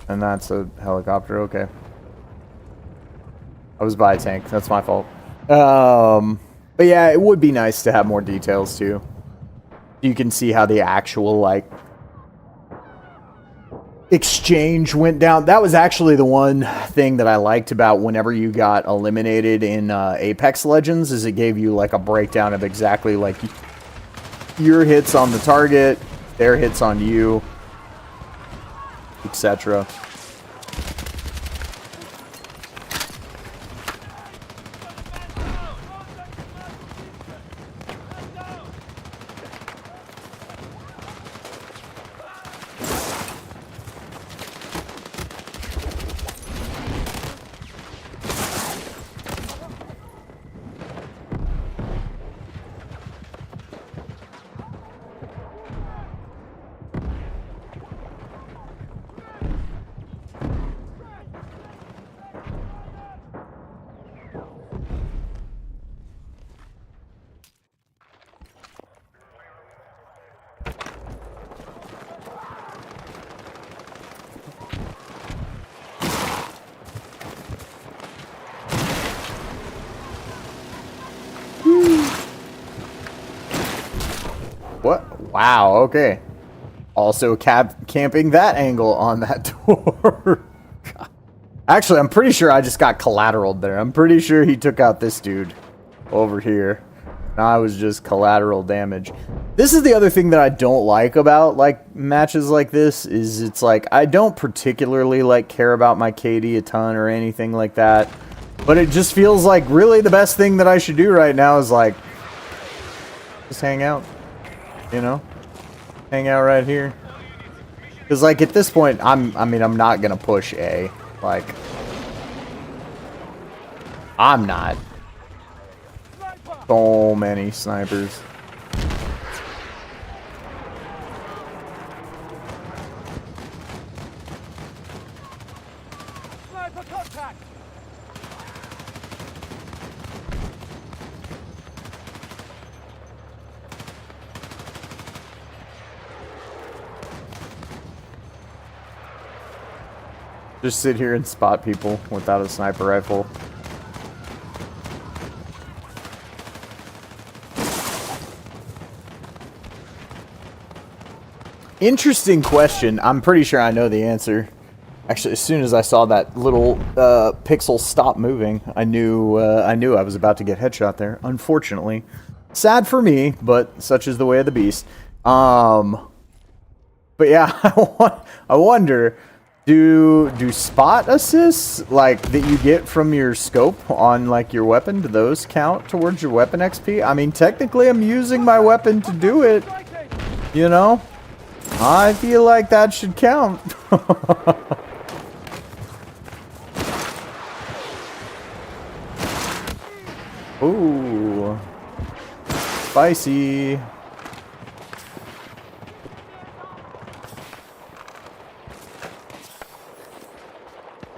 And that's a helicopter, okay. I was by a tank, that's my fault. But yeah, it would be nice to have more details too. You can see how the actual, like, exchange went down. That was actually the one thing that I liked about whenever you got eliminated in Apex Legends, is it gave you like a breakdown of exactly like your hits on the target, their hits on you, etc. What? Wow, okay. Also camping that angle on that door. Actually, I'm pretty sure I just got collateraled there. I'm pretty sure he took out this dude over here. And I was just collateral damage. This is the other thing that I don't like about like matches like this is it's like I don't particularly like care about my KD a ton or anything like that. But it just feels like really the best thing that I should do right now is like just hang out. You know? Hang out right here. Cuz like at this point I'm not going to push A. Like I'm not. So many snipers. Sniper contact! Just sit here and spot people without a sniper rifle. Interesting question. I'm pretty sure I know the answer. Actually, as soon as I saw that little pixel stop moving, I knew I was about to get headshot there. Unfortunately, sad for me, but such is the way of the beast. But yeah, I wonder, do spot assists like that you get from your scope on like your weapon? Do those count towards your weapon XP? I mean, technically, I'm using my weapon to do it. You know. I feel like that should count. Ooh. Spicy.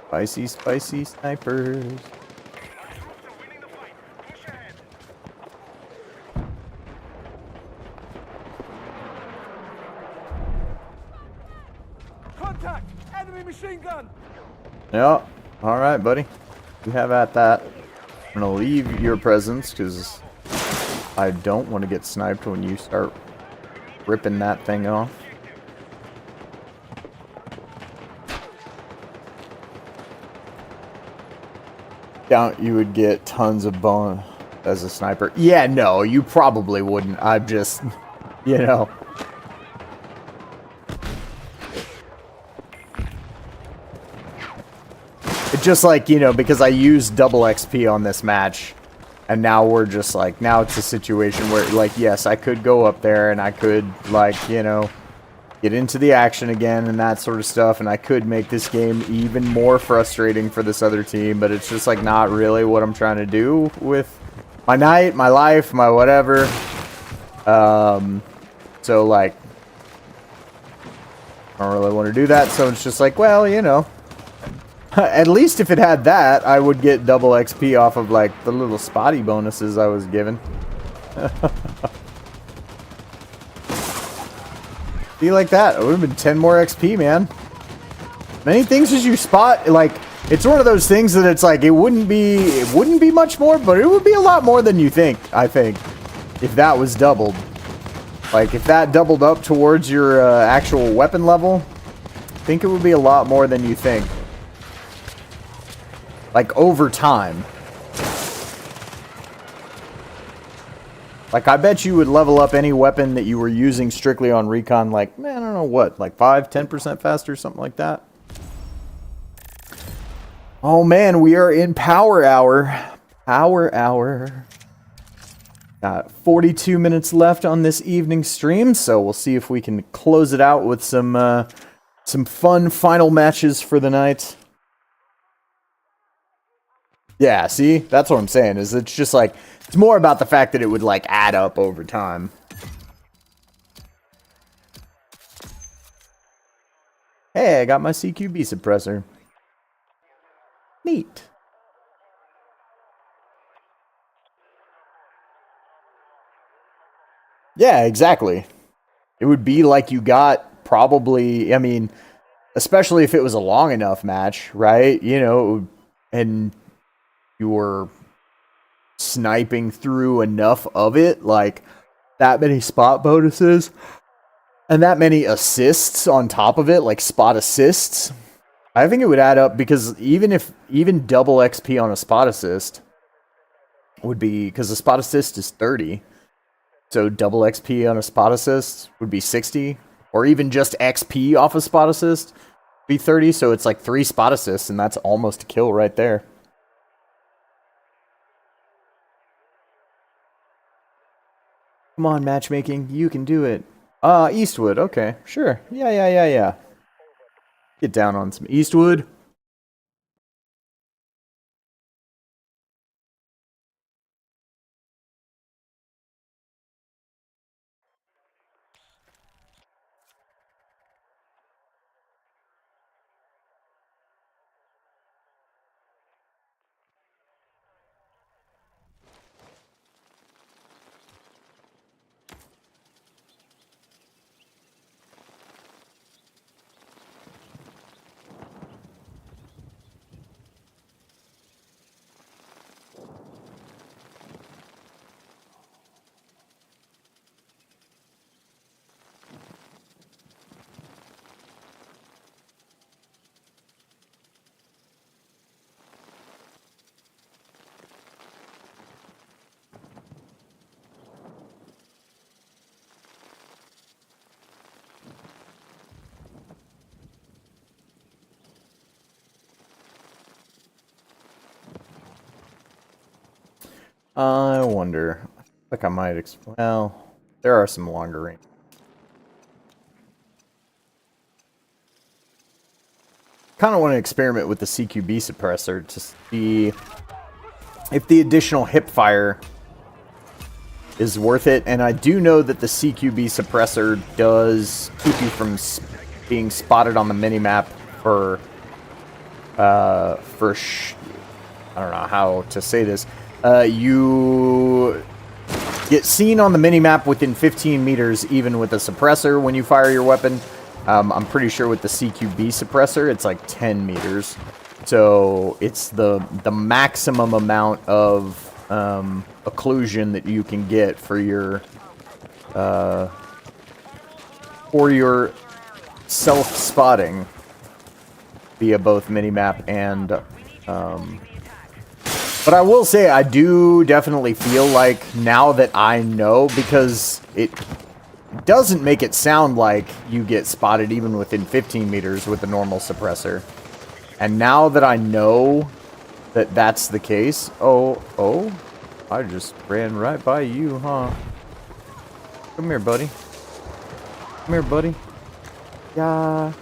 Spicy, spicy snipers. Contact! Enemy machine gun! Yeah. All right, buddy. You have at that. I'm gonna leave your presence because I don't want to get sniped when you start ripping that thing off. Doubt you would get tons of bone as a sniper. Yeah, no, you probably wouldn't. I'm just, you know. It's just like, you know, because I used double XP on this match. And now we're just like, now it's a situation where, like, yes, I could go up there and I could, like, you know, get into the action again and that sort of stuff. And I could make this game even more frustrating for this other team. But it's just, like, not really what I'm trying to do with my night, my life, my whatever. So, like, I don't really want to do that. So it's just like, well, you know. At least if it had that, I would get double XP off of, like, the little spotty bonuses I was given. Be like that. It would have been 10 more XP, man. Many things as you spot, like, it's one of those things that it's like, it wouldn't be much more, but it would be a lot more than you think, I think, if that was doubled. Like, if that doubled up towards your actual weapon level, I think it would be a lot more than you think. Like, over time. Like, I bet you would level up any weapon that you were using strictly on Recon, like, man, I don't know what, like 5-10% faster, something like that. Oh, man, we are in Power Hour. Power Hour. Got 42 minutes left on this evening stream, so we'll see if we can close it out with some fun final matches for the night. Yeah, see? That's what I'm saying, is it's just like, it's more about the fact that it would, like, add up over time. Hey, I got my CQB suppressor. Neat. Yeah, exactly. It would be like you got probably, I mean, especially if it was a long enough match, right? You know, and you were sniping through enough of it, like, that many spot bonuses and that many assists on top of it, like spot assists, I think it would add up, because even double XP on a spot assist would be, because a spot assist is 30, so double XP on a spot assist would be 60, or even just XP off a spot assist be 30, so it's like 3 spot assists, and that's almost a kill right there. Come on, matchmaking, you can do it. Eastwood, okay, sure. Yeah. Get down on some Eastwood. I wonder. Like I might well, there are some longer range. Kind of want to experiment with the CQB suppressor to see if the additional hip fire is worth it. And I do know that the CQB suppressor does keep you from being spotted on the minimap for I don't know how to say this. You get seen on the minimap within 15 meters, even with a suppressor when you fire your weapon. I'm pretty sure with the CQB suppressor, it's like 10 meters. So it's the maximum amount of occlusion that you can get for your self-spotting via both minimap and but I will say, I do definitely feel like, now that I know, because it doesn't make it sound like you get spotted even within 15 meters with a normal suppressor. And now that I know that that's the case... Oh, I just ran right by you, huh? Come here, buddy. Come here, buddy. Yeah.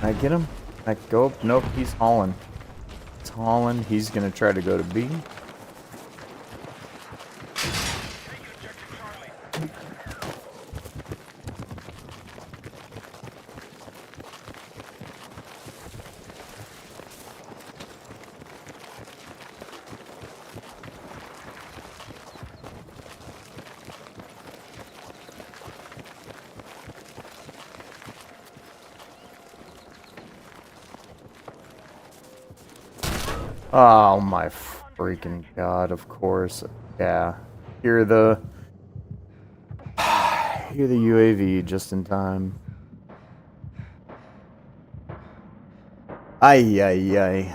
Can I get him? Can I go up? Nope, he's hauling. Holland, he's gonna try to go to B. Oh my freaking god, of course. Yeah. Hear the UAV just in time. Ay.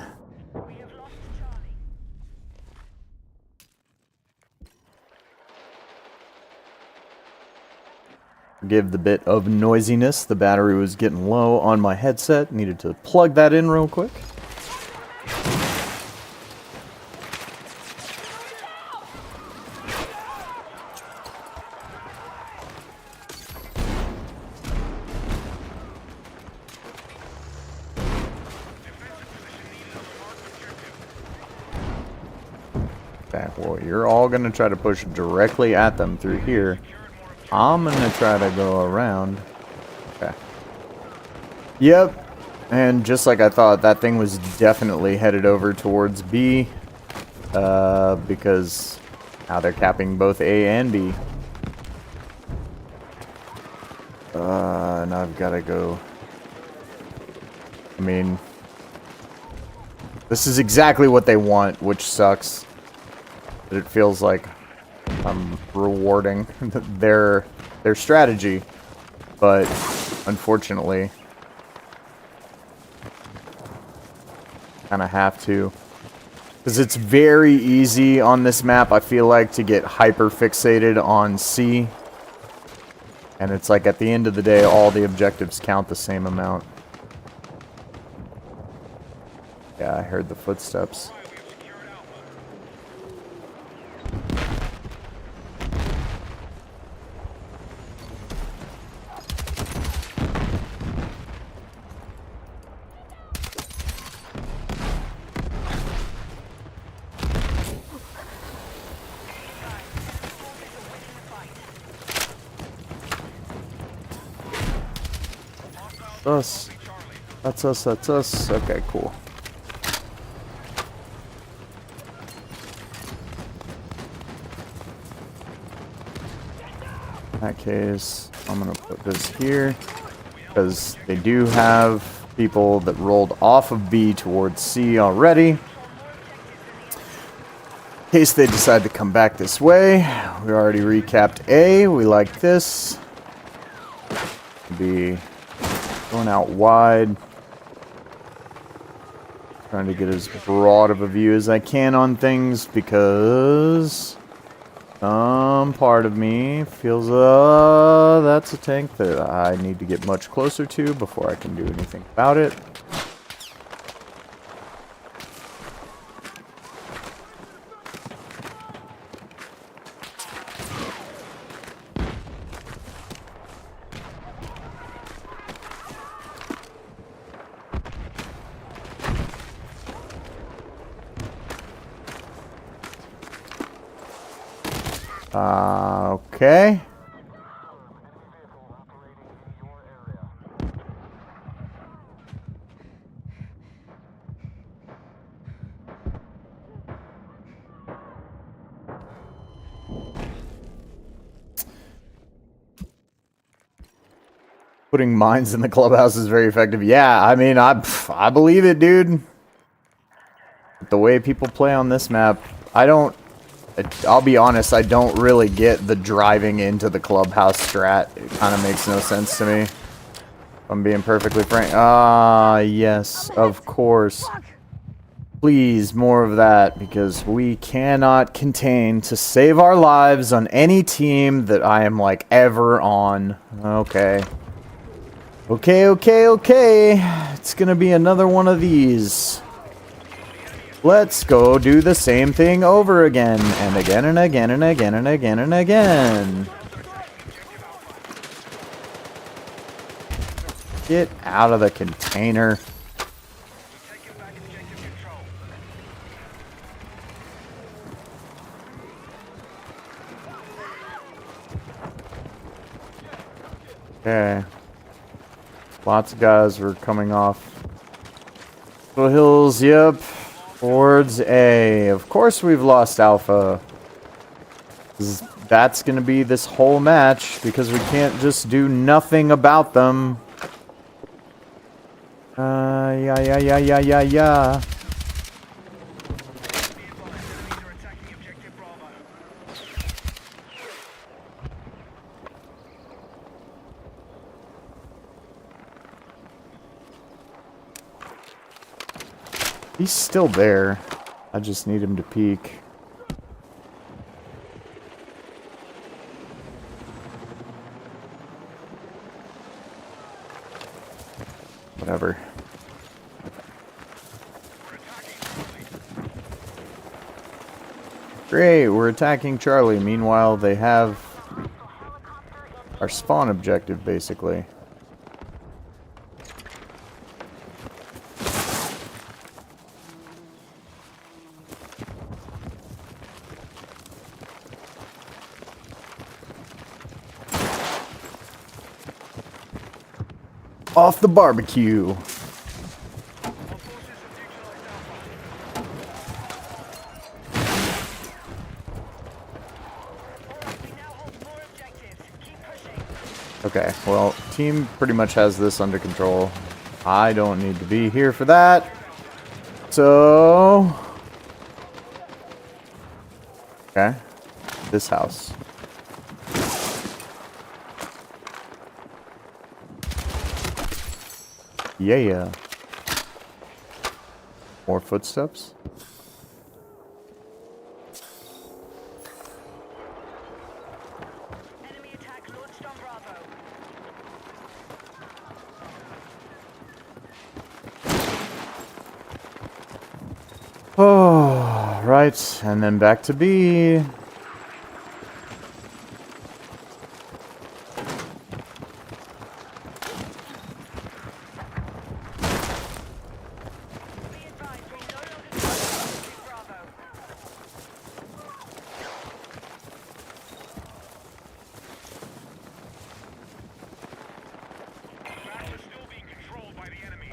Forgive the bit of noisiness. The battery was getting low on my headset. Needed to plug that in real quick. Okay, well, you're all going to try to push directly at them through here. I'm going to try to go around. Okay. Yep. And just like I thought, that thing was definitely headed over towards B. Because now they're capping both A and B. And I've got to go. I mean, this is exactly what they want, which sucks. But it feels like I'm rewarding their strategy, but unfortunately, kind of have to. Because it's very easy on this map, I feel like, to get hyper fixated on C. And it's like at the end of the day, all the objectives count the same amount. Yeah, I heard the footsteps. Us. That's us, that's us. Okay, cool. In that case, I'm gonna put this here, because they do have people that rolled off of B towards C already. In case they decide to come back this way, we already recapped A. We like this. Be going out wide. Trying to get as broad of a view as I can on things because some part of me feels that's a tank that I need to get much closer to before I can do anything about it. Okay. Putting mines in the clubhouse is very effective. Yeah, I mean, I believe it, dude. The way people play on this map, I'll be honest, I don't really get the driving into the clubhouse strat. It kind of makes no sense to me. If I'm being perfectly frank. Ah, yes, of course. Please, more of that, because we cannot contain to save our lives on any team that I am, like, ever on. Okay. Okay. It's gonna be another one of these. Let's go do the same thing over again, and again, and again, and again, and again, and again. Get out of the container. Okay. Lots of guys were coming off foothills, yep. Towards A. Of course we've lost Alpha. That's going to be this whole match because we can't just do nothing about them. Yeah. He's still there. I just need him to peek. Whatever. Great, we're attacking Charlie. Meanwhile, they have our spawn objective, basically. Off the barbecue. Okay, well, team pretty much has this under control. I don't need to be here for that. So... Okay. this house. Yeah. More footsteps. Enemy attack launched on Bravo. Oh, right. And then back to B. Be advised, we no longer control Bravo. Battle is still being controlled by the enemy.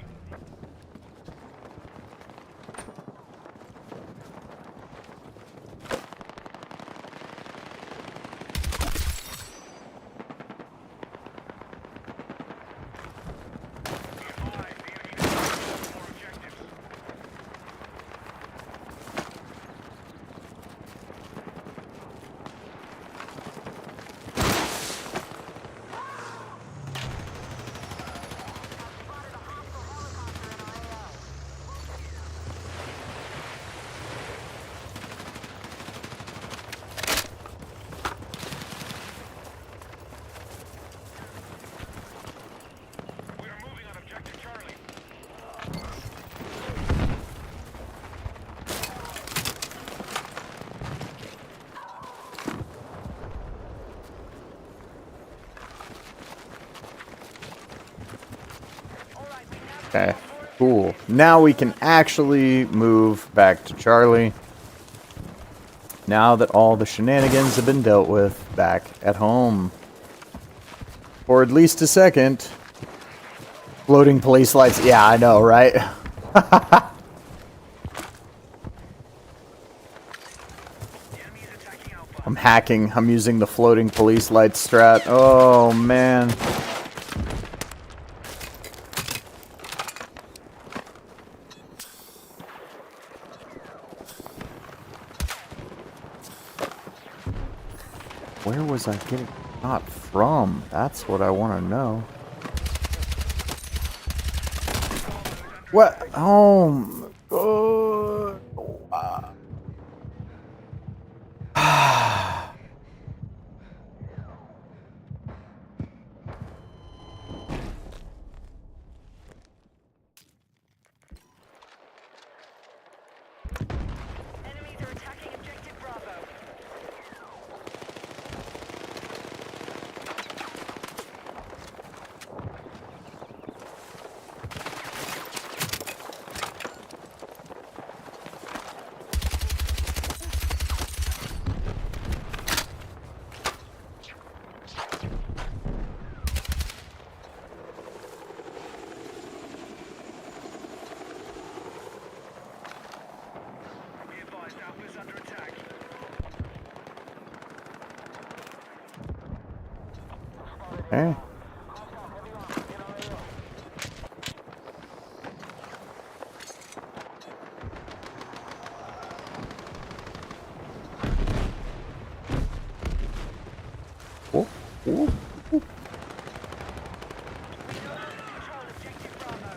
We are moving on objective Charlie. Okay, cool. Now we can actually move back to Charlie. Now that all the shenanigans have been dealt with back at home. For at least a second. Floating police lights. Yeah, I know, right? I'm hacking. I'm using the floating police light strat. Oh, man. Where was I getting shot from? That's what I want to know. What? Oh, my God. Wow. Enemies are attacking objective Bravo. Be advised, Alpha is under attack. Hey. Oh, oh. Control objective Bravo.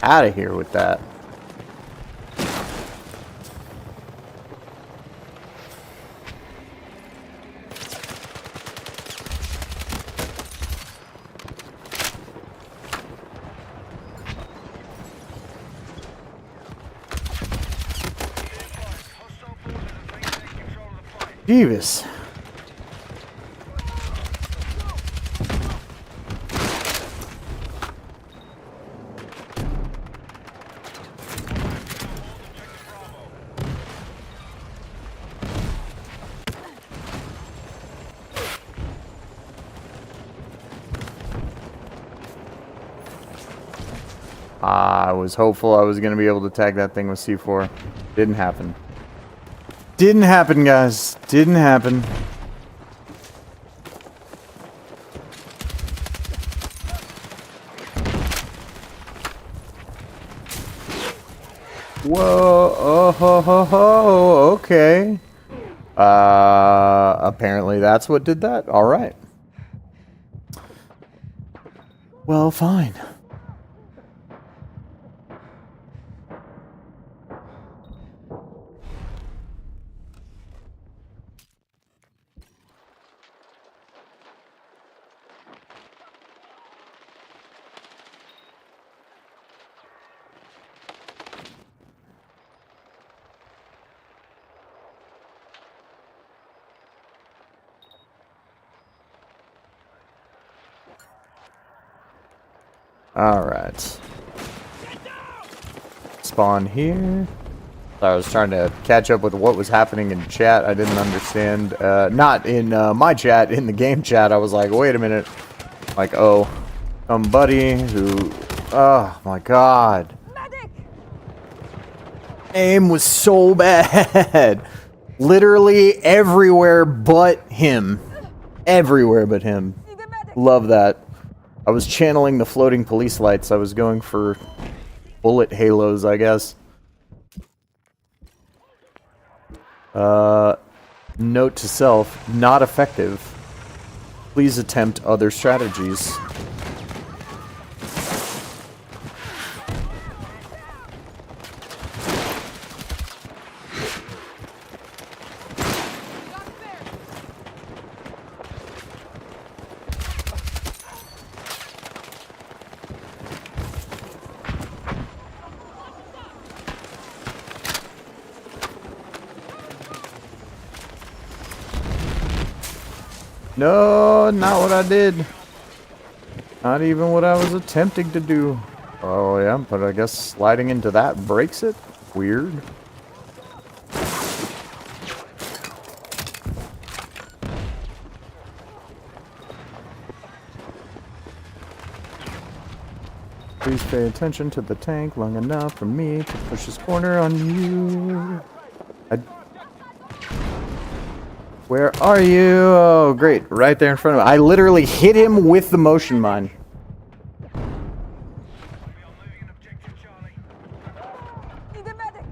Out of here with that. Hostile forces have maintained control of the fight. Jeeves. I was hopeful I was going to be able to tag that thing with C4. Didn't happen. Didn't happen, guys. Didn't happen. Whoa, oh, ho, ho, ho, okay. Apparently that's what did that. All right. Well, fine. Alright. Spawn here. I was trying to catch up with what was happening in chat. I didn't understand. Not in my chat, in the game chat. I was like, wait a minute. Like, oh, somebody who... Oh, my God. Medic! Aim was so bad. Literally everywhere but him. Everywhere but him. Need a medic! Love that. I was channeling the floating police lights. I was going for bullet halos, I guess. Note to self, not effective. Please attempt other strategies. No, not what I did. Not even what I was attempting to do. Oh yeah, but I guess sliding into that breaks it? Weird. Please pay attention to the tank long enough for me to push this corner on you. Where are you? Oh, great. Right there in front of me. I literally hit him with the motion mine. We are moving an objective, Charlie. Need a medic!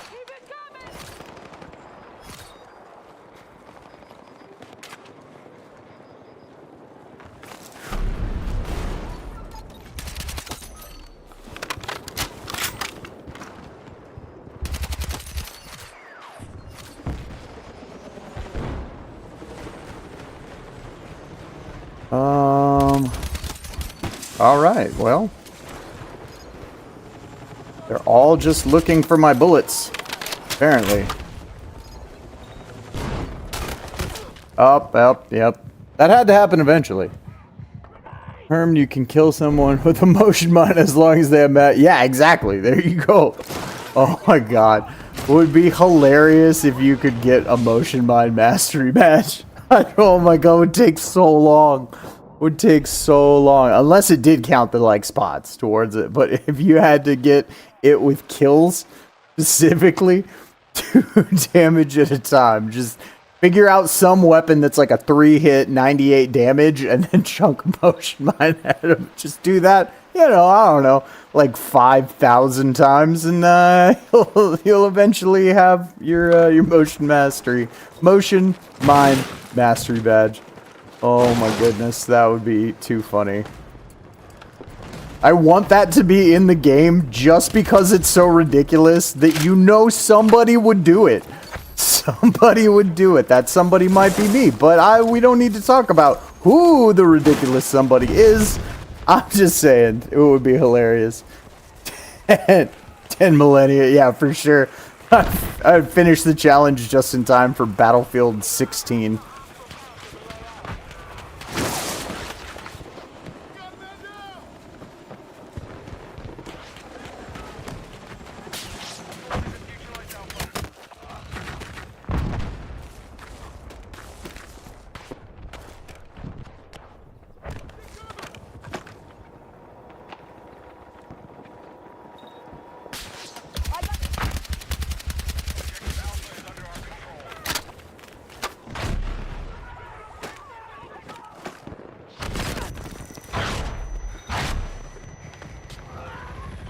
Keep it coming! All right, well. They're all just looking for my bullets, apparently. Up, yep. That had to happen eventually. Herm, you can kill someone with a motion mine as long as they have yeah, exactly. There you go. Oh my god. It would be hilarious if you could get a motion mine mastery badge. Oh my god, it would take so long. Would take so long, unless it did count the like spots towards it. But if you had to get it with kills specifically, 2 damage at a time, just figure out some weapon that's like a 3-hit 98 damage and then chunk motion mine at him. Just do that, you know, I don't know, like 5,000 times, and you'll eventually have your motion mine mastery badge. Oh my goodness, that would be too funny. I want that to be in the game just because it's so ridiculous that you know somebody would do it. Somebody would do it. That somebody might be me, but we don't need to talk about who the ridiculous somebody is. I'm just saying, it would be hilarious. 10 millennia, yeah, for sure. I finished the challenge just in time for Battlefield 16.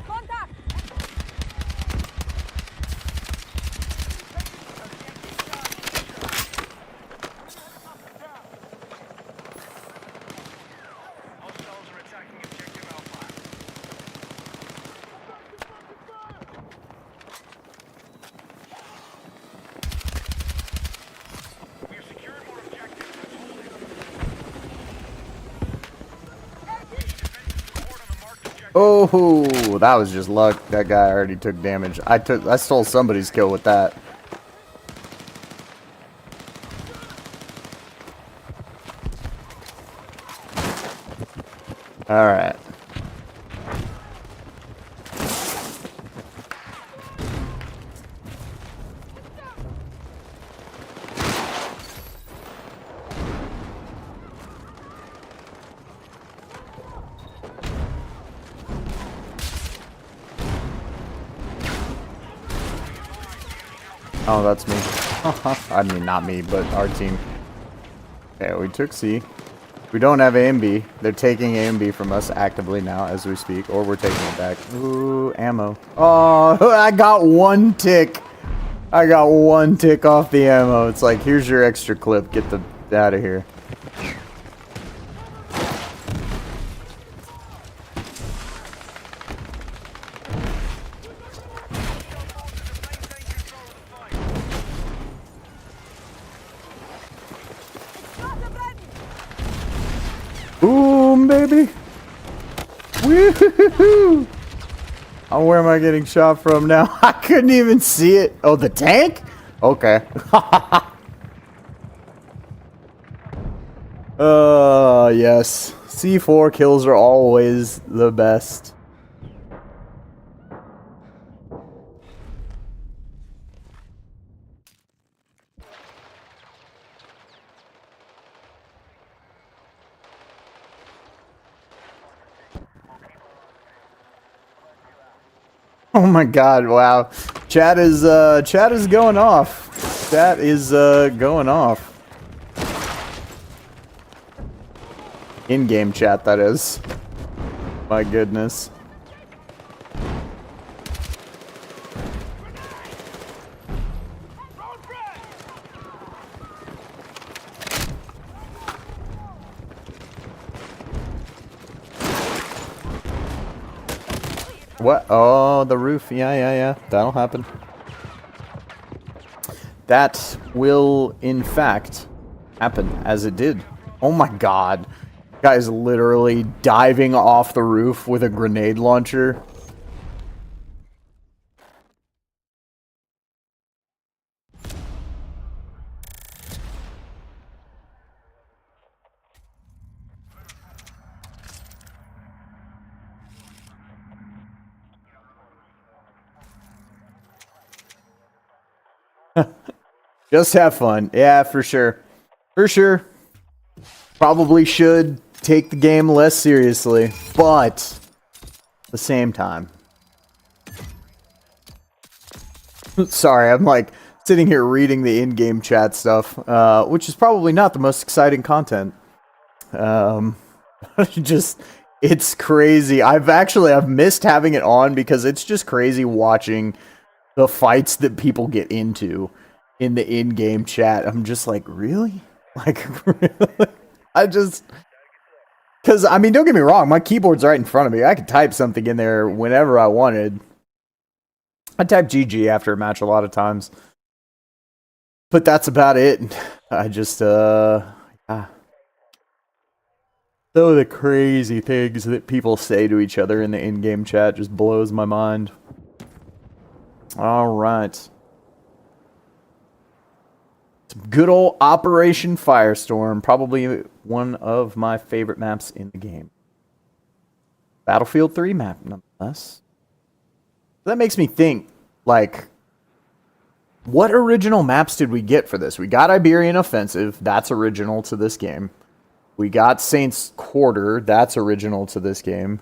Contact! Hostiles are attacking objective Alpha. We have secured more objectives. Let's hold it. We need defensive support on the marked objective. Oh, that was just luck. That guy already took damage. I stole somebody's kill with that. All right. Oh, that's me. I mean, not me, but our team. Okay, we took C. We don't have A and B. They're taking A and B from us actively now as we speak, or we're taking it back. Ooh, ammo. Oh, I got one tick. I got one tick off the ammo. It's like, here's your extra clip. Get the out of here. Boom, baby. Woo-hoo-hoo-hoo. Oh, where am I getting shot from now? I couldn't even see it. Oh, the tank? Okay. Yes. C4 kills are always the best. Oh my god, wow. Chat is going off. Chat is going off. In-game chat, that is. My goodness. What? Oh, the roof. Yeah. That'll happen. That will, in fact, happen, as it did. Oh my god. Guy's literally diving off the roof with a grenade launcher. Just have fun. Yeah, for sure. For sure. Probably should take the game less seriously, but at the same time. Sorry, I'm like sitting here reading the in-game chat stuff, which is probably not the most exciting content. Just, it's crazy. I've missed having it on because it's just crazy watching the fights that people get into in the in-game chat. I'm just like, really? Like, really? Because, I mean, don't get me wrong, my keyboard's right in front of me. I could type something in there whenever I wanted. I type GG after a match a lot of times. But that's about it. I just, So the crazy things that people say to each other in the in-game chat just blows my mind. Alright. Some good old Operation Firestorm, probably one of my favorite maps in the game. Battlefield 3 map, nonetheless. That makes me think, like, what original maps did we get for this? We got Iberian Offensive, that's original to this game. We got Saints Quarter, that's original to this game.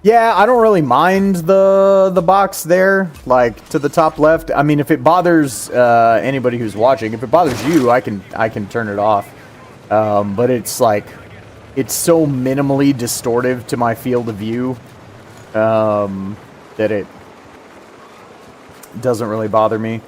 Yeah, I don't really mind the box there, like to the top left. I mean, if it bothers anybody who's watching, if it bothers you, I can turn it off. But it's like, it's so minimally distortive to my field of view that it doesn't really bother me.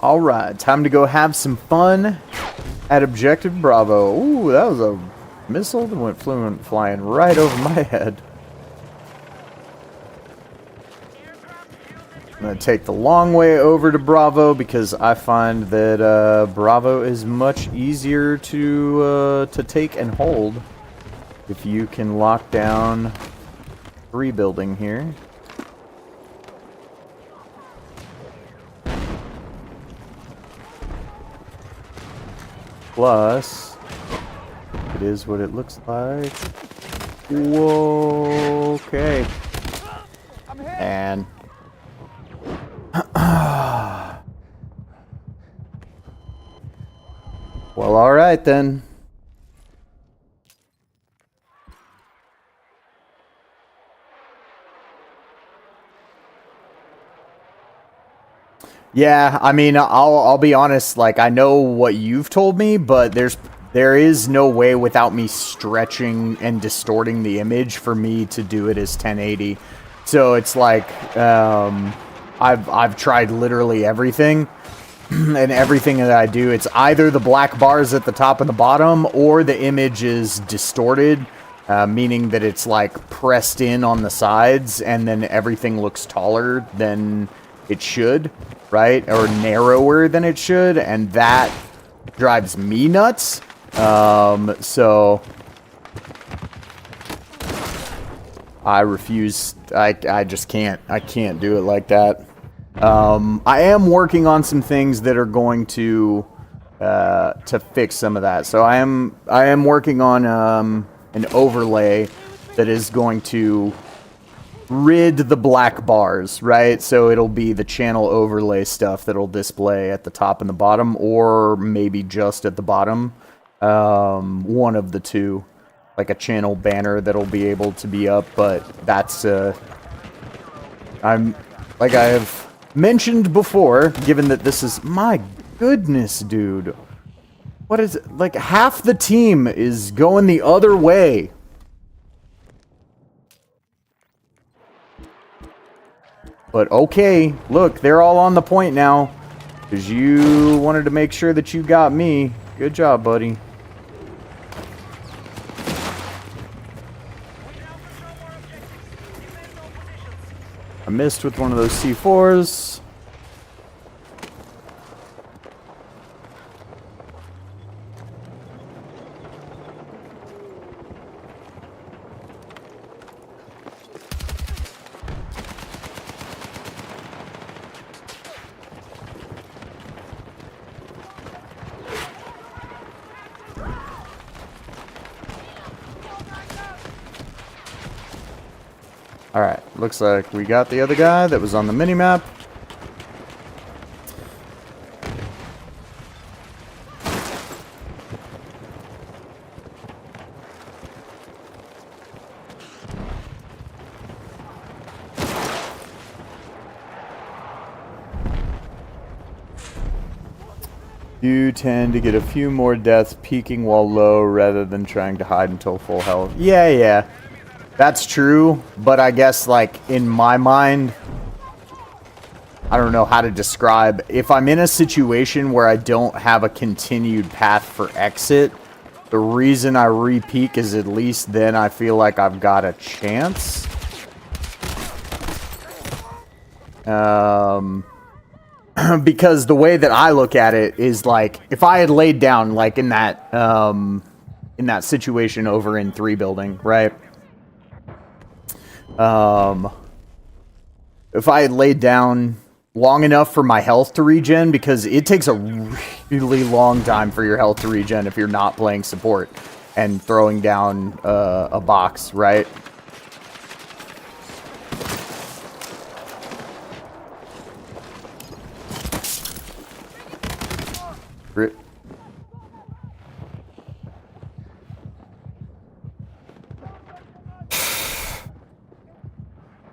All right, time to go have some fun at Objective Bravo. Ooh, that was a missile that flew flying right over my head. I'm going to take the long way over to Bravo because I find that Bravo is much easier to take and hold if you can lock down rebuilding here. Plus, it is what it looks like. Whoa, okay. And well, all right then. Yeah, I mean, I'll be honest, like, I know what you've told me, but there is no way without me stretching and distorting the image for me to do it as 1080. So it's like, I've tried literally everything, and everything that I do, it's either the black bars at the top and the bottom, or the image is distorted, meaning that it's like pressed in on the sides, and then everything looks taller than it should. Right? Or narrower than it should, and that drives me nuts. So I refuse. I just can't. I can't do it like that. I am working on some things that are going to fix some of that. So I am working on an overlay that is going to rid the black bars, right? So it'll be the channel overlay stuff that'll display at the top and the bottom, or maybe just at the bottom. One of the two, like a channel banner that'll be able to be up, but that's I'm like I have mentioned before, given that this is, my goodness, dude. What is it? Like half the team is going the other way. But okay, look, they're all on the point now. Because you wanted to make sure that you got me. Good job, buddy. I missed with one of those C4s. Alright, looks like we got the other guy that was on the minimap. You tend to get a few more deaths peeking while low rather than trying to hide until full health. Yeah. That's true, but I guess, like, in my mind, I don't know how to describe. If I'm in a situation where I don't have a continued path for exit, the reason I re-peek is at least then I feel like I've got a chance. Because the way that I look at it is like, if I had laid down, like in that situation over in 3 building, right? If I had laid down long enough for my health to regen, because it takes a really long time for your health to regen if you're not playing support and throwing down a box, right?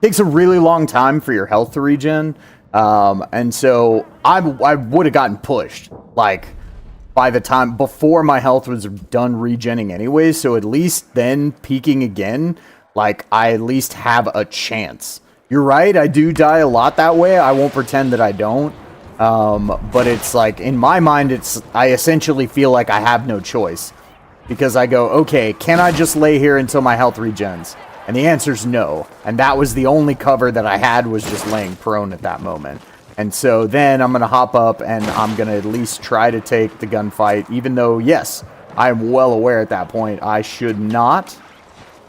Takes a really long time for your health to regen, and so I would have gotten pushed, like, by the time, before my health was done regenning anyway, so at least then, peaking again, like, I at least have a chance. You're right, I do die a lot that way, I won't pretend that I don't, but it's like, in my mind, I essentially feel like I have no choice, because I go, okay, can I just lay here until my health regens? And the answer's no. And that was the only cover that I had, was just laying prone at that moment. And so then I'm going to hop up and I'm going to at least try to take the gunfight, even though, yes, I'm well aware at that point I should not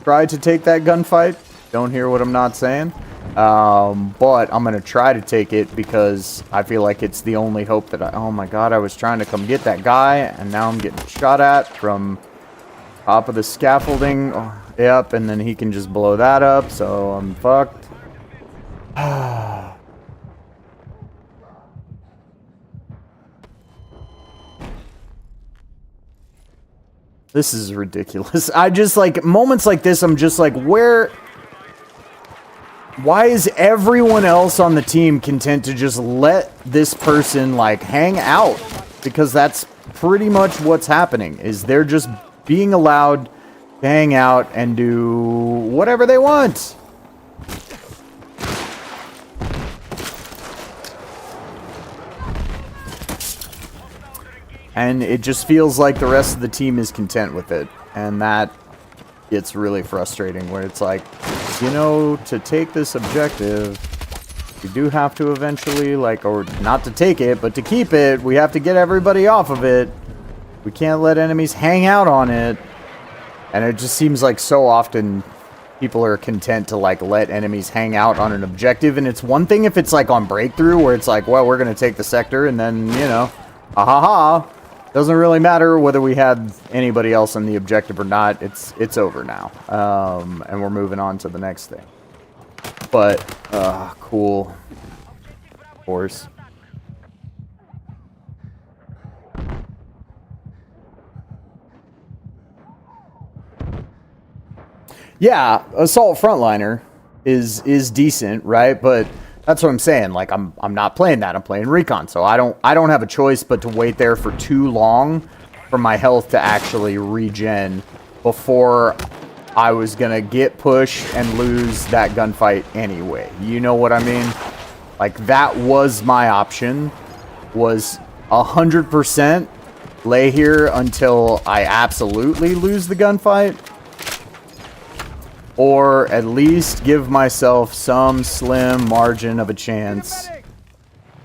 try to take that gunfight. Don't hear what I'm not saying. But I'm going to try to take it because I feel like it's the only hope that oh my god, I was trying to come get that guy and now I'm getting shot at from top of the scaffolding. Oh, yep, and then he can just blow that up, so I'm fucked. This is ridiculous. I just, like, moments like this, I'm just like, why is everyone else on the team content to just let this person, like, hang out? Because that's pretty much what's happening, is they're just being allowed to hang out and do whatever they want. And it just feels like the rest of the team is content with it. And that gets really frustrating, where it's like, you know, to take this objective, we do have to eventually, like, or not to take it, but to keep it, we have to get everybody off of it. We can't let enemies hang out on it. And it just seems like so often people are content to, like, let enemies hang out on an objective. And it's one thing if it's, like, on breakthrough, where it's like, well, we're going to take the sector, and then, you know, ha. Doesn't really matter whether we had anybody else on the objective or not. It's over now. And we're moving on to the next thing. But, cool. Of course. Yeah, assault frontliner is decent, right? But that's what I'm saying. Like, I'm not playing that. I'm playing recon, so I don't have a choice but to wait there for too long for my health to actually regen before I was gonna get pushed and lose that gunfight anyway. You know what I mean? Like, that was my option. Was 100% lay here until I absolutely lose the gunfight. Or at least give myself some slim margin of a chance.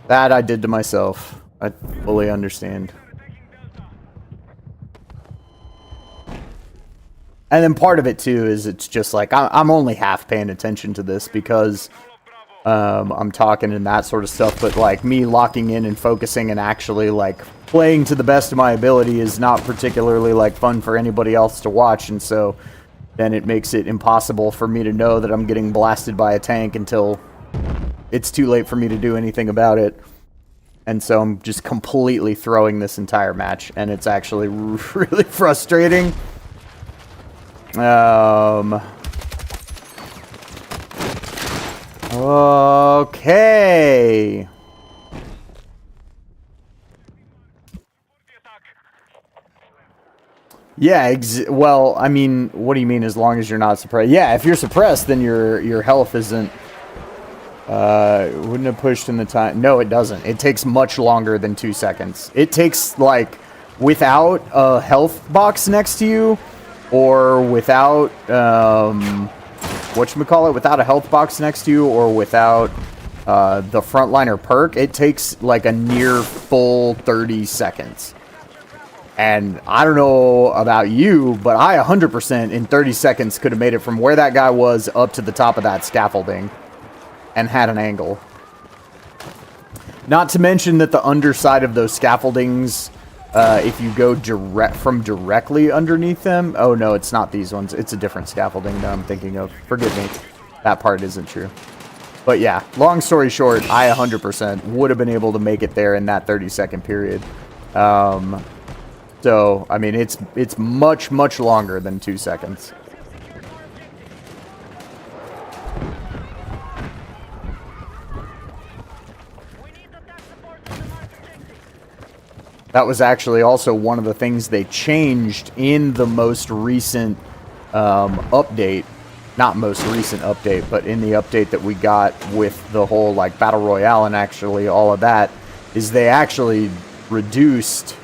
That I did to myself. I fully understand. And then part of it too is it's just like I'm only half paying attention to this because I'm talking and that sort of stuff, but like me locking in and focusing and actually like playing to the best of my ability is not particularly like fun for anybody else to watch, and so then it makes it impossible for me to know that I'm getting blasted by a tank until it's too late for me to do anything about it. And so I'm just completely throwing this entire match, and it's actually really frustrating. Okay. Yeah, well, I mean, what do you mean as long as you're not suppressed? Yeah, if you're suppressed, then your health isn't... wouldn't have pushed in the time... No, it doesn't. It takes much longer than 2 seconds. It takes, like, without a health box next to you, or without, whatchamacallit, without a health box next to you, or without the frontliner perk, it takes, like, a near full 30 seconds. And I don't know about you, but I 100% in 30 seconds could have made it from where that guy was up to the top of that scaffolding and had an angle. Not to mention that the underside of those scaffoldings, if you go directly underneath them... Oh, no, it's not these ones. It's a different scaffolding that I'm thinking of. Forgive me. That part isn't true. But yeah, long story short, I 100% would have been able to make it there in that 30-second period. So, I mean, it's much, much longer than 2 seconds. That was actually also one of the things they changed in the most recent update. Not most recent update, but in the update that we got with the whole, like, Battle Royale and actually all of that, is they actually reduced...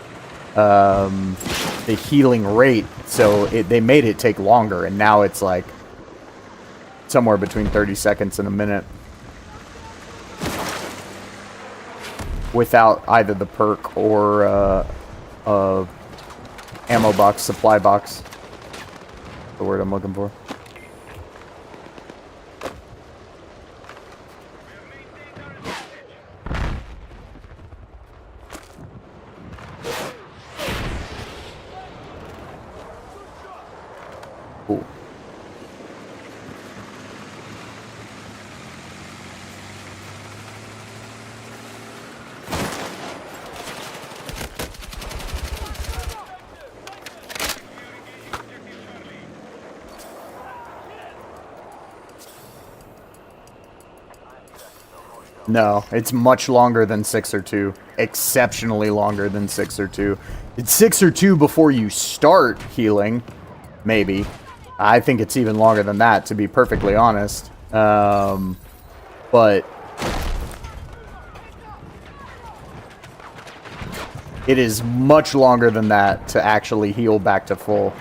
the healing rate, so they made it take longer, and now it's like somewhere between 30 seconds and a minute without either the perk or ammo box, supply box, the word I'm looking for. Cool. No, it's much longer than 6 or 2. Exceptionally longer than 6 or 2. It's 6 or 2 before you start healing, maybe. I think it's even longer than that, to be perfectly honest. But it is much longer than that to actually heal back to full.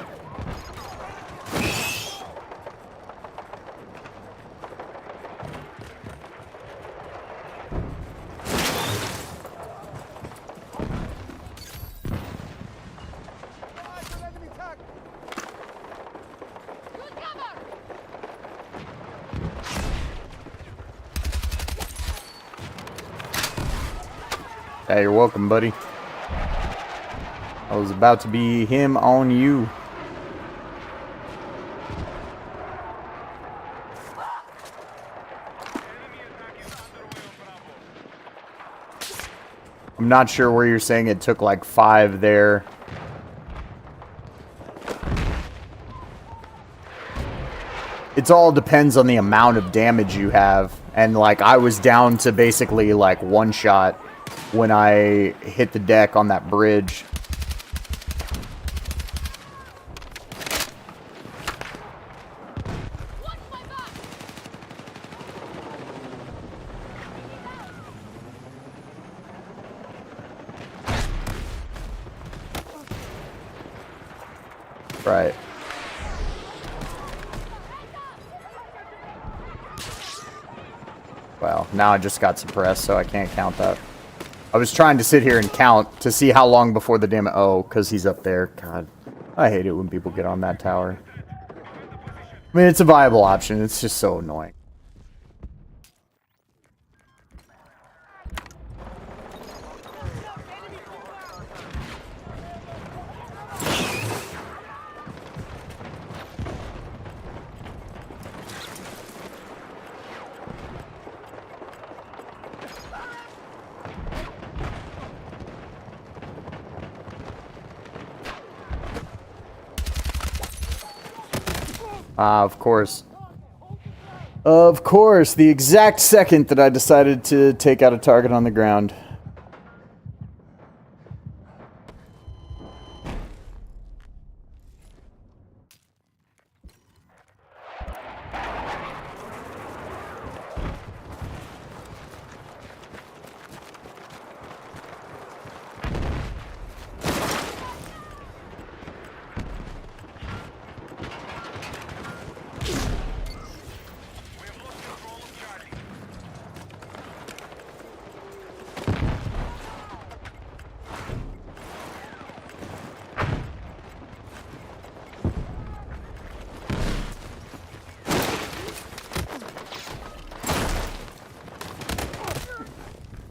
Hey, you're welcome, buddy. I was about to be him on you. I'm not sure where you're saying it took like 5 there. It all depends on the amount of damage you have. And like I was down to basically like 1 shot when I hit the deck on that bridge. Right. Well, now I just got suppressed, so I can't count that. I was trying to sit here and count to see how long before the damage... Oh, because he's up there. God, I hate it when people get on that tower. I mean, it's a viable option. It's just so annoying. Of course. Of course, the exact second that I decided to take out a target on the ground.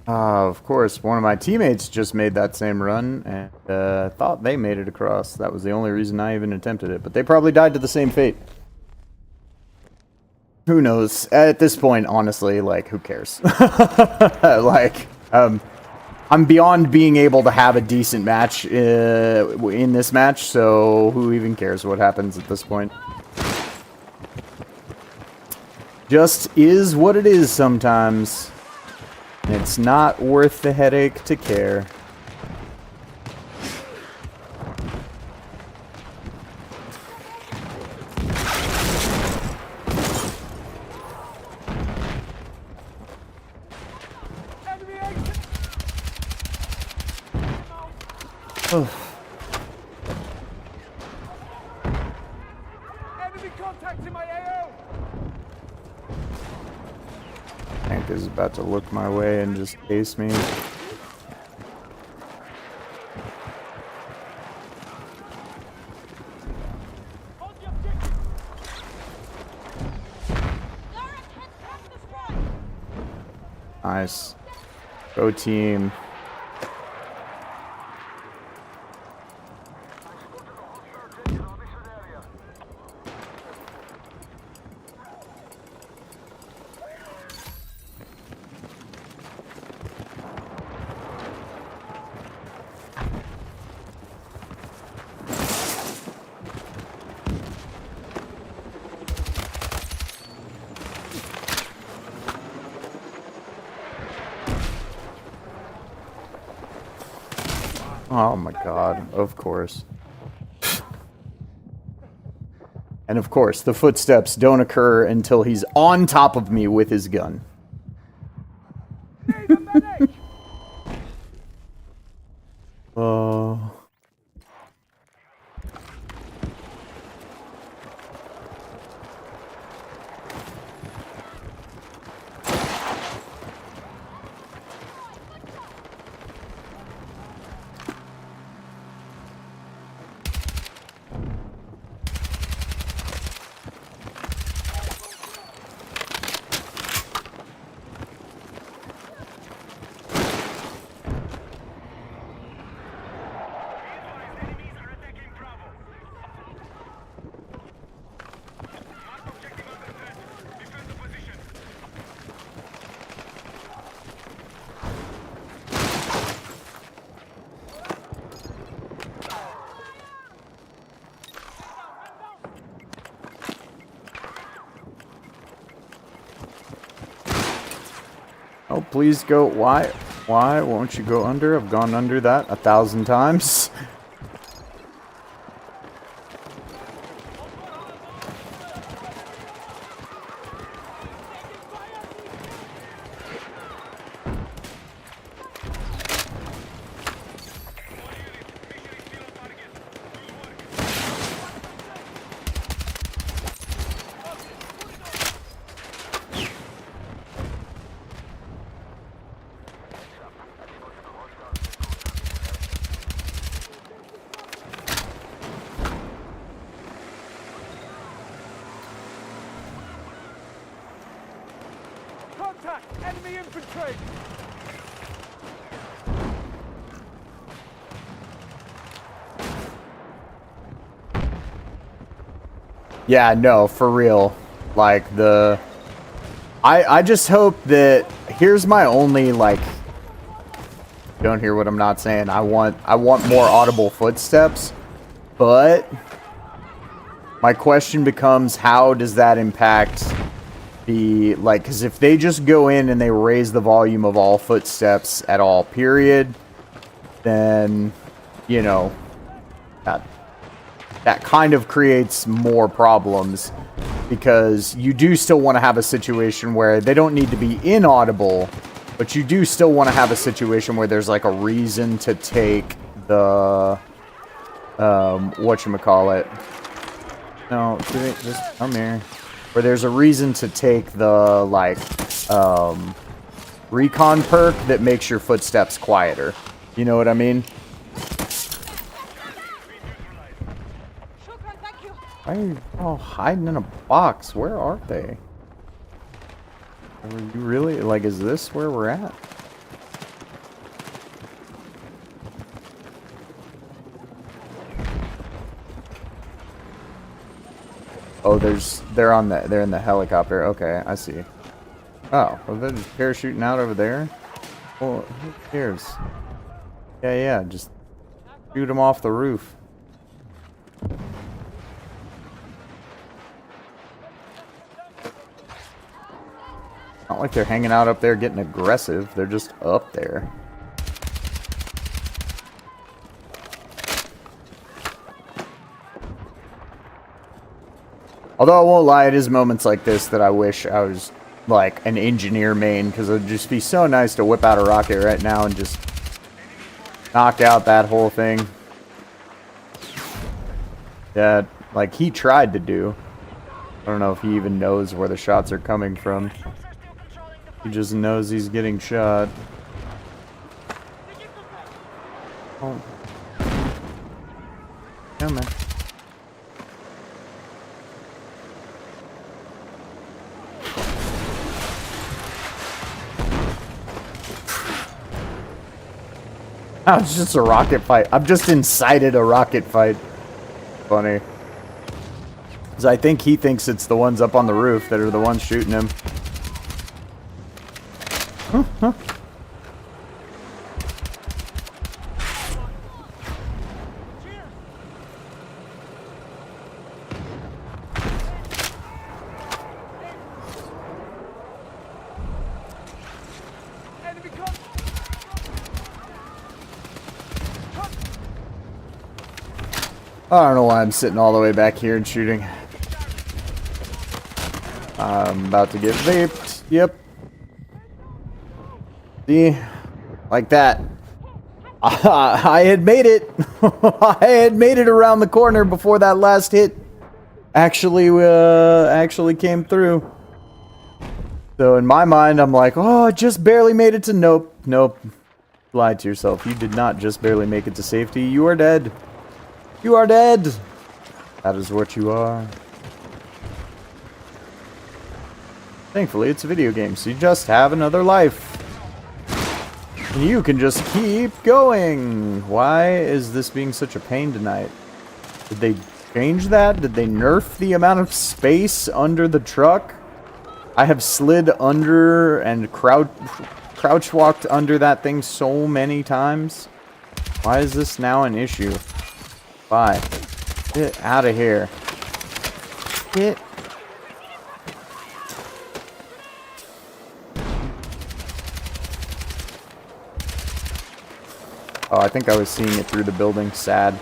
Of course, one of my teammates just made that same run and thought they made it across. That was the only reason I even attempted it. But they probably died to the same fate. Who knows? At this point, honestly, like, who cares? Like, I'm beyond being able to have a decent match in this match, so who even cares what happens at this point? Just is what it is sometimes. It's not worth the headache to care. Enemy contact in my AO! Tank is about to look my way and just ace me. Hold the objective. Direct hit from the strike. Nice. Go team. Oh my god, of course. And of course, the footsteps don't occur until he's on top of me with his gun. Need a medic! Enemies are attacking Bravo. Mark objective under threat. Defend the position. Oh, please go. Why? Why won't you go under? I've gone under that 1,000 times. Contact! Enemy infantry! Yeah, no, for real. Like, I just hope that... Here's my only, like... Don't hear what I'm not saying. I want more audible footsteps. But... My question becomes, how does that impact the... Like, because if they just go in and they raise the volume of all footsteps at all, period, then, you know, that kind of creates more problems, because you do still want to have a situation where they don't need to be inaudible, but you do still want to have a situation where there's like a reason to take the whatchamacallit. No, just come here. Where there's a reason to take the like recon perk that makes your footsteps quieter. You know what I mean? Shukran, thank you. Why are you all hiding in a box? Where are they? Are you really? Like, is this where we're at? Oh, they're in the helicopter. Okay, I see. Oh, well, they're just parachuting out over there. Well, who cares? Yeah, just shoot them off the roof. Not like they're hanging out up there getting aggressive. They're just up there. Although I won't lie, it is moments like this that I wish I was like an engineer main, because it would just be so nice to whip out a rocket right now and just knock out that whole thing. That, like, he tried to do. I don't know if he even knows where the shots are coming from. He just knows he's getting shot. Oh. Yeah, man. Oh, it's just a rocket fight. I've just incited a rocket fight. Funny. Because I think he thinks it's the ones up on the roof that are the ones shooting him. Huh. I don't know why I'm sitting all the way back here and shooting. I'm about to get vaped. Yep. See? Like that. I had made it. I had made it around the corner before that last hit actually came through. So in my mind, I'm like, oh, I just barely made it to... Nope. Lied to yourself. You did not just barely make it to safety. You are dead. You are dead. That is what you are. Thankfully, it's a video game, so you just have another life. And you can just keep going. Why is this being such a pain tonight? Did they change that? Did they nerf the amount of space under the truck? I have slid under and crouch walked under that thing so many times. Why is this now an issue? Bye. Get out of here. Get. Oh, I think I was seeing it through the building. Sad.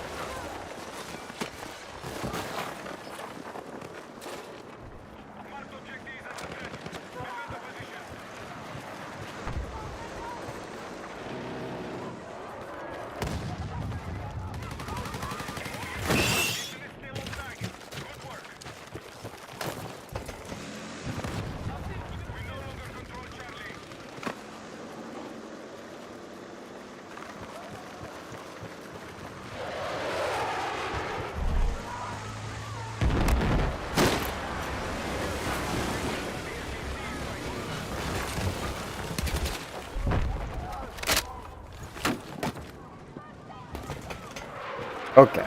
Okay.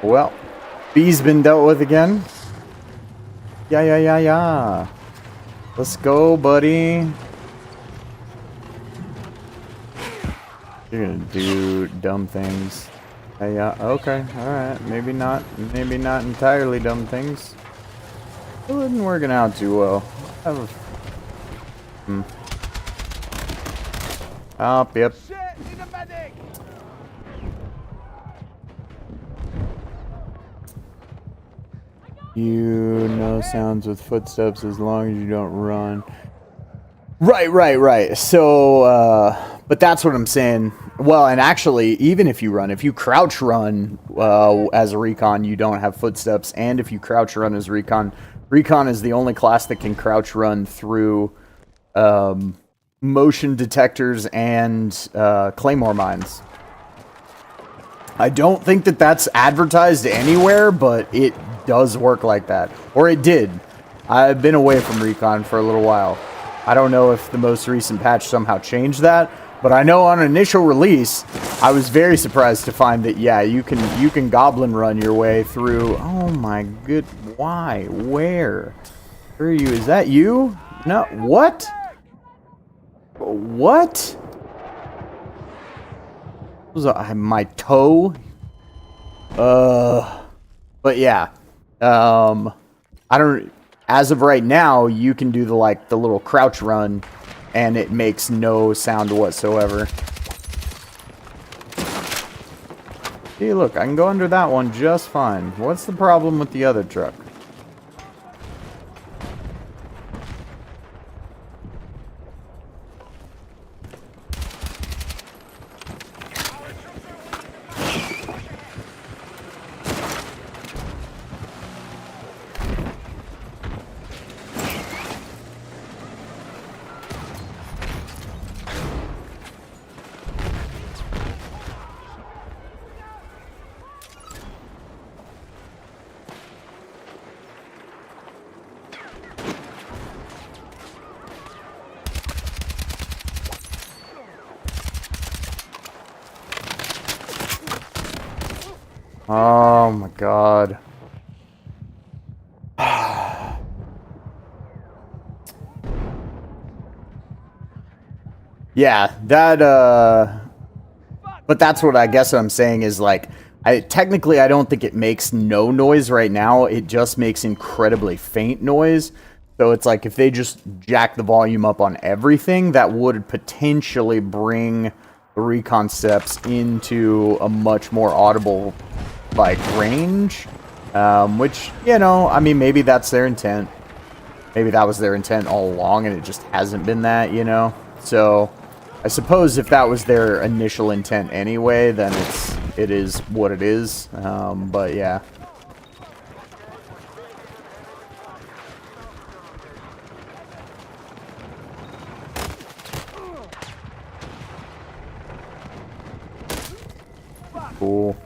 Well, B's been dealt with again. Yeah. Let's go, buddy. You're gonna do dumb things. Yeah. Okay. Alright. Maybe not entirely dumb things. It wasn't working out too well. Yep. You know sounds with footsteps as long as you don't run. Right. So, but that's what I'm saying. Well, and actually, even if you run, if you crouch run as a recon, you don't have footsteps. And if you crouch run as recon is the only class that can crouch run through motion detectors and claymore mines. I don't think that that's advertised anywhere, but it does work like that. Or it did. I've been away from recon for a little while. I don't know if the most recent patch somehow changed that, But I know on initial release, I was very surprised to find that, yeah, you can goblin run your way through. Oh my good, why? Where? Where are you? Is that you? No, what? What? Was my toe? But yeah, I don't. As of right now, you can do the little crouch run, and it makes no sound whatsoever. See, look, I can go under that one just fine. What's the problem with the other truck? Oh my god. Yeah, that but that's what I guess what I'm saying is technically I don't think it makes no noise right now. It just makes incredibly faint noise. So it's like if they just jack the volume up on everything, that would potentially bring the recon steps into a much more audible range, which, you know, I mean, maybe that's their intent. Maybe that was their intent all along and it just hasn't been that, you know? So I suppose if that was their initial intent anyway, then it is what it is. But yeah. Cool.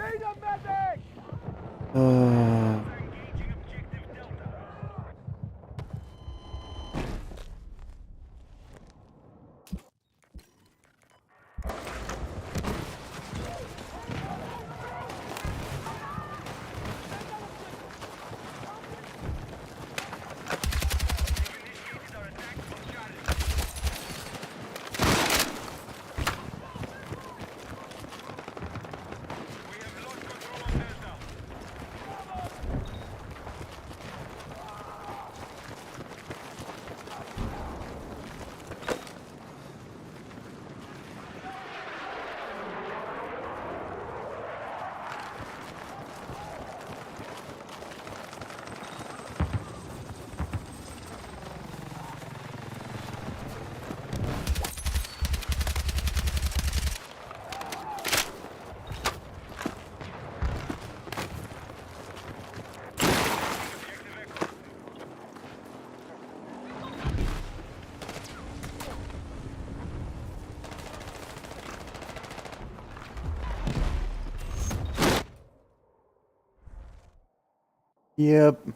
Yep.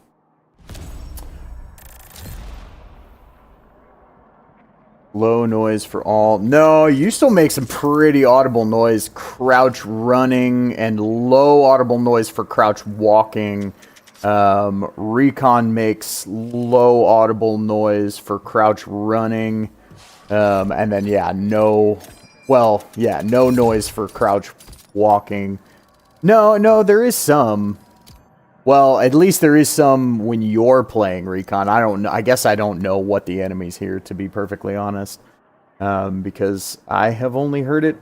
Low noise for all. No, you still make some pretty audible noise crouch running and low audible noise for crouch walking. Recon makes low audible noise for crouch running. And then, yeah, no noise for crouch walking. No, there is some. Well, at least there is some when you're playing Recon. I don't know. I guess I don't know what the enemy's here, to be perfectly honest. Because I have only heard it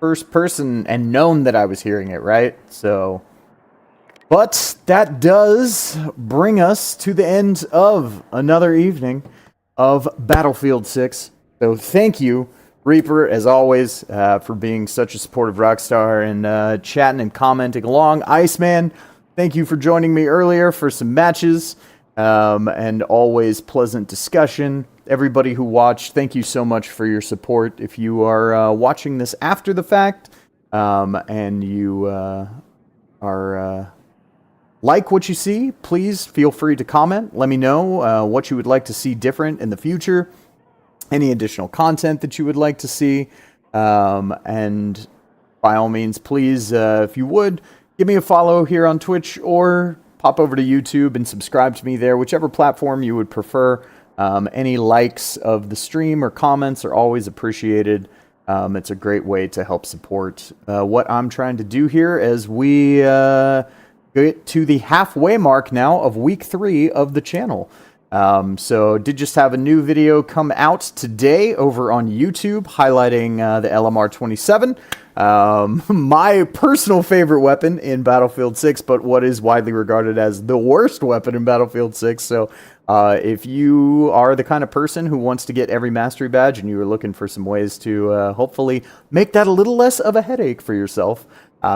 first person and known that I was hearing it, right? So, but that does bring us to the end of another evening of Battlefield 6. So thank you, Reaper, as always, for being such a supportive rockstar and chatting and commenting along. Iceman, thank you for joining me earlier for some matches, and always pleasant discussion. Everybody who watched, thank you so much for your support. If you are watching this after the fact, and you are like what you see, please feel free to comment. Let me know what you would like to see different in the future, any additional content that you would like to see. And by all means, please, if you would, give me a follow here on Twitch or pop over to YouTube and subscribe to me there, whichever platform you would prefer. Any likes of the stream or comments are always appreciated. It's a great way to help support what I'm trying to do here as we get to the halfway mark now of week 3 of the channel. So did just have a new video come out today over on YouTube highlighting the LMR-27, my personal favorite weapon in Battlefield 6, but what is widely regarded as the worst weapon in Battlefield 6. So if you are the kind of person who wants to get every mastery badge and you are looking for some ways to hopefully make that a little less of a headache for yourself,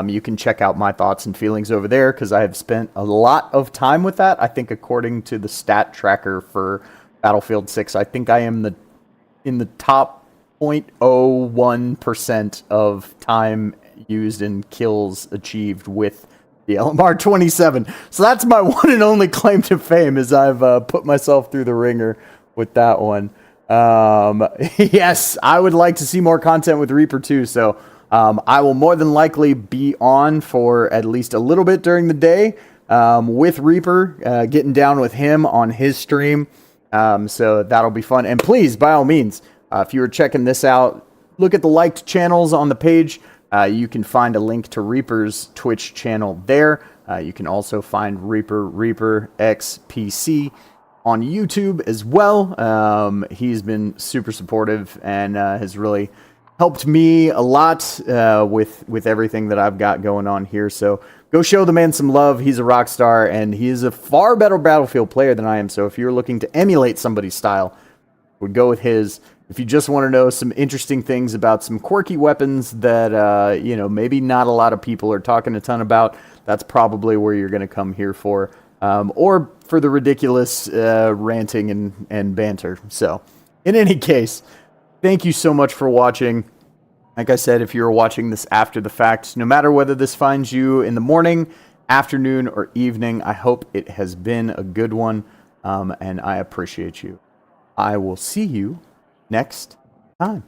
you can check out my thoughts and feelings over there because I have spent a lot of time with that. I think according to the stat tracker for Battlefield 6, I think I am in the top 0.01% of time used in kills achieved with the LMR-27. So that's my one and only claim to fame, is I've put myself through the ringer with that one. Yes, I would like to see more content with Reaper too, so I will more than likely be on for at least a little bit during the day with Reaper, getting down with him on his stream. So that'll be fun. And please, by all means, if you were checking this out, look at the liked channels on the page. You can find a link to Reaper's Twitch channel there. You can also find Reaper XPC on YouTube as well. He's been super supportive and has really helped me a lot with everything that I've got going on here. So go show the man some love. He's a rock star, and he is a far better Battlefield player than I am. So if you're looking to emulate somebody's style, would go with his. If you just want to know some interesting things about some quirky weapons that maybe not a lot of people are talking a ton about, that's probably where you're going to come here for. Or for the ridiculous ranting and banter. So in any case, thank you so much for watching. Like I said, if you're watching this after the fact, no matter whether this finds you in the morning, afternoon, or evening, I hope it has been a good one, and I appreciate you. I will see you next time.